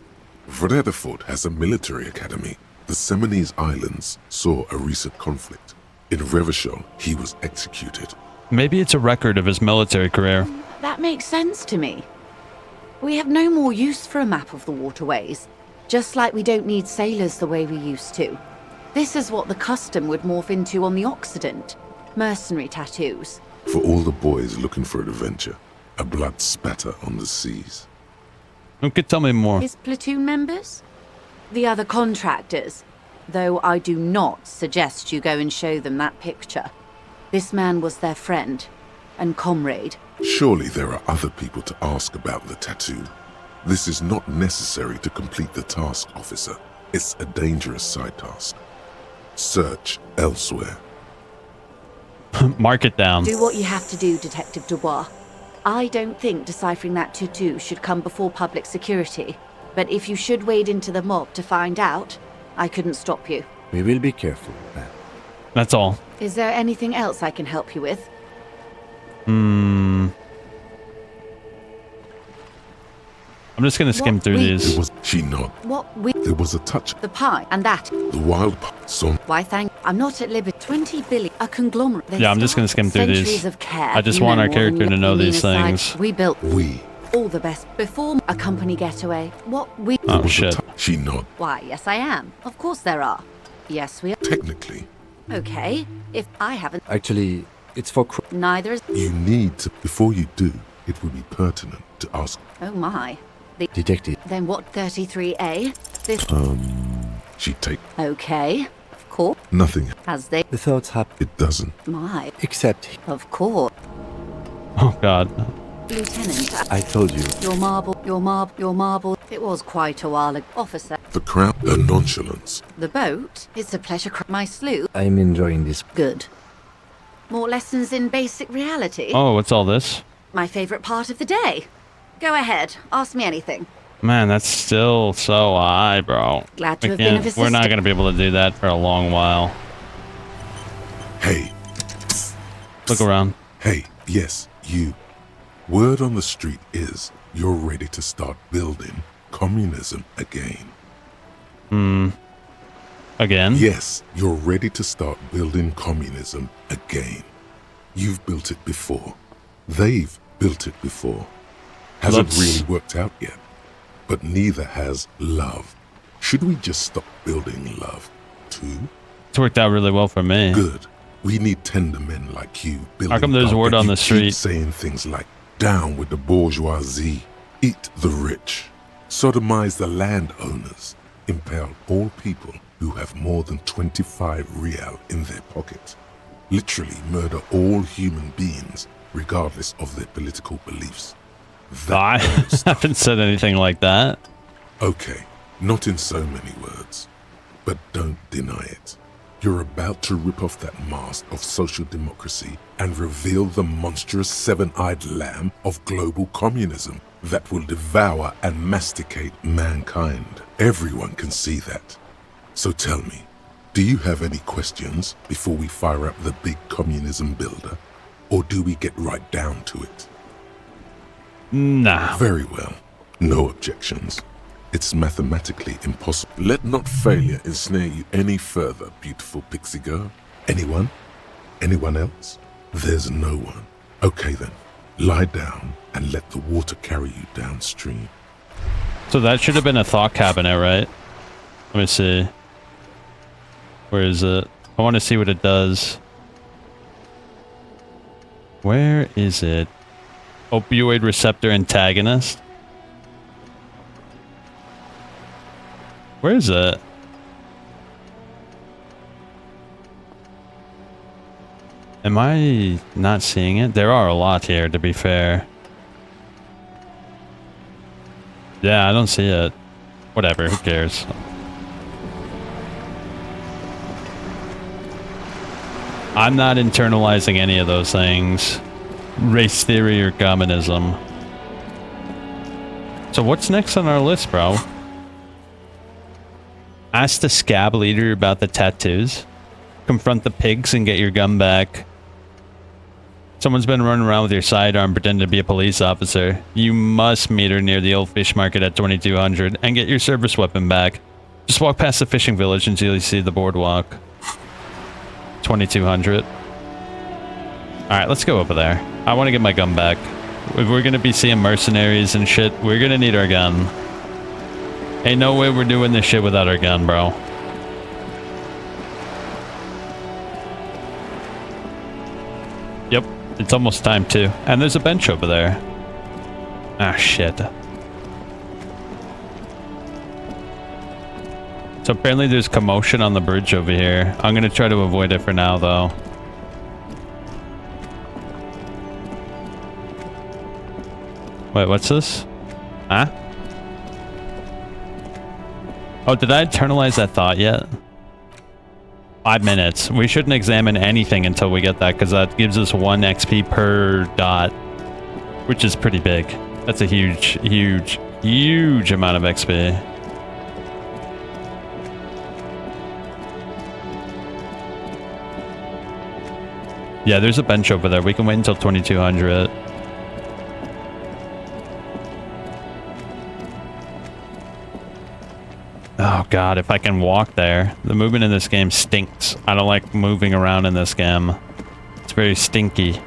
Speaker 4: Vredefort has a military academy. The Semines Islands saw a recent conflict. In Revachol, he was executed.
Speaker 1: Maybe it's a record of his military career.
Speaker 6: That makes sense to me. We have no more use for a map of the waterways, just like we don't need sailors the way we used to. This is what the custom would morph into on the Occident. Mercenary tattoos.
Speaker 4: For all the boys looking for adventure, a blood spatter on the seas.
Speaker 1: Who could tell me more?
Speaker 6: His platoon members? The other contractors. Though I do not suggest you go and show them that picture. This man was their friend and comrade.
Speaker 4: Surely there are other people to ask about the tattoo. This is not necessary to complete the task, officer. It's a dangerous side task. Search elsewhere.
Speaker 1: Mark it down.
Speaker 6: Do what you have to do, Detective Dubois. I don't think deciphering that tattoo should come before public security. But if you should wade into the mob to find out, I couldn't stop you.
Speaker 5: We will be careful, ma'am.
Speaker 1: That's all.
Speaker 6: Is there anything else I can help you with?
Speaker 1: I'm just gonna skim through these.
Speaker 4: There was she not.
Speaker 6: What we...
Speaker 4: There was a touch.
Speaker 6: The pie and that.
Speaker 4: The wild son.
Speaker 6: Why thank... I'm not at liberty. 20 billion. A conglomerate.
Speaker 1: Yeah, I'm just gonna skim through these.
Speaker 6: Centuries of care.
Speaker 1: I just
Speaker 6: You
Speaker 1: want
Speaker 6: know
Speaker 1: our
Speaker 6: more than
Speaker 1: character to
Speaker 6: you
Speaker 1: know
Speaker 6: mean
Speaker 1: these
Speaker 6: aside.
Speaker 1: things.
Speaker 6: We built...
Speaker 4: We.
Speaker 6: All the best. Before a company getaway. What we...
Speaker 1: Oh, shit.
Speaker 4: She not.
Speaker 6: Why, yes I am. Of course there are. Yes, we are.
Speaker 4: Technically.
Speaker 6: Okay. If I haven't...
Speaker 5: Actually, it's for...
Speaker 6: Neither is...
Speaker 4: You need to. Before you do, it would be pertinent to ask.
Speaker 6: Oh my. The...
Speaker 5: Detective.
Speaker 6: Then what 33A? This...
Speaker 4: She take.
Speaker 6: Okay. Of course.
Speaker 4: Nothing.
Speaker 6: As they...
Speaker 5: The thoughts happen.
Speaker 4: It doesn't.
Speaker 6: My.
Speaker 5: Except...
Speaker 6: Of course.
Speaker 1: Oh, God.
Speaker 6: Lieutenant.
Speaker 5: I told you.
Speaker 6: Your marble. It was quite a while ago. Officer.
Speaker 4: The crowd, her nonchalance.
Speaker 6: The boat. It's a pleasure. My sloop.
Speaker 5: I'm enjoying this.
Speaker 6: Good. More lessons in basic reality.
Speaker 1: Oh, what's all this?
Speaker 6: My favorite part of the day. Go ahead. Ask me anything.
Speaker 1: Man, that's still so high, bro.
Speaker 6: Glad to have been of
Speaker 1: We're not
Speaker 6: assistance.
Speaker 1: gonna be able to do that for a long while.
Speaker 4: Hey.
Speaker 1: Look around.
Speaker 4: Hey, yes, you. Word on the street is you're ready to start building communism again.
Speaker 1: Again?
Speaker 4: Yes, you're ready to start building communism again. You've built it before. They've built it before. Hasn't really worked out yet. But neither has love. Should we just stop building love, too?
Speaker 1: It's worked out really well for me.
Speaker 4: Good. We need tender men like you building.
Speaker 1: How come there's word on the street?
Speaker 4: Keep saying things like, down with the bourgeoisie, eat the rich, sodomize the landowners, impale all people who have more than 25 real in their pocket. Literally murder all human beings, regardless of their political beliefs.
Speaker 1: I haven't said anything like that.
Speaker 4: Okay, not in so many words, but don't deny it. You're about to rip off that mask of social democracy and reveal the monstrous seven-eyed lamb of global communism that will devour and masticate mankind. Everyone can see that. So tell me, do you have any questions before we fire up the big communism builder? Or do we get right down to it?
Speaker 1: Nah.
Speaker 4: Very well. No objections. It's mathematically impossible. Let not failure ensnare you any further, beautiful pixie girl. Anyone? Anyone else? There's no one. Okay then, lie down and let the water carry you downstream.
Speaker 1: So that should have been a thought cabinet, right? Let me see. Where is it? I want to see what it does. Where is it? Opioid receptor antagonist? Where is it? Am I not seeing it? There are a lot here, to be fair. Yeah, I don't see it. Whatever, who cares? I'm not internalizing any of those things. Race theory or communism. So what's next on our list, bro? Ask the scab leader about the tattoos. Confront the pigs and get your gun back. Someone's been running around with your sidearm pretending to be a police officer. You must meet her near the old fish market at 2200 and get your service weapon back. Just walk past the fishing village until you see the boardwalk. 2200. Alright, let's go over there. I want to get my gun back. If we're going to be seeing mercenaries and shit, we're going to need our gun. Ain't no way we're doing this shit without our gun, bro. Yep, it's almost time too. And there's a bench over there. Ah, shit. So apparently there's commotion on the bridge over here. I'm gonna try to avoid it for now, though. Wait, what's this? Huh? Oh, did I internalize that thought yet? 5 minutes. We shouldn't examine anything until we get that, because that gives us 1 XP per dot, which is pretty big. That's a huge, huge, huge amount of XP. Yeah, there's a bench over there. We can wait until 2200. Oh god, if I can walk there. The movement in this game stinks. I don't like moving around in this game. It's very stinky.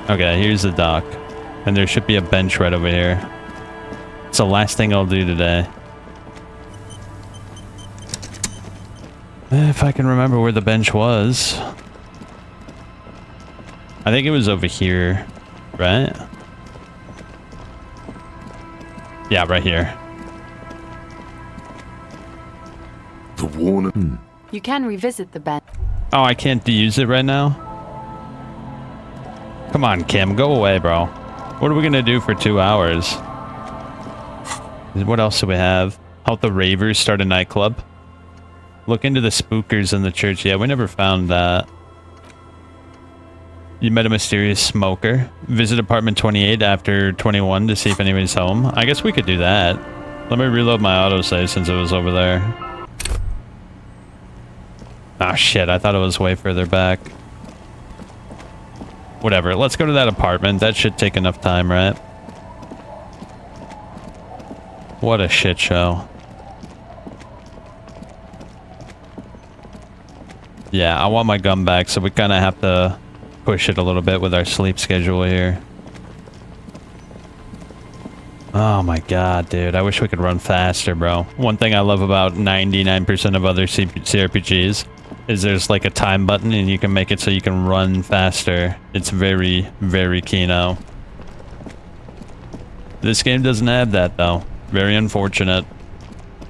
Speaker 1: Okay, here's the dock. And there should be a bench right over here. It's the last thing I'll do today. If I can remember where the bench was. I think it was over here, right? Yeah, right here.
Speaker 4: The warning.
Speaker 6: You can revisit the bench.
Speaker 1: Oh, I can't use it right now? Come on, Kim, go away, bro. What are we gonna do for 2 hours? What else do we have? Help the ravers start a nightclub. Look into the spookers in the church. Yeah, we never found that. You met a mysterious smoker. Visit apartment 28 after 21 to see if anybody's home. I guess we could do that. Let me reload my autosave since it was over there. Ah, shit. I thought it was way further back. Whatever. Let's go to that apartment. That should take enough time, right? What a shit show. Yeah, I want my gun back, so we kind of have to push it a little bit with our sleep schedule here. Oh my god, dude. I wish we could run faster, bro. One thing I love about 99% of other CRPGs is there's like a time button and you can make it so you can run faster. It's very, very Kino. This game doesn't have that though. Very unfortunate.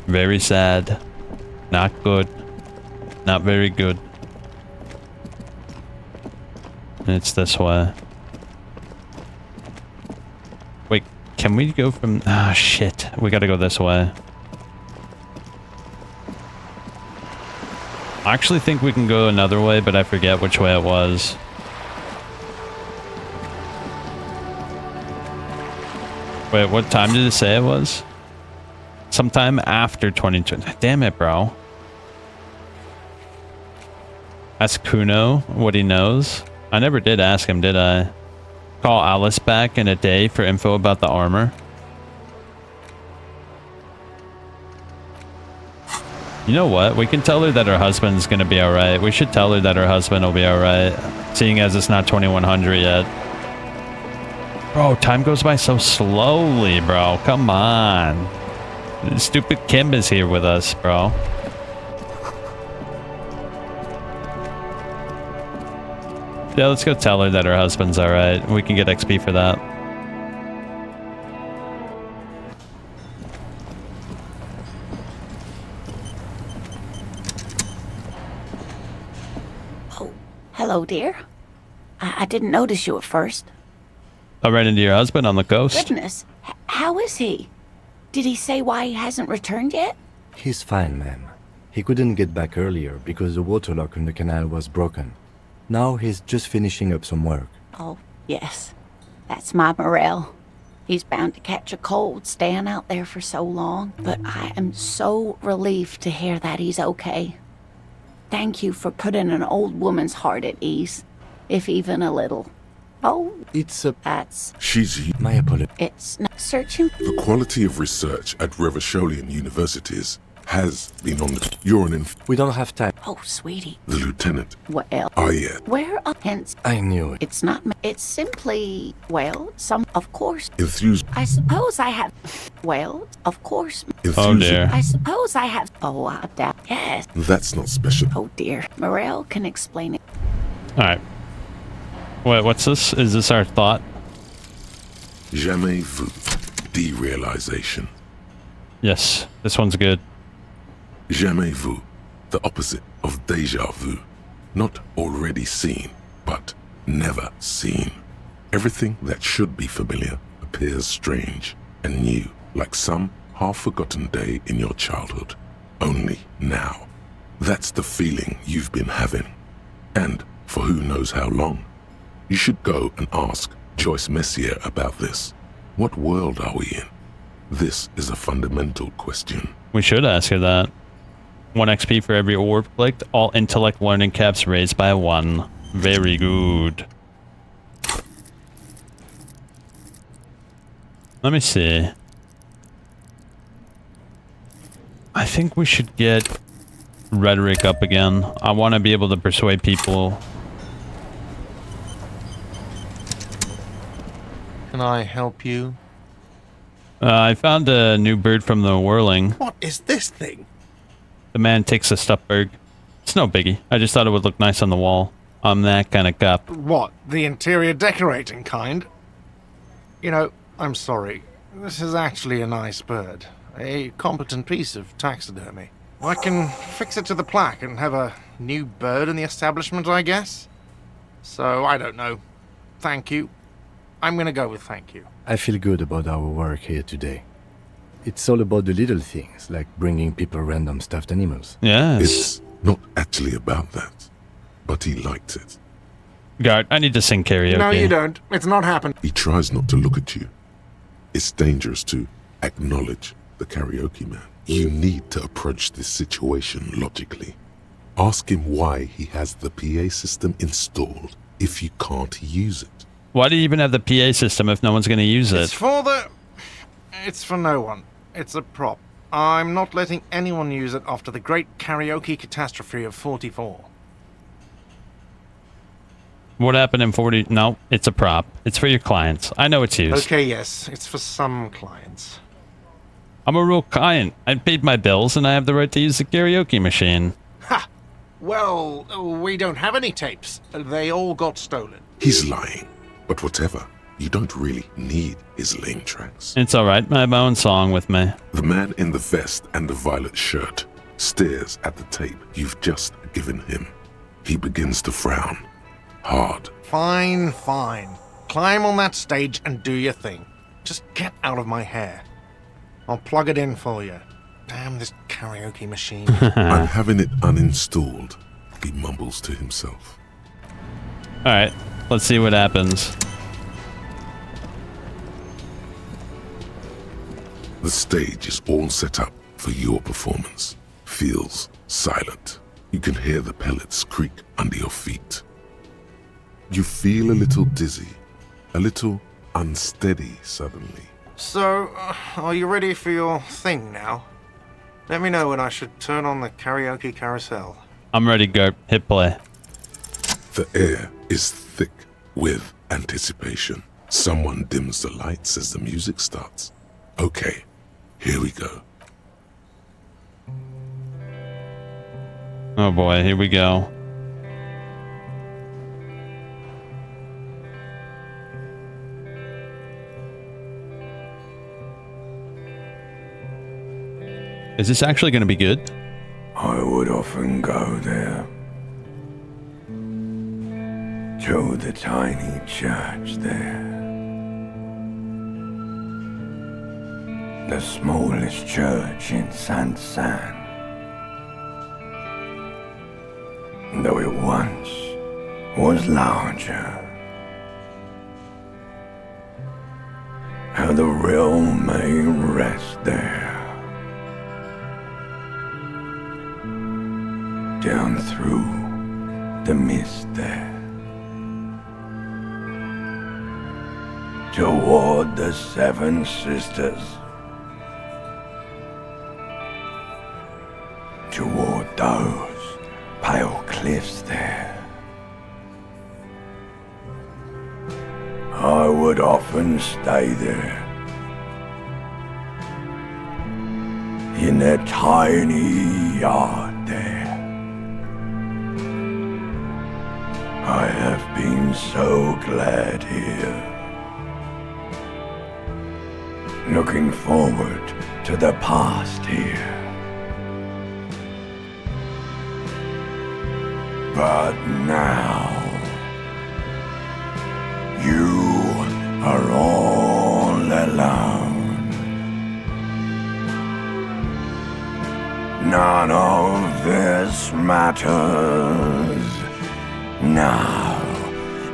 Speaker 1: Very sad. Not good. Not very good. And it's this way. Wait, can we go from... Ah, shit. We gotta go this way. I actually think we can go another way, but I forget which way it was. Wait, what time did it say it was? Sometime after 2020. Damn it, bro. Ask Kuno what he knows. I never did ask him, did I? Call Alice back in a day for info about the armor. You know what? We can tell her that her husband's gonna be alright. We should tell her that her husband will be alright. Seeing as it's not 2100 yet. Bro, time goes by so slowly, bro. Come on. Stupid Kim is here with us, bro. Yeah, let's go tell her that her husband's alright. We can get XP for that.
Speaker 6: Oh, hello, dear. I didn't notice you at first.
Speaker 1: I ran into your husband on the coast.
Speaker 6: Goodness, how is he? Did he say why he hasn't returned yet?
Speaker 5: He's fine, ma'am. He couldn't get back earlier because the water lock in the canal was broken. Now he's just finishing up some work.
Speaker 6: Oh, yes. That's my Morel. He's bound to catch a cold staying out there for so long, but I am so relieved to hear that he's okay. Thank you for putting an old woman's heart at ease, if even a little. Oh,
Speaker 5: it's a...
Speaker 6: That's...
Speaker 4: She's...
Speaker 5: My apologies.
Speaker 6: It's not searching...
Speaker 4: The quality of research at Revacholian universities has been on the... You're an
Speaker 5: We don't have time.
Speaker 6: Oh, sweetie.
Speaker 4: The lieutenant.
Speaker 6: Well...
Speaker 4: Oh, yeah.
Speaker 6: Where are... Hence...
Speaker 5: I knew it.
Speaker 6: It's not... It's simply... Well, some... Of course...
Speaker 4: Enthused.
Speaker 6: I suppose I have... Well, of course...
Speaker 1: Oh, dear.
Speaker 6: I suppose I have... Oh, that... Yes.
Speaker 4: That's not special.
Speaker 6: Oh, dear. Morel can explain it.
Speaker 1: Alright. Wait, what's this? Is this our thought?
Speaker 4: Jamais vu. Derealization.
Speaker 1: Yes, this one's good.
Speaker 4: Jamais vu. The opposite of déjà vu. Not already seen, but never seen. Everything that should be familiar appears strange and new, like some half-forgotten day in your childhood. Only now. That's the feeling you've been having. And for who knows how long. You should go and ask Joyce Messier about this. What world are we in? This is a fundamental question.
Speaker 1: We should ask her that. 1 XP for every orb clicked. All intellect learning caps raised by 1. Very good. Let me see. I think we should get rhetoric up again. I want to be able to persuade people.
Speaker 10: Can I help you?
Speaker 1: I found a new bird from the whirling.
Speaker 10: What is this thing?
Speaker 1: The man takes a stuffed bird. It's no biggie. I just thought it would look nice on the wall. I'm that kind of cop.
Speaker 10: What, the interior decorating kind? You know, I'm sorry. This is actually a nice bird. A competent piece of taxidermy. I can fix it to the plaque and have a new bird in the establishment, I guess? So, I don't know. Thank you. I'm gonna go with thank you.
Speaker 5: I feel good about our work here today. It's all about the little things, like bringing people random stuffed animals.
Speaker 1: Yes.
Speaker 4: It's not actually about that, but he liked it.
Speaker 1: Guard, I need to sing karaoke.
Speaker 10: No, you don't. It's not happened.
Speaker 4: He tries not to look at you. It's dangerous to acknowledge the karaoke man. You need to approach this situation logically. Ask him why he has the PA system installed if you can't use it.
Speaker 1: Why do you even have the PA system if no one's going to use it?
Speaker 10: It's for no one. It's a prop. I'm not letting anyone use it after the great karaoke catastrophe of '44.
Speaker 1: What happened in 40? No, it's a prop. It's for your clients. I know it's used.
Speaker 10: Okay, yes, it's for some clients.
Speaker 1: I'm a real client. I paid my bills and I have the right to use the karaoke machine.
Speaker 10: Ha! Well, we don't have any tapes. They all got stolen.
Speaker 4: He's lying. But whatever, you don't really need his lame tracks.
Speaker 1: It's alright. I have my own song with me.
Speaker 4: The man in the vest and the violet shirt stares at the tape you've just given him. He begins to frown. Hard.
Speaker 10: Fine, fine. Climb on that stage and do your thing. Just get out of my hair. I'll plug it in for you. Damn this karaoke machine.
Speaker 4: I'm having it uninstalled, he mumbles to himself.
Speaker 1: Alright, let's see what happens.
Speaker 4: The stage is all set up for your performance. Feels silent. You can hear the pellets creak under your feet. You feel a little dizzy, a little unsteady suddenly.
Speaker 10: So, are you ready for your thing now? Let me know when I should turn on the karaoke carousel.
Speaker 1: I'm ready, Gert. Hit play.
Speaker 4: The air is thick with anticipation. Someone dims the lights as the music starts. Okay, here we go.
Speaker 1: Oh boy, here we go. Is this actually going to be good?
Speaker 11: I would often go there. To the tiny church there. The smallest church in Saint-Saëns. Though it once was larger. How the realm may rest there. Down through the mist there. Toward the Seven Sisters. Toward those pale cliffs there. I would often stay there. In that tiny yard there. I have been so glad here. Looking forward to the past here. But now, you are all alone. None of this matters. No,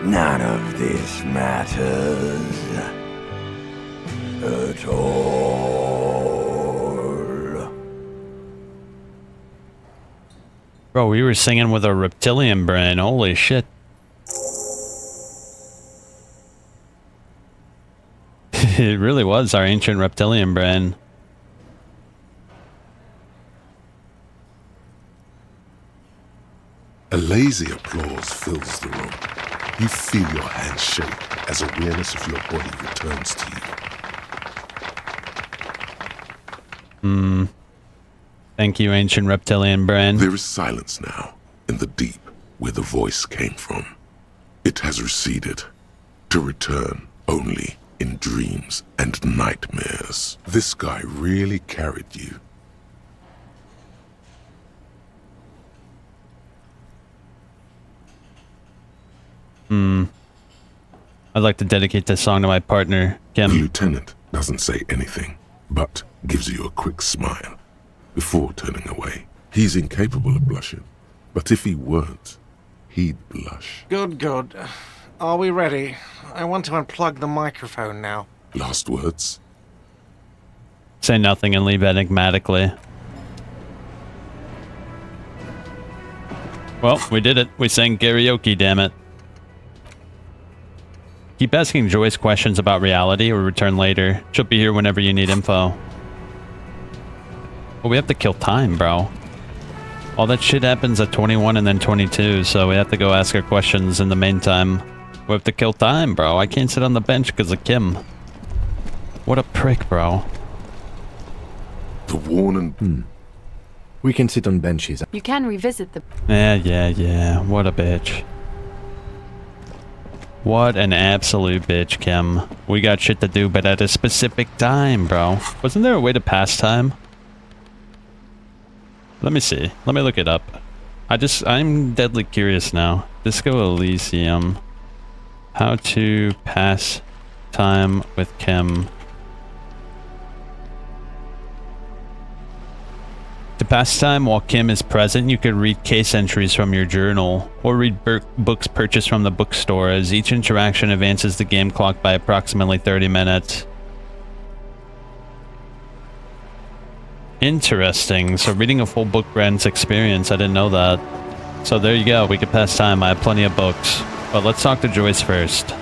Speaker 11: none of this matters at all.
Speaker 1: Bro, we were singing with a reptilian brain. Holy shit. It really was our ancient reptilian brain.
Speaker 4: A lazy applause fills the room. You feel your hands shake as awareness of your body returns to you.
Speaker 1: Thank you, ancient reptilian brain.
Speaker 4: There is silence now, in the deep where the voice came from. It has receded, to return only in dreams and nightmares. This guy really carried you.
Speaker 1: I'd like to dedicate this song to my partner, Kim.
Speaker 4: The lieutenant doesn't say anything, but gives you a quick smile before turning away. He's incapable of blushing, but if he weren't, he'd blush.
Speaker 10: Good, good. Are we ready? I want to unplug the microphone now.
Speaker 4: Last words?
Speaker 1: Say nothing and leave enigmatically. Well, we did it. We sang karaoke, damn it. Keep asking Joyce questions about reality or return later. She'll be here whenever you need info. Well, we have to kill time, bro. All that shit happens at 21 and then 22, so we have to go ask our questions in the meantime. We have to kill time, bro. I can't sit on the bench because of Kim. What a prick, bro.
Speaker 4: The warning.
Speaker 5: We can sit on benches.
Speaker 13: You can revisit the...
Speaker 1: Yeah. What a bitch. What an absolute bitch, Kim. We got shit to do, but at a specific time, bro. Wasn't there a way to pass time? Let me see. Let me look it up. I'm deadly curious now. Disco Elysium. How to pass time with Kim. To pass time while Kim is present, you could read case entries from your journal, or read books purchased from the bookstore, as each interaction advances the game clock by approximately 30 minutes. Interesting. So reading a full book grants experience. I didn't know that. So there you go. We could pass time. I have plenty of books. But let's talk to Joyce first.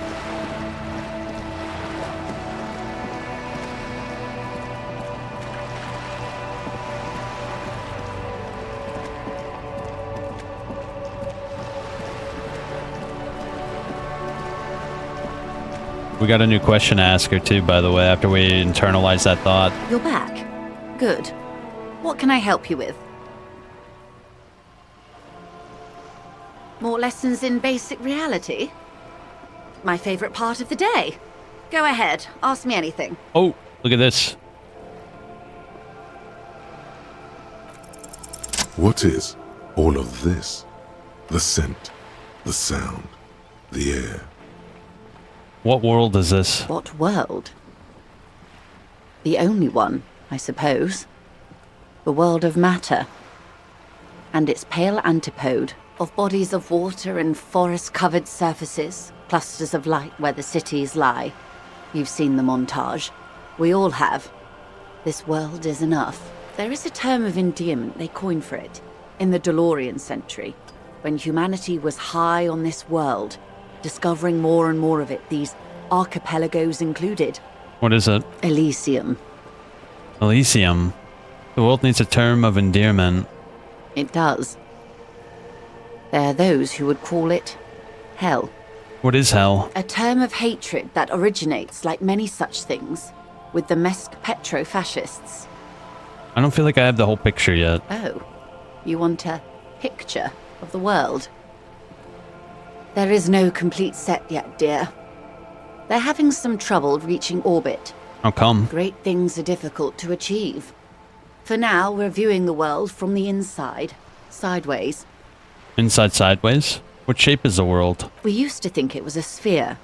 Speaker 1: We got a new question to ask her too, by the way, after we internalize that thought.
Speaker 6: You're back. Good. What can I help you with? More lessons in basic reality? My favorite part of the day. Go ahead, ask me anything.
Speaker 1: Oh, look at this.
Speaker 4: What is all of this? The scent, the sound, the air.
Speaker 1: What world is this?
Speaker 6: What world? The only one, I suppose. The world of matter. And its pale antipode of bodies of water and forest-covered surfaces, clusters of light where the cities lie. You've seen the montage. We all have. This world is enough. There is a term of endearment they coined for it in the DeLorean century, when humanity was high on this world, discovering more and more of it, these archipelagos included.
Speaker 1: What is it?
Speaker 6: Elysium.
Speaker 1: Elysium. The world needs a term of endearment.
Speaker 6: It does. There are those who would call it hell.
Speaker 1: What is hell?
Speaker 6: A term of hatred that originates, like many such things, with the Mesk petro-fascists.
Speaker 1: I don't feel like I have the whole picture yet.
Speaker 6: Oh, you want a picture of the world? There is no complete set yet, dear. They're having some trouble reaching orbit.
Speaker 1: How come?
Speaker 6: Great things are difficult to achieve. For now, we're viewing the world from the inside, sideways.
Speaker 1: Inside sideways? What shape is the world?
Speaker 6: We used to think it was a sphere,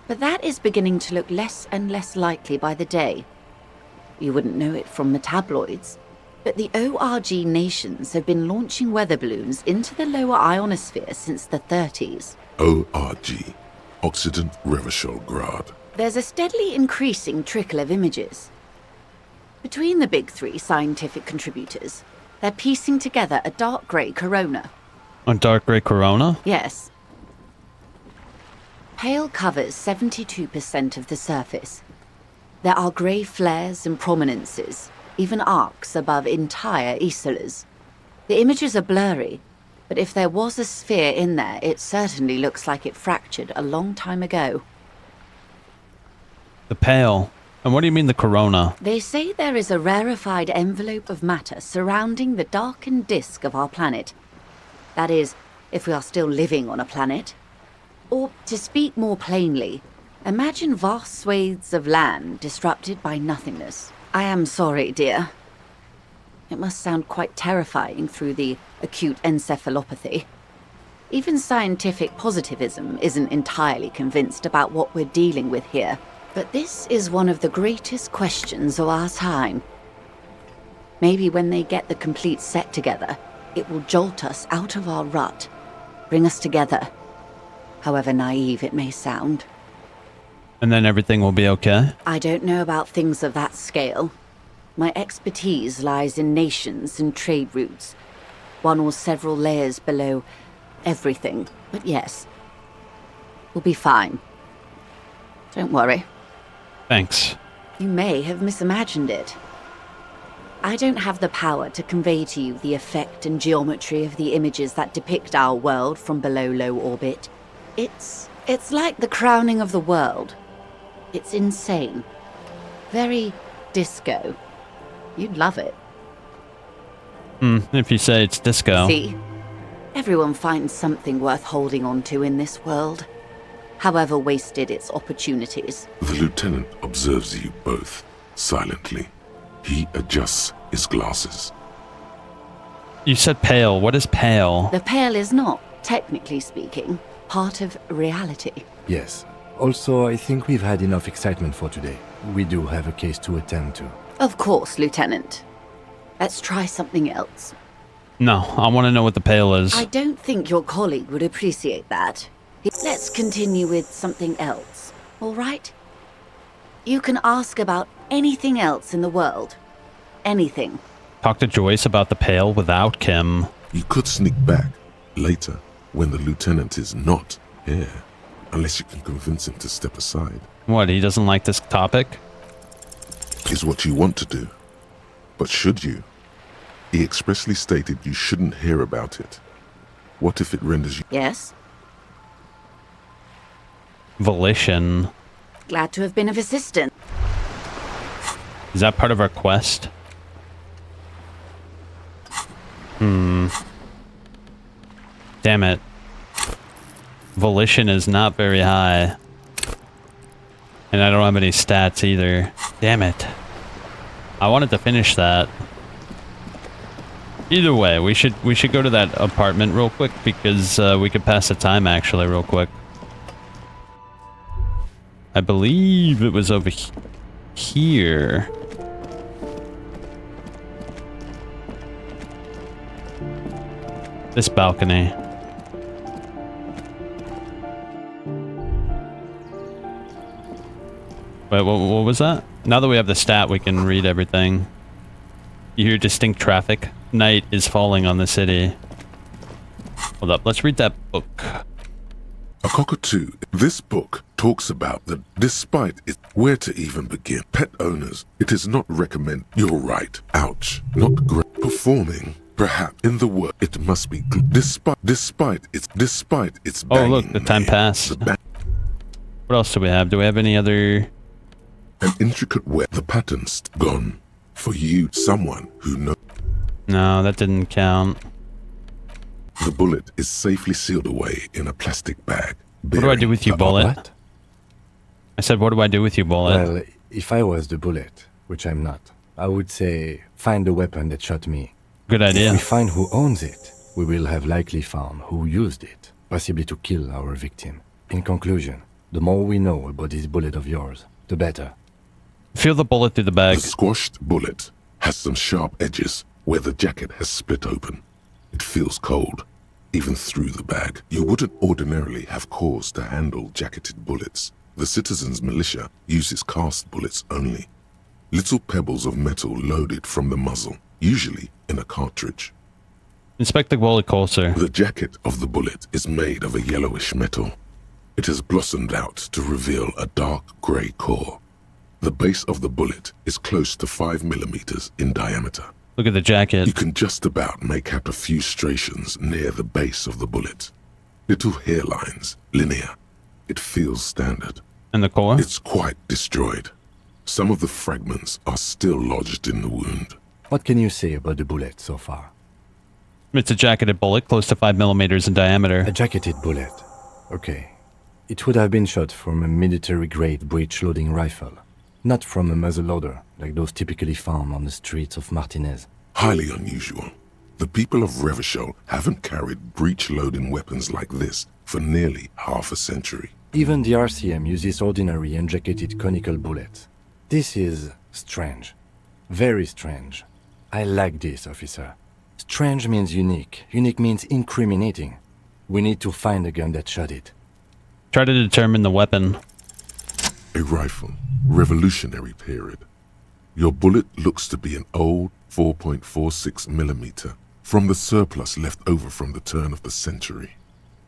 Speaker 6: but that is beginning to look less and less likely by the day. You wouldn't know it from the tabloids, but the ORG nations have been launching weather balloons into the lower ionosphere since the 30s.
Speaker 4: ORG, Occident Revichol-Grad.
Speaker 6: There's a steadily increasing trickle of images. Between the big three scientific contributors, they're piecing together a dark grey corona.
Speaker 1: A dark grey corona?
Speaker 6: Yes. Pale covers 72% of the surface. There are grey flares and prominences, even arcs above entire isolas. The images are blurry, but if there was a sphere in there, it certainly looks like it fractured a long time ago.
Speaker 1: The pale. And what do you mean the corona?
Speaker 6: They say there is a rarefied envelope of matter surrounding the darkened disk of our planet. That is, if we are still living on a planet. Or, to speak more plainly, imagine vast swathes of land disrupted by nothingness. I am sorry, dear. It must sound quite terrifying through the acute encephalopathy. Even scientific positivism isn't entirely convinced about what we're dealing with here. But this is one of the greatest questions of our time. Maybe when they get the complete set together, it will jolt us out of our rut, bring us together, however naive it may sound.
Speaker 1: And then everything will be okay?
Speaker 6: I don't know about things of that scale. My expertise lies in nations and trade routes, one or several layers below everything. But yes, we'll be fine. Don't worry.
Speaker 1: Thanks.
Speaker 6: You may have misimagined it. I don't have the power to convey to you the effect and geometry of the images that depict our world from below low orbit. It's like the crowning of the world. It's insane. Very disco. You'd love it.
Speaker 1: If you say it's disco.
Speaker 6: See? Everyone finds something worth holding on to in this world, however wasted its opportunities.
Speaker 4: The lieutenant observes you both silently. He adjusts his glasses.
Speaker 1: You said pale. What is pale?
Speaker 6: The pale is not, technically speaking, part of reality.
Speaker 5: Yes. Also, I think we've had enough excitement for today. We do have a case to attend to.
Speaker 6: Of course, Lieutenant. Let's try something else.
Speaker 1: No, I want to know what the pale is.
Speaker 6: I don't think your colleague would appreciate that. Let's continue with something else, all right? You can ask about anything else in the world. Anything.
Speaker 1: Talk to Joyce about the pale without Kim.
Speaker 4: You could sneak back later when the lieutenant is not here, unless you can convince him to step aside.
Speaker 1: What, he doesn't like this topic?
Speaker 4: Is what you want to do. But should you? He expressly stated you shouldn't hear about it. What if it renders you...
Speaker 6: Yes?
Speaker 1: Volition.
Speaker 6: Glad to have been of assistance.
Speaker 1: Is that part of our quest? Damn it. Volition is not very high. And I don't have any stats either. Damn it. I wanted to finish that. Either way, we should go to that apartment real quick because we could pass the time actually real quick. I believe it was over here. This balcony. Wait, what was that? Now that we have the stat, we can read everything. You hear distinct traffic. Night is falling on the city. Hold up, let's read that book.
Speaker 4: A cockatoo. This book talks about that despite it, where to even begin. Pet owners, it is not recommend. You're right. Ouch. Not great. Performing. Perhaps in the word, it must be despite its
Speaker 1: Oh look, the time passed. What else do we have? Do we have any other?
Speaker 4: An intricate web. The pattern's gone. For you, someone who knows.
Speaker 1: No, that didn't count.
Speaker 4: The bullet is safely sealed away in a plastic bag.
Speaker 1: What do I do with you, Bullet?
Speaker 5: What?
Speaker 1: I said, what do I do with you, Bullet?
Speaker 5: Well, if I was the Bullet, which I'm not, I would say, find the weapon that shot me.
Speaker 1: Good idea.
Speaker 5: If we find who owns it, we will have likely found who used it, possibly to kill our victim. In conclusion, the more we know about this bullet of yours, the better.
Speaker 1: Feel the bullet through the bag.
Speaker 4: The squashed bullet has some sharp edges where the jacket has split open. It feels cold, even through the bag. You wouldn't ordinarily have cause to handle jacketed bullets. The citizens' militia uses cast bullets only. Little pebbles of metal loaded from the muzzle, usually in a cartridge.
Speaker 1: Inspect the bullet closer.
Speaker 4: The jacket of the bullet is made of a yellowish metal. It has blossomed out to reveal a dark grey core. The base of the bullet is close to 5 millimeters in diameter.
Speaker 1: Look at the jacket.
Speaker 4: You can just about make out a few striations near the base of the bullet. Little hairlines, linear. It feels standard.
Speaker 1: And the core?
Speaker 4: It's quite destroyed. Some of the fragments are still lodged in the wound.
Speaker 5: What can you say about the bullet so far?
Speaker 1: It's a jacketed bullet, close to 5 millimeters in diameter.
Speaker 5: A jacketed bullet. Okay. It would have been shot from a military-grade breech-loading rifle, not from a muzzleloader, like those typically found on the streets of Martinez.
Speaker 4: Highly unusual. The people of Revachol haven't carried breech-loading weapons like this for nearly half a century.
Speaker 5: Even the RCM uses ordinary unjacketed conical bullets. This is strange. Very strange. I like this, officer. Strange means unique. Unique means incriminating. We need to find the gun that shot it.
Speaker 1: Try to determine the weapon.
Speaker 4: A rifle. Revolutionary period. Your bullet looks to be an old 4.46 millimeter from the surplus left over from the turn of the century.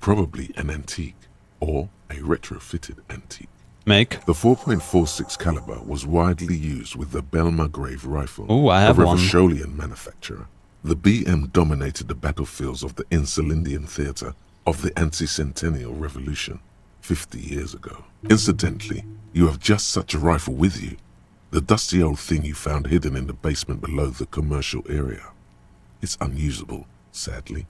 Speaker 4: Probably an antique or a retrofitted antique.
Speaker 1: Make?
Speaker 4: The 4.46 caliber was widely used with the Belmargrave rifle,
Speaker 1: Ooh, I have
Speaker 4: a
Speaker 1: one.
Speaker 4: Revacholian manufacturer. The BM dominated the battlefields of the Insulindian theater of the anti-centennial revolution 50 years ago. Incidentally, you have just such a rifle with you. The dusty old thing you found hidden in the basement below the commercial area. It's unusable, sadly.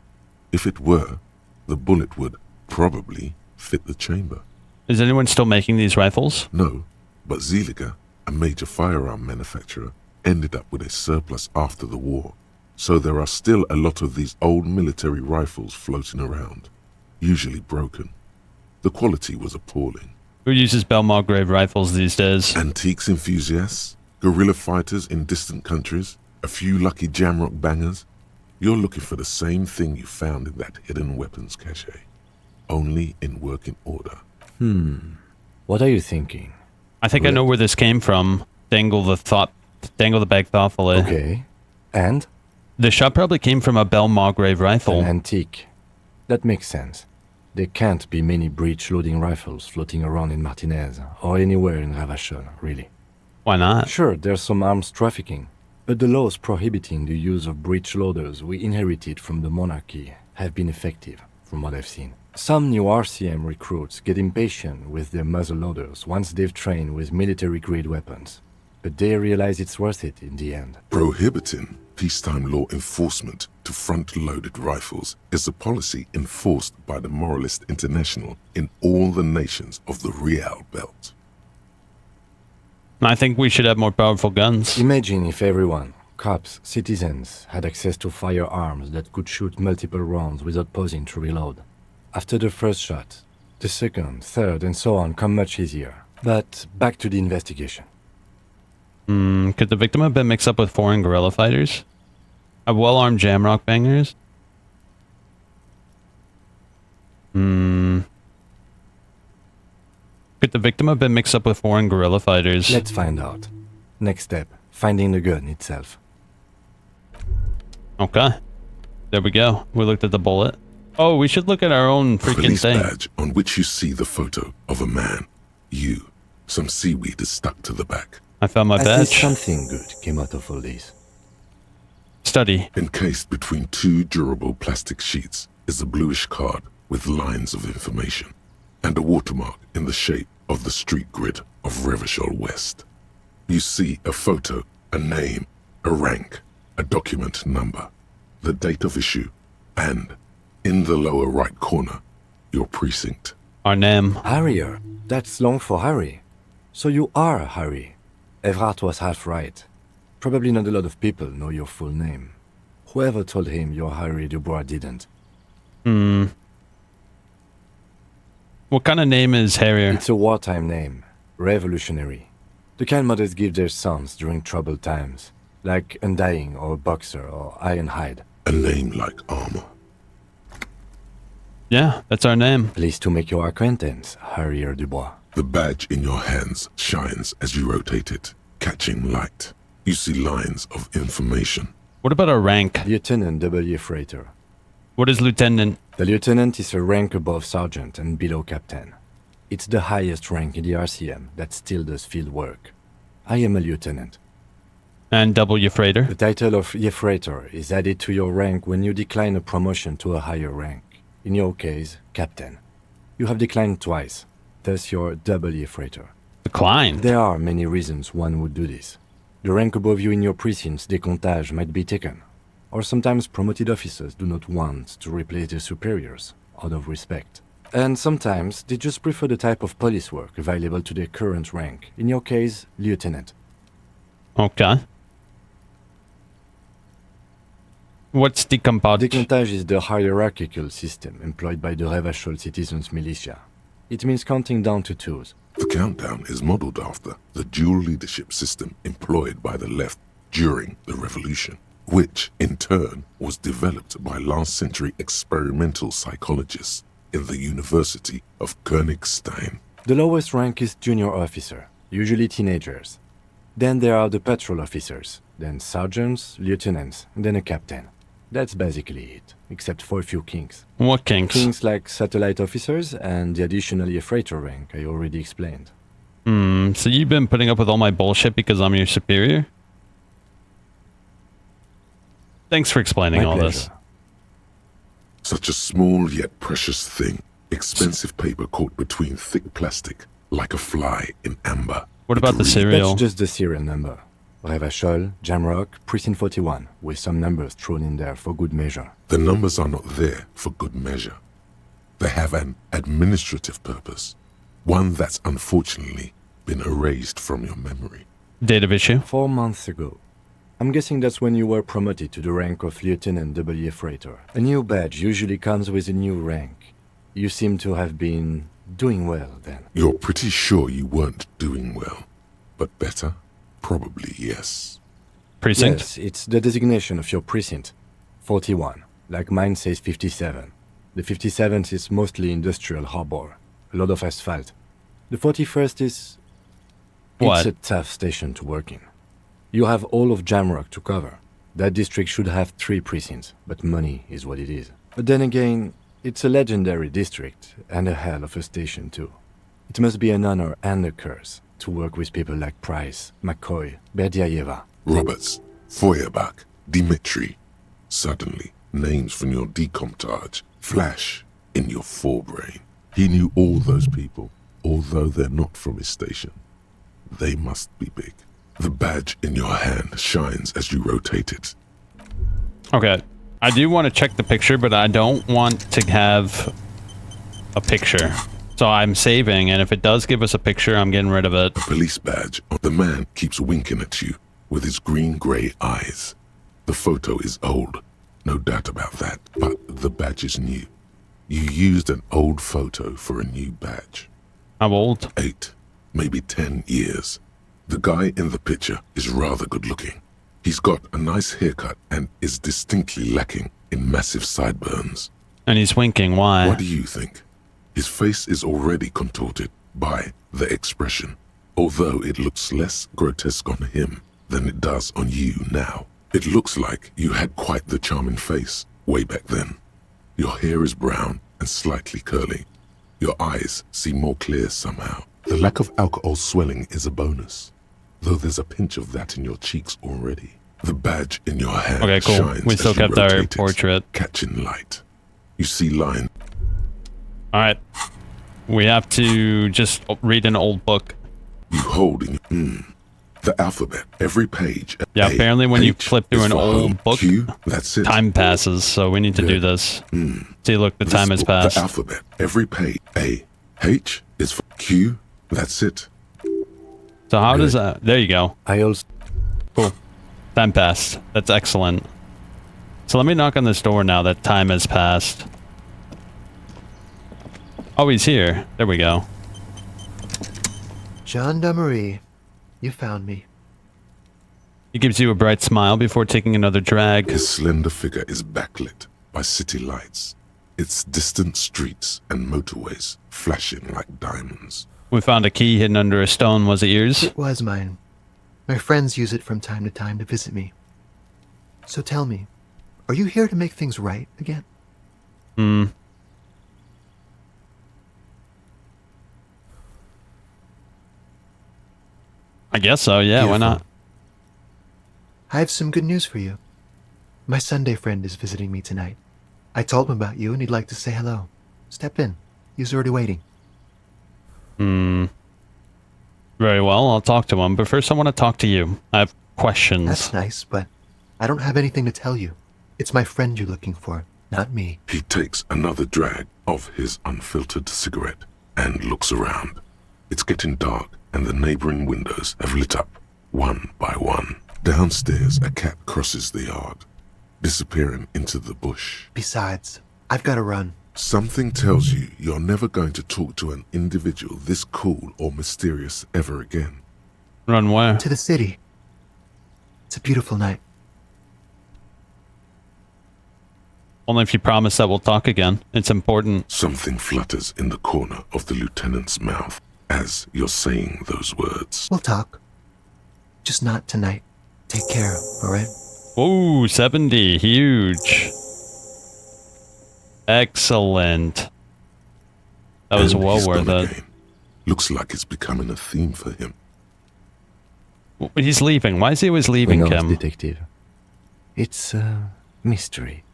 Speaker 4: If it were, the bullet would probably fit the chamber.
Speaker 1: Is anyone still making these rifles?
Speaker 4: No, but Zeliger, a major firearm manufacturer, ended up with a surplus after the war. So there are still a lot of these old military rifles floating around, usually broken. The quality was appalling.
Speaker 1: Who uses Belmargrave rifles these days?
Speaker 4: Antiques enthusiasts, guerrilla fighters in distant countries, a few lucky jamrock bangers. You're looking for the same thing you found in that hidden weapons cache, only in working order.
Speaker 5: What are you thinking?
Speaker 1: I think I know where this came from. Dangle the bag thoughtfully.
Speaker 5: Okay. And?
Speaker 1: The shot probably came from a Belmargrave rifle.
Speaker 5: An antique. That makes sense. There can't be many breech-loading rifles floating around in Martinez, or anywhere in Ravachol, really.
Speaker 1: Why not?
Speaker 5: Sure, there's some arms trafficking, but the laws prohibiting the use of breech loaders we inherited from the monarchy have been effective, from what I've seen. Some new RCM recruits get impatient with their muzzle loaders once they've trained with military-grade weapons, but they realize it's worth it in the end.
Speaker 4: Prohibiting peacetime law enforcement to front-loaded rifles is a policy enforced by the Moralist International in all the nations of the Real Belt.
Speaker 1: I think we should have more powerful guns.
Speaker 5: Imagine if everyone, cops, citizens, had access to firearms that could shoot multiple rounds without pausing to reload. After the first shot, the second, third, and so on come much easier. But back to the investigation.
Speaker 1: Could the victim have been mixed up with foreign guerrilla fighters? Have well-armed jamrock bangers? Could the victim have been mixed up with foreign guerrilla fighters?
Speaker 5: Let's find out. Next step, finding the gun itself.
Speaker 1: Okay. There we go. We looked at the bullet. Oh, we should look at our own freaking
Speaker 4: Police
Speaker 1: thing.
Speaker 4: badge on which you see the photo of a man. You. Some seaweed is stuck to the back.
Speaker 1: I found my
Speaker 5: As
Speaker 1: badge.
Speaker 5: if something good came out of all this.
Speaker 1: Study.
Speaker 4: Encased between two durable plastic sheets is a bluish card with lines of information and a watermark in the shape of the street grid of Revachol West. You see a photo, a name, a rank, a document number, the date of issue, and, in the lower right corner, your precinct.
Speaker 1: Our name.
Speaker 5: Harrier. That's long for Harry. So you are Harry. Evrard was half right. Probably not a lot of people know your full name. Whoever told him you're Harry Dubois didn't.
Speaker 1: What kind of name is Harrier?
Speaker 5: It's a wartime name. Revolutionary. The kind mothers give their sons during troubled times. Like Undying or Boxer or Ironhide.
Speaker 4: A name like armor.
Speaker 1: Yeah, that's our name.
Speaker 5: Pleased to make your acquaintance, Harrier Dubois.
Speaker 4: The badge in your hands shines as you rotate it, catching light. You see lines of information.
Speaker 1: What about our rank?
Speaker 5: Lieutenant W. Freighter.
Speaker 1: What is lieutenant?
Speaker 5: The lieutenant is a rank above sergeant and below captain. It's the highest rank in the RCM that still does field work. I am a lieutenant.
Speaker 1: And W. Freighter?
Speaker 5: The title of Freighter is added to your rank when you decline a promotion to a higher rank. In your case, captain. You have declined twice, thus you're W. Freighter.
Speaker 1: Declined?
Speaker 5: There are many reasons one would do this. The rank above you in your precinct's decomptage might be taken, or sometimes promoted officers do not want to replace their superiors, out of respect. And sometimes they just prefer the type of police work available to their current rank, in your case, lieutenant.
Speaker 1: Okay. What's decompage?
Speaker 5: Decomptage is the hierarchical system employed by the Revachol citizens' militia. It means counting down to twos.
Speaker 4: The countdown is modeled after the dual leadership system employed by the left during the revolution, which, in turn, was developed by last-century experimental psychologists in the University of Königstein.
Speaker 5: The lowest rank is junior officer, usually teenagers. Then there are the patrol officers, then sergeants, lieutenants, and then a captain. That's basically it, except for a few kinks.
Speaker 1: What kinks?
Speaker 5: Kinks like satellite officers and the additional freighter rank I already explained.
Speaker 1: So you've been putting up with all my bullshit because I'm your superior? Thanks for explaining
Speaker 4: My
Speaker 1: all
Speaker 4: pleasure.
Speaker 1: this.
Speaker 4: Such a small yet precious thing. Expensive paper caught between thick plastic, like a fly in amber.
Speaker 1: What about the serial?
Speaker 5: That's just the serial number. Revachol, Jamrock, Precinct 41, with some numbers thrown in there for good measure.
Speaker 4: The numbers are not there for good measure. They have an administrative purpose. One that's unfortunately been erased from your memory.
Speaker 1: Date of issue?
Speaker 5: 4 months ago. I'm guessing that's when you were promoted to the rank of Lieutenant W. Freighter. A new badge usually comes with a new rank. You seem to have been doing well then.
Speaker 4: You're pretty sure you weren't doing well. But better? Probably yes.
Speaker 1: Precinct?
Speaker 5: Yes, it's the designation of your precinct. 41. Like mine says 57. The 57th is mostly industrial harbor. A lot of asphalt. The 41st is...
Speaker 1: What?
Speaker 5: It's a tough station to work in. You have all of Jamrock to cover. That district should have 3 precincts, but money is what it is. But then again, it's a legendary district, and a hell of a station too. It must be an honor and a curse to work with people like Price, McCoy, Berdiaeva.
Speaker 4: Roberts, Feuerbach, Dimitri. Suddenly, names from your decomptage flash in your forebrain. He knew all those people, although they're not from his station. They must be big. The badge in your hand shines as you rotate it.
Speaker 1: Okay. I do want to check the picture, but I don't want to have a picture. So I'm saving, and if it does give us a picture, I'm getting rid of it.
Speaker 4: A police badge. The man keeps winking at you with his green-gray eyes. The photo is old, no doubt about that, but the badge is new. You used an old photo for a new badge.
Speaker 1: How old?
Speaker 4: 8, maybe 10 years. The guy in the picture is rather good-looking. He's got a nice haircut and is distinctly lacking in massive sideburns.
Speaker 1: And he's winking. Why?
Speaker 4: What do you think? His face is already contorted by the expression, although it looks less grotesque on him than it does on you now. It looks like you had quite the charming face way back then. Your hair is brown and slightly curly. Your eyes seem more clear somehow. The lack of alcohol swelling is a bonus, though there's a pinch of that in your cheeks already. The badge in your hand
Speaker 1: Okay, cool.
Speaker 4: shines
Speaker 1: We still
Speaker 4: as you
Speaker 1: kept our
Speaker 4: rotate it,
Speaker 1: portrait.
Speaker 4: catching light. You see line.
Speaker 1: All right. We have to just read an old book.
Speaker 4: You hold in the alphabet, every page.
Speaker 1: Yeah,
Speaker 4: A,
Speaker 1: apparently when you
Speaker 4: H
Speaker 1: flip through
Speaker 4: is
Speaker 1: an
Speaker 4: for home,
Speaker 1: old book,
Speaker 4: Q, that's it.
Speaker 1: time passes, so we need to do this. See, look, the time has
Speaker 4: book,
Speaker 1: passed.
Speaker 4: The alphabet, every page. A, H is for Q, that's it.
Speaker 1: So how does that... There you go.
Speaker 5: I also...
Speaker 1: Cool. Time passed. That's excellent. So let me knock on this door now that time has passed. Oh, he's here. There we go.
Speaker 21: Gendarmerie, you found me.
Speaker 1: He gives you a bright smile before taking another drag.
Speaker 4: His slender figure is backlit by city lights, its distant streets and motorways flashing like diamonds.
Speaker 1: We found a key hidden under a stone. Was it yours?
Speaker 21: It was mine. My friends use it from time to time to visit me. So tell me, are you here to make things right again?
Speaker 1: I guess so, yeah, why not?
Speaker 21: I have some good news for you. My Sunday friend is visiting me tonight. I told him about you and he'd like to say hello. Step in. He's already waiting.
Speaker 1: Very well, I'll talk to him, but first I want to talk to you. I have questions.
Speaker 21: That's nice, but I don't have anything to tell you. It's my friend you're looking for, not me.
Speaker 4: He takes another drag of his unfiltered cigarette and looks around. It's getting dark and the neighboring windows have lit up, one by one. Downstairs, a cat crosses the yard, disappearing into the bush.
Speaker 21: Besides, I've got to run.
Speaker 4: Something tells you you're never going to talk to an individual this cool or mysterious ever again.
Speaker 1: Run where?
Speaker 21: To the city. It's a beautiful night.
Speaker 1: Only if you promise that we'll talk again. It's important.
Speaker 4: Something flutters in the corner of the lieutenant's mouth as you're saying those words.
Speaker 21: We'll talk. Just not tonight. Take care, alright?
Speaker 1: Ooh, 70. Huge. Excellent. That was
Speaker 4: And
Speaker 1: well
Speaker 4: he's
Speaker 1: worth
Speaker 4: gone
Speaker 1: it.
Speaker 4: again. Looks like it's becoming a theme for him.
Speaker 1: He's leaving. Why is he always leaving,
Speaker 5: Who knows,
Speaker 1: Kim?
Speaker 5: detective? It's a mystery.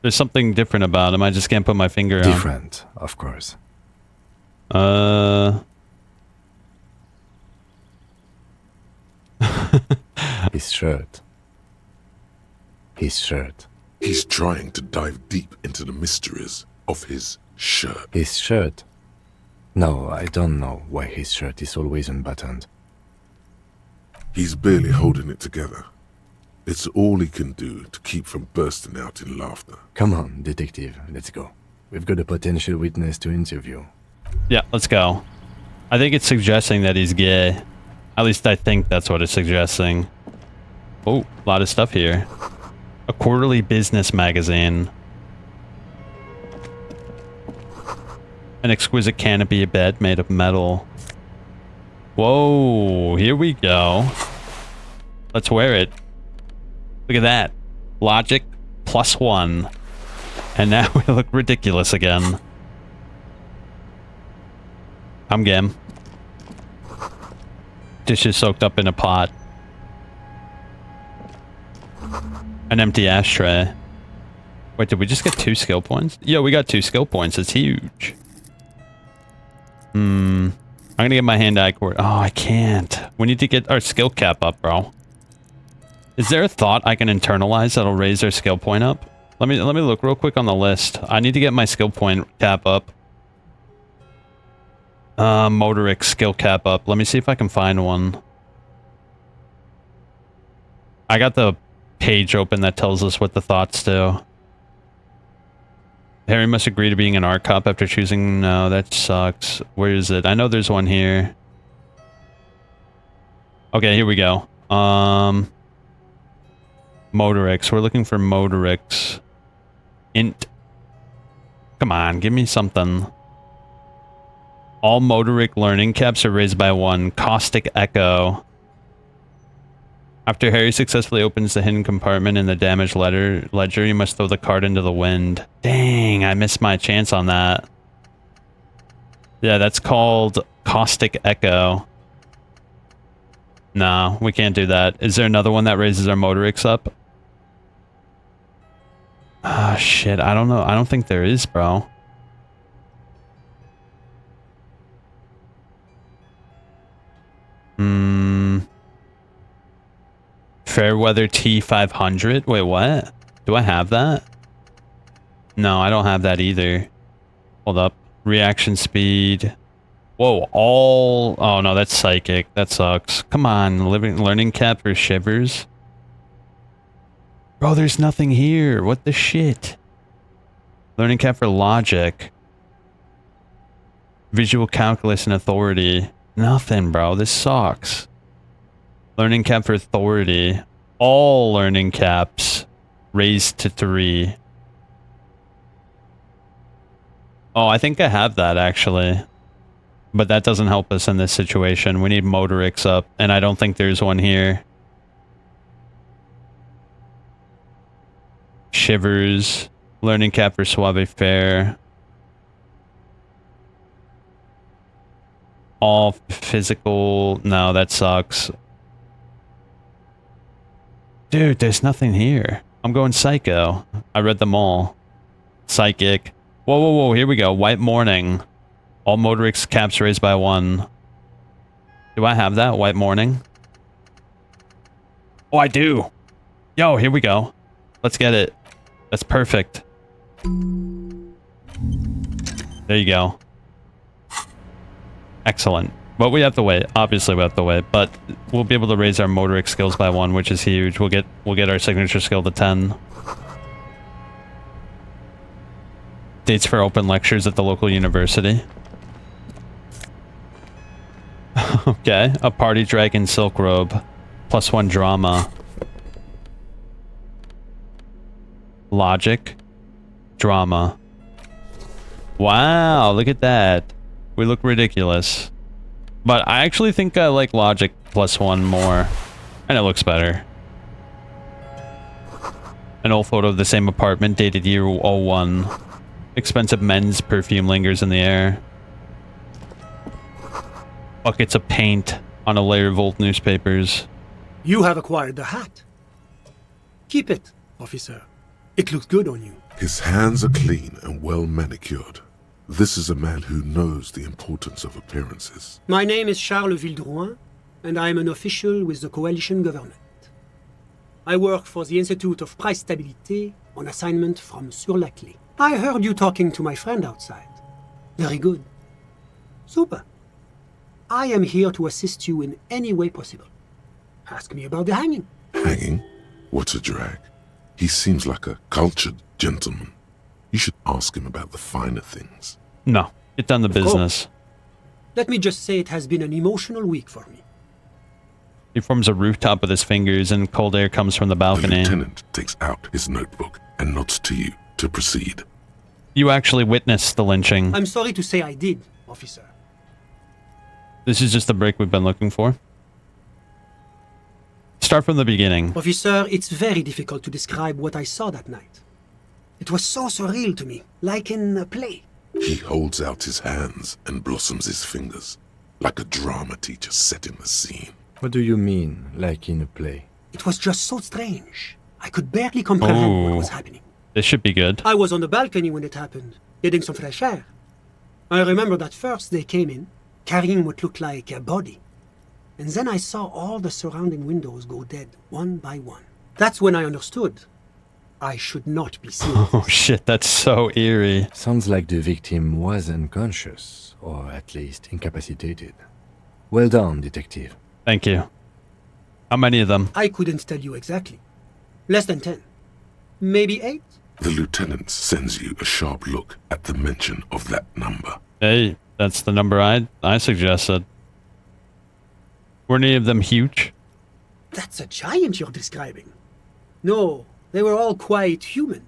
Speaker 1: There's something different about him. I just can't put my finger on.
Speaker 5: Different, of course. His shirt. His shirt.
Speaker 4: He's trying to dive deep into the mysteries of his shirt.
Speaker 5: His shirt? No, I don't know why his shirt is always unbuttoned.
Speaker 4: He's barely holding it together. It's all he can do to keep from bursting out in laughter.
Speaker 5: Come on, detective, let's go. We've got a potential witness to interview.
Speaker 1: Yeah, let's go. I think it's suggesting that he's gay. At least I think that's what it's suggesting. Oh, a lot of stuff here. A quarterly business magazine. An exquisite canopy bed made of metal. Whoa, here we go. Let's wear it. Look at that. Logic +1. And now we look ridiculous again. I'm game. Dishes soaked up in a pot. An empty ashtray. Wait, did we just get 2 skill points? Yo, we got 2 skill points. It's huge. I'm gonna get my hand-eye cord. Oh, I can't. We need to get our skill cap up, bro. Is there a thought I can internalize that'll raise our skill point up? Let me look real quick on the list. I need to get my skill point cap up. Motoric skill cap up. Let me see if I can find one. I got the page open that tells us what the thoughts do. Harry must agree to being an art cop after choosing... No, that sucks. Where is it? I know there's one here. Okay, here we go. Motorics. We're looking for Motorics. Int. Come on, give me something. All Motoric learning caps are raised by 1. Caustic Echo. After Harry successfully opens the hidden compartment in the damaged ledger, you must throw the card into the wind. Dang, I missed my chance on that. Yeah, that's called Caustic Echo. No, we can't do that. Is there another one that raises our Motorics up? Ah, shit, I don't know. I don't think there is, bro. Fairweather T500? Wait, what? Do I have that? No, I don't have that either. Hold up. Reaction speed. Whoa, all... Oh, no, that's psychic. That sucks. Come on, learning cap for shivers. Bro, there's nothing here. What the shit? Learning cap for logic. Visual calculus and authority. Nothing, bro. This sucks. Learning cap for authority. All learning caps raised to 3. Oh, I think I have that, actually. But that doesn't help us in this situation. We need Motorics up, and I don't think there's one here. Shivers. Learning cap for Suave Fair. All physical... No, that sucks. Dude, there's nothing here. I'm going psycho. I read them all. Psychic. Whoa, whoa, whoa. Here we go. White Morning. All Motorics caps raised by 1. Do I have that? White Morning? Oh, I do. Yo, here we go. Let's get it. That's perfect. There you go. Excellent. But we have to wait. Obviously, we have to wait. But we'll be able to raise our Motoric skills by 1, which is huge. We'll get our signature skill to 10. Dates for open lectures at the local university. Okay. A party dragon silk robe. +1 drama. Logic. Drama. Wow, look at that. We look ridiculous. But I actually think I like Logic +1 more. And it looks better. An old photo of the same apartment dated year 01. Expensive men's perfume lingers in the air. buckets of paint on a layer of old newspapers.
Speaker 13: You have acquired the hat. Keep it, officer. It looks good on you.
Speaker 4: His hands are clean and well manicured. This is a man who knows the importance of appearances.
Speaker 13: My name is Charles Vildrouin, and I am an official with the coalition government. I work for the Institute of Price Stabilité on assignment from Sur-la-Clé. I heard you talking to my friend outside. Very good. Super. I am here to assist you in any way possible. Ask me about the hanging.
Speaker 4: Hanging? What a drag. He seems like a cultured gentleman. You should ask him about the finer things.
Speaker 1: No, get down to business.
Speaker 13: Let me just say it has been an emotional week for me.
Speaker 1: He forms a rooftop with his fingers and cold air comes from the balcony.
Speaker 4: The lieutenant takes out his notebook and nods to you to proceed.
Speaker 1: You actually witnessed the lynching.
Speaker 13: I'm sorry to say I did, officer.
Speaker 1: This is just the break we've been looking for. Start from the beginning.
Speaker 13: Officer, it's very difficult to describe what I saw that night. It was so surreal to me, like in a play.
Speaker 4: He holds out his hands and blossoms his fingers, like a drama teacher setting the scene.
Speaker 5: What do you mean, like in a play?
Speaker 13: It was just so strange. I could barely comprehend what was happening.
Speaker 1: This should be good.
Speaker 13: I was on the balcony when it happened, getting some fresh air. I remember that first they came in, carrying what looked like a body. And then I saw all the surrounding windows go dead, one by one. That's when I understood. I should not be seen.
Speaker 1: Oh shit, that's so eerie.
Speaker 5: Sounds like the victim was unconscious, or at least incapacitated. Well done, detective.
Speaker 1: Thank you. How many of them?
Speaker 13: I couldn't tell you exactly. Less than 10. Maybe 8?
Speaker 4: The lieutenant sends you a sharp look at the mention of that number.
Speaker 1: Hey, that's the number I suggested. Were any of them huge?
Speaker 13: That's a giant you're describing. No, they were all quite human,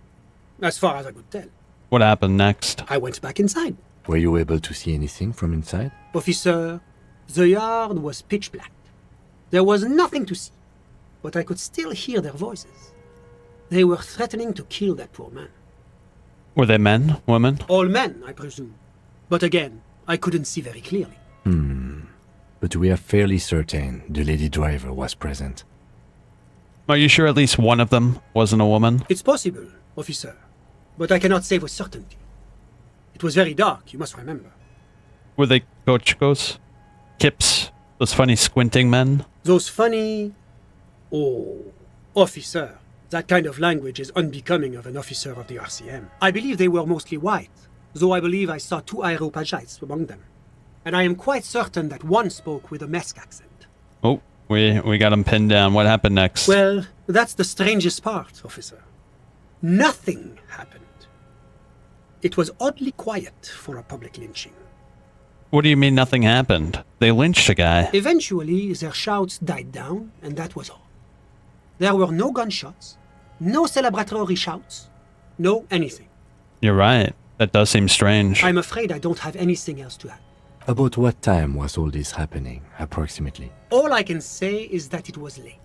Speaker 13: as far as I could tell.
Speaker 1: What happened next?
Speaker 13: I went back inside.
Speaker 5: Were you able to see anything from inside?
Speaker 13: Officer, the yard was pitch black. There was nothing to see, but I could still hear their voices. They were threatening to kill that poor man.
Speaker 1: Were they men, women?
Speaker 13: All men, I presume. But again, I couldn't see very clearly.
Speaker 5: But we are fairly certain the lady driver was present.
Speaker 1: Are you sure at least one of them wasn't a woman?
Speaker 13: It's possible, officer, but I cannot say with certainty. It was very dark, you must remember.
Speaker 1: Were they Kochkos? Kips? Those funny squinting men?
Speaker 13: Those funny... Oh, officer. That kind of language is unbecoming of an officer of the RCM. I believe they were mostly white, though I believe I saw 2 Areopagites among them. And I am quite certain that one spoke with a Mesk accent.
Speaker 1: Oh, we got him pinned down. What happened next?
Speaker 13: Well, that's the strangest part, officer. Nothing happened. It was oddly quiet for a public lynching.
Speaker 1: What do you mean nothing happened? They lynched a guy.
Speaker 13: Eventually, their shouts died down, and that was all. There were no gunshots, no celebratory shouts, no anything.
Speaker 1: You're right. That does seem strange.
Speaker 13: I'm afraid I don't have anything else to add.
Speaker 5: About what time was all this happening, approximately?
Speaker 13: All I can say is that it was late.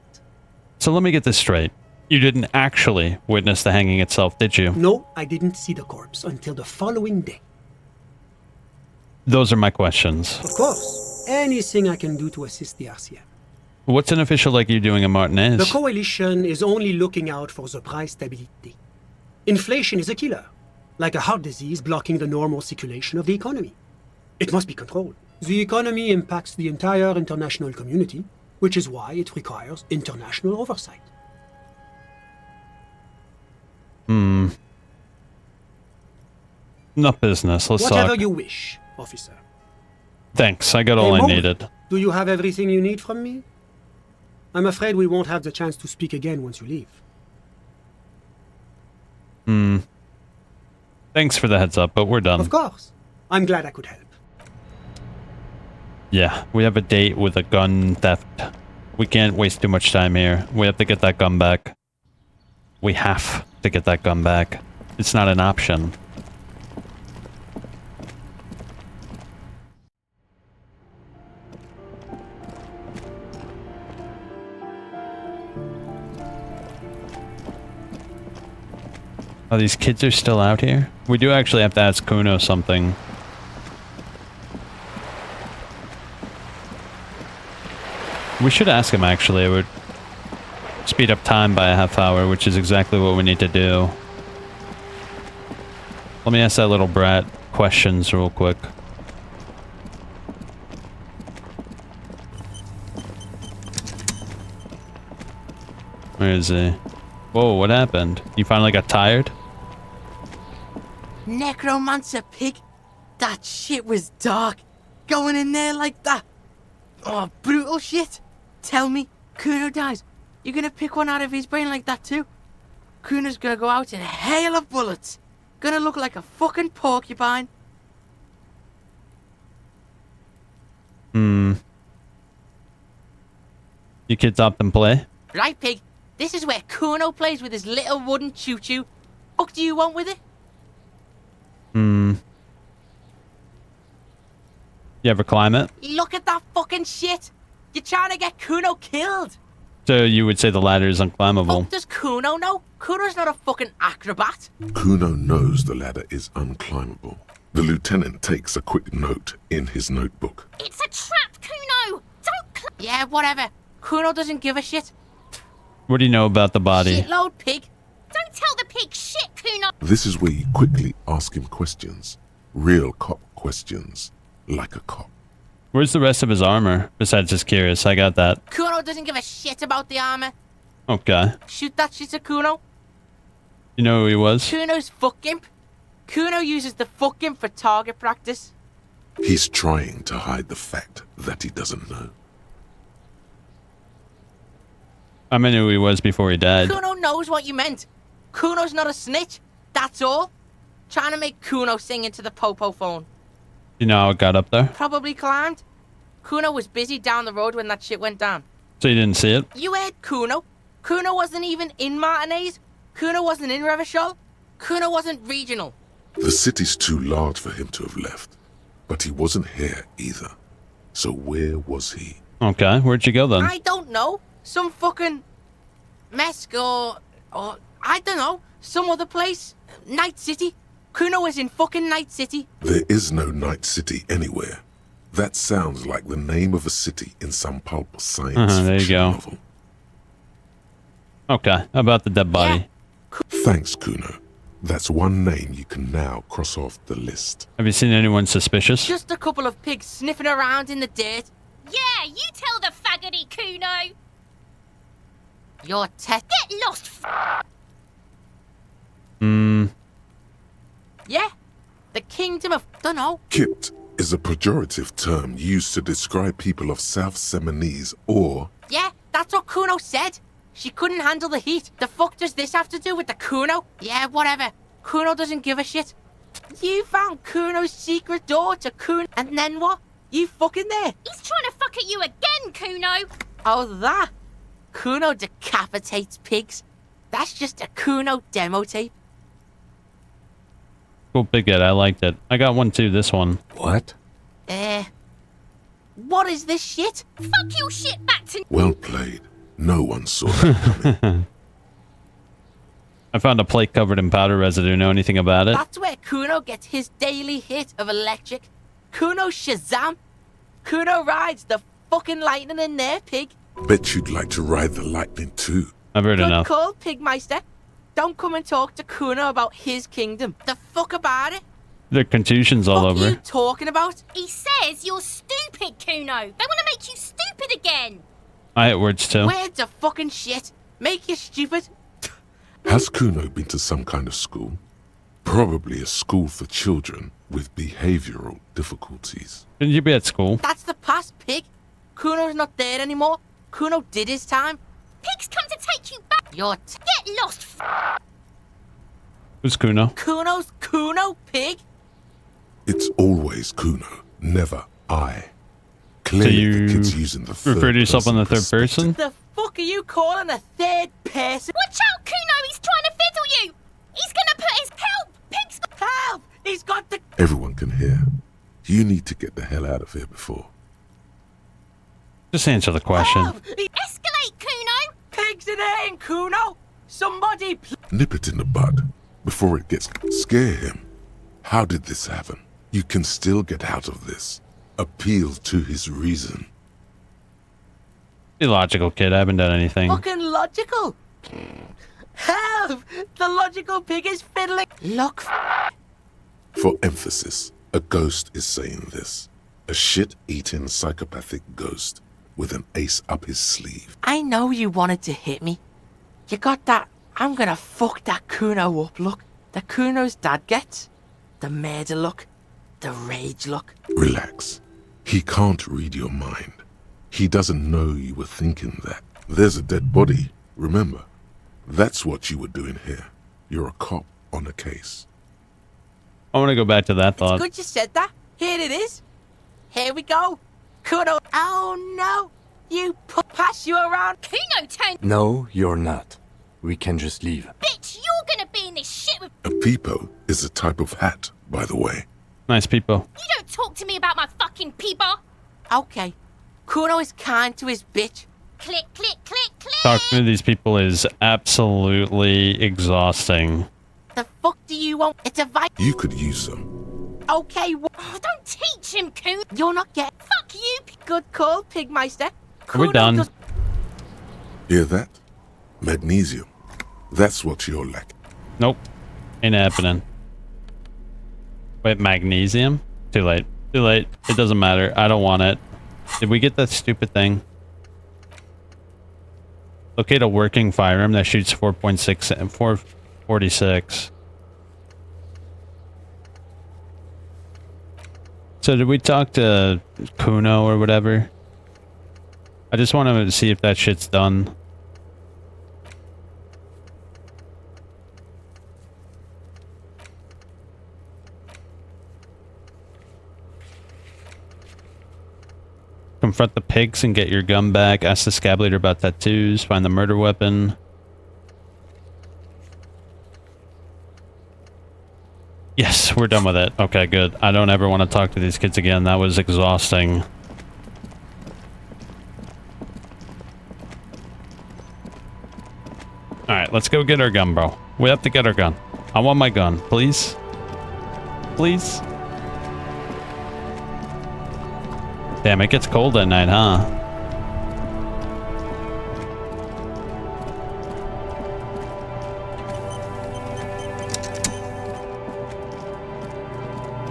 Speaker 1: So let me get this straight. You didn't actually witness the hanging itself, did you?
Speaker 13: No, I didn't see the corpse until the following day.
Speaker 1: Those are my questions.
Speaker 13: Of course. Anything I can do to assist the RCM.
Speaker 1: What's an official like you doing in Martinez?
Speaker 13: The coalition is only looking out for the price stability. Inflation is a killer, like a heart disease blocking the normal circulation of the economy. It must be controlled. The economy impacts the entire international community, which is why it requires international oversight.
Speaker 1: Not business. Let's
Speaker 13: Whatever
Speaker 1: talk.
Speaker 13: you wish, officer.
Speaker 1: Thanks. I got all I
Speaker 13: Moment.
Speaker 1: needed.
Speaker 13: Do you have everything you need from me? I'm afraid we won't have the chance to speak again once you leave.
Speaker 1: Thanks for the heads up, but we're done.
Speaker 13: Of course. I'm glad I could help.
Speaker 1: Yeah, we have a date with a gun theft. We can't waste too much time here. We have to get that gun back. We have to get that gun back. It's not an option. Oh, these kids are still out here? We do actually have to ask Kuno something. We should ask him, actually. It would speed up time by a half hour, which is exactly what we need to do. Let me ask that little brat questions real quick. Where is he? Whoa, what happened? You finally got tired?
Speaker 12: Necromancer pig. That shit was dark. Going in there like that. Oh, brutal shit. Tell me, Kuno dies. You're gonna pick one out of his brain like that too? Kuno's gonna go out in a hail of bullets. Gonna look like a fucking porcupine.
Speaker 1: You kids up and play?
Speaker 12: Right, pig. This is where Kuno plays with his little wooden choo-choo. What do you want with it?
Speaker 1: You ever climb it?
Speaker 12: Look at that fucking shit. You're trying to get Kuno killed.
Speaker 1: So you would say the ladder is unclimbable.
Speaker 12: Does Kuno know? Kuno's not a fucking acrobat.
Speaker 4: Kuno knows the ladder is unclimbable. The lieutenant takes a quick note in his notebook.
Speaker 12: It's a trap, Kuno. Don't Yeah, whatever. Kuno doesn't give a shit.
Speaker 1: What do you know about the body?
Speaker 12: Shitload pig. Don't tell the pig shit, Kuno.
Speaker 4: This is where you quickly ask him questions. Real cop questions. Like a cop.
Speaker 1: Where's the rest of his armor? Besides his cuirass, I got that.
Speaker 12: Kuno doesn't give a shit about the armor.
Speaker 1: Okay.
Speaker 12: Shoot that shit at Kuno.
Speaker 1: You know who he was?
Speaker 12: Kuno's fuck imp. Kuno uses the fuck imp for target practice.
Speaker 4: He's trying to hide the fact that he doesn't know.
Speaker 1: I mean who he was before he died.
Speaker 12: Kuno knows what you meant. Kuno's not a snitch. That's all. Trying to make Kuno sing into the popo phone.
Speaker 1: You know how it got up there?
Speaker 12: Probably climbed. Kuno was busy down the road when that shit went down.
Speaker 1: So you didn't see it?
Speaker 12: You heard Kuno. Kuno wasn't even in Martinez. Kuno wasn't in Revachol. Kuno wasn't regional.
Speaker 4: The city's too large for him to have left. But he wasn't here either. So where was he?
Speaker 1: Okay, where'd you go then?
Speaker 12: I don't know. Some fucking Mesk or I don't know. Some other place. Night City. Kuno was in fucking Night City.
Speaker 4: There is no Night City anywhere. That sounds like the name of a city in some pulp science
Speaker 1: there you
Speaker 4: fiction
Speaker 1: go.
Speaker 4: novel.
Speaker 1: Okay, how about the dead body?
Speaker 4: Thanks, Kuno. That's one name you can now cross off the list.
Speaker 1: Have you seen anyone suspicious?
Speaker 12: Just a couple of pigs sniffing around in the dirt.
Speaker 15: Yeah, you tell the faggoty, Kuno.
Speaker 12: Your Get
Speaker 15: lost,
Speaker 12: Yeah, the kingdom of dunno.
Speaker 4: Kipt is a pejorative term used to describe people of South Seminese or...
Speaker 12: Yeah, that's what Kuno said. She couldn't handle the heat. The fuck does this have to do with the Kuno? Yeah, whatever. Kuno doesn't give a shit. You found Kuno's secret door to Kuno, and then what? You fucking there?
Speaker 15: He's trying to fuck at you again, Kuno.
Speaker 12: Oh, that? Kuno decapitates pigs. That's just a Kuno demo tape.
Speaker 1: Cool picket, I liked it. I got one too, this one.
Speaker 4: What?
Speaker 12: What is this shit?
Speaker 15: Fuck your shit back to...
Speaker 4: Well played. No one saw that coming.
Speaker 1: I found a plate covered in powder residue. Know anything about it?
Speaker 12: That's where Kuno gets his daily hit of electric. Kuno Shazam. Kuno rides the fucking lightning in there, pig.
Speaker 4: Bet you'd like to ride the lightning too.
Speaker 1: I've heard
Speaker 12: Good
Speaker 1: enough.
Speaker 12: call, Pigmeister. Don't come and talk to Kuno about his kingdom. The fuck about it?
Speaker 1: There are contusions all
Speaker 12: What are you
Speaker 1: over.
Speaker 12: talking about?
Speaker 15: He says you're stupid, Kuno. They want to make you stupid again.
Speaker 1: I hit words too.
Speaker 12: Words are fucking shit. Make you stupid.
Speaker 4: Has Kuno been to some kind of school? Probably a school for children with behavioral difficulties.
Speaker 1: Shouldn't you be at school?
Speaker 12: That's the past, pig. Kuno's not there anymore. Kuno did his time.
Speaker 15: Pigs come to take you back. Get lost.
Speaker 1: Who's Kuno?
Speaker 12: Kuno's Kuno, pig.
Speaker 4: It's always Kuno, never I. Clearly
Speaker 1: you
Speaker 4: the kid's using the third
Speaker 1: refer to yourself in
Speaker 4: person
Speaker 1: the third person?
Speaker 12: The fuck are you calling a third person?
Speaker 15: Watch out, Kuno. He's trying to fiddle you. He's gonna put his help. Pigs.
Speaker 12: Help! He's got the...
Speaker 4: Everyone can hear. You need to get the hell out of here before.
Speaker 1: Just answer the question.
Speaker 15: Escalate, Kuno.
Speaker 12: Pigs in here, Kuno. Somebody...
Speaker 4: Nip it in the bud before it gets... Scare him. How did this happen? You can still get out of this. Appeal to his reason.
Speaker 1: Be logical, kid. I haven't done anything.
Speaker 12: Fucking logical. Help! The logical pig is fiddling. Look.
Speaker 4: For emphasis, a ghost is saying this. A shit-eating psychopathic ghost with an ace up his sleeve.
Speaker 12: I know you wanted to hit me. You got that I'm gonna fuck that Kuno up look. The Kuno's dad gets. The murder look. The rage look.
Speaker 4: Relax. He can't read your mind. He doesn't know you were thinking that. There's a dead body, remember? That's what you were doing here. You're a cop on a case.
Speaker 1: I want to go back to that thought.
Speaker 12: Good you said that. Here it is. Here we go. Kuno. Oh no. You pass you around.
Speaker 15: Kuno turned.
Speaker 5: No, you're not. We can just leave.
Speaker 15: Bitch, you're gonna be in this shit with.
Speaker 4: A peepo is a type of hat, by the way.
Speaker 1: Nice peepo.
Speaker 15: You don't talk to me about my fucking peeper.
Speaker 12: Okay. Kuno is kind to his bitch.
Speaker 15: Click, click, click, click.
Speaker 1: Talking to these people is absolutely exhausting.
Speaker 12: The fuck do you want? It's a vibe.
Speaker 4: You could use some.
Speaker 12: Okay,
Speaker 15: oh, don't teach him, Kuno.
Speaker 12: You're not getting.
Speaker 15: Fuck you.
Speaker 12: Good call, Pigmeister.
Speaker 1: Are we done?
Speaker 4: Hear that? Magnesium. That's what you're lacking.
Speaker 1: Nope. Ain't happening. Wait, magnesium? Too late. Too late. It doesn't matter. I don't want it. Did we get that stupid thing? Locate a working firearm that shoots 4.6 and 446. So did we talk to Kuno or whatever? I just want to see if that shit's done. Confront the pigs and get your gun back. Ask the scab leader about tattoos. Find the murder weapon. Yes, we're done with it. Okay, good. I don't ever want to talk to these kids again. That was exhausting. Alright, let's go get our gun, bro. We have to get our gun. I want my gun. Please? Please? Damn, it gets cold at night, huh?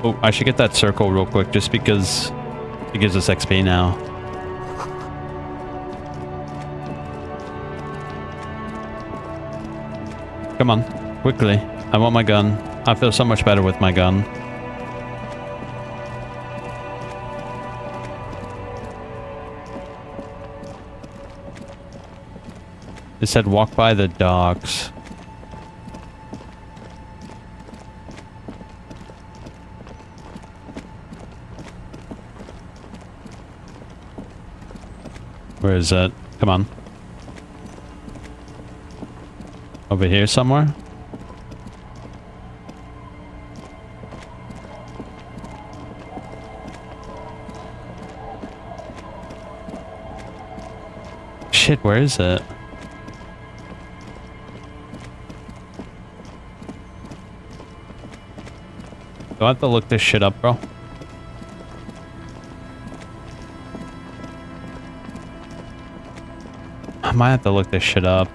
Speaker 1: Oh, I should get that circle real quick just because it gives us XP now. Come on, quickly. I want my gun. I feel so much better with my gun. It said walk by the dogs. Where is it? Come on. Over here somewhere? Shit, where is it? Do I have to look this shit up, bro? I might have to look this shit up.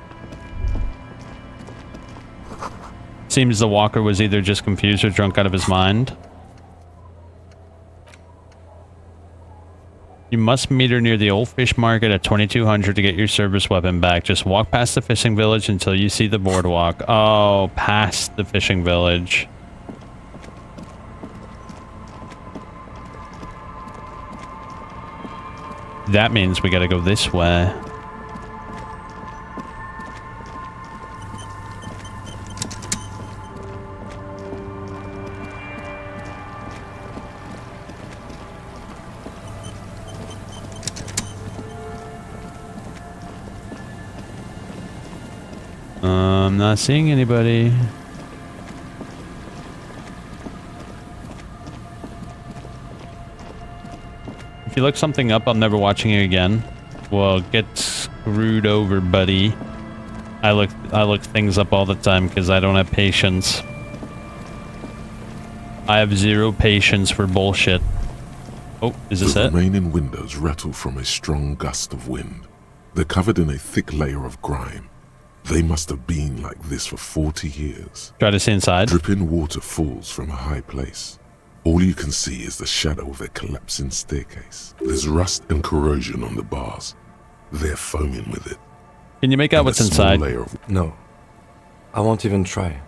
Speaker 1: Seems the walker was either just confused or drunk out of his mind. You must meet her near the old fish market at 2200 to get your service weapon back. Just walk past the fishing village until you see the boardwalk. Oh, past the fishing village. That means we gotta go this way. I'm not seeing anybody. If you look something up, I'm never watching it again. Well, get screwed over, buddy. I look things up all the time because I don't have patience. I have zero patience for bullshit. Oh, is this it?
Speaker 4: The remaining windows rattle from a strong gust of wind. They're covered in a thick layer of grime. They must have been like this for 40 years.
Speaker 1: Try to see inside.
Speaker 4: Dripping water falls from a high place. All you can see is the shadow of a collapsing staircase. There's rust and corrosion on the bars. They're foaming with it.
Speaker 1: Can you make out what's inside?
Speaker 5: No. I won't even try.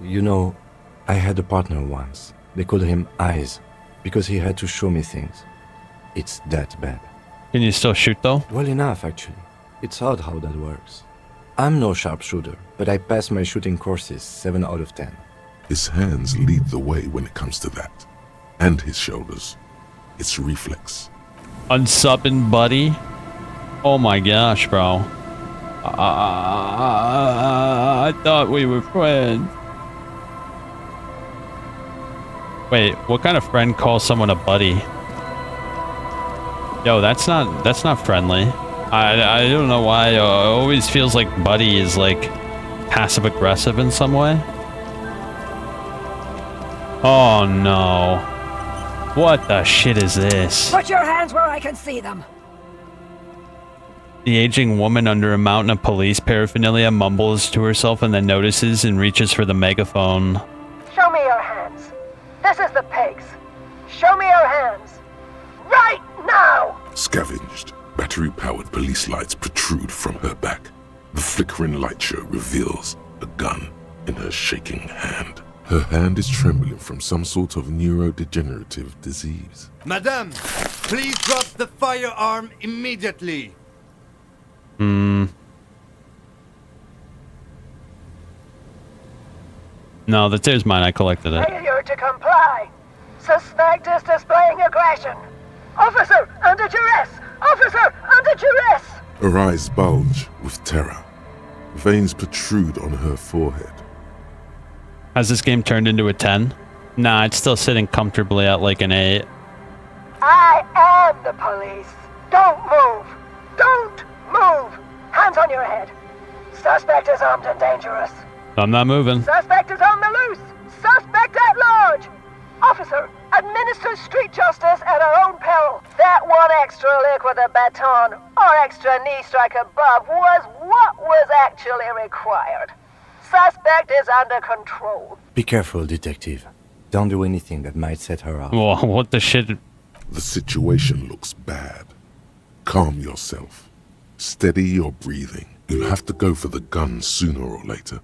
Speaker 5: You know, I had a partner once. They called him Eyes, because he had to show me things. It's that bad.
Speaker 1: Can you still shoot though?
Speaker 5: Well enough, actually. It's odd how that works. I'm no sharpshooter, but I pass my shooting courses 7 out of 10.
Speaker 4: His hands lead the way when it comes to that. And his shoulders. It's reflex.
Speaker 1: Unsubbing buddy? Oh my gosh, bro. I thought we were friends. Wait, what kind of friend calls someone a buddy? Yo, that's not friendly. I don't know why. It always feels like buddy is like passive aggressive in some way. Oh no. What the shit is this?
Speaker 16: Put your hands where I can see them.
Speaker 1: The aging woman under a mountain of police paraphernalia mumbles to herself and then notices and reaches for the megaphone.
Speaker 16: Show me your hands. This is the pigs. Show me your hands. Right now!
Speaker 4: Scavenged, battery-powered police lights protrude from her back. The flickering light show reveals a gun in her shaking hand. Her hand is trembling from some sort of neurodegenerative disease.
Speaker 18: Madame, please drop the firearm immediately.
Speaker 1: No, the tear's mine. I collected it.
Speaker 16: Failure to comply. Suspect is displaying aggression. Officer, under duress! Officer, under duress!
Speaker 4: Her eyes bulge with terror. Veins protrude on her forehead.
Speaker 1: Has this game turned into a 10? Nah, it's still sitting comfortably at like an 8.
Speaker 16: I am the police. Don't move. Don't move. Hands on your head. Suspect is armed and dangerous.
Speaker 1: I'm not moving.
Speaker 16: Suspect is on the loose. Suspect at large. Officer, administer street justice at our own peril. That one extra lick with a baton or extra knee strike above was what was actually required. Suspect is under control.
Speaker 5: Be careful, detective. Don't do anything that might set her off.
Speaker 1: Whoa, what the shit?
Speaker 4: The situation looks bad. Calm yourself. Steady your breathing. You'll have to go for the gun sooner or later.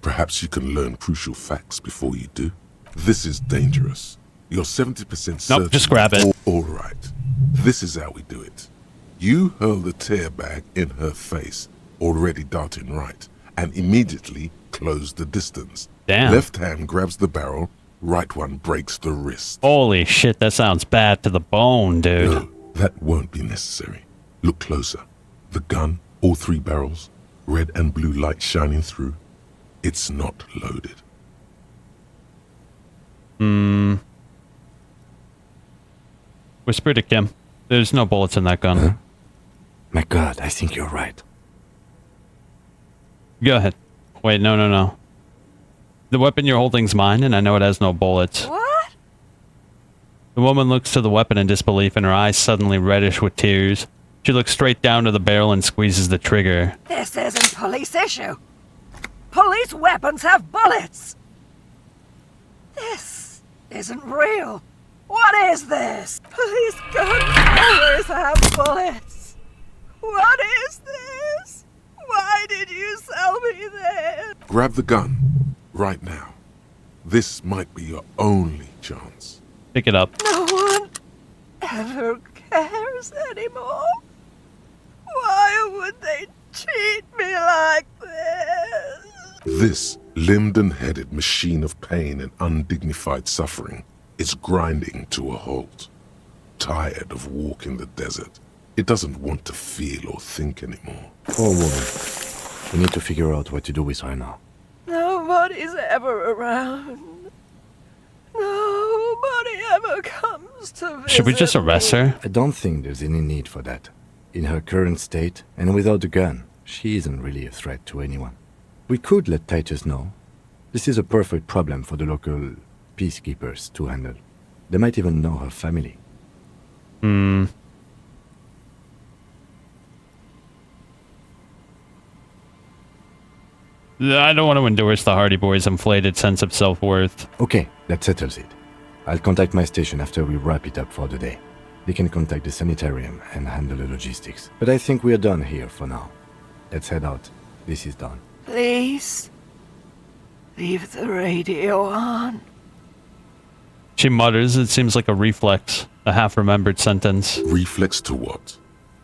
Speaker 4: Perhaps you can learn crucial facts before you do. This is dangerous. You're 70% certain.
Speaker 1: Nope, just grab it.
Speaker 4: All right. This is how we do it. You hurl the tear bag in her face, already darting right, and immediately close the distance.
Speaker 1: Damn.
Speaker 4: Left hand grabs the barrel, right one breaks the wrist.
Speaker 1: Holy shit, that sounds bad to the bone, dude.
Speaker 4: No, that won't be necessary. Look closer. The gun, all 3 barrels, red and blue light shining through. It's not loaded.
Speaker 1: Whisper to Kim. There's no bullets in that gun.
Speaker 5: Huh? My God, I think you're right.
Speaker 1: Go ahead. Wait, no. The weapon you're holding's mine, and I know it has no bullets.
Speaker 16: What?
Speaker 1: The woman looks to the weapon in disbelief, and her eyes suddenly reddish with tears. She looks straight down to the barrel and squeezes the trigger.
Speaker 16: This isn't police issue. Police weapons have bullets. This isn't real. What is this? Police guns always have bullets. What is this? Why did you sell me this?
Speaker 4: Grab the gun, right now. This might be your only chance.
Speaker 1: Pick it up.
Speaker 16: No one ever cares anymore. Why would they treat me like this?
Speaker 4: This limbed and headed machine of pain and undignified suffering is grinding to a halt. Tired of walking the desert, it doesn't want to feel or think anymore.
Speaker 5: Poor woman. We need to figure out what to do with her now.
Speaker 16: Nobody's ever around. Nobody ever comes to visit.
Speaker 1: Should we just arrest her?
Speaker 5: I don't think there's any need for that. In her current state, and without a gun, she isn't really a threat to anyone. We could let Titus know. This is a perfect problem for the local peacekeepers to handle. They might even know her family.
Speaker 1: I don't want to endorse the Hardy Boys' inflated sense of self-worth.
Speaker 5: Okay, that settles it. I'll contact my station after we wrap it up for the day. They can contact the sanitarium and handle the logistics. But I think we're done here for now. Let's head out. This is done.
Speaker 16: Please, leave the radio on.
Speaker 1: She mutters. It seems like a reflex, a half-remembered sentence.
Speaker 4: Reflex to what?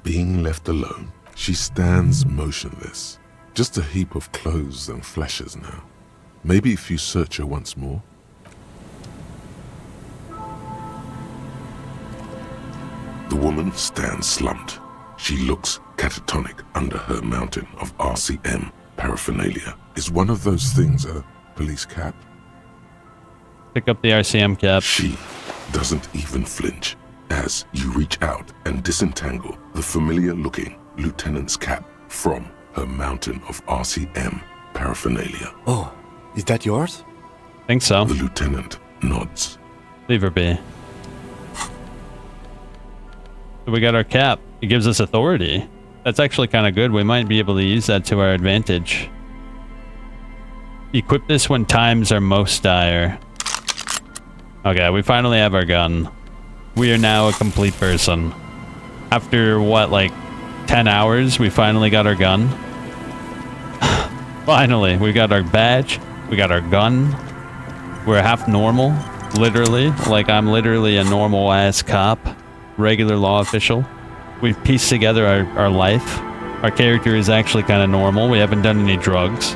Speaker 4: Being left alone. She stands motionless. Just a heap of clothes and fleshes now. Maybe if you search her once more. The woman stands slumped. She looks catatonic under her mountain of RCM paraphernalia. Is one of those things a police cap?
Speaker 1: Pick up the RCM cap.
Speaker 4: She doesn't even flinch as you reach out and disentangle the familiar-looking lieutenant's cap from her mountain of RCM paraphernalia.
Speaker 5: Oh, is that yours?
Speaker 1: Think so.
Speaker 4: The lieutenant nods.
Speaker 1: Leave her be. So we got our cap. It gives us authority. That's actually kind of good. We might be able to use that to our advantage. Equip this when times are most dire. Okay, we finally have our gun. We are now a complete person. After what, like 10 hours, we finally got our gun. Finally, we got our badge. We got our gun. We're half normal, literally. Like, I'm literally a normal-ass cop. Regular law official. We've pieced together our life. Our character is actually kind of normal. We haven't done any drugs.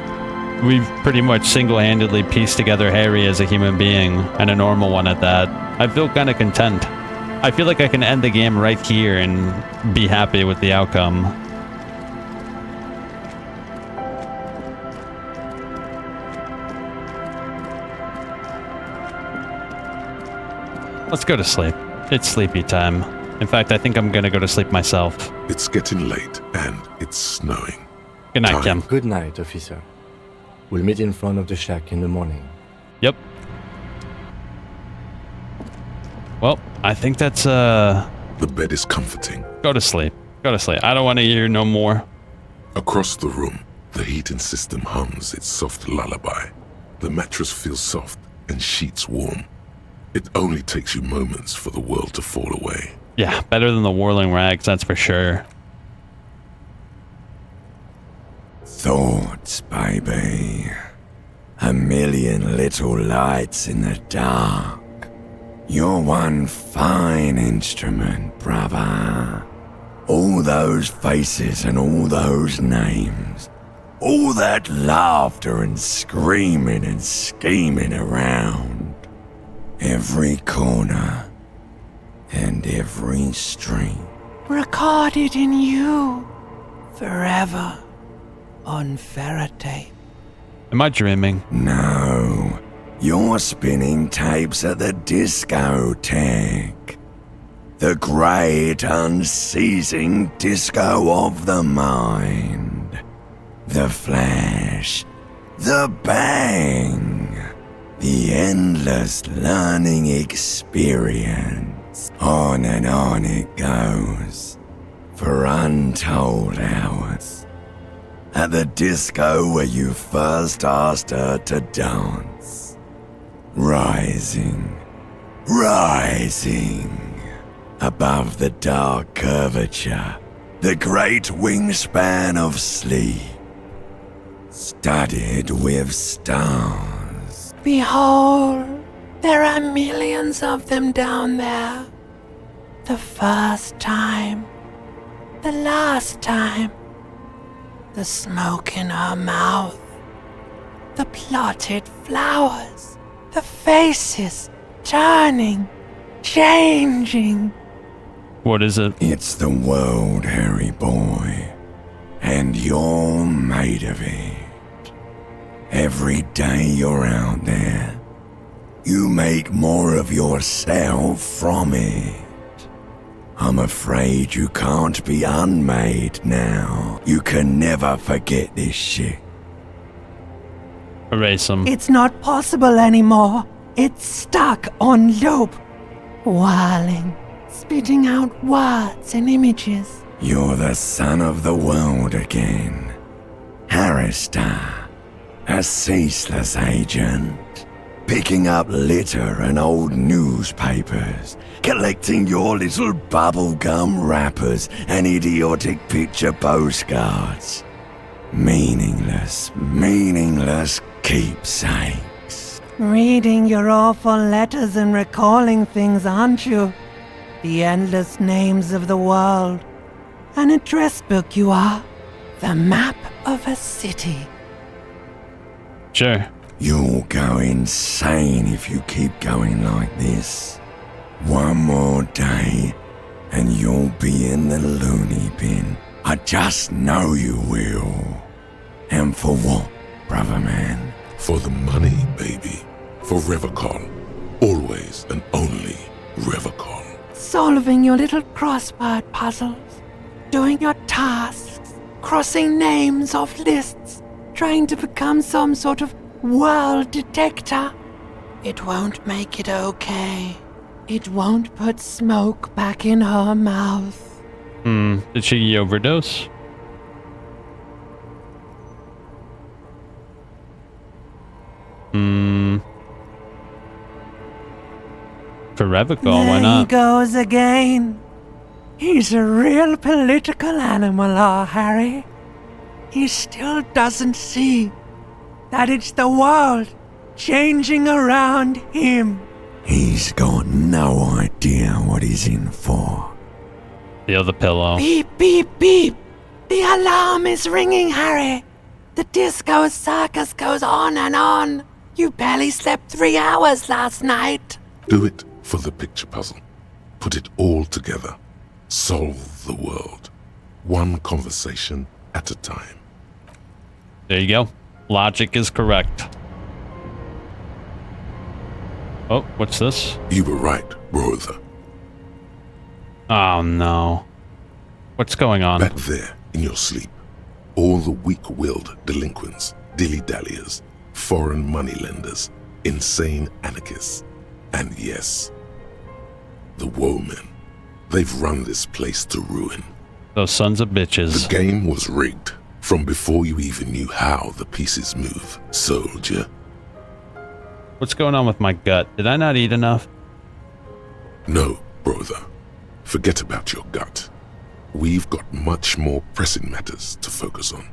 Speaker 1: We've pretty much single-handedly pieced together Harry as a human being, and a normal one at that. I feel kind of content. I feel like I can end the game right here and be happy with the outcome. Let's go to sleep. It's sleepy time. In fact, I think I'm gonna go to sleep myself.
Speaker 4: It's getting late and it's snowing.
Speaker 1: Good night, Kim.
Speaker 5: Good night, officer. We'll meet in front of the shack in the morning.
Speaker 1: Yep. Well, I think that's The
Speaker 4: bed is comforting.
Speaker 1: Go to sleep. Go to sleep. I don't want to hear no more.
Speaker 4: Across the room, the heating system hums its soft lullaby. The mattress feels soft and sheets warm. It only takes you moments for the world to fall away.
Speaker 1: Yeah, better than the whirling rags, that's for sure.
Speaker 11: Thoughts, baby. A million little lights in the dark. You're one fine instrument, brother. All those faces and all those names. All that laughter and screaming and scheming around. Every corner and every street.
Speaker 17: Recorded in you. Forever. On Faraday.
Speaker 1: Am I dreaming?
Speaker 11: No. You're spinning tapes at the discotheque. The great unceasing disco of the mind. The flash. The bang. The endless learning experience. On and on it goes. For untold hours. At the disco where you first asked her to dance. Rising, rising, above the dark curvature, the great wingspan of sleep, studded with stars.
Speaker 17: Behold, there are millions of them down there. The first time, the last time. The smoke in her mouth, the plotted flowers, the faces turning, changing.
Speaker 1: What is it?
Speaker 11: It's the world, Harry boy, and you're made of it. Every day you're out there, you make more of yourself from it. I'm afraid you can't be unmade now. You can never forget this shit.
Speaker 1: Erase them.
Speaker 17: It's not possible anymore. It's stuck on loop. Whirling, spitting out words and images.
Speaker 11: You're the son of the world again. Harrister. A ceaseless agent. Picking up litter and old newspapers. Collecting your little bubblegum wrappers and idiotic picture postcards. Meaningless keepsakes.
Speaker 17: Reading your awful letters and recalling things, aren't you? The endless names of the world. An address book you are. The map of a city.
Speaker 1: Sure.
Speaker 11: You'll go insane if you keep going like this. One more day, and you'll be in the loony bin. I just know you will. And for what, brother man?
Speaker 4: For the money, baby. For Revacol. Always and only Revacol.
Speaker 17: Solving your little crossword puzzles. Doing your tasks. Crossing names off lists. Trying to become some sort of world detector. It won't make it okay. It won't put smoke back in her mouth.
Speaker 1: Did she overdose? For Revacol, why
Speaker 17: There he
Speaker 1: not?
Speaker 17: goes again. He's a real political animal, our Harry. He still doesn't see that it's the world changing around him.
Speaker 11: He's got no idea what he's in for.
Speaker 1: The other pillow.
Speaker 17: Beep, beep, beep. The alarm is ringing, Harry. The disco circus goes on and on. You barely slept 3 hours last night.
Speaker 4: Do it for the picture puzzle. Put it all together. Solve the world. One conversation at a time.
Speaker 1: There you go. Logic is correct. Oh, what's this?
Speaker 4: You were right, brother.
Speaker 1: Oh no. What's going on?
Speaker 4: Back there, in your sleep, all the weak-willed delinquents, dilly-dalliers, foreign moneylenders, insane anarchists, and yes, the women. They've run this place to ruin.
Speaker 1: Those sons of bitches.
Speaker 4: The game was rigged from before you even knew how the pieces move, soldier.
Speaker 1: What's going on with my gut? Did I not eat enough?
Speaker 4: No, brother. Forget about your gut. We've got much more pressing matters to focus on.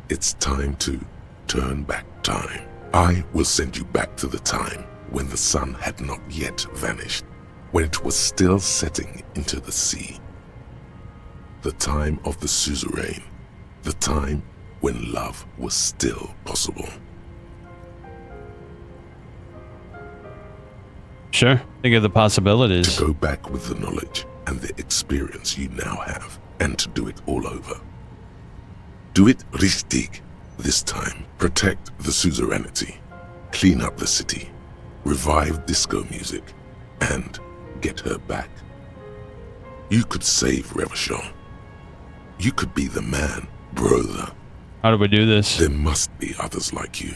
Speaker 4: It's time to turn back time. I will send you back to the time when the sun had not yet vanished, when it was still setting into the sea. The time of the suzerain, the time when love was still possible.
Speaker 1: Sure. Think of the possibilities.
Speaker 4: To go back with the knowledge and the experience you now have, and to do it all over. Do it richtig this time. Protect the suzerainty, clean up the city, revive disco music, and get her back. You could save Revachon. You could be the man, brother.
Speaker 1: How do we do this?
Speaker 4: There must be others like you.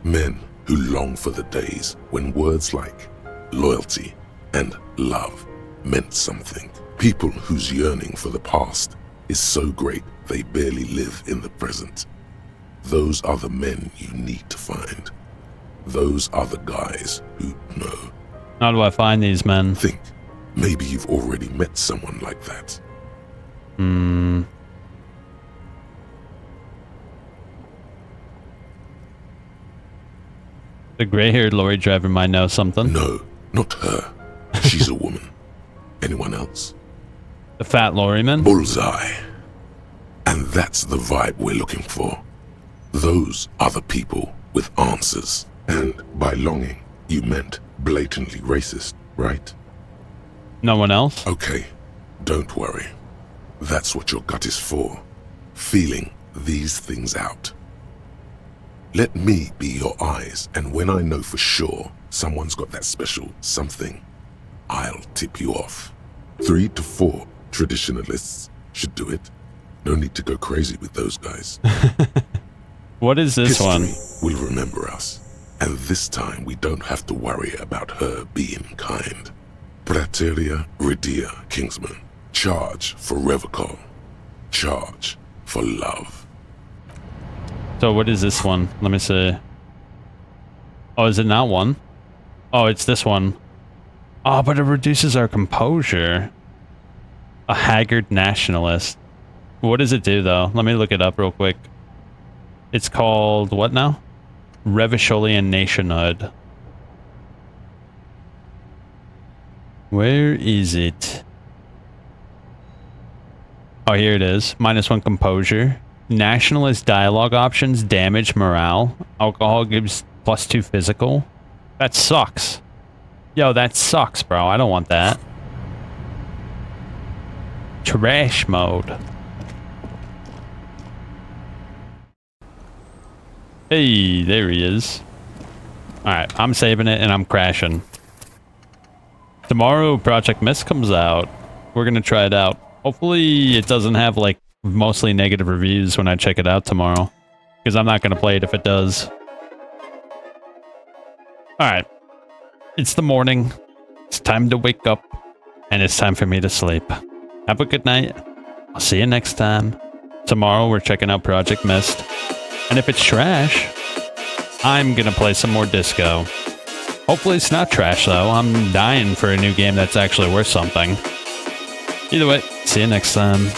Speaker 4: Men who long for the days when words like loyalty and love meant something. People whose yearning for the past is so great they barely live in the present. Those are the men you need to find. Those are the guys who know.
Speaker 1: How do I find these men?
Speaker 4: Think. Maybe you've already met someone like that.
Speaker 1: The gray-haired lorry driver might know something.
Speaker 4: No, not her. She's a woman. Anyone else?
Speaker 1: The fat lorryman?
Speaker 4: Bullseye. And that's the vibe we're looking for. Those are the people with answers. And by longing, you meant blatantly racist, right?
Speaker 1: No one else?
Speaker 4: Okay, don't worry. That's what your gut is for. Feeling these things out. Let me be your eyes, and when I know for sure someone's got that special something, I'll tip you off. 3 to 4 traditionalists should do it. No need to go crazy with those guys.
Speaker 1: What is this
Speaker 4: History
Speaker 1: one?
Speaker 4: will remember us, and this time we don't have to worry about her being kind. Praeterea Ridia, Kingsman. Charge for Revacol. Charge for love.
Speaker 1: So what is this one? Let me see. Oh, is it not one? Oh, it's this one. Oh, but it reduces our composure. A haggard nationalist. What does it do, though? Let me look it up real quick. It's called, what now? Revisholian nationhood. Where is it? Oh, here it is. -1 composure. Nationalist dialogue options damage morale. Alcohol gives +2 physical. That sucks. Yo, that sucks, bro. I don't want that. Trash mode. Hey, there he is. Alright, I'm saving it and I'm crashing. Tomorrow, Project Mist comes out. We're gonna try it out. Hopefully, it doesn't have, like, mostly negative reviews when I check it out tomorrow. Because I'm not gonna play it if it does. Alright. It's the morning. It's time to wake up. And it's time for me to sleep. Have a good night. I'll see you next time. Tomorrow, we're checking out Project Mist. And if it's trash, I'm gonna play some more disco. Hopefully it's not trash, though. I'm dying for a new game that's actually worth something. Either way, see you next time.